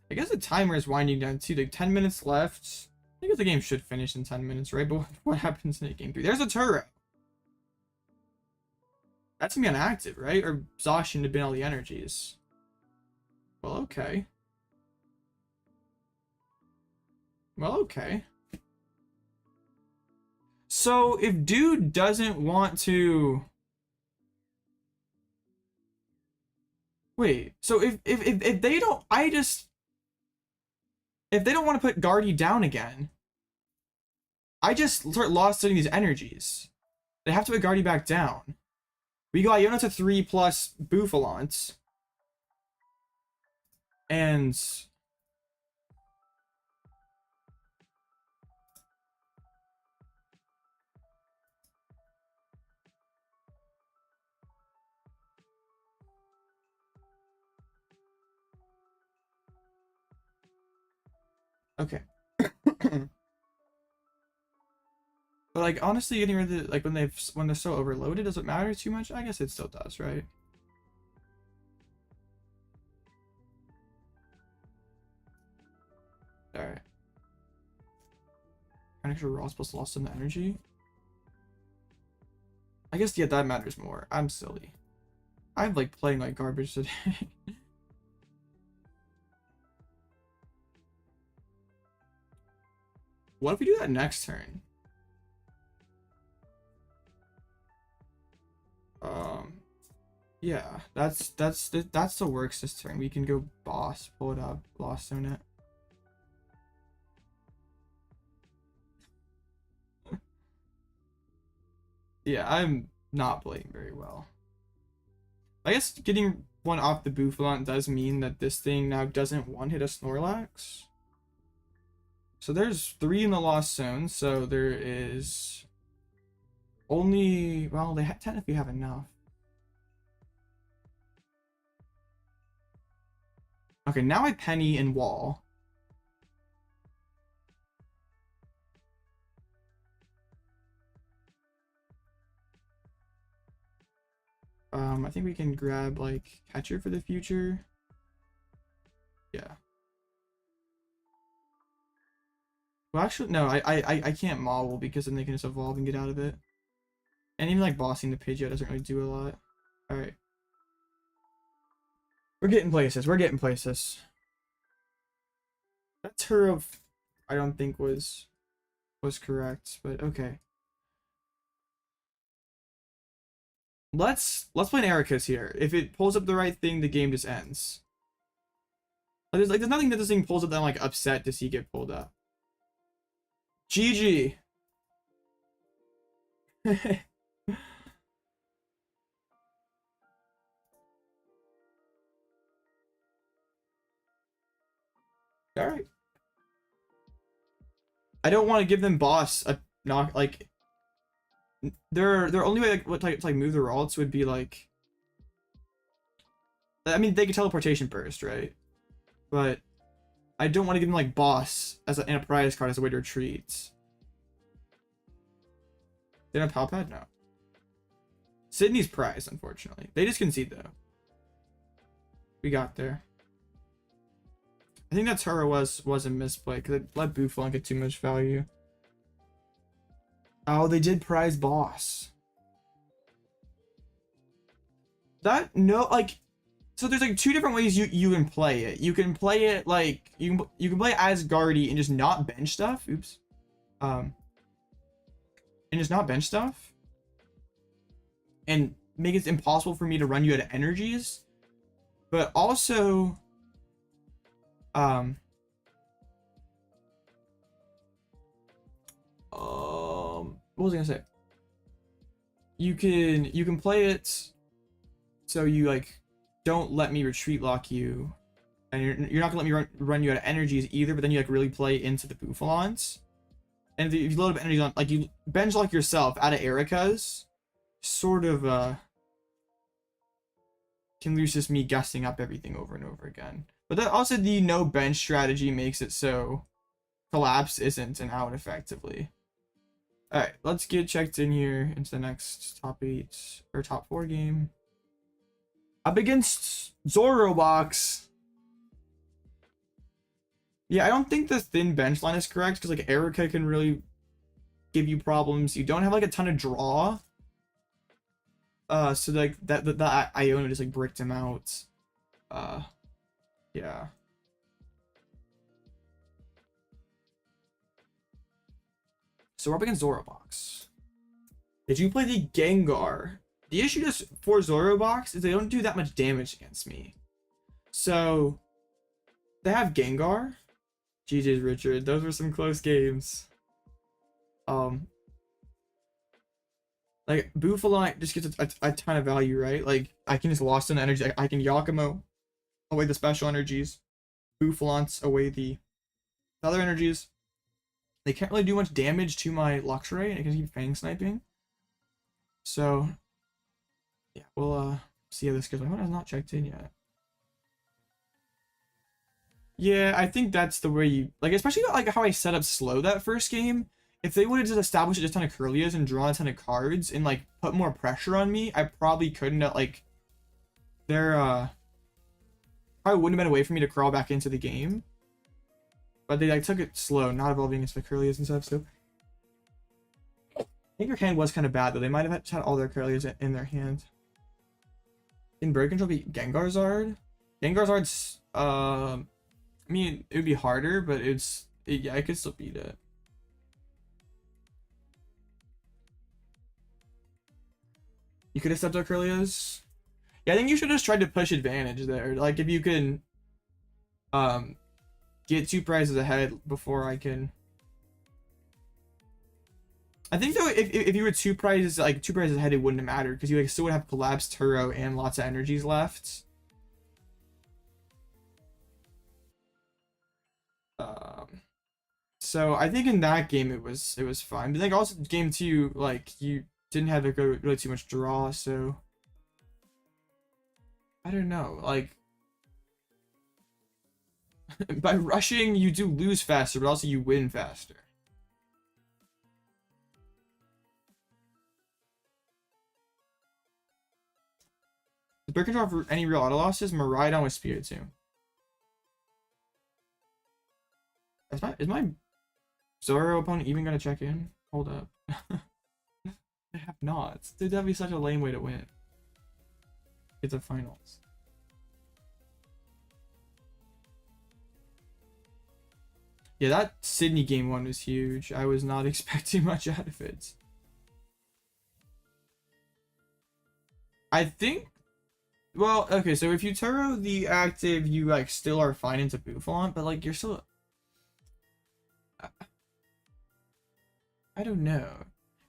I guess the timer is winding down too. Like 10 minutes left. I guess the game should finish in 10 minutes, right? But what happens in game 3? There's a Turo. That's gonna be inactive, right? Or exhaustion to bin all the energies. Well, okay. Well, okay. So if dude doesn't want to... Wait, so if they don't... If they don't want to put Guardy down again, I just start lost these energies. They have to put Guardy back down. We go Iono to 3 plus Bouffalant. And... Okay. But like honestly, getting rid of the, like when they're so overloaded, does it matter too much? I guess it still does, right? All right. An extra raw plus lost some energy. I guess yeah, that matters more. I'm silly. I'm like playing like garbage today. What if we do that next turn? Yeah, that's the works this turn. We can go boss, pull it up, Lost Zone it. Yeah, I'm not playing very well. I guess getting one off the Bouffalant does mean that this thing now doesn't one-hit a Snorlax. So there's 3 in the Lost Zone, so there is only, well, they technically have enough. Okay, now I Penny and Wall. I think we can grab like Catcher for the future. Yeah. Well, actually, no, I can't Mawile because then they can just evolve and get out of it. And even like bossing the Pidgeot doesn't really do a lot. All right. We're getting places. We're getting places. That Turo, I don't think was correct, but okay. Let's play an Erika's here. If it pulls up the right thing, the game just ends. There's nothing that this thing pulls up that I'm like upset to see get pulled up. GG. All right. I don't want to give them boss a knock, like their only way like to like move the Ralts would be like, I mean they could teleportation burst, right? But I don't want to give them like boss as an prize card as a way to retreat. They don't have Pal Pad? No. Sydney's prize, unfortunately. They just concede though. We got there. I think that Turo was a misplay because it let Bouffalant get too much value. Oh, they did prize boss. That no, like, so there's like 2 different ways you can play it. You can play it like you can play it as Guardy and just not bench stuff. Oops. And just not bench stuff. And make it impossible for me to run you out of energies. But also what was I gonna say? You can play it so you like don't let me retreat lock you, and you're not gonna let me run you out of energies either. But then you like really play into the Bouffalants, and if you load up energies on like you bench lock yourself out of Erika's, sort of can lose just me guessing up everything over and over again. But that also the no bench strategy makes it so collapse isn't an out effectively. Alright, let's get checked in here into the next top 8 or top 4 game. Up against Zorobox. Yeah, I don't think the thin bench line is correct because like Erika can really give you problems. You don't have like a ton of draw. So like that the Iono just like bricked him out. Yeah. So we're up against Zorobox. Did you play the Gengar? The issue just for Zorobox is they don't do that much damage against me. So they have Gengar. GG's Richard. Those were some close games. Like Bouffalant just gets a ton of value, right? Like I can just Lost in energy. I can Giacomo away the special energies. Bouffalant's away the other energies. They can't really do much damage to my Luxray, and I can keep Fang sniping. So yeah, we'll see how this goes. My phone has not checked in yet. Yeah, I think that's the way you like, especially like how I set up slow that first game. If they would have just established a ton of Curlias and drawn a ton of cards and like put more pressure on me, I probably couldn't have like they're probably wouldn't have been a way for me to crawl back into the game. But they like took it slow, not evolving into the Curlias and stuff, so I think your hand was kind of bad though. They might have had all their Curlias in their hand. Can Bird Control beat Gengarzard? Gengarzard's I mean it would be harder, but yeah, I could still beat it. You could have stepped out Curlias. Yeah, I think you should have just tried to push advantage there. Like if you can get 2 prizes ahead before I can. I think though if you were 2 prizes ahead, it wouldn't have mattered because you like still would have collapsed Turo and lots of energies left. So I think in that game it was fine. But I think also game 2, like you didn't have to go really too much draw, so I don't know, like by rushing you do lose faster, but also you win faster. Does Bird Control for any real auto losses? Miraidon with Spiritomb. Is my Zoro opponent even gonna check in? Hold up. I have not. Dude, that'd be such a lame way to win. It's a finals. Yeah, that Sydney game 1 was huge. I was not expecting much out of it. I think, well, okay, so if you Turo the active, you like still are fine into Bouffalant, but like you're still, I don't know.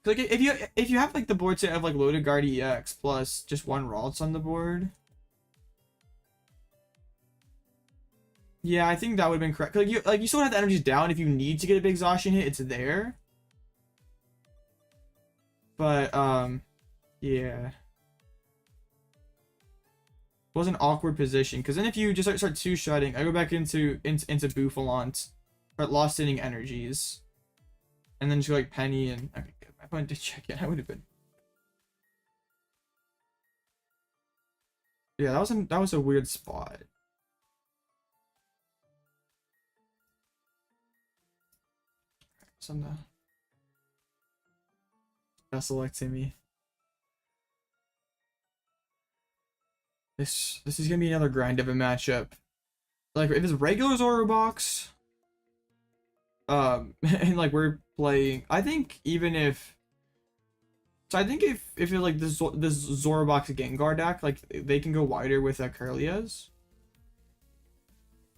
Like if you have like the board set of like loaded guard EX plus just 1 Ralts on the board. Yeah, I think that would have been correct. Like you still have the energies down if you need to get a big exhaustion hit, it's there. But yeah. It was an awkward position because then if you just start 2-shotting, I go back into Bouffalant, start lost hitting energies. And then just like Penny and okay, good. My opponent did check it. I would have been. Yeah, that was a weird spot. Some select me. This is gonna be another grind of a matchup. Like if it's regular Zorobox, and like we're playing, I think even if, so I think if it's like this Zorobox Gengar deck, like they can go wider with Curlias.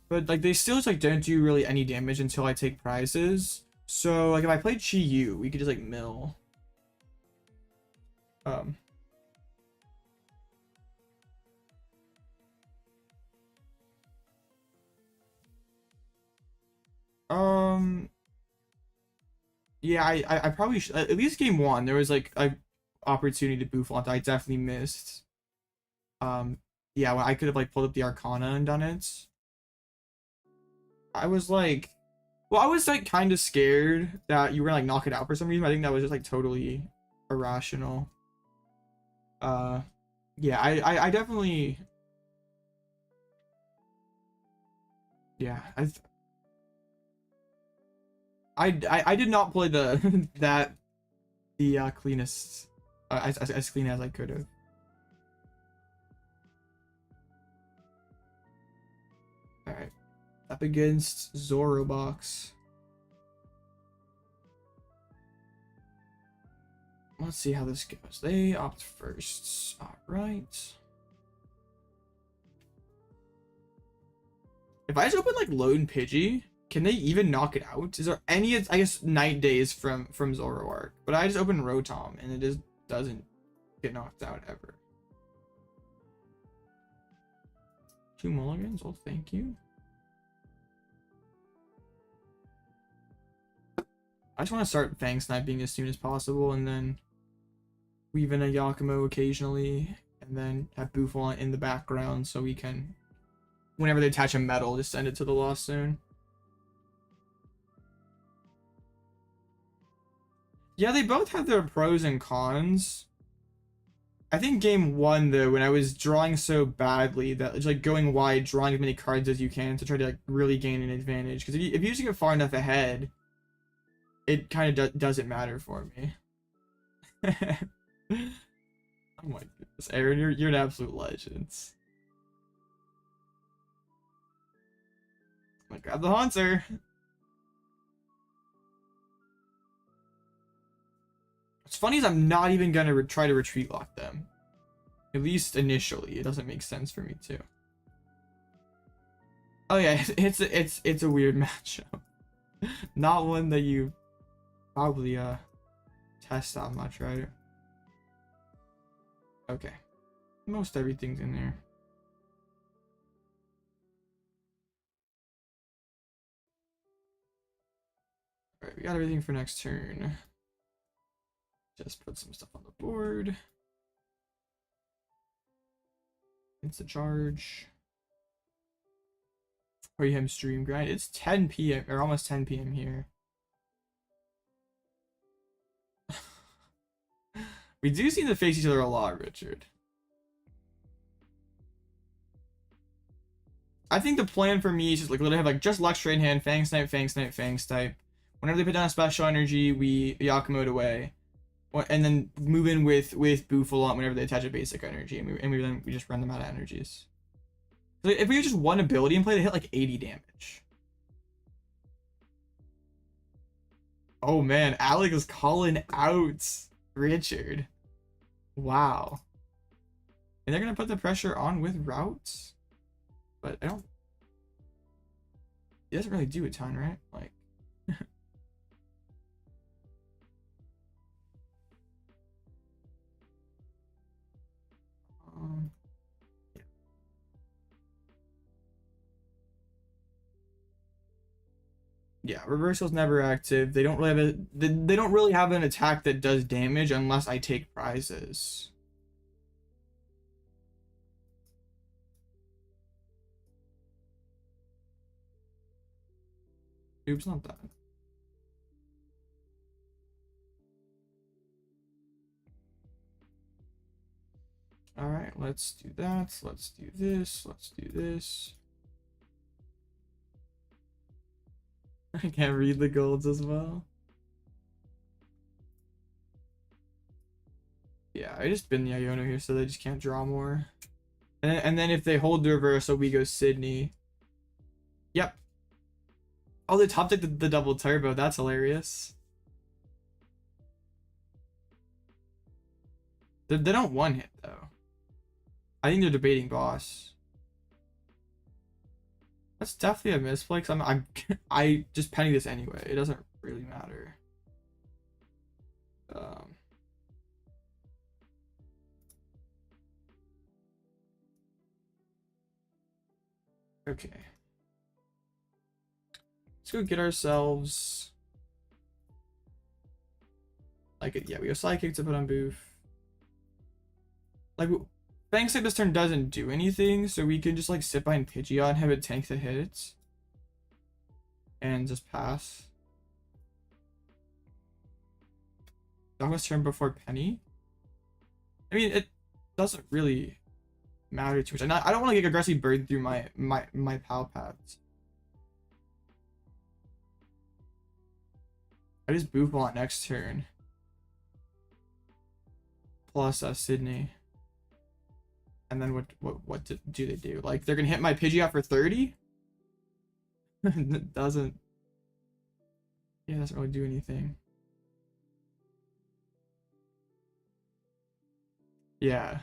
But like they still just like don't do really any damage until I take prizes. So like if I played Chi-Yu, we could just like mill. Yeah, I probably should, at least game 1 there was like a opportunity to Bouffalant I definitely missed. Yeah, well, I could have like pulled up the Arcana and done it. I was like, well, I was like kind of scared that you were gonna like knock it out for some reason. I think that was just like totally irrational. Yeah, I definitely, yeah, I did not play the the cleanest as clean as I could have. All right, up against Zorobox. Let's see how this goes. They opt first. All right. If I just open like Lone Pidgey, can they even knock it out? Is there any, I guess, Night Days from Zoroark? But I just opened Rotom and it just doesn't get knocked out ever. 2 mulligans? Oh, thank you. I just want to start Fang Sniping as soon as possible and then weave in a Giacomo occasionally and then have Bouffalant in the background so we can, whenever they attach a metal, just send it to the Lost Zone. Yeah, they both have their pros and cons. I think game 1 though, when I was drawing so badly that it's like going wide, drawing as many cards as you can to try to like really gain an advantage. Because if you just get far enough ahead, it kind of doesn't matter for me. Oh my goodness, Aaron, you're an absolute legend. I'm gonna grab the Haunter. What's funny is I'm not even gonna try to retreat lock them. At least initially, it doesn't make sense for me to. Oh yeah, it's a weird matchup. Not one that you probably test out much, right? Okay, most everything's in there. All right, we got everything for next turn. Just put some stuff on the board. Instant charge. Mayhem stream grind. It's 10 p.m. or almost 10 p.m. here. We do seem to face each other a lot, Richard. I think the plan for me is just like literally have like just Luxray in hand, Fang Snipe, Fang Snipe, Fang Snipe. Whenever they put down a special energy, we Giacomo away. And then move in with Bouffalant whenever they attach a basic energy, and we just run them out of energies. So if we have just one ability in play, they hit like 80 damage. Oh man, Alec is calling out Richard. Wow. And they're gonna put the pressure on with routes, but I don't. He doesn't really do a ton, right? Like. Yeah. Yeah, reversal's never active. They don't really have they don't really have an attack that does damage unless I take prizes. Oops, not that. All right, let's do that. Let's do this. Let's do this. I can't read the golds as well. Yeah, I just bin the Iono here so they just can't draw more. And then if they hold the reversal, we go Sydney. Yep. Oh, they top deck the double turbo. That's hilarious. They don't one hit though. I think they're debating boss. That's definitely a misplay because I just penny this anyway. It doesn't really matter. Okay. Let's go get ourselves like it. Yeah, we go Psychic to put on Boof. Like Fang Snipe this turn doesn't do anything, so we can just like sit behind Pidgeot and have it tank the hits and just pass. Dogma's turn before Penny. I mean, it doesn't really matter too much. And I don't want to get aggressively burn through my Pal Pads. I just Bouffalant next turn. Plus Sydney. And then what do they do? Like, they're gonna hit my Pidgeot for 30? It doesn't. Yeah, it doesn't really do anything. Yeah.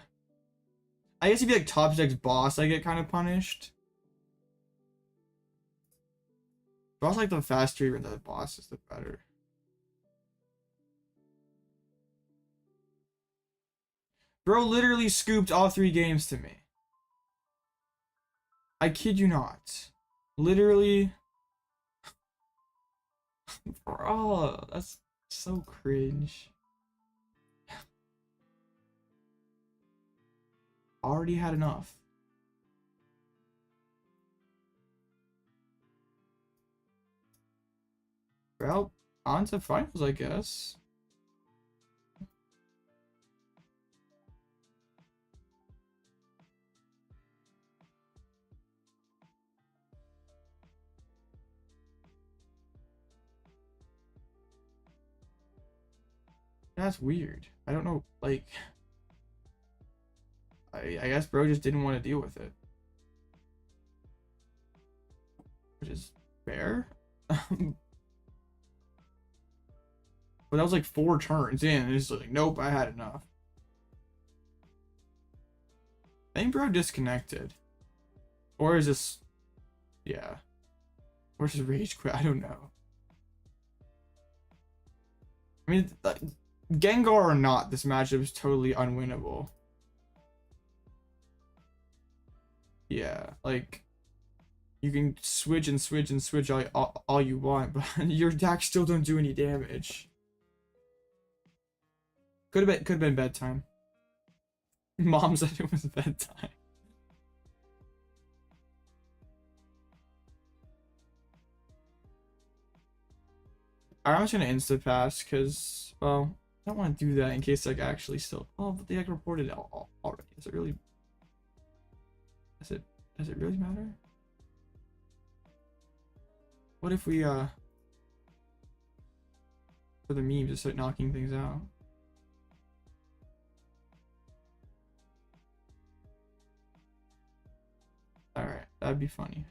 I guess if you like top deck's boss, I get kind of punished. But also, like, the faster even the boss is, the better. Bro literally scooped all 3 games to me. I kid you not. Literally. Bro, that's so cringe. Already had enough. Well, on to finals, I guess. That's weird. I don't know, like, I guess bro just didn't want to deal with it. Which is fair. But that was like 4 turns in, and it's like, nope, I had enough. I think bro disconnected. Or is this, yeah. Or is this rage quit? I don't know. I mean, Gengar or not, this matchup is totally unwinnable. Yeah, like, you can switch and switch and switch all you want, but your attacks still don't do any damage. Could have been bedtime. Mom said it was bedtime. I'm just gonna insta pass because, well, I don't want to do that in case like actually still. Oh, but they like reported it already. Is it really? Does it really matter? What if we for the memes just start knocking things out? All right, that'd be funny.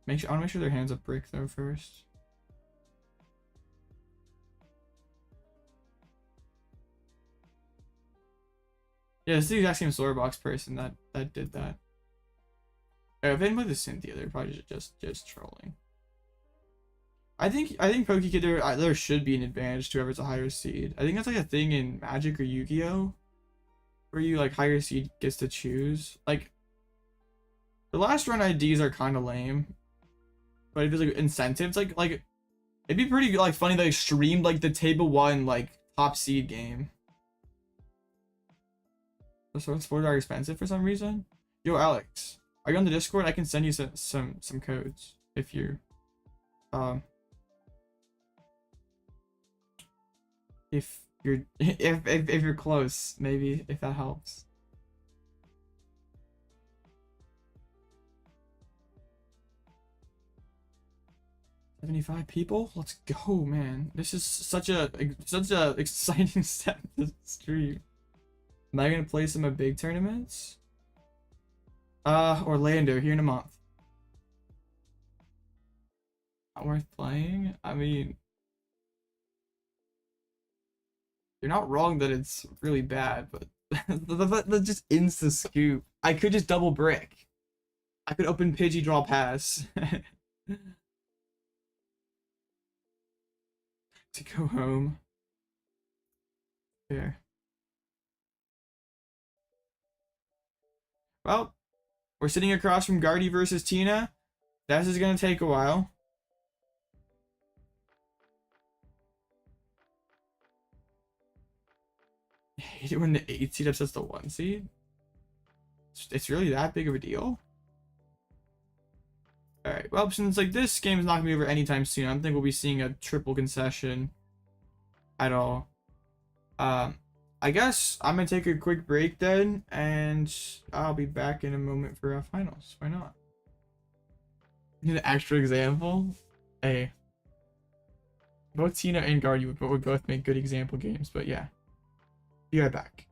I want to make sure their hands up brick though first. Yeah, it's the exact same Solar Box person that did that. If they didn't play the Cynthia, they're probably just trolling. I think PokeKid there should be an advantage to whoever's a higher seed. I think that's like a thing in Magic or Yu-Gi-Oh, where you like higher seed gets to choose. Like the last run IDs are kind of lame, but if it's like incentives, like it'd be pretty like funny to like stream like the table 1 like top seed game. The Sword Sports are expensive for some reason. Yo, Alex, are you on the Discord? I can send you some codes if you're if you're close, maybe, if that helps. $75 people? Let's go, man. This is such a exciting step to the stream. Am I gonna play some of big tournaments? Orlando here in a month. Not worth playing? I mean, you're not wrong that it's really bad, but the just insta scoop. I could just double brick. I could open Pidgey draw pass. To go home. Fair. Well, we're sitting across from Guardy versus Tina. This is gonna take a while. I hate it when the 8 seed upsets the 1 seed. It's really that big of a deal? Alright, well, since like this game is not gonna be over anytime soon, I don't think we'll be seeing a triple concession at all. I guess I'm gonna take a quick break then, and I'll be back in a moment for our finals. Why not? Need an extra example? Hey. Both Tina and Guardy would both make good example games, but yeah. Be right back.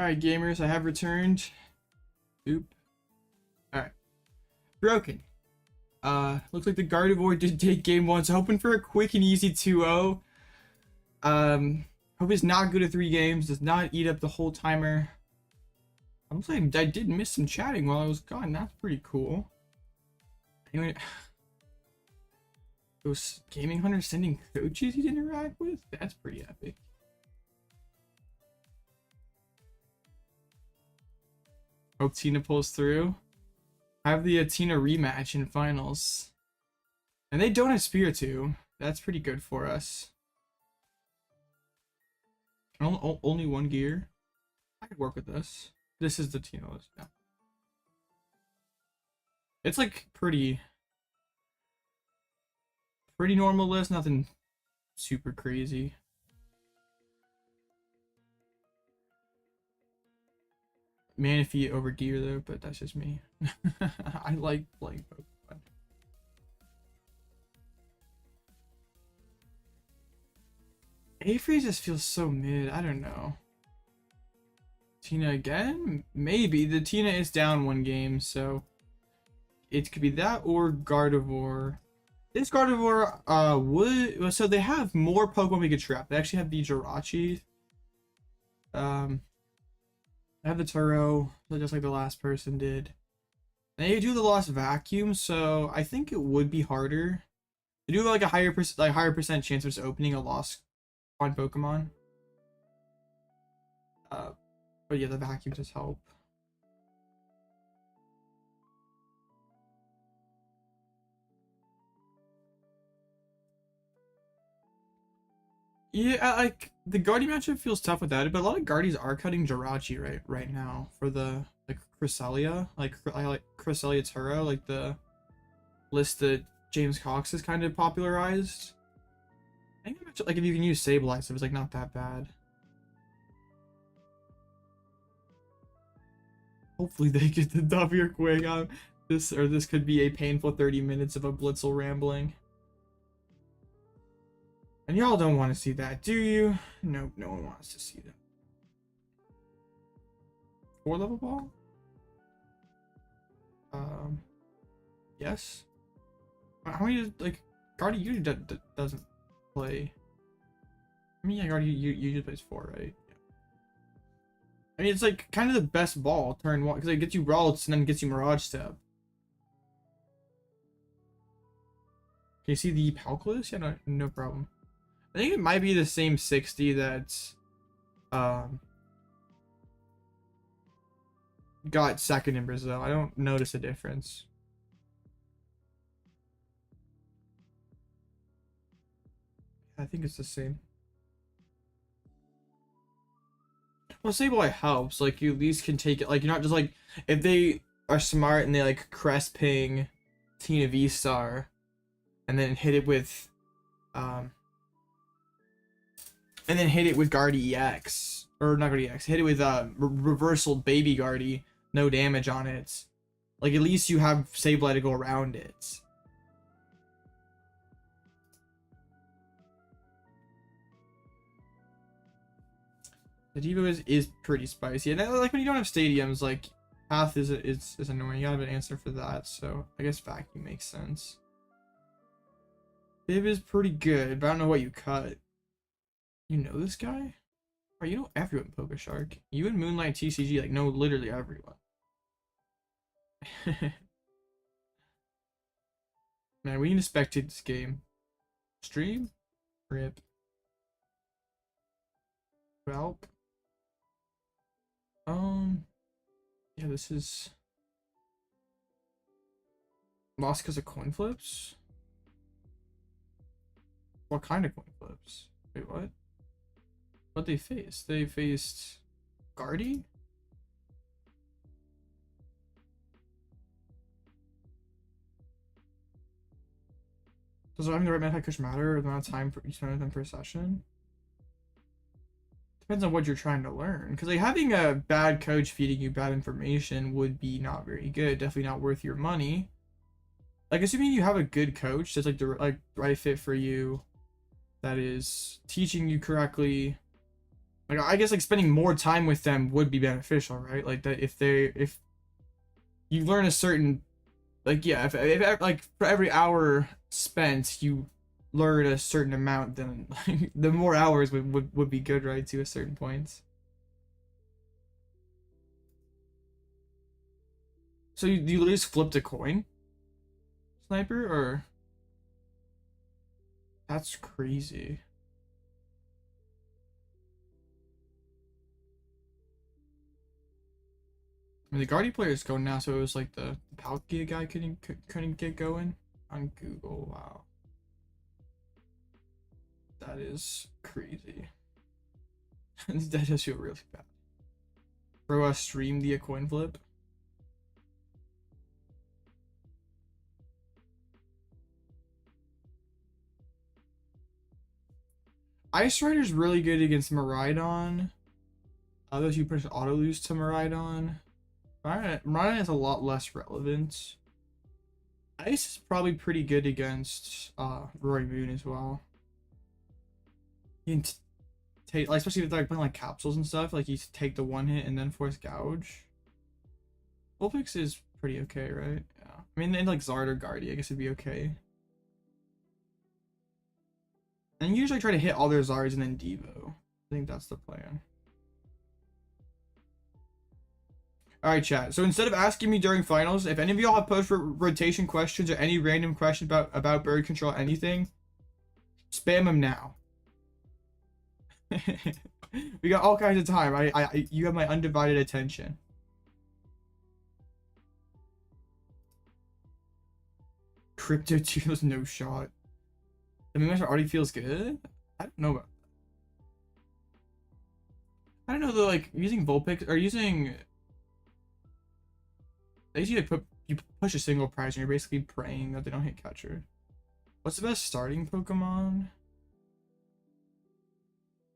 Alright, gamers, I have returned. Oop. Alright. Broken. Looks like the Gardevoir did take game 1, so hoping for a quick and easy 2-0. Hope it's not good at 3 games, does not eat up the whole timer. I'm saying I did miss some chatting while I was gone, that's pretty cool. Anyway, those gaming hunters sending coaches you'd interact with? That's pretty epic. Hope Tina pulls through. Have the Tina rematch in finals. And they don't have Spiritomb. That's pretty good for us. Only 1 gear. I could work with this. This is the Tina list, yeah. It's like pretty normal list, nothing super crazy. Manaphy over gear though, but that's just me. I like playing Pokemon. A-Freeze just feels so mid, I don't know. Tina again? Maybe. The Tina is down 1 game, so it could be that or Gardevoir. This Gardevoir would, so they have more Pokemon we could trap. They actually have the Jirachi. I have the Turo, just like the last person did. They do the Lost Vacuum, so I think it would be harder. They do like a higher percent chance of just opening a Lost on Pokemon. But yeah, the Vacuum does help. Yeah, like the Guardy matchup feels tough without it, but a lot of Guardies are cutting Jirachi right now for the like Cresselia, like I like Cresselia Turo, like the list that James Cox has kind of popularized. I think like if you can use Sableye, so it's like not that bad. Hopefully they get the dub here quick. This could be a painful 30 minutes of a Blitzel rambling. And y'all don't want to see that, do you? Nope, no one wants to see that. 4-level ball? Yes. How many, like, Guardy usually doesn't play. I mean, yeah, Guardy usually plays 4, right? Yeah. I mean, it's like kind of the best ball turn 1 because it gets you Ralts and then gets you Mirage Step. Can you see the Palclus? Yeah, no problem. I think it might be the same 60 that got second in Brazil. I don't notice a difference. I think it's the same. Well, Sableye helps. Like, you at least can take it. Like, you're not just like, if they are smart and they like crest ping Tina V-Star and then hit it with and then hit it with Guardy EX, or not Guardy EX, hit it with reversal Baby Guardy, no damage on it. Like, at least you have Sableye to go around it. The Devo is pretty spicy, and like when you don't have stadiums, like Path is annoying. You gotta have an answer for that, so I guess Vacuum makes sense. Bib is pretty good, but I don't know what you cut. You know this guy? Or you know everyone, PokeShark. You and Moonlight TCG like know literally everyone. Man, we need to spectate this game. Stream? Rip. Well. Yeah, this is lost because of coin flips. What kind of coin flips? Wait, what? What they faced? They faced Guardy? Does having the right mana push matter or the amount of time you spend with them per session? Depends on what you're trying to learn. Because like having a bad coach feeding you bad information would be not very good. Definitely not worth your money. Like assuming you have a good coach that's like the right fit for you, that is teaching you correctly, Like, I guess like spending more time with them would be beneficial, right? Like that if you learn a certain, like, yeah, if like for every hour spent you learn a certain amount, then like, the more hours would be good, right, to a certain point. So you literally just flipped a coin, Sniper, or that's crazy. I mean, the Guardian player is going now, so it was like the Pal guy couldn't get going on Google. Wow, that is crazy. That does feel really bad. Bro, stream the coin flip. Ice Rider's really good against Miraidon. Others you push auto lose to Miraidon. Miraidon is a lot less relevant. Ice is probably pretty good against Roy Moon as well. You can take, like, especially if they're playing like capsules and stuff, like you take the one hit and then force gouge. Vulpix is pretty okay, right? Yeah. I mean, in like Zard or Guardy, I guess it'd be okay. And usually try to hit all their Zards and then Devo. I think that's the plan. Alright, chat. So instead of asking me during finals, if any of y'all have post-rotation questions or any random question about bird control, anything, spam them now. We got all kinds of time. You have my undivided attention. Crypto 2 was no shot. The Mimikyu already feels good? I don't know about that. I don't know though, like using Vulpix or using, they usually like you push a single prize and you're basically praying that they don't hit catcher. What's the best starting Pokemon?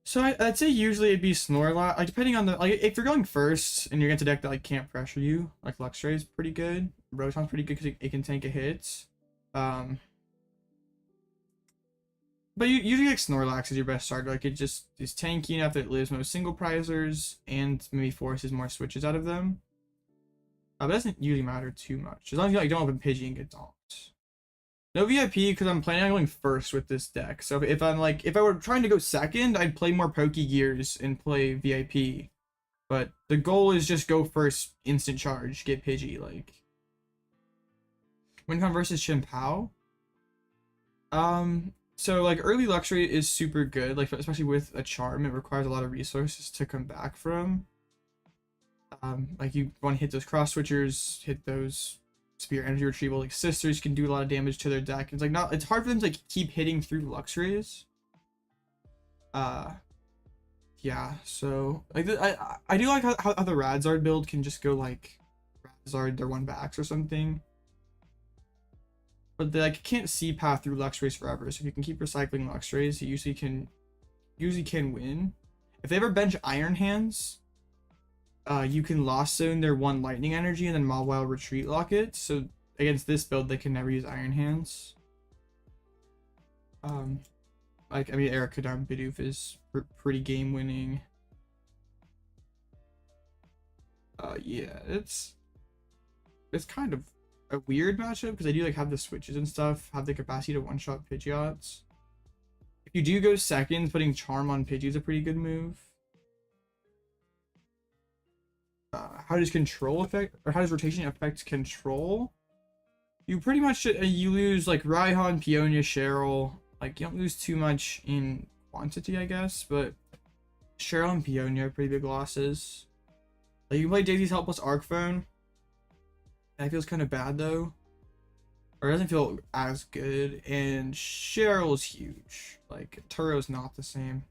So I'd say usually it'd be Snorlax, like depending on the, like if you're going first and you're against a deck that like can't pressure you, like Luxray is pretty good. Rotom's pretty good because it can tank a hit. But usually like Snorlax is your best starter. Like it just is tanky enough that it lives most single prizers and maybe forces more switches out of them. But it doesn't usually matter too much. As long as you like don't open Pidgey and get donked. No VIP because I'm planning on going first with this deck. So if I'm like, if I were trying to go second, I'd play more Pokegears and play VIP. But the goal is just go first, instant charge, get Pidgey. Like Wincon versus Chimpao. So like early Luxray is super good, like especially with a charm, it requires a lot of resources to come back from. Like you want to hit those cross switchers, hit those spear energy retrieval, like sisters can do a lot of damage to their deck. It's like not, it's hard for them to like keep hitting through Luxrays. Yeah, so like I do like how the Radzard build can just go like Radzard their 1-backs or something. But they like can't see path through Luxrays forever, so if you can keep recycling Luxrays, you usually can win. If they ever bench Iron Hands, you can Lost Zone their 1 lightning energy and then Mawile retreat lock it. So against this build, they can never use Iron Hands. Like I mean, Erika down Bidoof is pretty game winning. Yeah, it's kind of a weird matchup because I do like have the switches and stuff, have the capacity to one-shot Pidgeots. If you do go second, putting Charm on Pidgey is a pretty good move. How does control affect, or how does rotation affect control? You pretty much you lose like Raihan, Peonia, Cheryl. Like you don't lose too much in quantity, I guess, but Cheryl and Peonia are pretty big losses. Like you can play Daisy's Help plus Arc Phone. That feels kind of bad though, or it doesn't feel as good. And Cheryl's huge. Like Turo's not the same.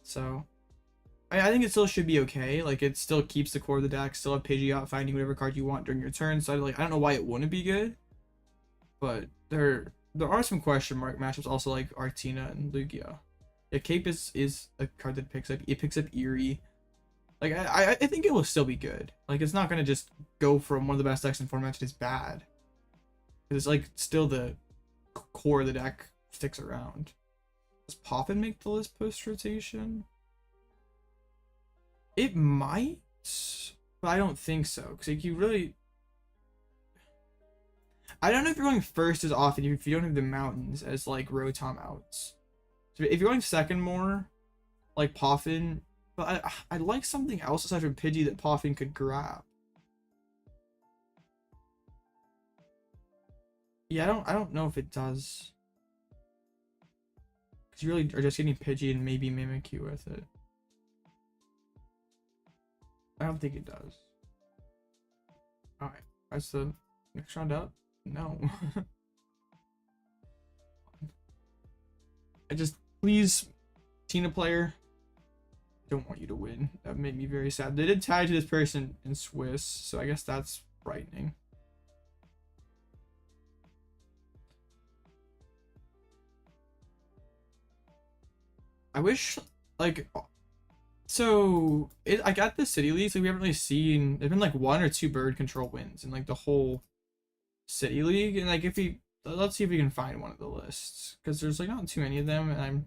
So I think it still should be okay. Like it still keeps the core of the deck. Still have Pidgeot finding whatever card you want during your turn. So I don't know why it wouldn't be good. But there are some question mark matchups also, like Artina and Lugia. Yeah, Cape is a card that picks up Eerie. Like I think it will still be good. Like it's not gonna just go from one of the best decks in formats to bad. It's like still the core of the deck sticks around. Does Poffin make the list post rotation? It might, but I don't think so. Because like, you really... I don't know if you're going first as often if you don't have the mountains as like Rotom outs. So if you're going second more, like Poffin, but I like something else aside from Pidgey that Poffin could grab. Yeah, I don't know if it does. Because you really are just getting Pidgey and maybe Mimikyu with it. I don't think it does. Alright, that's the next round up. No. I just, please, Tina player, don't want you to win. That made me very sad. They did tag to this person in Swiss, so I guess that's frightening. I wish, like, so I got the city leagues. Like, we haven't really seen. There's been like 1 or 2 bird control wins in like the whole city league, and like if we let's see if we can find one of the lists because there's like not too many of them, and I'm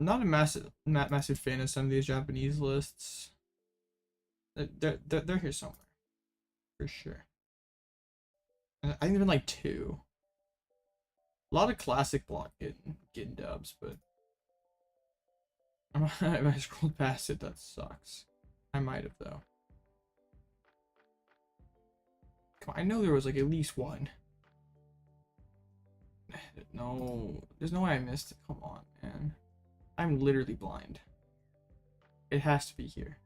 not a massive fan of some of these Japanese lists. They're here somewhere for sure. I think there's been like 2. A lot of classic block getting dubs, but I scrolled past it. That sucks. I might have though. Come on, I know there was like at least 1. No, there's no way I missed it. Come on, man. I'm literally blind. It has to be here.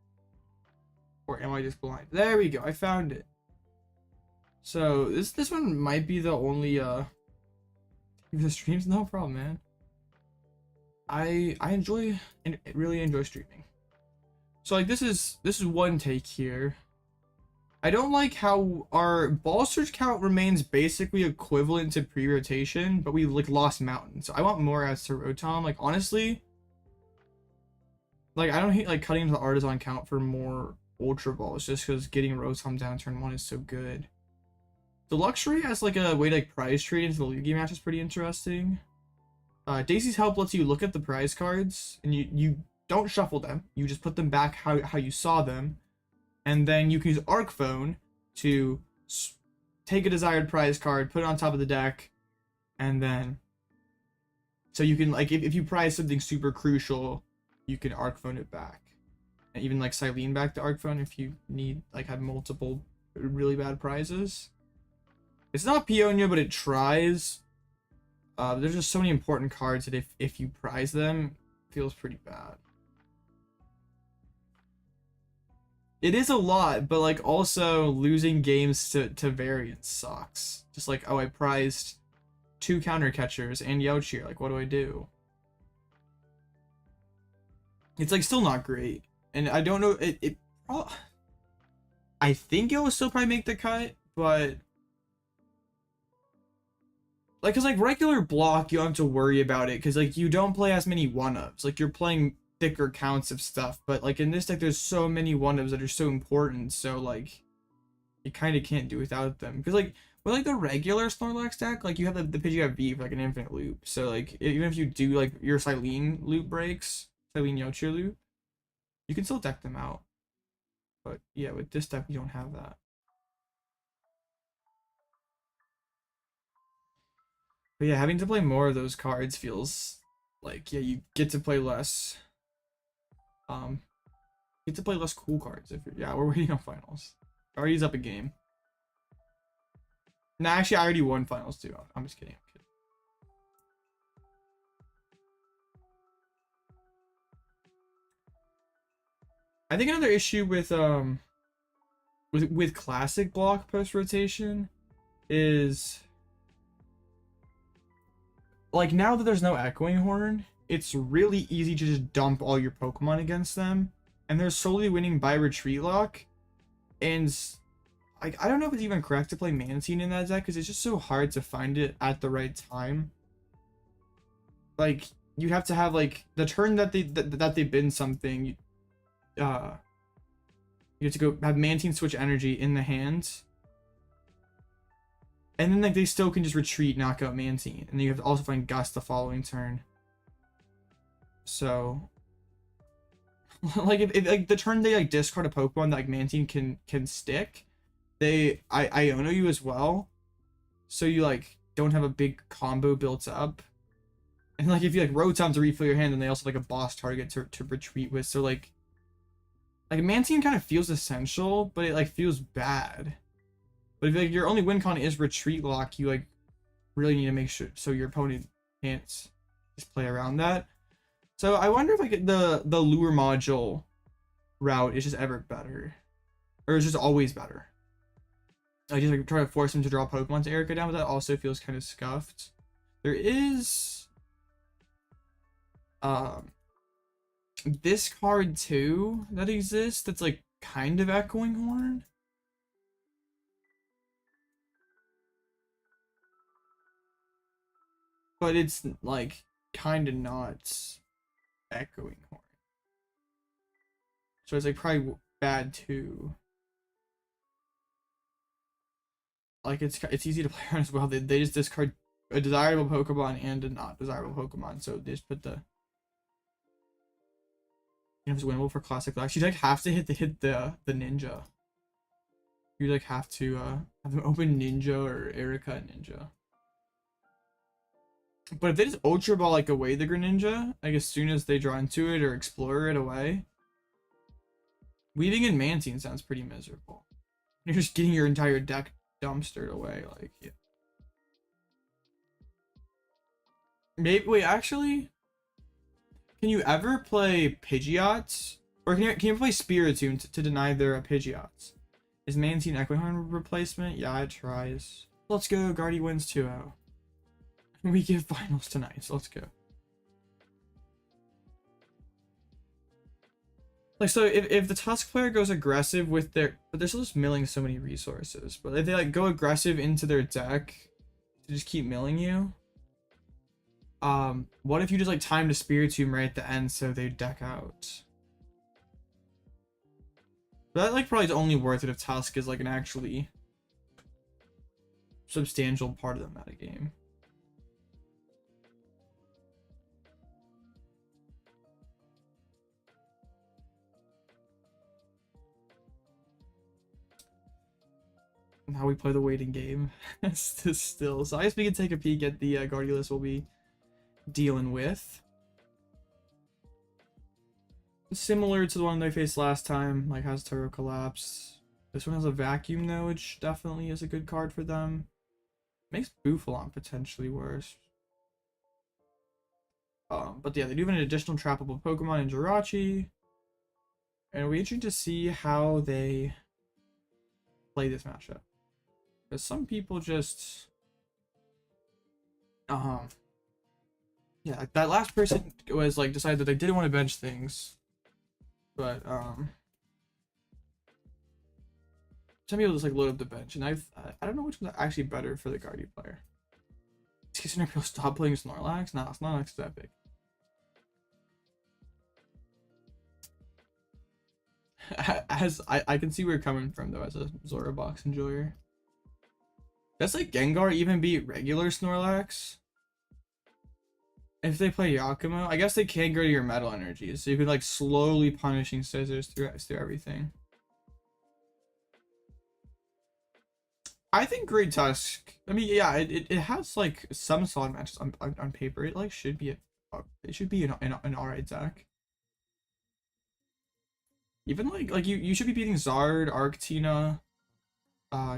Or am I just blind? There we go. I found it. So this one might be the only the streams. No problem, man. I enjoy and really enjoy streaming. So like this is one take here. I don't like how our ball search count remains basically equivalent to pre-rotation, but we like lost mountain. So I want more as to Rotom. Like honestly, like I don't hate like cutting into the Artazon count for more Ultra Balls just because getting Rotom down turn 1 is so good. The Luxray as like a way to like prize trade into the League match is pretty interesting. Daisy's Help lets you look at the prize cards and you don't shuffle them. You just put them back how you saw them. And then you can use Arc Phone to take a desired prize card, put it on top of the deck, and then so you can like if you prize something super crucial, you can Arc Phone it back. And even like Cyllene back to Arc Phone if you need like have multiple really bad prizes. It's not Peonia, but it tries. There's just so many important cards that if you prize them, it feels pretty bad. It is a lot, but like also losing games to variance sucks. Just like, oh, I prized 2 counter catchers and Yaocheer. Like, what do I do? It's like still not great, and I don't know. I think it will still probably make the cut, but like, cause like regular block, you don't have to worry about it, cause like you don't play as many 1-ups. Like you're playing thicker counts of stuff, but like in this deck there's so many 1-ups that are so important, so like you kind of can't do without them. Because like with like the regular Snorlax deck, like you have the Pidgeot V for like an infinite loop, so like even if you do like your Cyllene loop breaks, Cyllene Yaocheer loop, you can still deck them out. But yeah, with this deck you don't have that. But yeah, having to play more of those cards feels like, yeah, you get to play less get to play less cool cards if you're, yeah, we're waiting on finals. Already up a game. Nah, actually I already won finals too. I'm just kidding. I think another issue with classic block post rotation is like now that there's no echoing horn, it's really easy to just dump all your Pokemon against them, and they're solely winning by retreat lock. And like I don't know if it's even correct to play Mantine in that deck because it's just so hard to find it at the right time. Like you have to have like the turn that they bin something. You have to go have Mantine switch energy in the hand, and then like they still can just retreat, knock out Mantine, and then you have to also find Gust the following turn. So like if like the turn they like discard a Pokemon that like Mantine can stick, they Iono you as well. So you like don't have a big combo built up. And like if you like Rotom to refill your hand, then they also like a boss target to retreat with. So like Mantine kind of feels essential, but it like feels bad. But if like your only win con is retreat lock, you like really need to make sure so your opponent can't just play around that. So I wonder if like the lure module route is just ever better, or is just always better. I just like try to force him to draw Pokemon to Erika down, but that also feels kind of scuffed. There is this card too that exists that's like kind of Echoing Horn. But it's like kind of not Echoing Horn. So it's like probably bad too. Like it's easy to play around as well. They just discard a desirable Pokemon and a not desirable Pokemon. So they just put the it's winnable for classic Lax. You like have to hit the ninja. You like have to have them open ninja or Erika ninja. But if they just Ultra Ball like away the Greninja, like as soon as they draw into it or explore it away, Weaving in Mantine sounds pretty miserable. You're just getting your entire deck dumpstered away, like yeah. Maybe wait, actually, can you ever play Pidgeots? Or can you play Spiritomb to deny their Pidgeots? Is Mantine Echoing Horn replacement? Yeah, it tries. Let's go, Guardy wins 2-0. We give finals tonight, so let's go. Like, so if the Tusk player goes aggressive with their, but they're still just milling so many resources, but if they like go aggressive into their deck to just keep milling you, what if you just like time to Spiritomb right at the end so they deck out? But that like probably is only worth it if Tusk is like an actually substantial part of the metagame. How we play the waiting game still. So I guess we can take a peek at the Guardy list we'll be dealing with. Similar to the one they faced last time, like has Turtle Collapse. This one has a Vacuum though, which definitely is a good card for them. Makes Bouffalant potentially worse. But yeah, they do have an additional trappable Pokemon in Jirachi. And it'll be interesting to see how they play this matchup. Because some people just yeah, that last person was like decided that they didn't want to bench things. But some people just like load up the bench, and I don't know which one's actually better for the Guardy player. Is people stop playing Snorlax? Nah, Snorlax is epic. As I can see where you're coming from though, as a Zora box enjoyer. Does like Gengar even beat regular Snorlax? If they play Giacomo, I guess they can go to your metal energies, so you could like slowly punishing scissors through everything. I think Great Tusk. I mean, yeah, it has like some solid matches on paper. It like should be an alright deck. Even like you should be beating Zard, Arctina,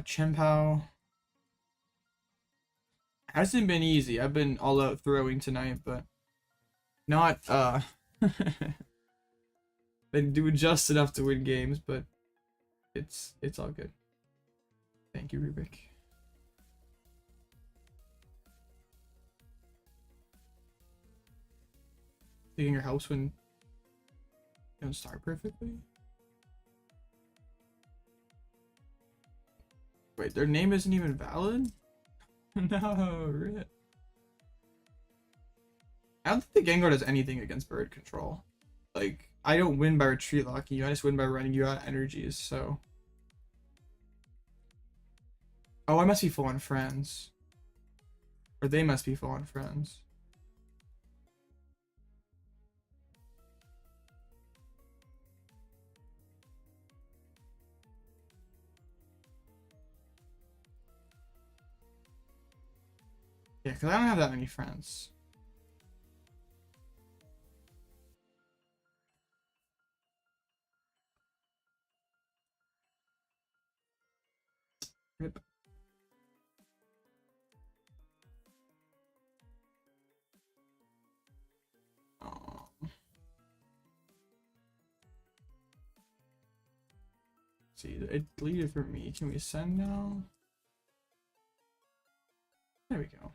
Chien-Pao. Hasn't been easy. I've been all out throwing tonight, but not been doing just enough to win games, but it's all good. Thank you, Rubik. Taking your house when you don't start perfectly. Wait, their name isn't even valid? No, rip. I don't think the Gengar does anything against bird control. Like, I don't win by retreat locking you, I just win by running you out of energies, so. Oh, I must be full on friends. Or they must be full on friends. Yeah, because I don't have that many friends. Rip. See, it deleted for me. Can we send now? There we go.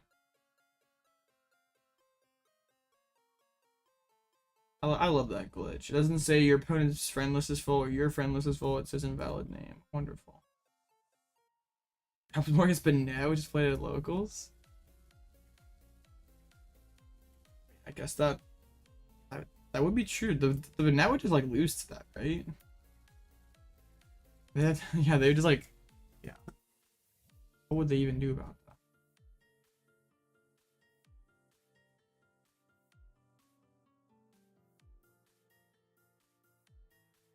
I love that glitch. It doesn't say your opponent's friend list is full or your friend list is full. It says invalid name. Wonderful. Helps more has been now. We just played at locals. I guess that would be true. The now would just like lose to that, right? Yeah, they would just like, yeah. What would they even do about that?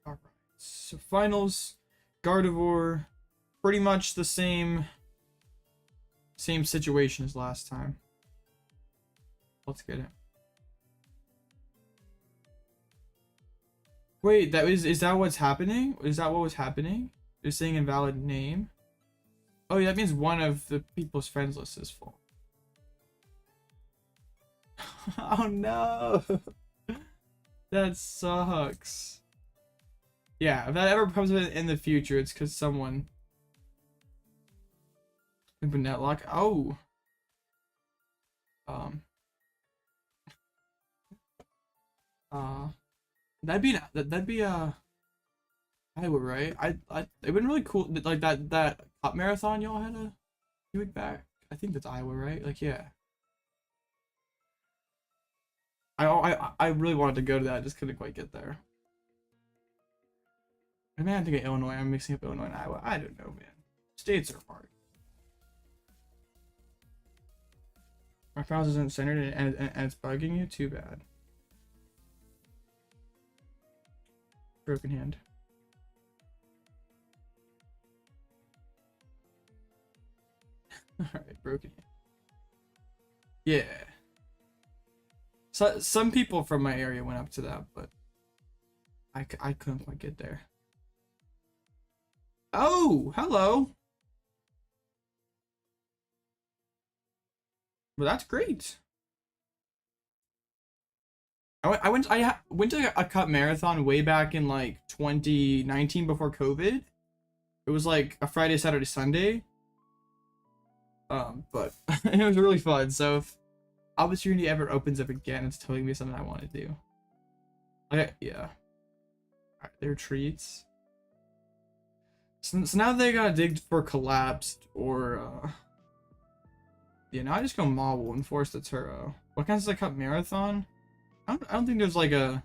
Alright, so finals, Gardevoir, pretty much the same situation as last time. Let's get it. Wait, is that what's happening? Is that what was happening? They're saying invalid name. Oh, yeah, that means one of the people's friends list is full. Oh no. That sucks. Yeah, if that ever comes in the future, it's because someone net lock. Oh. That'd be Iowa, right? It would been really cool, like that cup marathon y'all had a few weeks back. I think that's Iowa, right? Like, yeah. I really wanted to go to that, just couldn't quite get there. I mean, I think of Illinois. I'm mixing up Illinois and Iowa. I don't know, man. States are hard. My files isn't centered and it's bugging you. Too bad. Broken hand. Alright, broken hand. Yeah. So some people from my area went up to that, but I couldn't quite get there. Oh, hello. Well, that's great. I went to a cup marathon way back in like 2019 before COVID. It was like a Friday, Saturday, Sunday. But it was really fun. So if opportunity ever opens up again, it's totally gonna be something I want to do. Yeah. Alright, they're treats. So now they gotta dig for collapsed or yeah, now I just go Mawile and force the Turo. What kind of cup marathon? I don't think there's like a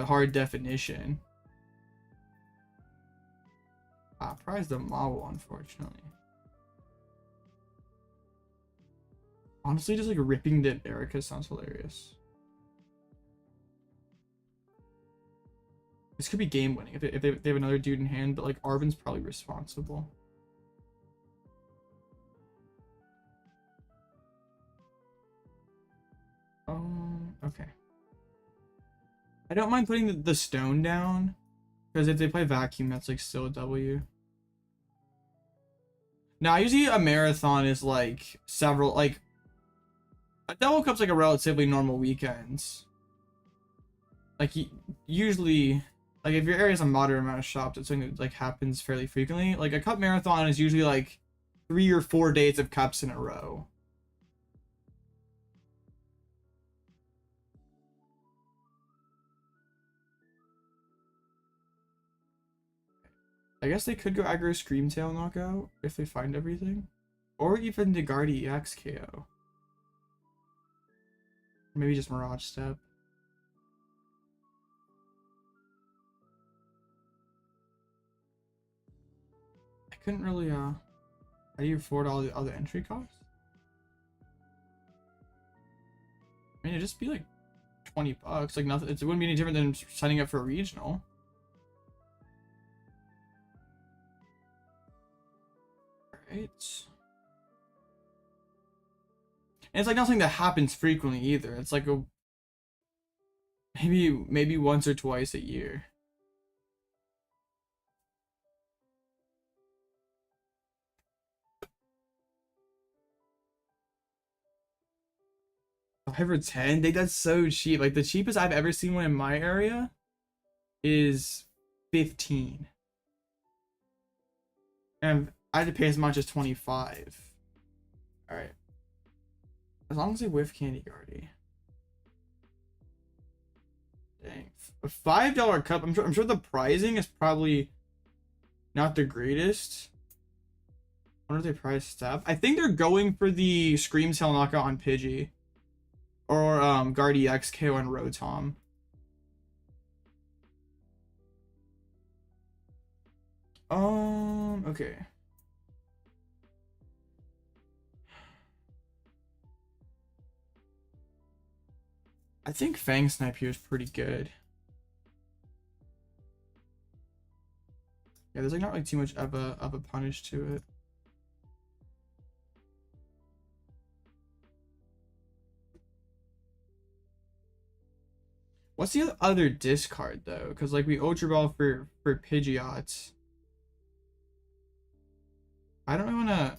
hard definition. Prize the Mawile, unfortunately. Honestly, just like ripping the Erika sounds hilarious. This could be game winning if they have another dude in hand, but like Arven's probably responsible. Okay. I don't mind putting the stone down, because if they play vacuum, that's like still a W. Now, usually a marathon is like several, like a double cup's like a relatively normal weekend. Like usually, like if your area has a moderate amount of shops, it's something that like happens fairly frequently. Like a cup marathon is usually like 3 or 4 days of cups in a row. I guess they could go aggro Screamtail knockout if they find everything. Or even the Guardi EX KO. Maybe just Mirage Step. I couldn't really, how do you afford all the other entry costs? I mean, it'd just be like $20. Like nothing, it wouldn't be any different than signing up for a regional. Right. And it's like not something that happens frequently either. It's like a maybe once or twice a year. $5 or $10, that's so cheap. Like the cheapest I've ever seen one in my area is 15. And I had to pay as much as 25. Alright. As long as they whiff Candy Guardy. Dang. A $5 cup. I'm sure the pricing is probably not the greatest. I wonder if they price stuff. I think they're going for the Scream Tail knockout on Pidgey. Or Guardy X KO on Rotom. Okay. I think Fang Snipe here is pretty good. Yeah, there's like not like too much of a punish to it. What's the other discard though? Because like we Ultra Ball for Pidgeot. I don't wanna.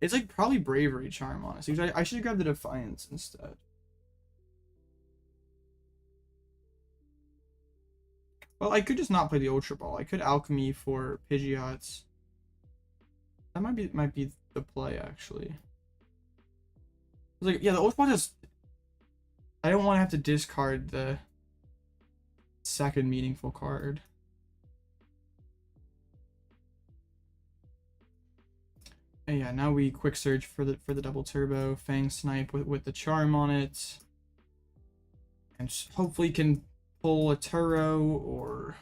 It's like probably Bravery Charm, honestly. I should grab the Defiance instead. Well, I could just not play the Ultra Ball. I could Alchemy for Pidgeots. That might be the play actually. Like yeah, the Ultra Ball just. I don't want to have to discard the second meaningful card. And yeah, now we quick search for the double turbo Fang Snipe with the charm on it, and hopefully can pull a Turo or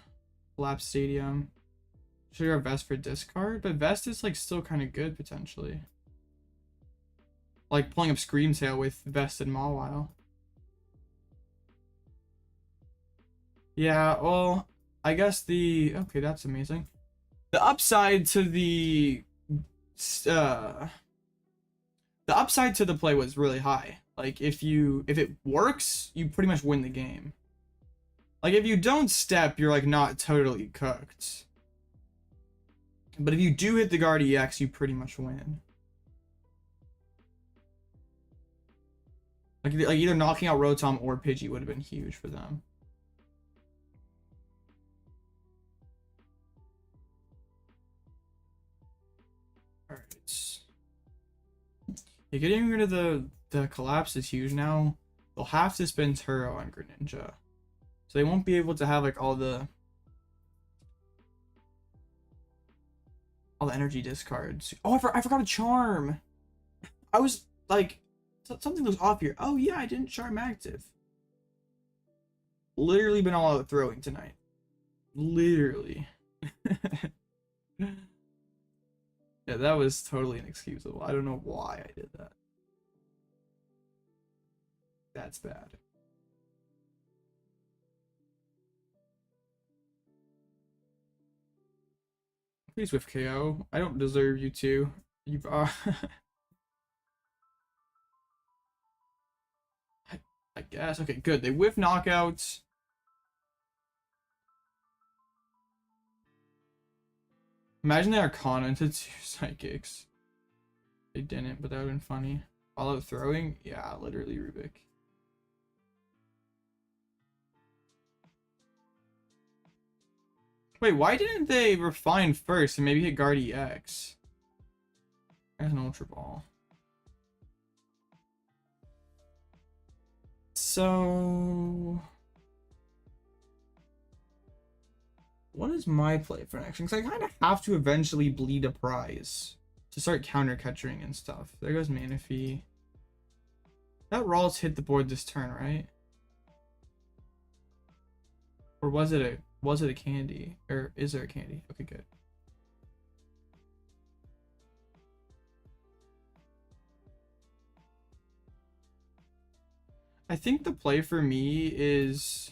Collapse Stadium. Should have Vest for discard, but Vest is like still kind of good potentially. Like pulling up Scream Tail with Vest and Mawile. Yeah, well, I guess okay, that's amazing. The upside to the play was really high. Like if it works, you pretty much win the game. Like if you don't step, you're like not totally cooked. But if you do hit the Guard EX, you pretty much win. Like either knocking out Rotom or Pidgey would have been huge for them. Yeah, getting rid of the collapse is huge now. They'll have to spend Turo on Greninja. So they won't be able to have like all the energy discards. Oh, I forgot a charm. I was like, something was off here. Oh yeah, I didn't charm active. Literally been all out throwing tonight. Literally. Yeah, that was totally inexcusable. I don't know why I did that. That's bad. Please whiff KO. I don't deserve you to. You've I guess. Okay, good. They whiff knockouts. Imagine they Arcana into 2 Psychics. They didn't, but that would have been funny. All out throwing? Yeah, literally Rubik. Wait, why didn't they refine first and maybe hit Guard EX? There's an Ultra Ball. So... what is my play for next? Because I kind of have to eventually bleed a prize to start counter catching and stuff. There goes Manaphy. That Rawls hit the board this turn, right? Or was it a candy? Or is there a candy? Okay, good. I think the play for me is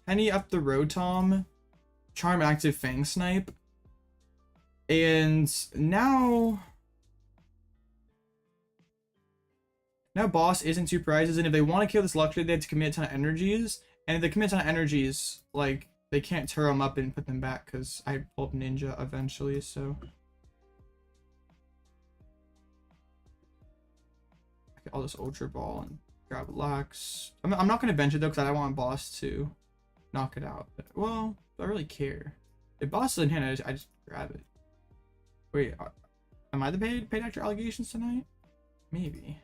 Penny up the Rotom, charm active Fang Snipe, and now Now boss isn't 2 prizes, and if they want to kill this Luxray, they have to commit a ton of energies. And if they commit a ton of energies, like, they can't tear them up and put them back, because I pulled Ninja eventually, so. Okay, I'll just Ultra Ball and grab Lux. I'm not going to bench it, though, because I don't want boss to knock it out. But, well, do I really care? If boss is in hand, I just grab it. Wait, am I the paid actor allegations tonight? Maybe.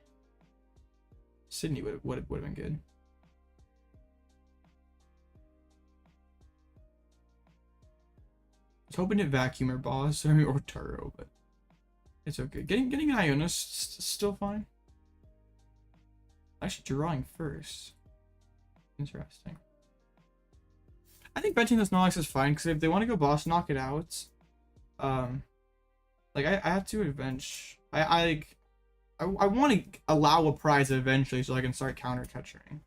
Sydney would have been good. I was hoping to vacuum or boss or Turo, but it's okay. Getting an Iono still fine. Actually, drawing first. Interesting. I think benching this Snorlax is fine because if they want to go boss, knock it out. Like I have to bench. I want to allow a prize eventually so I can start counter catching.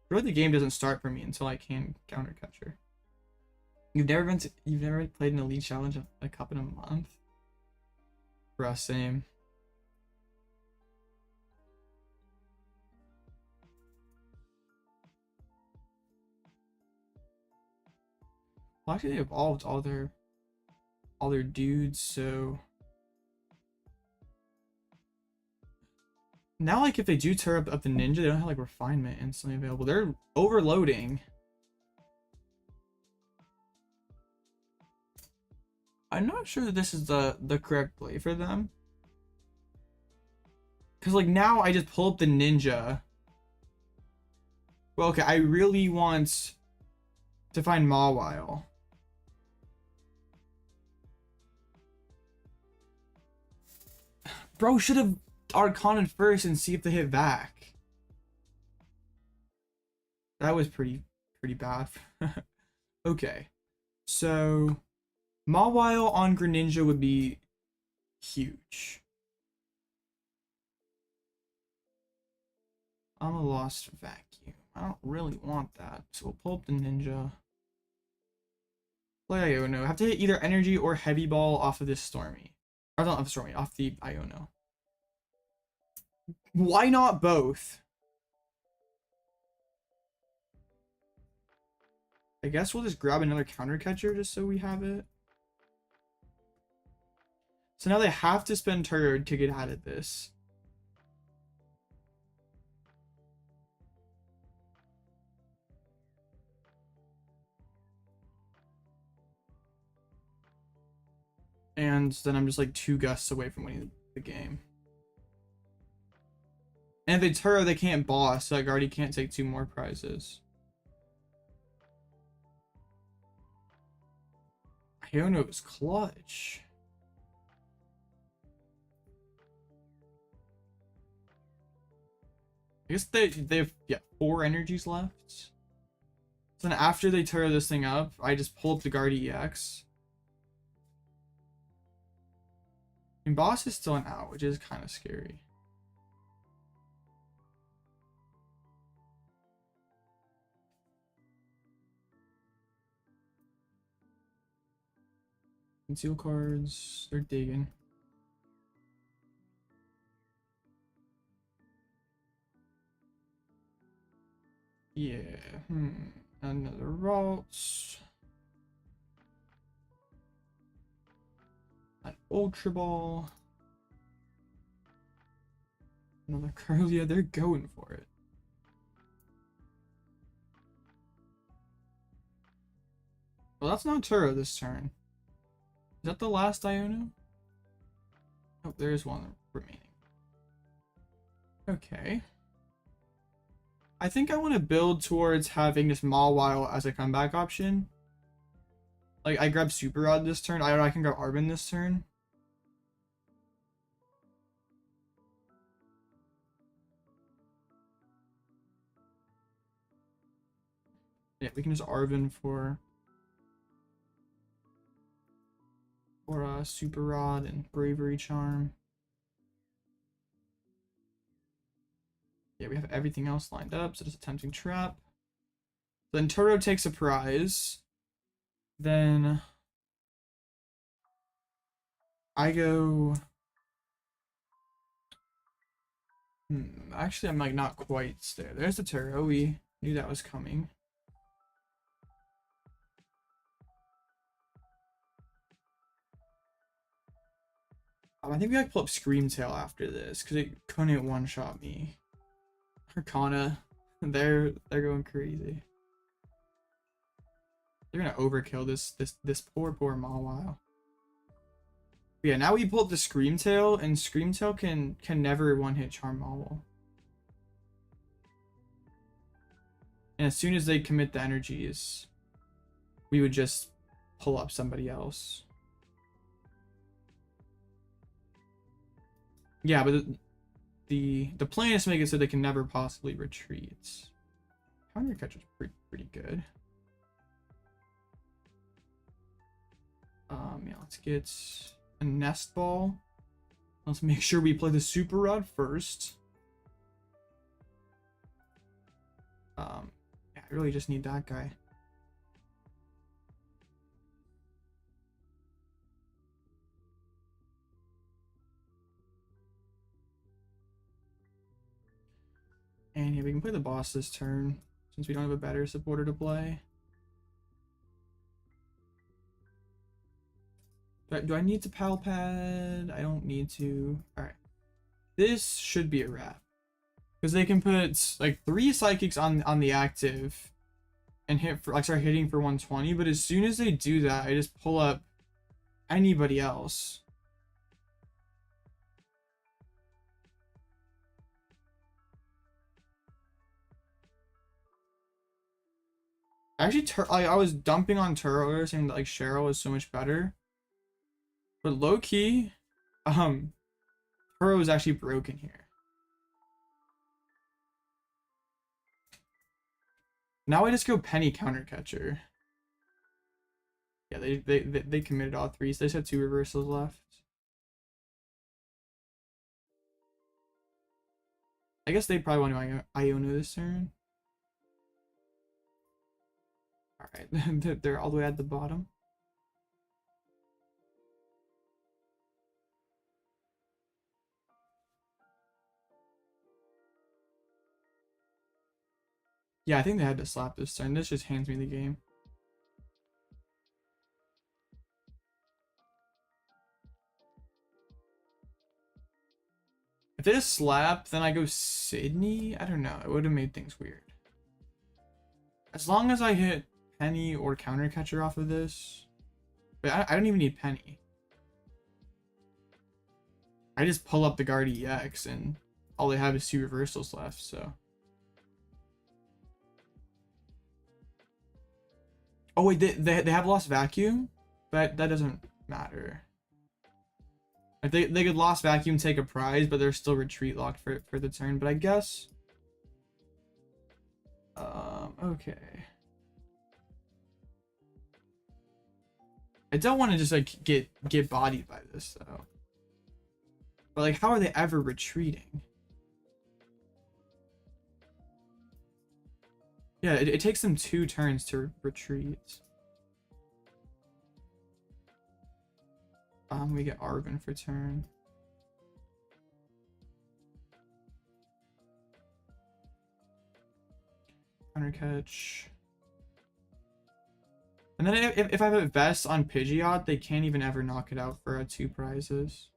Really, the game doesn't start for me until I can counter catcher. You've never played an elite challenge a cup in a month? Bruh, same. Well, actually, they evolved all their dudes, so now, like, if they do tear up the Ninja, they don't have like refinement instantly available. They're overloading. I'm not sure that this is the correct play for them. Because, like, now I just pull up the Ninja. Well, okay, I really want to find Mawile. Bro should have Arcaned first and see if they hit back. That was pretty bad. Okay. So Mawile on Greninja would be huge. I'm a Lost Vacuum. I don't really want that. So we'll pull up the Ninja. Play Iono. Have to hit either Energy or Heavy Ball off of this Stormy. Or not off the Stormy, off the Iono. Why not both? I guess we'll just grab another counter catcher just so we have it. So now they have to spend turn to get out of this. And then I'm just like 2 gusts away from winning the game. And if they Turo, they can't boss, so like already can't take 2 more prizes. Iono is clutch. I guess they have 4 energies left. So then after they Turo this thing up, I just pull up the Guard EX. And boss is still an out, which is kind of scary. Conceal cards, they're digging. Yeah, another Ralts. An Ultra Ball. Another Curl. Yeah, they're going for it. Well, that's not Turo this turn. Is that the last Iono? Oh, there is one remaining. Okay. I think I want to build towards having this Mawile as a comeback option. Like, I grab Super Rod this turn. I can grab Arven this turn. Yeah, we can just Arven for Super Rod and Bravery Charm. Yeah, we have everything else lined up, so just a tempting trap. Then Turo takes a prize. Then I go Actually, I'm like not quite there. There's the Turo. We knew that was coming. I think we like pull up Screamtail after this because it couldn't one-shot me. Arcana, they're going crazy. They're gonna overkill this poor Mawile. Yeah, now we pull up the Screamtail, and Screamtail can never one-hit Charm Mawile. And as soon as they commit the energies, we would just pull up somebody else. Yeah, but the plan is to make it so they can never possibly retreat. Counter catch is pretty good. Yeah, let's get a Nest Ball. Let's make sure we play the Super Rod first. Yeah, I really just need that guy. And yeah, we can play the boss this turn since we don't have a better supporter to play. Do I need to Pal Pad? I don't need to. Alright. This should be a wrap. Because they can put like 3 psychics on the active and hit for like start hitting for 120, but as soon as they do that, I just pull up anybody else. Actually, I was dumping on Turo earlier, saying that like Cheryl is so much better. But low key, Turo is actually broken here. Now I just go Penny counter catcher. Yeah, they committed all 3, so they just have 2 reversals left. I guess they probably want to Iono this turn. Alright, they're all the way at the bottom. Yeah, I think they had to slap this turn. This just hands me the game. If they just slap, then I go Sydney? I don't know. It would have made things weird. As long as I hit Penny or counter catcher off of this. But I don't even need Penny. I just pull up the guard EX and all they have is 2 reversals left, so. Oh wait, they have Lost Vacuum? But that doesn't matter. Like they could Lost Vacuum, take a prize, but they're still retreat locked for the turn, but I guess. Okay. I don't want to just like get bodied by this though. But like, how are they ever retreating? Yeah, it takes them 2 turns to retreat. We get Arven for turn. Counter catch. And then if I have a Vest on Pidgeot, they can't even ever knock it out for 2 prizes.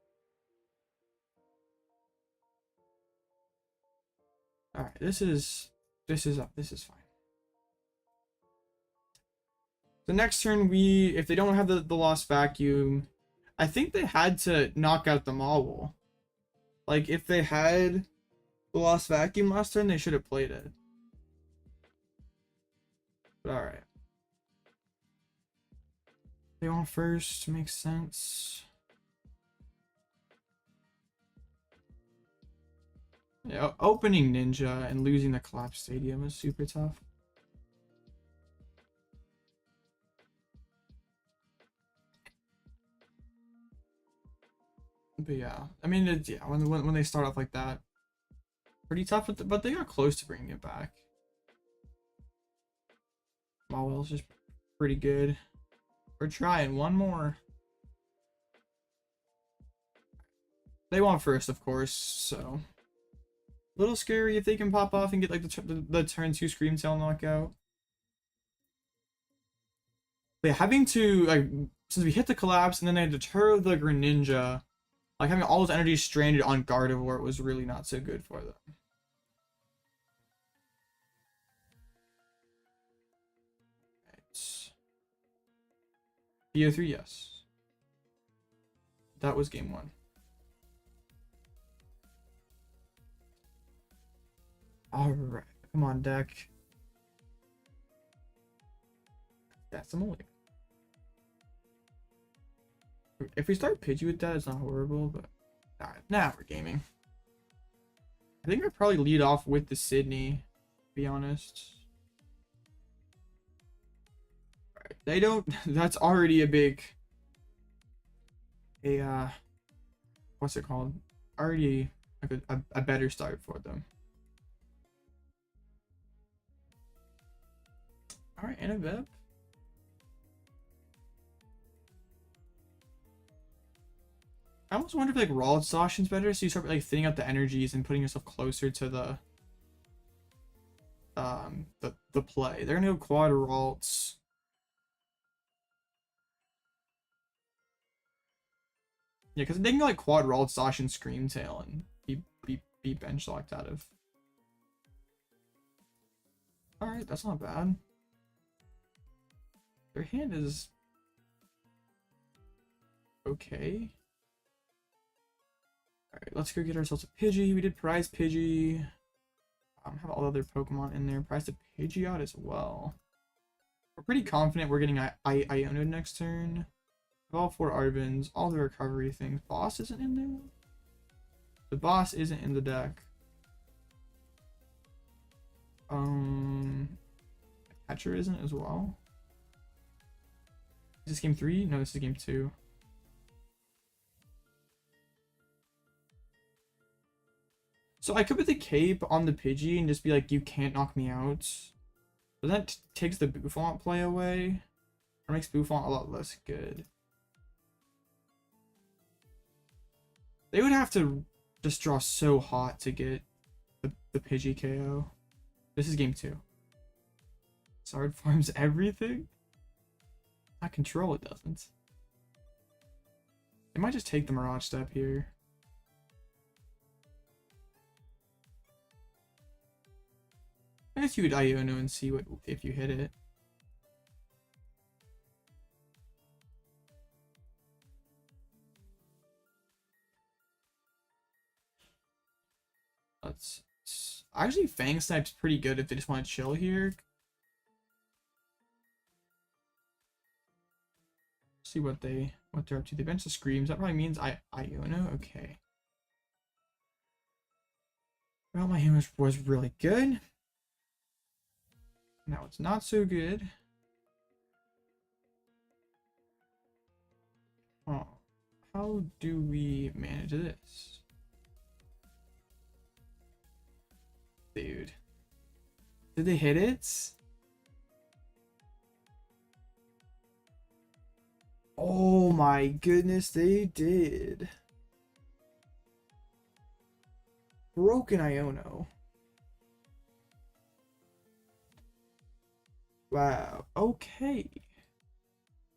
Alright, this is fine. The next turn, if they don't have the Lost Vacuum, I think they had to knock out the Mawile. Like, if they had the Lost Vacuum last turn, they should have played it. But alright. They want first, makes sense. Yeah, opening Ninja and losing the Collapse Stadium is super tough. But yeah, I mean, yeah, when they start off like that, pretty tough, but they got close to bringing it back. Mawile's just pretty good. We're trying one more. They want first, of course, so little scary if they can pop off and get like the turn 2 Scream Tail knockout. But yeah, having to, like, since we hit the collapse and then they had to deter the Greninja, like having all those energies stranded on Gardevoir was really not so good for them. Right. BO3, yes. That was game 1. Alright, come on, deck. That's a mulligan. If we start Pidgey with that, it's not horrible, but nah, we're gaming. I think I'd probably lead off with the Sydney, to be honest. Alright, they don't, that's already a big, what's it called? Already like a better start for them. Alright, and a Vep. I almost wonder if like raw exhaustion's better, so you start like thinning out the energies and putting yourself closer to the play. They're gonna go quad Ralts. Yeah, because they can go like quad Ralt, Exhaustion, Scream Tail, and be bench locked out of. Alright, that's not bad. Their hand is okay. Alright, let's go get ourselves a Pidgey. We did prize Pidgey. Have all the other Pokemon in there. Prize the Pidgeot as well. We're pretty confident we're getting Iono next turn. All 4 Arvens, all the recovery things. Boss isn't in there? The boss isn't in the deck. Catcher isn't as well. Is this game 3? No, this is game 2. So I could put the cape on the Pidgey and just be like, you can't knock me out. But that takes the Bouffalant play away. Or makes Bouffalant a lot less good. They would have to just draw so hot to get the Pidgey KO. This is game 2. Sard farms everything? Not control, it doesn't. They might just take the Mirage Step here. I guess you would Iono and see what if you hit it. Let's actually Fang Snipe's pretty good if they just want to chill here. See what they're up to. They bench the Screams. That probably means Iono. Okay. Well, my hand was really good. Now it's not so good. Oh, how do we manage this? Dude. Did they hit it? Oh my goodness, they did. Broken Iono. Wow, okay.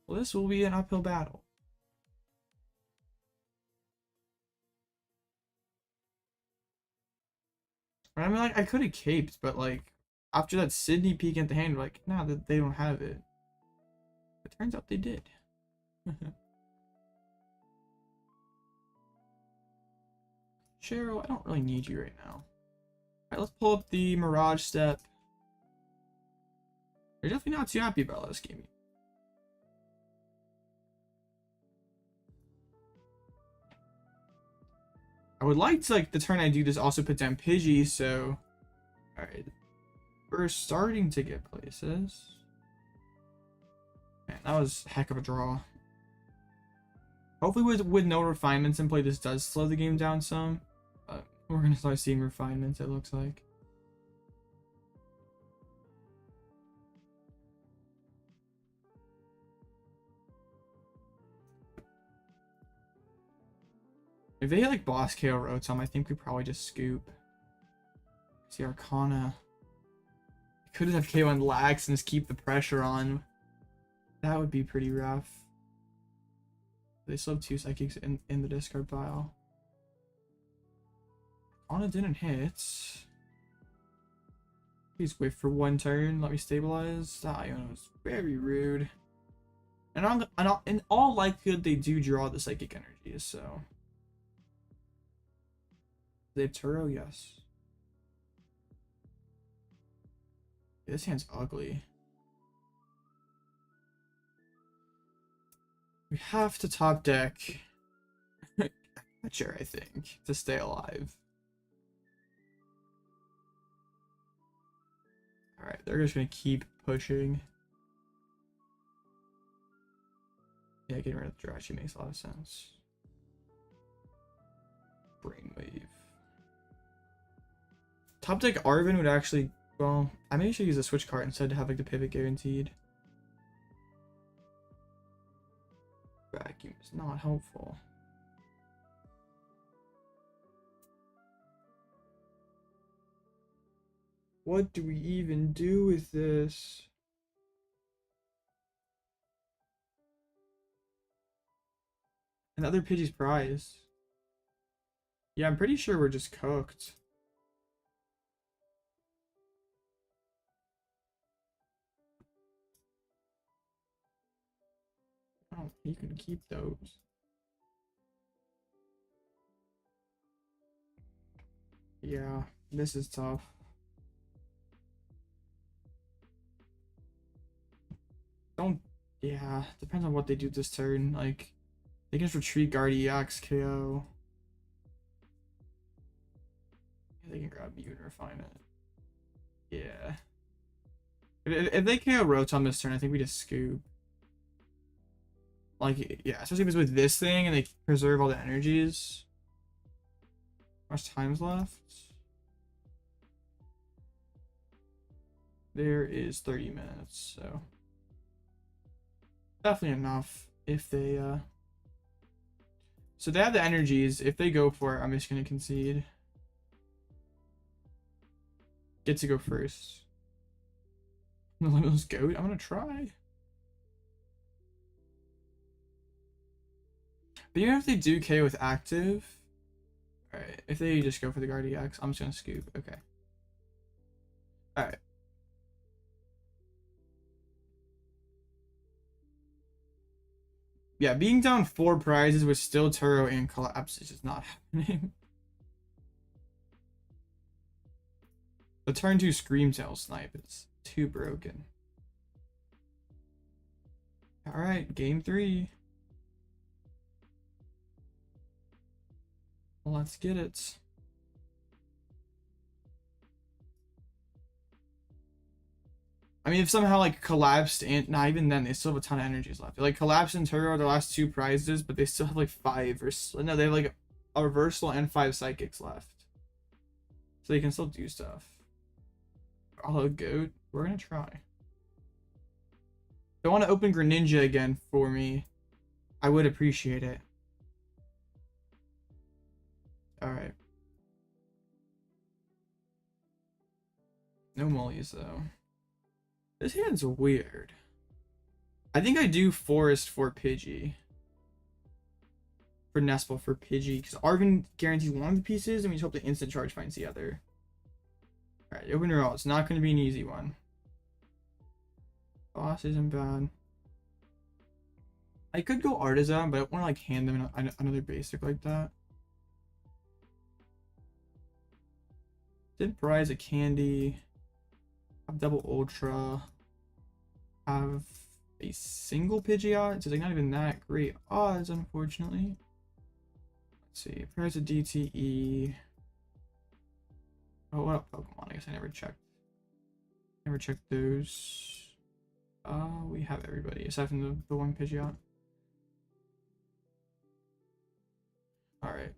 Well, this will be an uphill battle. I mean, like, I could have caped, but, like, after that Sydney peek at the hand, like, nah, they don't have it. It turns out they did. Cheryl, I don't really need you right now. Alright, let's pull up the Mirage Step. They're definitely not too happy about this game. I would like to, like, the turn I do this also put down Pidgey, so... Alright. We're starting to get places. Man, that was a heck of a draw. Hopefully with no refinements in play, this does slow the game down some. But we're going to start seeing refinements, it looks like. If they hit like Boss KO Rotom, I think we probably just scoop. See, Arcana. Could have K1 Lax and just keep the pressure on. That would be pretty rough. They still have 2 Psychics in the discard pile. Arcana didn't hit. Please wait for 1 turn. Let me stabilize. That Iono is very rude. And in all likelihood, they do draw the Psychic Energies, so. They have Turo? Yes. This hand's ugly. We have to top deck Catcher, I think, to stay alive. Alright, they're just gonna keep pushing. Yeah, getting rid of the draw actually makes a lot of sense. Brainwave. Top deck Arven would actually, well, I maybe should use a Switch Cart instead to have like the pivot guaranteed. Vacuum is not helpful. What do we even do with this? Another Pidgey's prize. Yeah, I'm pretty sure we're just cooked. Oh, you can keep those. Yeah, this is tough. Don't, yeah, depends on what they do this turn. Like, they can just retreat Guard EX KO. They can grab Mute and refine it. Yeah. If they KO Rotom this turn, I think we just scoop. Like, yeah, especially if it's with this thing and they preserve all the energies. How much time's left? There is 30 minutes, so definitely enough if they so they have the energies. If they go for it, I'm just gonna concede. Get to go first. Let's go. I'm gonna try. But even if they do KO with active, alright, if they just go for the Guard EX, I'm just gonna scoop. Okay. Alright. Yeah, being down 4 prizes with still Turo and Collapse is just not happening. The turn 2 Screamtail Snipe is too broken. Alright, game 3. Let's get it. I mean, if somehow like collapsed and not even then, they still have a ton of energies left. Like collapsed and Turo are the last 2 prizes, but they still have like 5 or no, they have like a reversal and 5 psychics left, so they can still do stuff. Although Goat, we're gonna try. Don't want to open Greninja again for me. I would appreciate it. Alright. No mollies though. This hand's weird. I think I do Forest for Pidgey. For Nest Ball for Pidgey. Because Arven guarantees one of the pieces and we just hope the instant charge finds the other. Alright, open roll. It's not going to be an easy one. Boss isn't bad. I could go Artazon, but I don't want to like hand them another basic like that. Did prize a candy. Have double Ultra. Have a single Pidgeot. It's like not even that great odds, unfortunately. Let's see. Prize a DTE. Oh, what up, Pokemon? I guess I never checked. Never checked those. We have everybody aside from the one Pidgeot. Alright.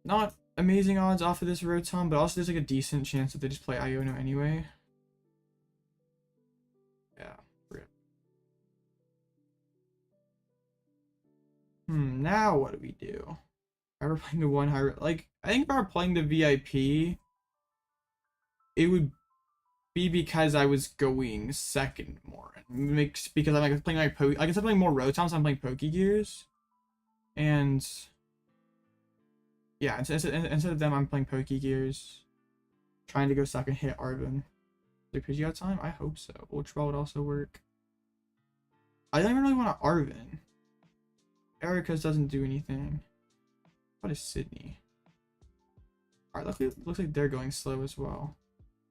Not amazing odds off of this Rotom, but also there's like a decent chance that they just play Iono anyway. Yeah, rip. Now what do we do? If I were playing the one high, like, I think if I were playing the VIP, it would be because I was going second more. Because I'm like playing like I guess I'm playing more Rotoms, I'm playing Pokegears. And yeah, instead of them, I'm playing Pokegears. Trying to go second, hit Arven. The Pidgeot time? I hope so. Ultra Ball would also work. I don't even really want to Arven. Erika's doesn't do anything. What is Sydney? Alright, luckily it looks like they're going slow as well.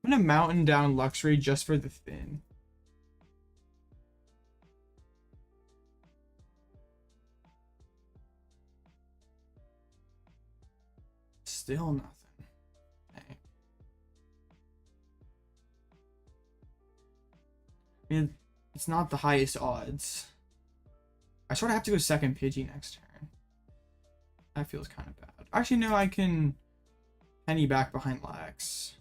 I'm gonna mountain down Luxray just for the Thin. Still nothing. Dang. I mean, it's not the highest odds. I sort of have to go second Pidgey next turn. That feels kind of bad. Actually, no, I can Penny back behind Lax.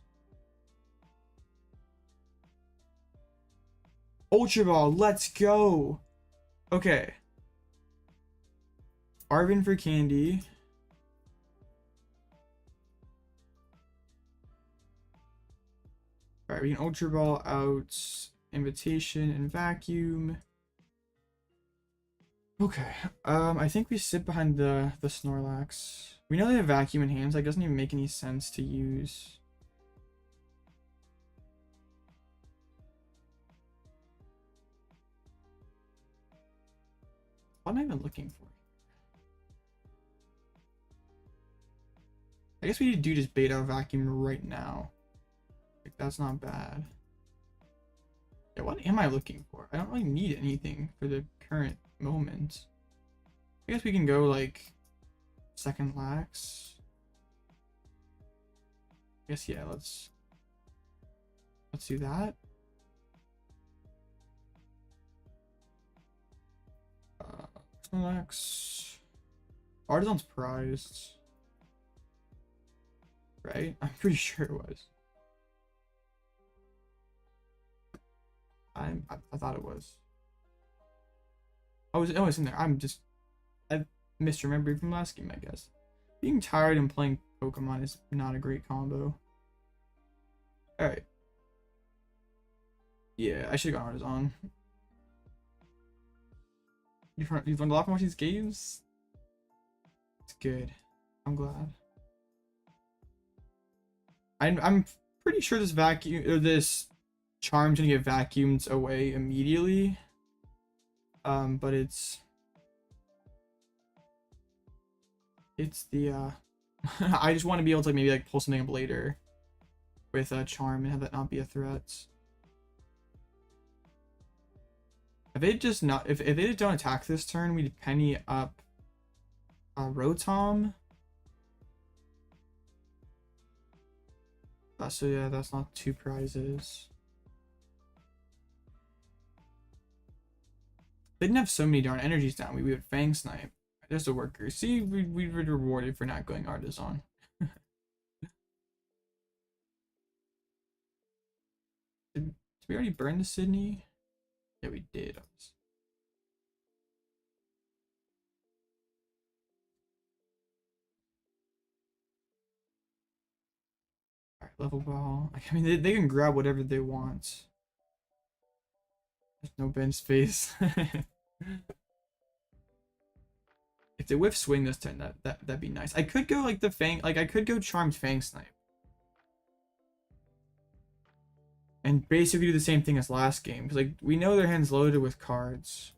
Ultra Ball, let's go. Okay. Arven for Candy. Alright, we can Ultra Ball out Invitation and Vacuum. Okay, I think we sit behind the Snorlax. We know they have Vacuum in hand, so it doesn't even make any sense to use. What am I even looking for? I guess we need to do just beta Vacuum right now. Like, that's not bad. Yeah, what am I looking for? I don't really need anything for the current moment. I guess we can go like second Lax. I guess yeah, let's do that. Snorlax. Artazon's prized. Right? I'm pretty sure it was. I thought it was. Oh, it's in there. I misremembered from last game, I guess. Being tired and playing Pokemon is not a great combo. Alright. Yeah, I should have gone Artazon. You've learned a lot from watching these games? It's good. I'm glad. I'm pretty sure this vacuum or this Charm's gonna get vacuumed away immediately. But it's the I just want to be able to maybe like pull something up later with a Charm and have that not be a threat. If they just not if they just don't attack this turn, we Penny up Rotom. So yeah, that's not 2 prizes. They didn't have so many darn energies down. We would Fang Snipe. Just a worker. See, we were rewarded for not going Artazon. Did we already burn the Sydney? Yeah, we did. Alright, level ball. I mean, they can grab whatever they want. There's no bench space. If they whiff swing this turn, that'd be nice. I could go like the Fang, like I could go Charmed Fang Snipe. And basically do the same thing as last game, because like we know their hand's loaded with cards.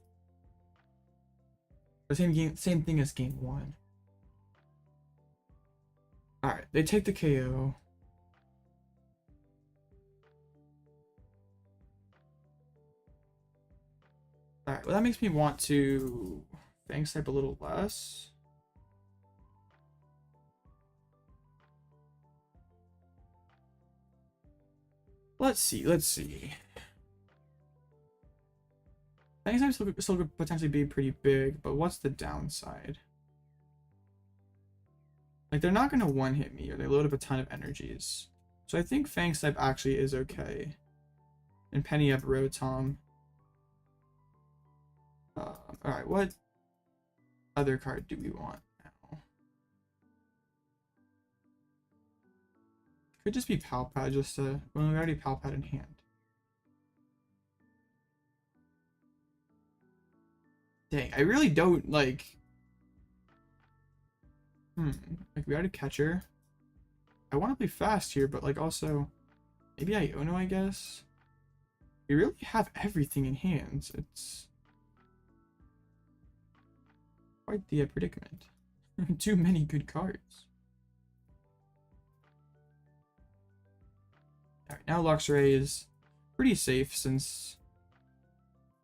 The same thing as game 1. Alright, they take the KO. Alright, well that makes me want to Fang Snipe a little less. Let's see. Fang Snipe still could potentially be pretty big, but what's the downside? Like, they're not going to one-hit me, or they load up a ton of energies. So I think Fang Snipe actually is okay. And Penny up Rotom. Alright, what other card do we want now? Could just be Pal Pad, just to, well, we already Pal Pad in hand. Dang, I really don't, like, like, we already Catcher. I want to play fast here, but, like, also, maybe Iono, I guess? We really have everything in hand. It's quite the predicament. Too many good cards. Alright, now Luxray is pretty safe since...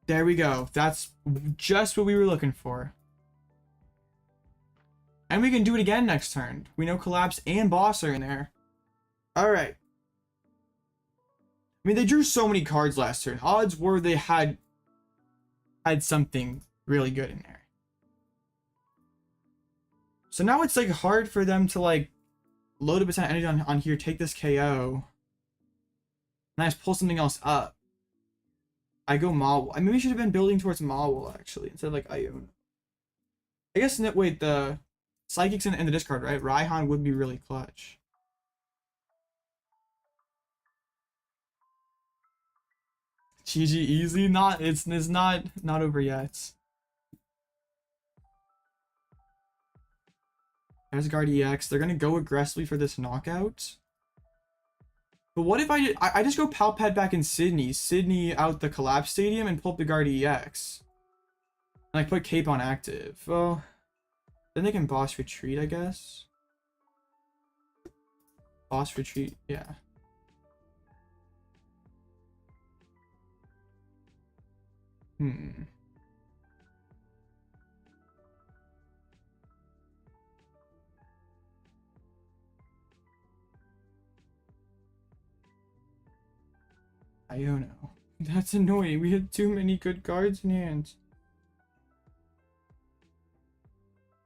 There we go. That's just what we were looking for. And we can do it again next turn. We know Collapse and Boss are in there. Alright. I mean, they drew so many cards last turn. Odds were they had something really good in there. So now it's like hard for them to like load a percent energy on here, take this KO, and I just pull something else up. I go Mawile. I maybe should have been building towards Mawile actually instead of like Iono. I guess wait, the Psychics in the discard, right? Raihan would be really clutch. GG easy, it's not over yet. Asgard EX, they're gonna go aggressively for this knockout. But what if I just go Pal Pad back in Sydney out the Collapse Stadium and pull up the Guard EX? And I put Cape on active. Well, then they can Boss Retreat, I guess. Boss Retreat, yeah. Iono. That's annoying. We had too many good cards in hand.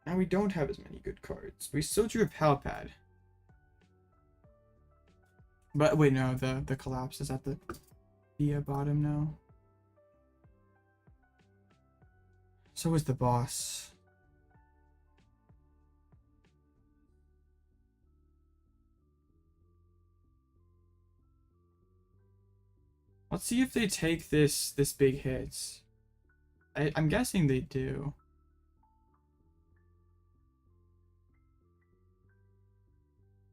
Now we don't have as many good cards. We still drew a Pal Pad. But wait, no, the Collapse is at the bottom now. So is the Boss. Let's see if they take this big hit. I'm guessing they do.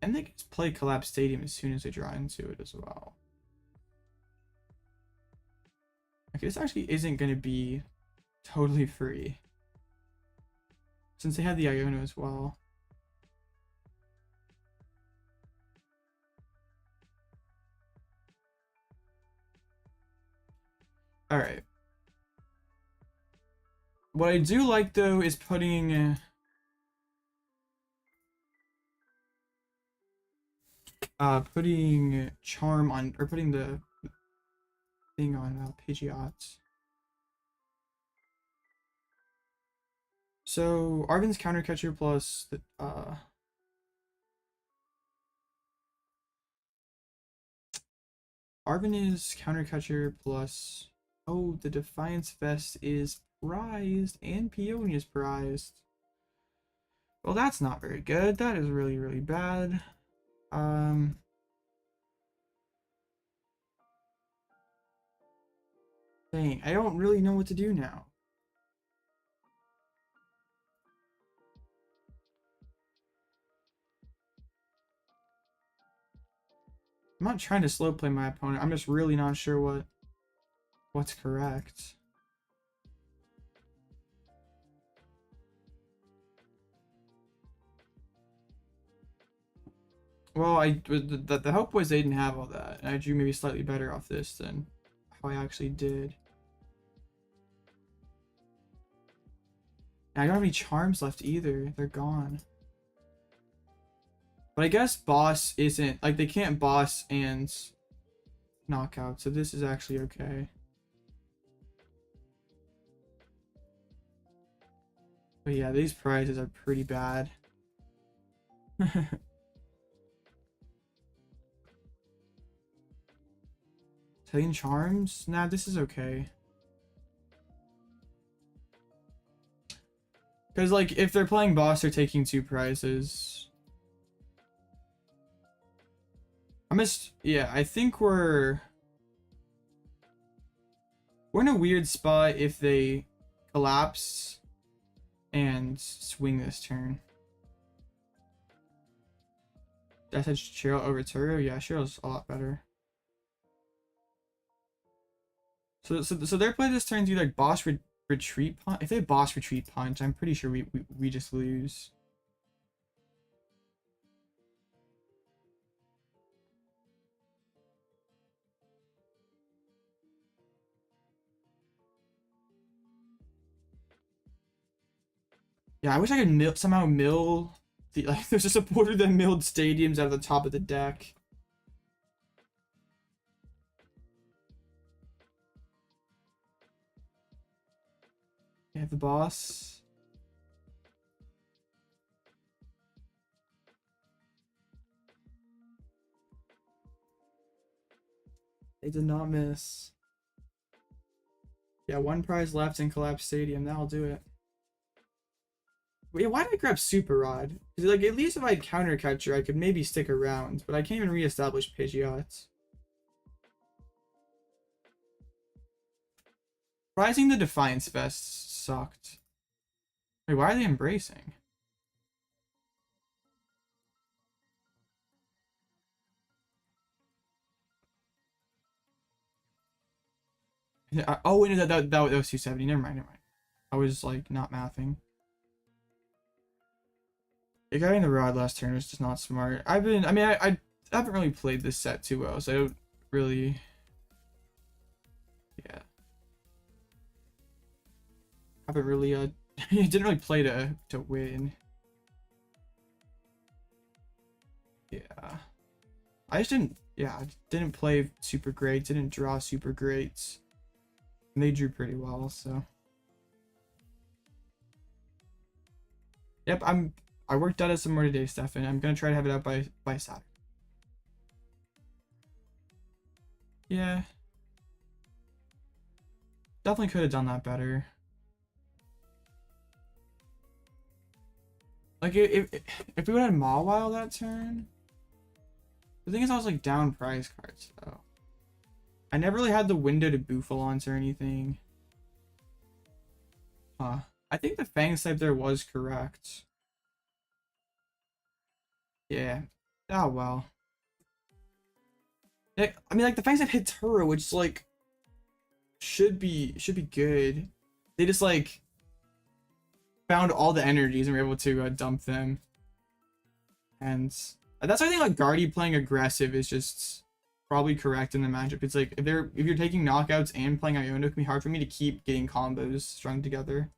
And they can just play Collapse Stadium as soon as they draw into it as well. Okay, this actually isn't going to be totally free, since they have the Iono as well. Alright. What I do like, though, is putting... putting Charm on... Or putting the thing on Pidgeot. So, Arven's Counter Catcher plus... Arven is Counter Catcher plus... Oh, the Defiance Vest is prized, and Peonia is prized. Well, that's not very good. That is really, really bad. Dang, I don't really know what to do now. I'm not trying to slow play my opponent. I'm just really not sure what's correct. Well, the hope was they didn't have all that, and I drew maybe slightly better off this than how I actually did. And I don't have any charms left either. They're gone. But I guess Boss isn't, like, they can't Boss and Knockout, so this is actually okay. But yeah, these prizes are pretty bad. Cyllene Charms? Nah, this is okay. Because, like, if they're playing Boss, they're taking 2 prizes. Yeah, I think we're in a weird spot if they collapse and swing this turn. Did I said Cheryl over Turo? Yeah, Cheryl's a lot better. So their play this turn do like boss retreat punch. If they boss retreat punch, I'm pretty sure we just lose. Yeah, I wish I could somehow mill the like. There's a supporter that milled stadiums out of the top of the deck. You have the boss. They did not miss. Yeah, one prize left in Collapse Stadium. That'll do it. Wait, why did I grab Super Rod? Because, like, at least if I had Counter Catcher, I could maybe stick around. But I can't even reestablish Pidgeot. Rising the Defiance Vest sucked. Wait, why are they embracing? Oh, wait, that was 270. Never mind. I was, like, not mathing. The guy in the rod last turn was just not smart. I haven't really played this set too well, so I don't really... Yeah. Haven't really, didn't really play to win. Yeah. I didn't play super great, didn't draw super great. And they drew pretty well, so. Yep, I worked out it some more today, Stefan. I'm gonna try to have it out by Saturday. Yeah. Definitely could have done that better. Like if we would have had Mawile that turn. The thing is I was like down prize cards, so I never really had the window to Bouffalant or anything. Huh. I think the Fang type there was correct. Yeah. Oh well. Yeah, I mean like the Fang type hit Turo, which like should be good. They just like found all the energies and were able to dump them. And that's why I think like Guardy playing aggressive is just probably correct in the matchup. It's like if you're taking knockouts and playing Iono, it can be hard for me to keep getting combos strung together.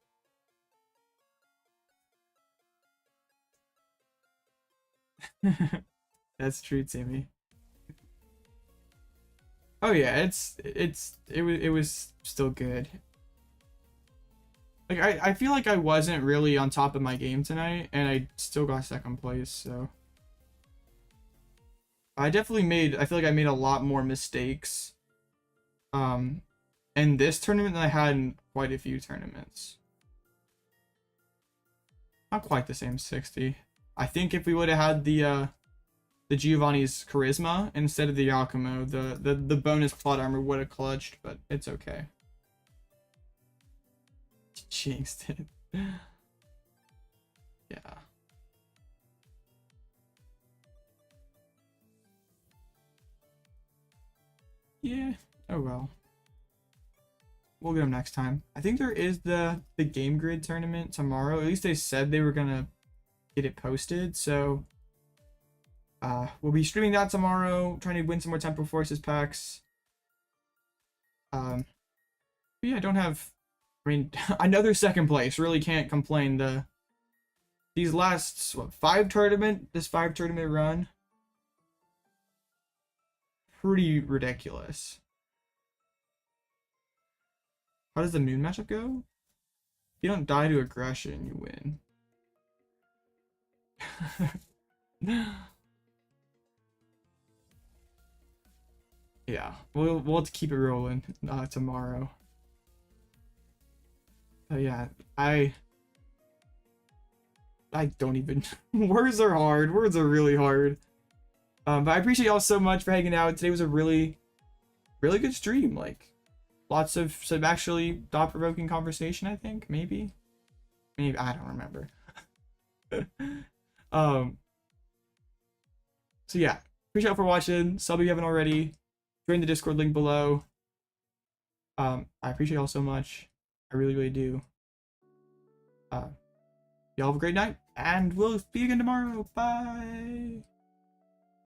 That's true, Timmy. Oh yeah, it was still good. Like I feel like I wasn't really on top of my game tonight, and I still got second place, so I feel like I made a lot more mistakes in this tournament than I had in quite a few tournaments. Not quite the same 60. I think if we would have had the Giovanni's Charisma instead of the Giacomo, the bonus plot armor would have clutched, but it's okay. Jinxed it. Yeah. Yeah. Oh well. We'll get them next time. I think there is the Game Grid tournament tomorrow. At least they said they were gonna get it posted, so we'll be streaming that tomorrow, trying to win some more Tempo Forces packs. But yeah, I don't have, I mean, another second place. Really can't complain. These last this 5 tournament run, pretty ridiculous. How does the moon matchup go? If you don't die to aggression, you win. Yeah, we'll have to keep it rolling tomorrow. Yeah, I don't even. Words are hard. Words are really hard. But I appreciate y'all so much for hanging out. Today was a really good stream. Like, lots of some actually thought-provoking conversation, I think. Maybe, I don't remember. So yeah, appreciate y'all for watching. Sub if you haven't already. Join the Discord link below. I appreciate y'all so much. I really do. Y'all have a great night, and we'll see you again tomorrow. Bye.